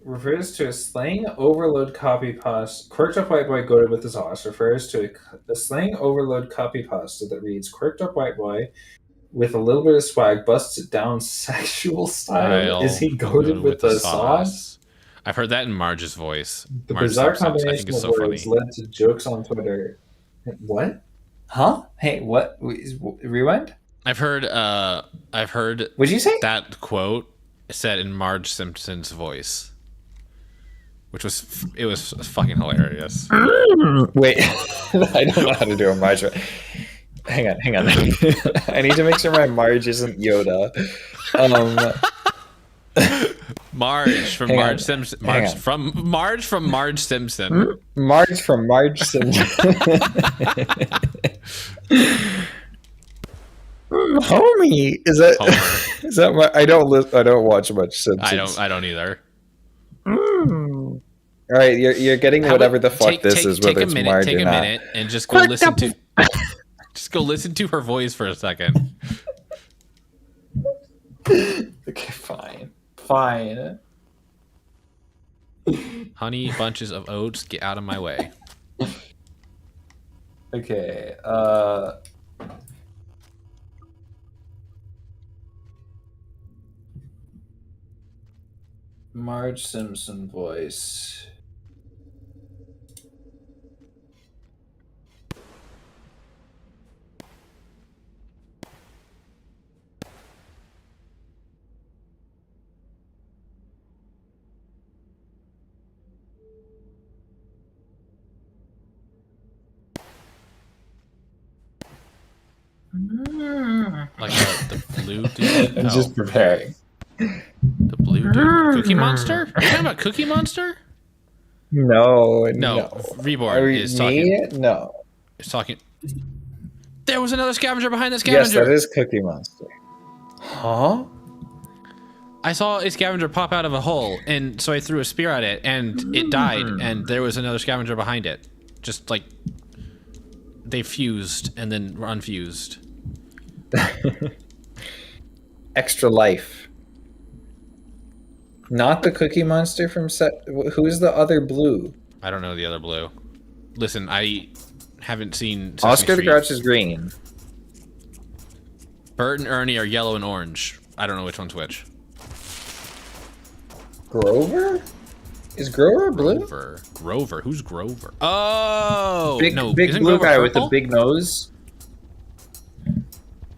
Refers to a slang overload copy pasta. Quirked up white boy goaded with the sauce refers to a slang overload copy pasta that reads quirked up white boy with a little bit of swag busts it down sexual style. Is he goaded with the sauce?
I've heard that in Marge's voice.
The
Marge
bizarre
Simpsons.
combination of
so
words
funny.
led to jokes on Twitter. What? Huh? Hey, what? Rewind?
I've heard.
What'd you say?
That quote said in Marge Simpson's voice, which was fucking hilarious.
Wait, I don't know how to do a Marge. Hang on. I need to make sure my Marge isn't Yoda.
Marge from Marge Simpson. Marge from Marge Simpson.
Marge from Marge Simpson. Homie, is that my? I don't watch much Simpsons.
I don't either.
All right, you're getting whatever the fuck this is, whether it's Marge or not. Take a minute
and just go listen to. Just go listen to her voice for a second.
Okay, fine.
Honey bunches of oats, get out of my way.
Okay, Marge Simpson voice.
Like the blue dude.
I'm just preparing.
The blue dude. Cookie Monster? Are you talking about Cookie Monster?
No.
Reborn is talking.
No.
It's talking. There was another scavenger behind that
Yes,
scavenger.
that is Cookie Monster. Huh?
I saw a scavenger pop out of a hole, and so I threw a spear at it, and it died, and there was another scavenger behind it. Just like they fused and then were unfused.
Extra life. Not the Cookie Monster from set. Who's the other blue?
I don't know the other blue. Listen, I haven't seen Sesame
Oscar the
Street.
Grouch is green.
Bert and Ernie are yellow and orange. I don't know which one's which.
Grover? Is Grover blue?
Grover. Who's Grover? Oh,
Big,
no.
big
Isn't
blue
Grover
guy
purple?
with the big nose.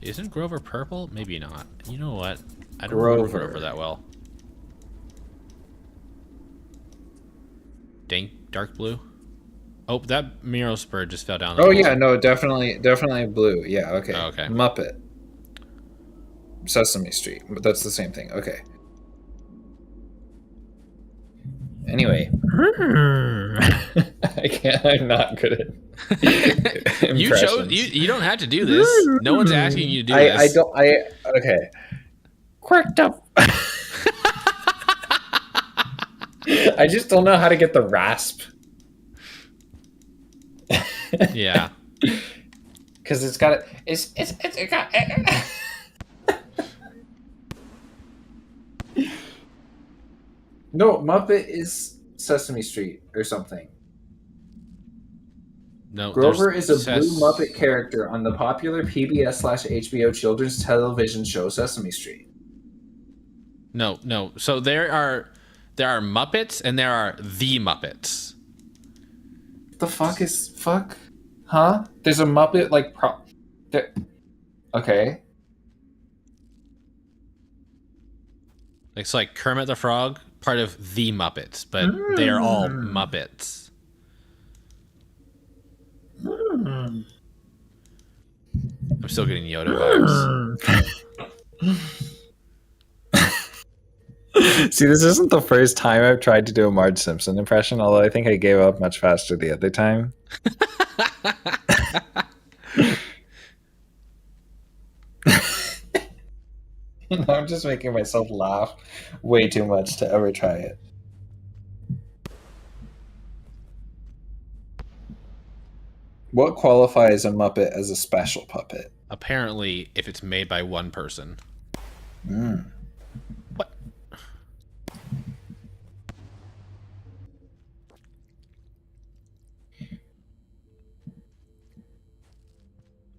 Isn't Grover purple? Maybe not. You know what? I don't remember Grover that well. Dark blue. Oh, that Miro spur just fell down.
Oh yeah, no, definitely blue. Yeah, okay.
Oh, okay.
Muppet. Sesame Street. That's the same thing. Okay. Anyway. I can't. I'm not good at.
You chose. You don't have to do this. No one's asking you to do this.
I don't. Okay. Quirked up. I just don't know how to get the rasp.
Yeah.
Because it's got it. It's got. No, Muppet is Sesame Street or something.
No,
Grover is a blue Muppet character on the popular PBS/HBO children's television show Sesame Street.
No. So there are Muppets and there are the Muppets.
The fuck is fuck? Huh? There's a Muppet like there. Okay.
It's like Kermit the Frog, part of the Muppets, but they are all Muppets. I'm still getting Yoda vibes.
See, this isn't the first time I've tried to do a Marge Simpson impression, although I think I gave up much faster the other time. I'm just making myself laugh way too much to ever try it. What qualifies a Muppet as a special puppet?
Apparently, if it's made by one person. What?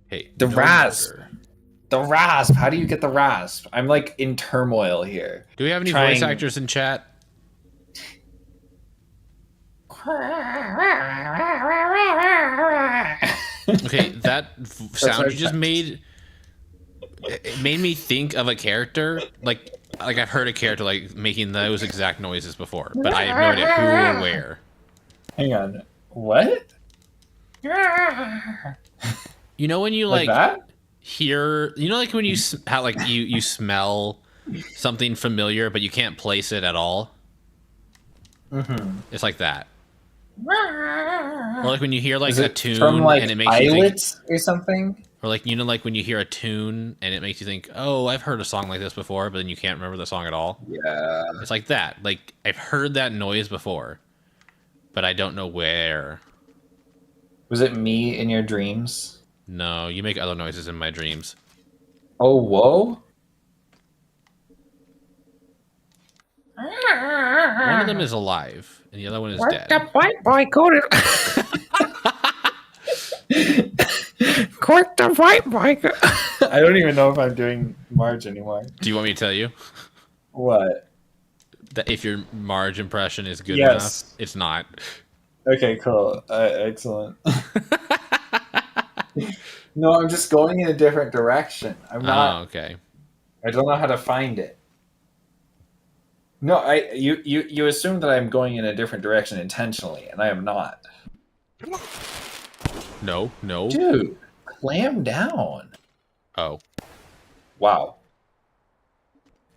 Hey,
The
no
rasp.
murder.
The rasp. How do you get the rasp? I'm like in turmoil here.
Do we have any voice actors in chat? Okay, that sound you just made, it made me think of a character. Like I've heard a character like making those exact noises before, but I have no idea who or where.
Hang on. What?
You know when you
Like that?
hear, you know, like when you how like you smell something familiar, but you can't place it at all.
Mm-hmm.
It's like that. Or like when you hear like
Is
a
it
tune
from like
and it makes you think,
islets or something?
or like, you know, like when you hear a tune and it makes you think, oh, I've heard a song like this before, but then you can't remember the song at all.
Yeah.
It's like that. Like I've heard that noise before, but I don't know where.
Was it me in your dreams?
No, you make other noises in my dreams.
Oh, whoa.
One of them is alive, and the other one is dead.
The white boy coded. Cork the white boy. I don't even know if I'm doing Marge anymore.
Do you want me to tell you
What?
that if your Marge impression is good
Yes.
enough, it's not?
Okay, cool. Excellent. No, I'm just going in a different direction. I'm not.
Oh, okay.
I don't know how to find it. No, you assume that I'm going in a different direction intentionally, and I am not.
No.
Dude, clam down.
Oh,
Wow.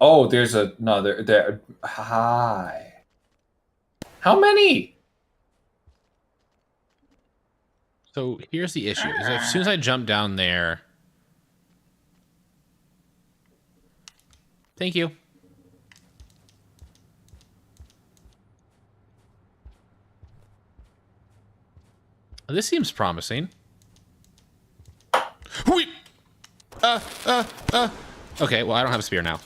Oh, there's another there. Hi. How many?
So here's the issue: is as soon as I jump down there, thank you. This seems promising. Wait. Okay, well, I don't have a spear now.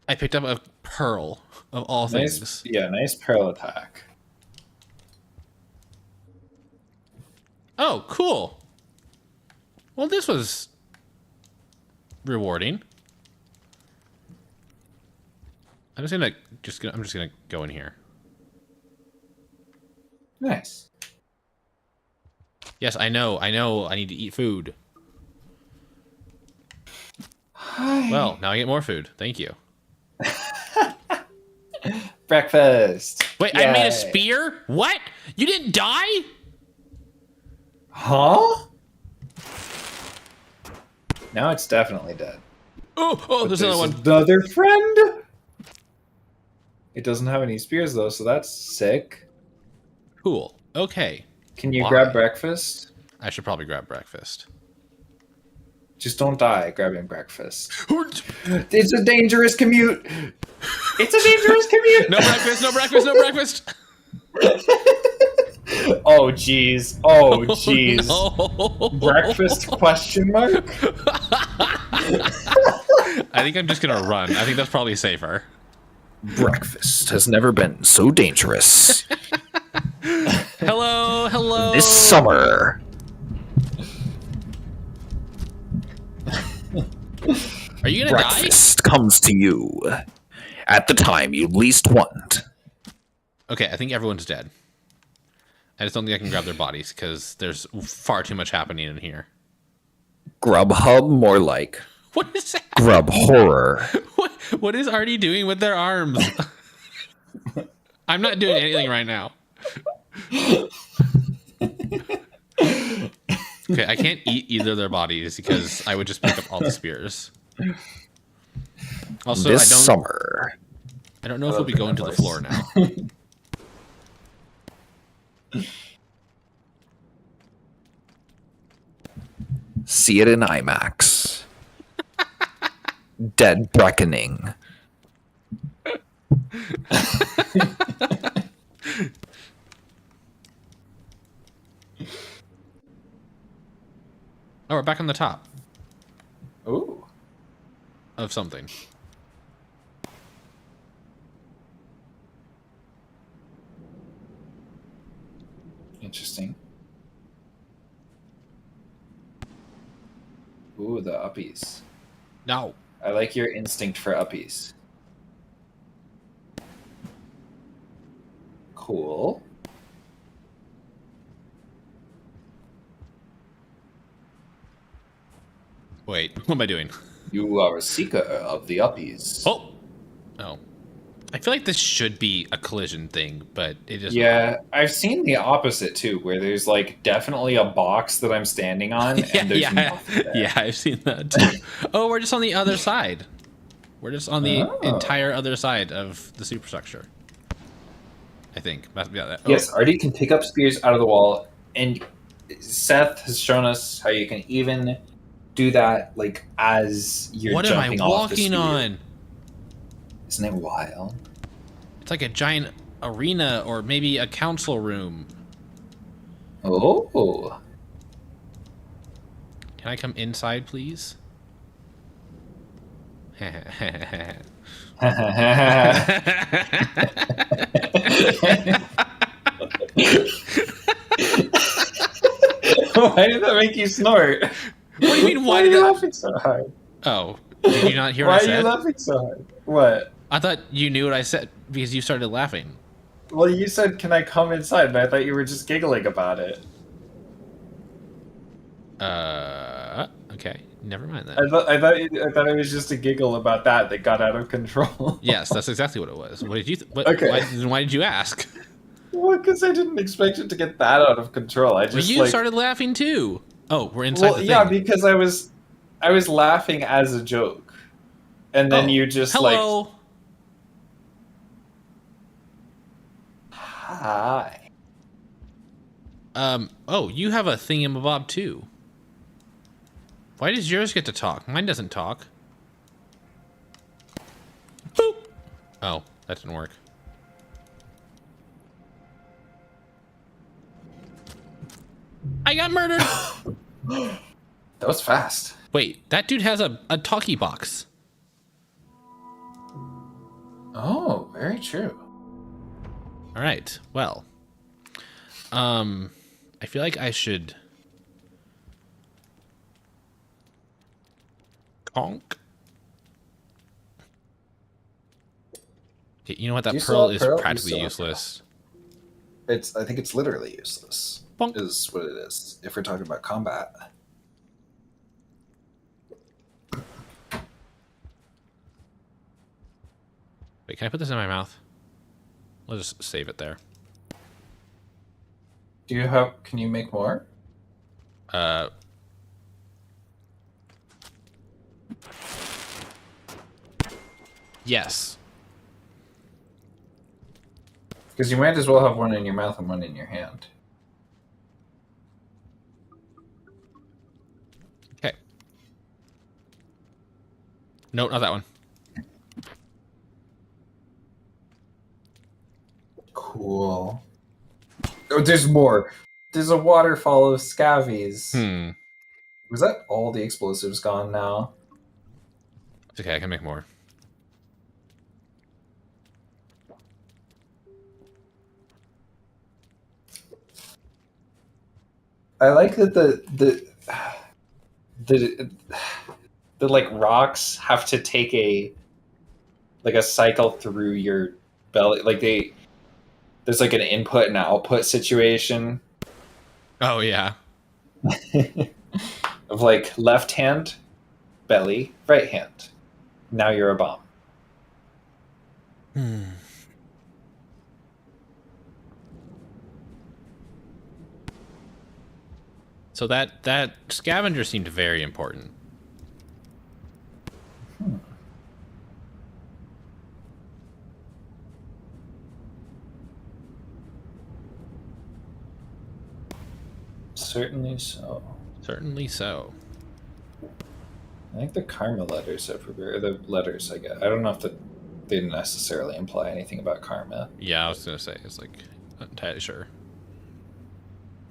I picked up a pearl of all things.
Nice, yeah, nice pearl attack.
Oh, cool. Well, this was rewarding. I'm just gonna go in here.
Nice.
Yes, I know. I need to eat food.
Hi.
Well, now I get more food. Thank you.
Breakfast.
Wait,
Yay.
I made a spear? What? You didn't die?
Huh? Now it's definitely dead.
Oh,
But
there's another one.
Another friend. It doesn't have any spears though, so that's sick.
Cool. Okay.
Can you
Why?
grab breakfast?
I should probably grab breakfast.
Just don't die grabbing breakfast. It's a dangerous commute. It's a dangerous commute.
No breakfast, no breakfast, no breakfast.
Oh jeez. Oh jeez.
No.
Breakfast question mark?
I think I'm just gonna run. I think that's probably safer.
Breakfast has never been so dangerous.
Hello, hello.
This summer.
Are you gonna die?
Breakfast comes to you at the time you least want.
Okay, I think everyone's dead. I just don't think I can grab their bodies because there's far too much happening in here.
Grubhub, more like
What is that?
grub horror.
What is Artie doing with their arms? I'm not doing anything right now. Okay, I can't eat either of their bodies because I would just pick up all the spears. Also,
This summer.
I don't know if we'll be going to the floor now.
See it in IMAX. Dead Reckoning.
Oh, we're back on the top
Ooh.
of something.
Interesting. Ooh, the uppies.
No.
I like your instinct for uppies. Cool.
Wait, what am I doing?
You are a seeker of the uppies.
Oh. Oh. I feel like this should be a collision thing, but it is
Yeah, I've seen the opposite too, where there's like definitely a box that I'm standing on, and there's nothing there.
Yeah, I've seen that too. Oh, we're just on the other side. We're just on the entire other side of the superstructure. I think. Yeah, that. Oh.
Yes, Artie can pick up spears out of the wall, and Seth has shown us how you can even do that, like as you're
What am I
jumping off the
walking
spear.
on?
Isn't it wild?
It's like a giant arena or maybe a council room.
Oh.
Can I come inside, please?
Why did that make you snort?
What do you mean?
Why are you laughing so hard?
Oh, did you not hear
Why
what I
are
said?
you laughing so hard? What?
I thought you knew what I said because you started laughing.
Well, you said, "Can I come inside?" And I thought you were just giggling about it.
Okay. Never mind that.
I thought it was just a giggle about that got out of control.
Yes, that's exactly what it was. What did you?
Okay.
Why did you ask?
Well, because I didn't expect it to get that out of control. I just
Well, you started laughing too. Oh, we're inside
Well,
the thing.
yeah, because I was laughing as a joke, and then you just
Hello.
Hi. Hi.
Oh, you have a thingamabob too. Why does yours get to talk? Mine doesn't talk. Boop. Oh, that didn't work. I got murdered.
That was fast.
Wait, that dude has a talkie box.
Oh, very true.
All right. Well, I feel like I should conk. Okay, you know what? That pearl is practically useless.
I think it's literally useless.
Bonk.
Is what it is. If we're talking about combat.
Wait, can I put this in my mouth? I'll just save it there.
Do you have? Can you make more?
Yes.
Because you might as well have one in your mouth and one in your hand.
Okay. No, not that one.
Cool. Oh, there's more. There's a waterfall of scavies. Was that all the explosives gone now?
It's okay, I can make more.
I like that the like rocks have to take a cycle through your belly. Like there's like an input and output situation
Oh yeah.
of like left hand, belly, right hand. Now you're a bomb.
So that scavenger seemed very important.
Certainly so.
Certainly so.
I think the karma letters everywhere, the letters I get. I don't know if they necessarily imply anything about karma.
Yeah, I was gonna say it's like not entirely sure.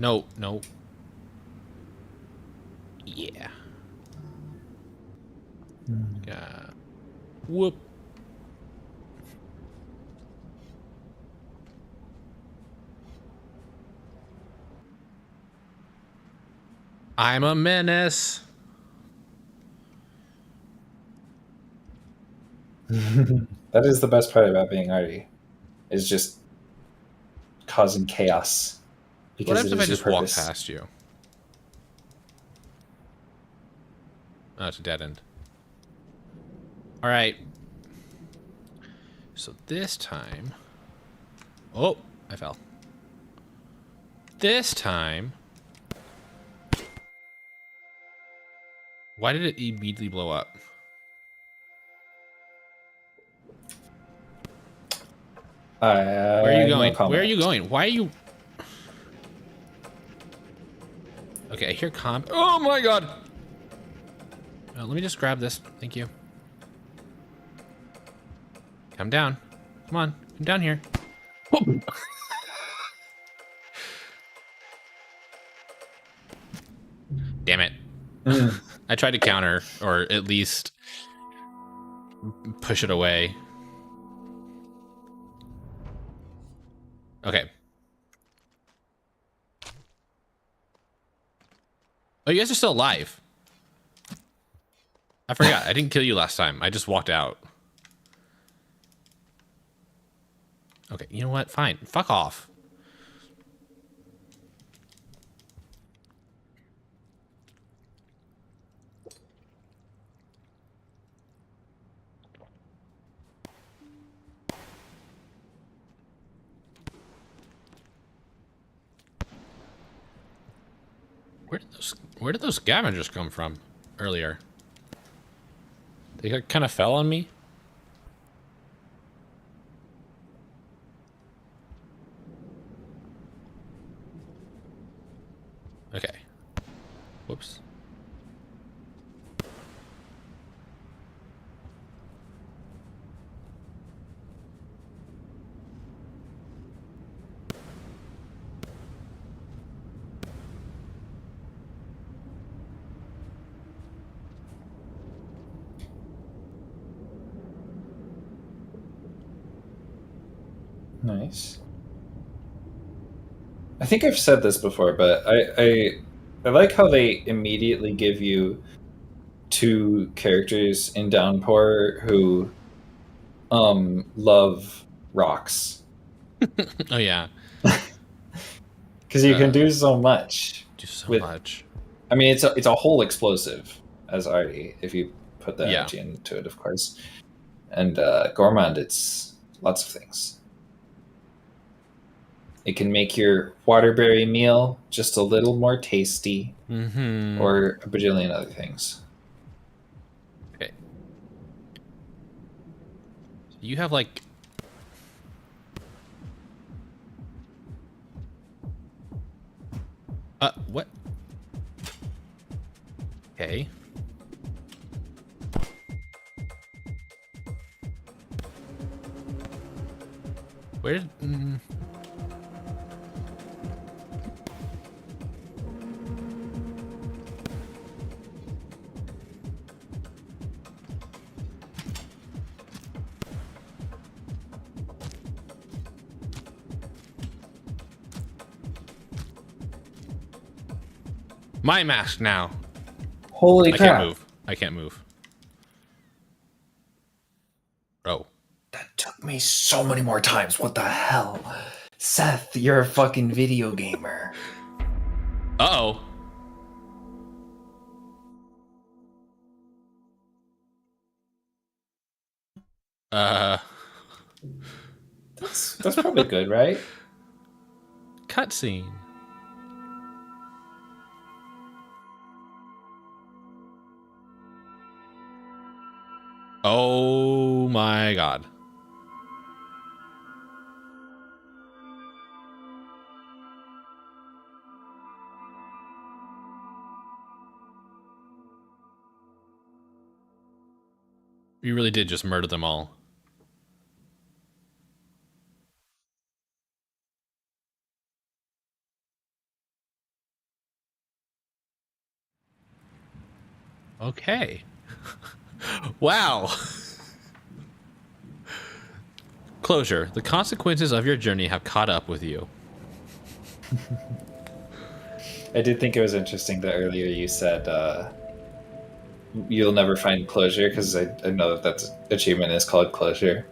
No, no. Yeah. Yeah. Whoop. I'm a menace.
That is the best part about being Artie, is just causing chaos.
What happens if I
your
just walk
purpose.
past you? Oh, it's a dead end. All right. So this time... Oh, I fell. This time... Why did it immediately blow up? Where are you going? Where are you going? Why are you... Okay, I hear comp... Oh my god! Let me just grab this. Thank you. Come down. Come on. Come down here. Damn it. I tried to counter, or at least push it away. Okay. Oh, you guys are still alive. I forgot. I didn't kill you last time. I just walked out. Okay, you know what? Fine. Fuck off. Where did those scavengers come from earlier? They kind of fell on me.
Nice. I think I've said this before, but I like how they immediately give you two characters in Downpour who love rocks.
Oh yeah,
Because you can do so much.
do so
with-
much.
I mean, it's a whole explosive as Artie, if you put the
Yeah.
energy into it, of course. And Gourmand, it's lots of things. It can make your waterberry meal just a little more tasty,
Mm-hmm.
or a bajillion other things.
Okay. You have like. What? Okay. Where? My mask now.
Holy
I
crap.
can't move. I can't move. Oh.
That took me so many more times. What the hell? Seth, you're a fucking video gamer.
Uh-oh.
That's probably good, right?
Cutscene. Oh my god. You really did just murder them all. Okay. Wow. Closure. The consequences of your journey have caught up with you.
I did think it was interesting that earlier you said you'll never find closure, because I know that achievement is called closure.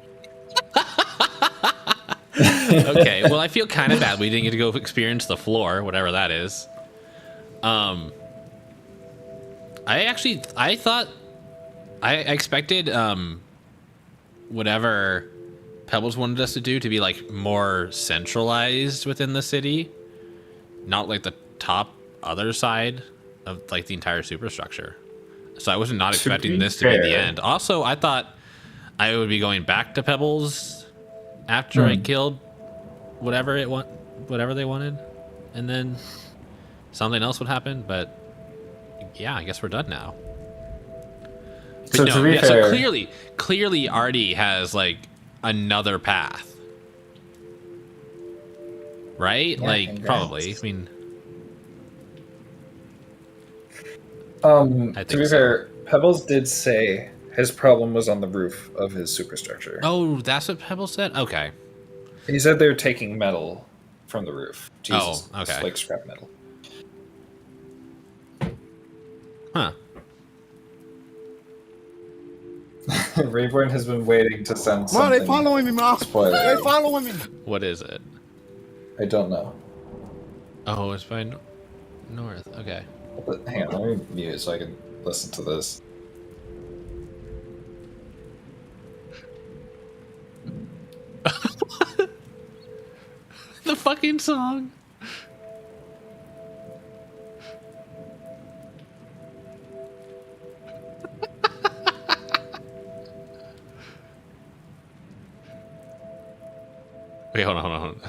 Okay, well, I feel kind of bad we didn't get to go experience the floor, whatever that is. I thought, I expected whatever Pebbles wanted us to do to be like more centralized within the city, not like the top other side of like the entire superstructure. So I was not expecting this to be the end. Also, I thought I would be going back to Pebbles after I killed whatever they wanted, and then something else would happen. But yeah, I guess we're done now. But
So to be fair,
so clearly Artie has like another path, right?
Yeah,
like
congrats.
probably. I mean,
to
think
be
so.
fair, Pebbles did say his problem was on the roof of his superstructure.
oh, that's what Pebbles said. Okay.
He said they were taking metal from the roof. Jesus,
Oh, okay.
it's like scrap metal.
Huh.
Rayborn has been waiting to send
Ma,
something.
they following me, Ma.
Spoiler.
They following me.
What is it?
I don't know.
Oh, it's by north. Okay.
But hang on, let me mute it so I can listen to this.
The fucking song. Wait, hold on.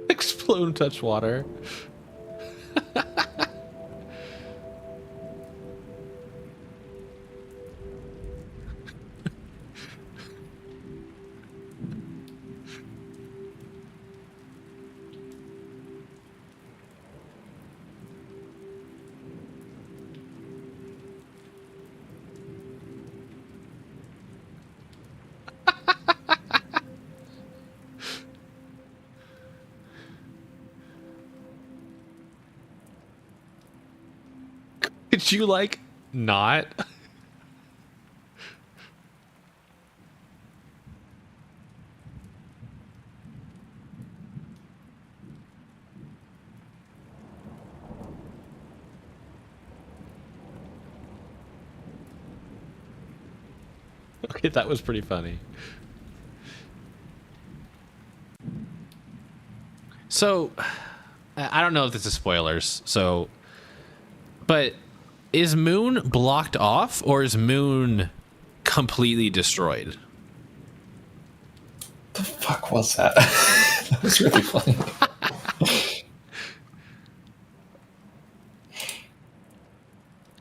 Explode and touch water. Could you like not? Okay, that was pretty funny. So, I don't know if this is spoilers, so... But is Moon blocked off, or is Moon completely destroyed?
The fuck was that? That was really funny.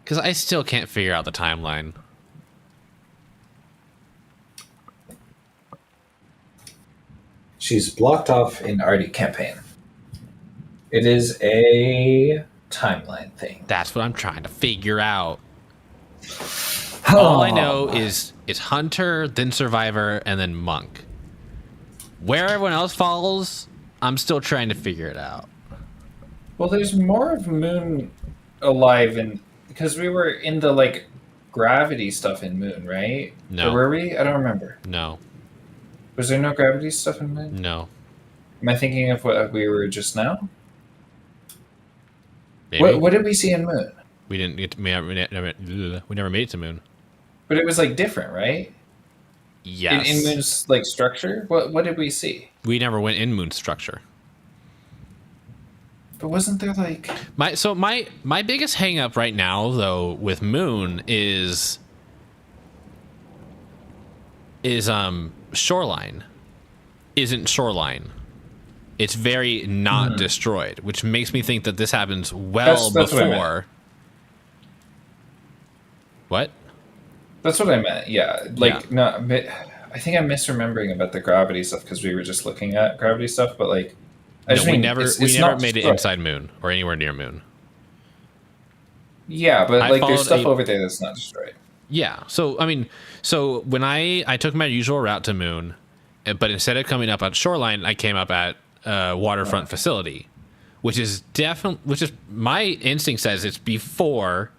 Because I still can't figure out the timeline.
She's blocked off in Artie campaign. It is a timeline thing.
That's what I'm trying to figure out. All I know is it's Hunter, then Survivor, and then Monk. Where everyone else falls, I'm still trying to figure it out.
Well, there's more of Moon alive, and because we were in the like gravity stuff in Moon, right?
No.
Or were we? I don't remember.
No.
Was there no gravity stuff in Moon?
No.
Am I thinking of what we were just now?
Maybe.
What did we see in Moon?
We didn't get to, we never made it to Moon.
But it was like different, right?
Yes.
In Moon's like structure, what did we see?
We never went in Moon structure.
But wasn't there like
my biggest hang up right now though with Moon is Shoreline isn't Shoreline. It's very not destroyed, which makes me think that this happens well
That's
before. What?
That's what I meant. Yeah, no, I think I'm misremembering about the gravity stuff because we were just looking at gravity stuff, but like,
We never made it inside Moon or anywhere near Moon.
Yeah, but like, there's stuff over there that's not destroyed.
Yeah. So I mean, when I took my usual route to Moon, but instead of coming up at Shoreline, I came up at Waterfront Facility, which is my instinct says it's before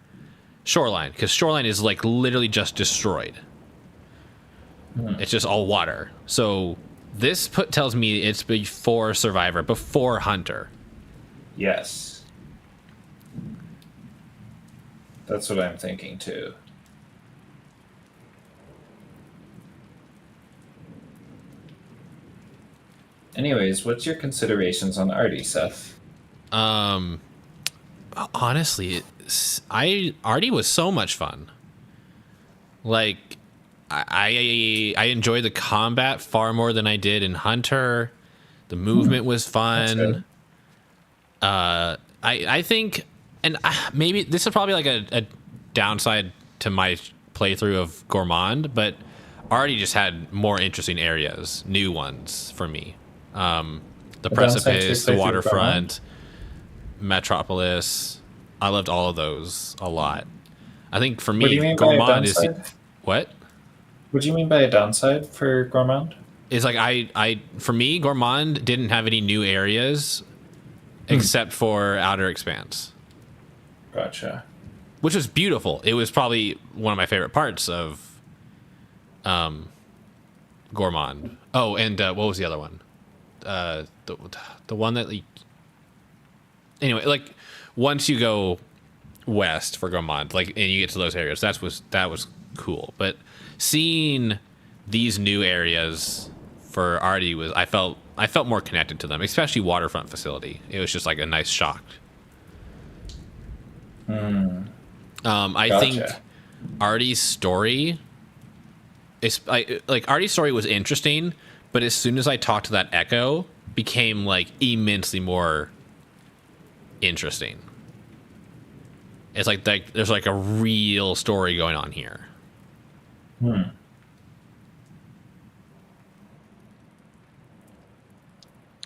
Shoreline, because Shoreline is like literally just destroyed. It's just all water. So this tells me it's before Survivor, before Hunter.
Yes, that's what I'm thinking too. Anyways, what's your considerations on Artie, Seth?
Honestly, Artie was so much fun. Like, I enjoyed the combat far more than I did in Hunter. The movement was fun. I think, and maybe this is probably like a downside to my playthrough of Gourmand, but Artie just had more interesting areas, new ones for me. The precipice, the waterfront, Metropolis. I loved all of those a lot. I think for me, Gourmand is what?
What do you mean by a downside for Gourmand?
Is like for me, Gourmand didn't have any new areas except for Outer Expanse.
Gotcha.
Which was beautiful. It was probably one of my favorite parts of Gourmand. Oh, and what was the other one? The one that anyway, like once you go west for Gourmand, like, and you get to those areas, that was cool. But seeing these new areas for Artie I felt more connected to them, especially Waterfront Facility. It was just like a nice shock. I think Artie's story is like Artie's story was interesting, but as soon as I talked to that Echo, became like immensely more interesting. It's like there's like a real story going on here.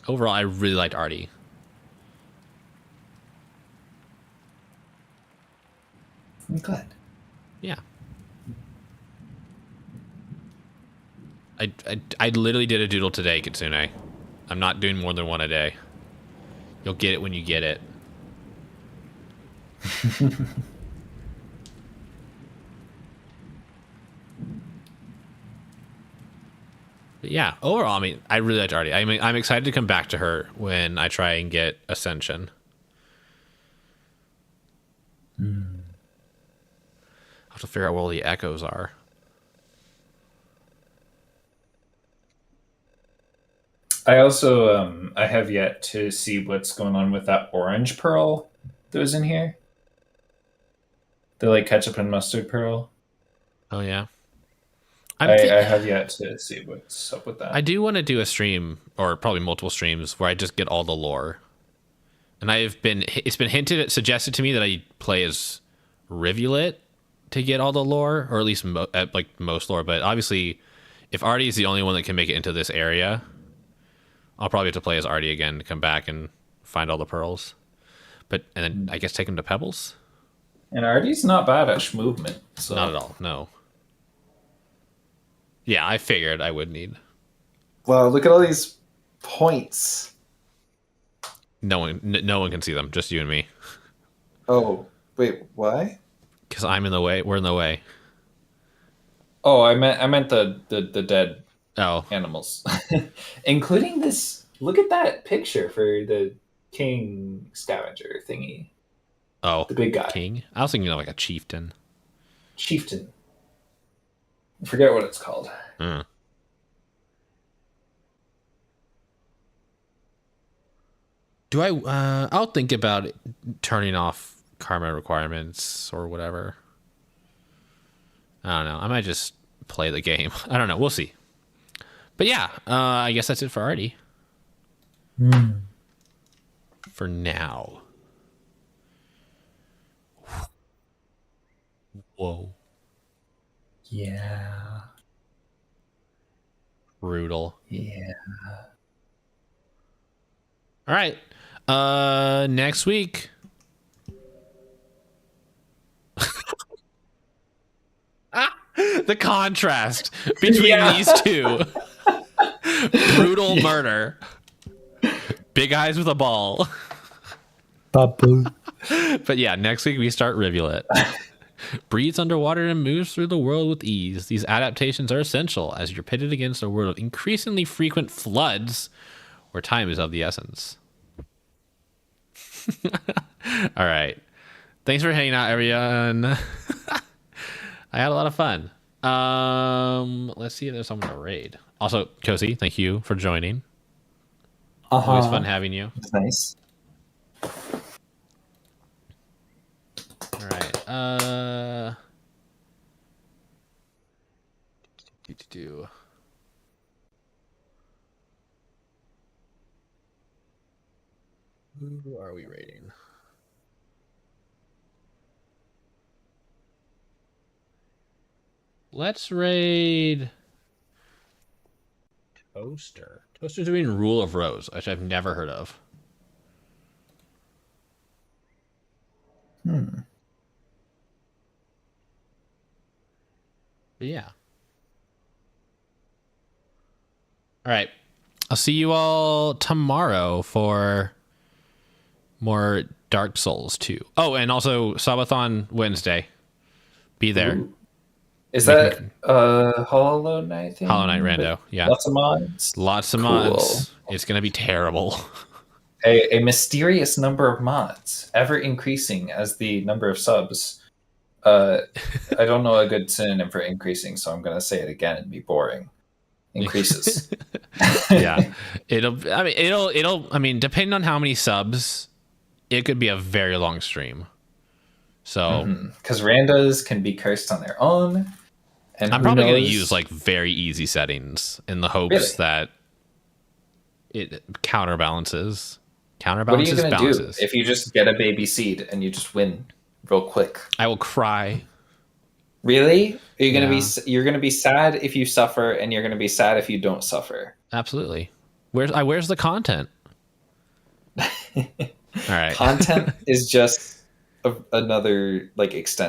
Overall, I really liked Artie.
I'm glad.
Yeah. I literally did a doodle today, Kitsune. I'm not doing more than one a day. You'll get it when you get it. But yeah, overall, I mean, I really liked Artie. I mean, I'm excited to come back to her when I try and get Ascension. I'll have to figure out where all the echoes are.
I also I have yet to see what's going on with that orange pearl that was in here. The like ketchup and mustard pearl.
Oh yeah.
I have yet to see what's up with that.
I do want to do a stream, or probably multiple streams, where I just get all the lore. And it's been suggested to me that I play as Rivulet to get all the lore, or at least most lore. But obviously, if Artie is the only one that can make it into this area, I'll probably have to play as Artie again to come back and find all the pearls. And then I guess take him to Pebbles.
And Artie's not bad at movement. So.
Not at all. No. Yeah, I figured I would need.
Wow, look at all these points.
No one can see them. Just you and me.
Oh, wait, why?
Because I'm in the way. We're in the way.
Oh, I meant the dead animals, including this. Look at that picture for the king scavenger thingy.
Oh,
the big guy.
King. I was thinking of like a chieftain.
Chieftain. I forget what it's called.
Do I? I'll think about turning off karma requirements or whatever. I don't know. I might just play the game. I don't know. We'll see. But yeah, I guess that's it for Artie. For now. Whoa.
Yeah.
Brutal.
Yeah.
All right. Next week. The contrast between these two. Brutal murder. Big eyes with a ball. But yeah, next week we start Rivulet. Breathes underwater and moves through the world with ease. These adaptations are essential as you're pitted against a world of increasingly frequent floods where time is of the essence. All right. Thanks for hanging out, everyone. I had a lot of fun. Let's see if there's someone to raid. Also, Cozy, thank you for joining. Always fun having you.
It's nice.
All right. Who are we rating? Let's raid Toaster. Toaster's doing Rule of Rose, which I've never heard of. But yeah. All right. I'll see you all tomorrow for more Dark Souls 2. Oh, and also Subathon Wednesday. Be there.
Ooh. Is that Hollow Knight thing?
Hollow Knight Rando, yeah.
Lots of mods?
Lots of mods. It's going to be terrible.
A mysterious number of mods, ever increasing as the number of subs. I don't know a good synonym for increasing, so I'm going to say it again and be boring. Increases.
Yeah. It'll depending on how many subs, it could be a very long stream. So,
because randos can be cursed on their own. And
I'm probably going to use like very easy settings in the hopes that it counterbalances. What are you going to do
if you just get a baby seed and you just win real quick?
I will cry.
Really? Are you going to be? You're going to be sad if you suffer, and you're going to be sad if you don't suffer.
Absolutely. Where's the content? All right.
Content is just another like extension.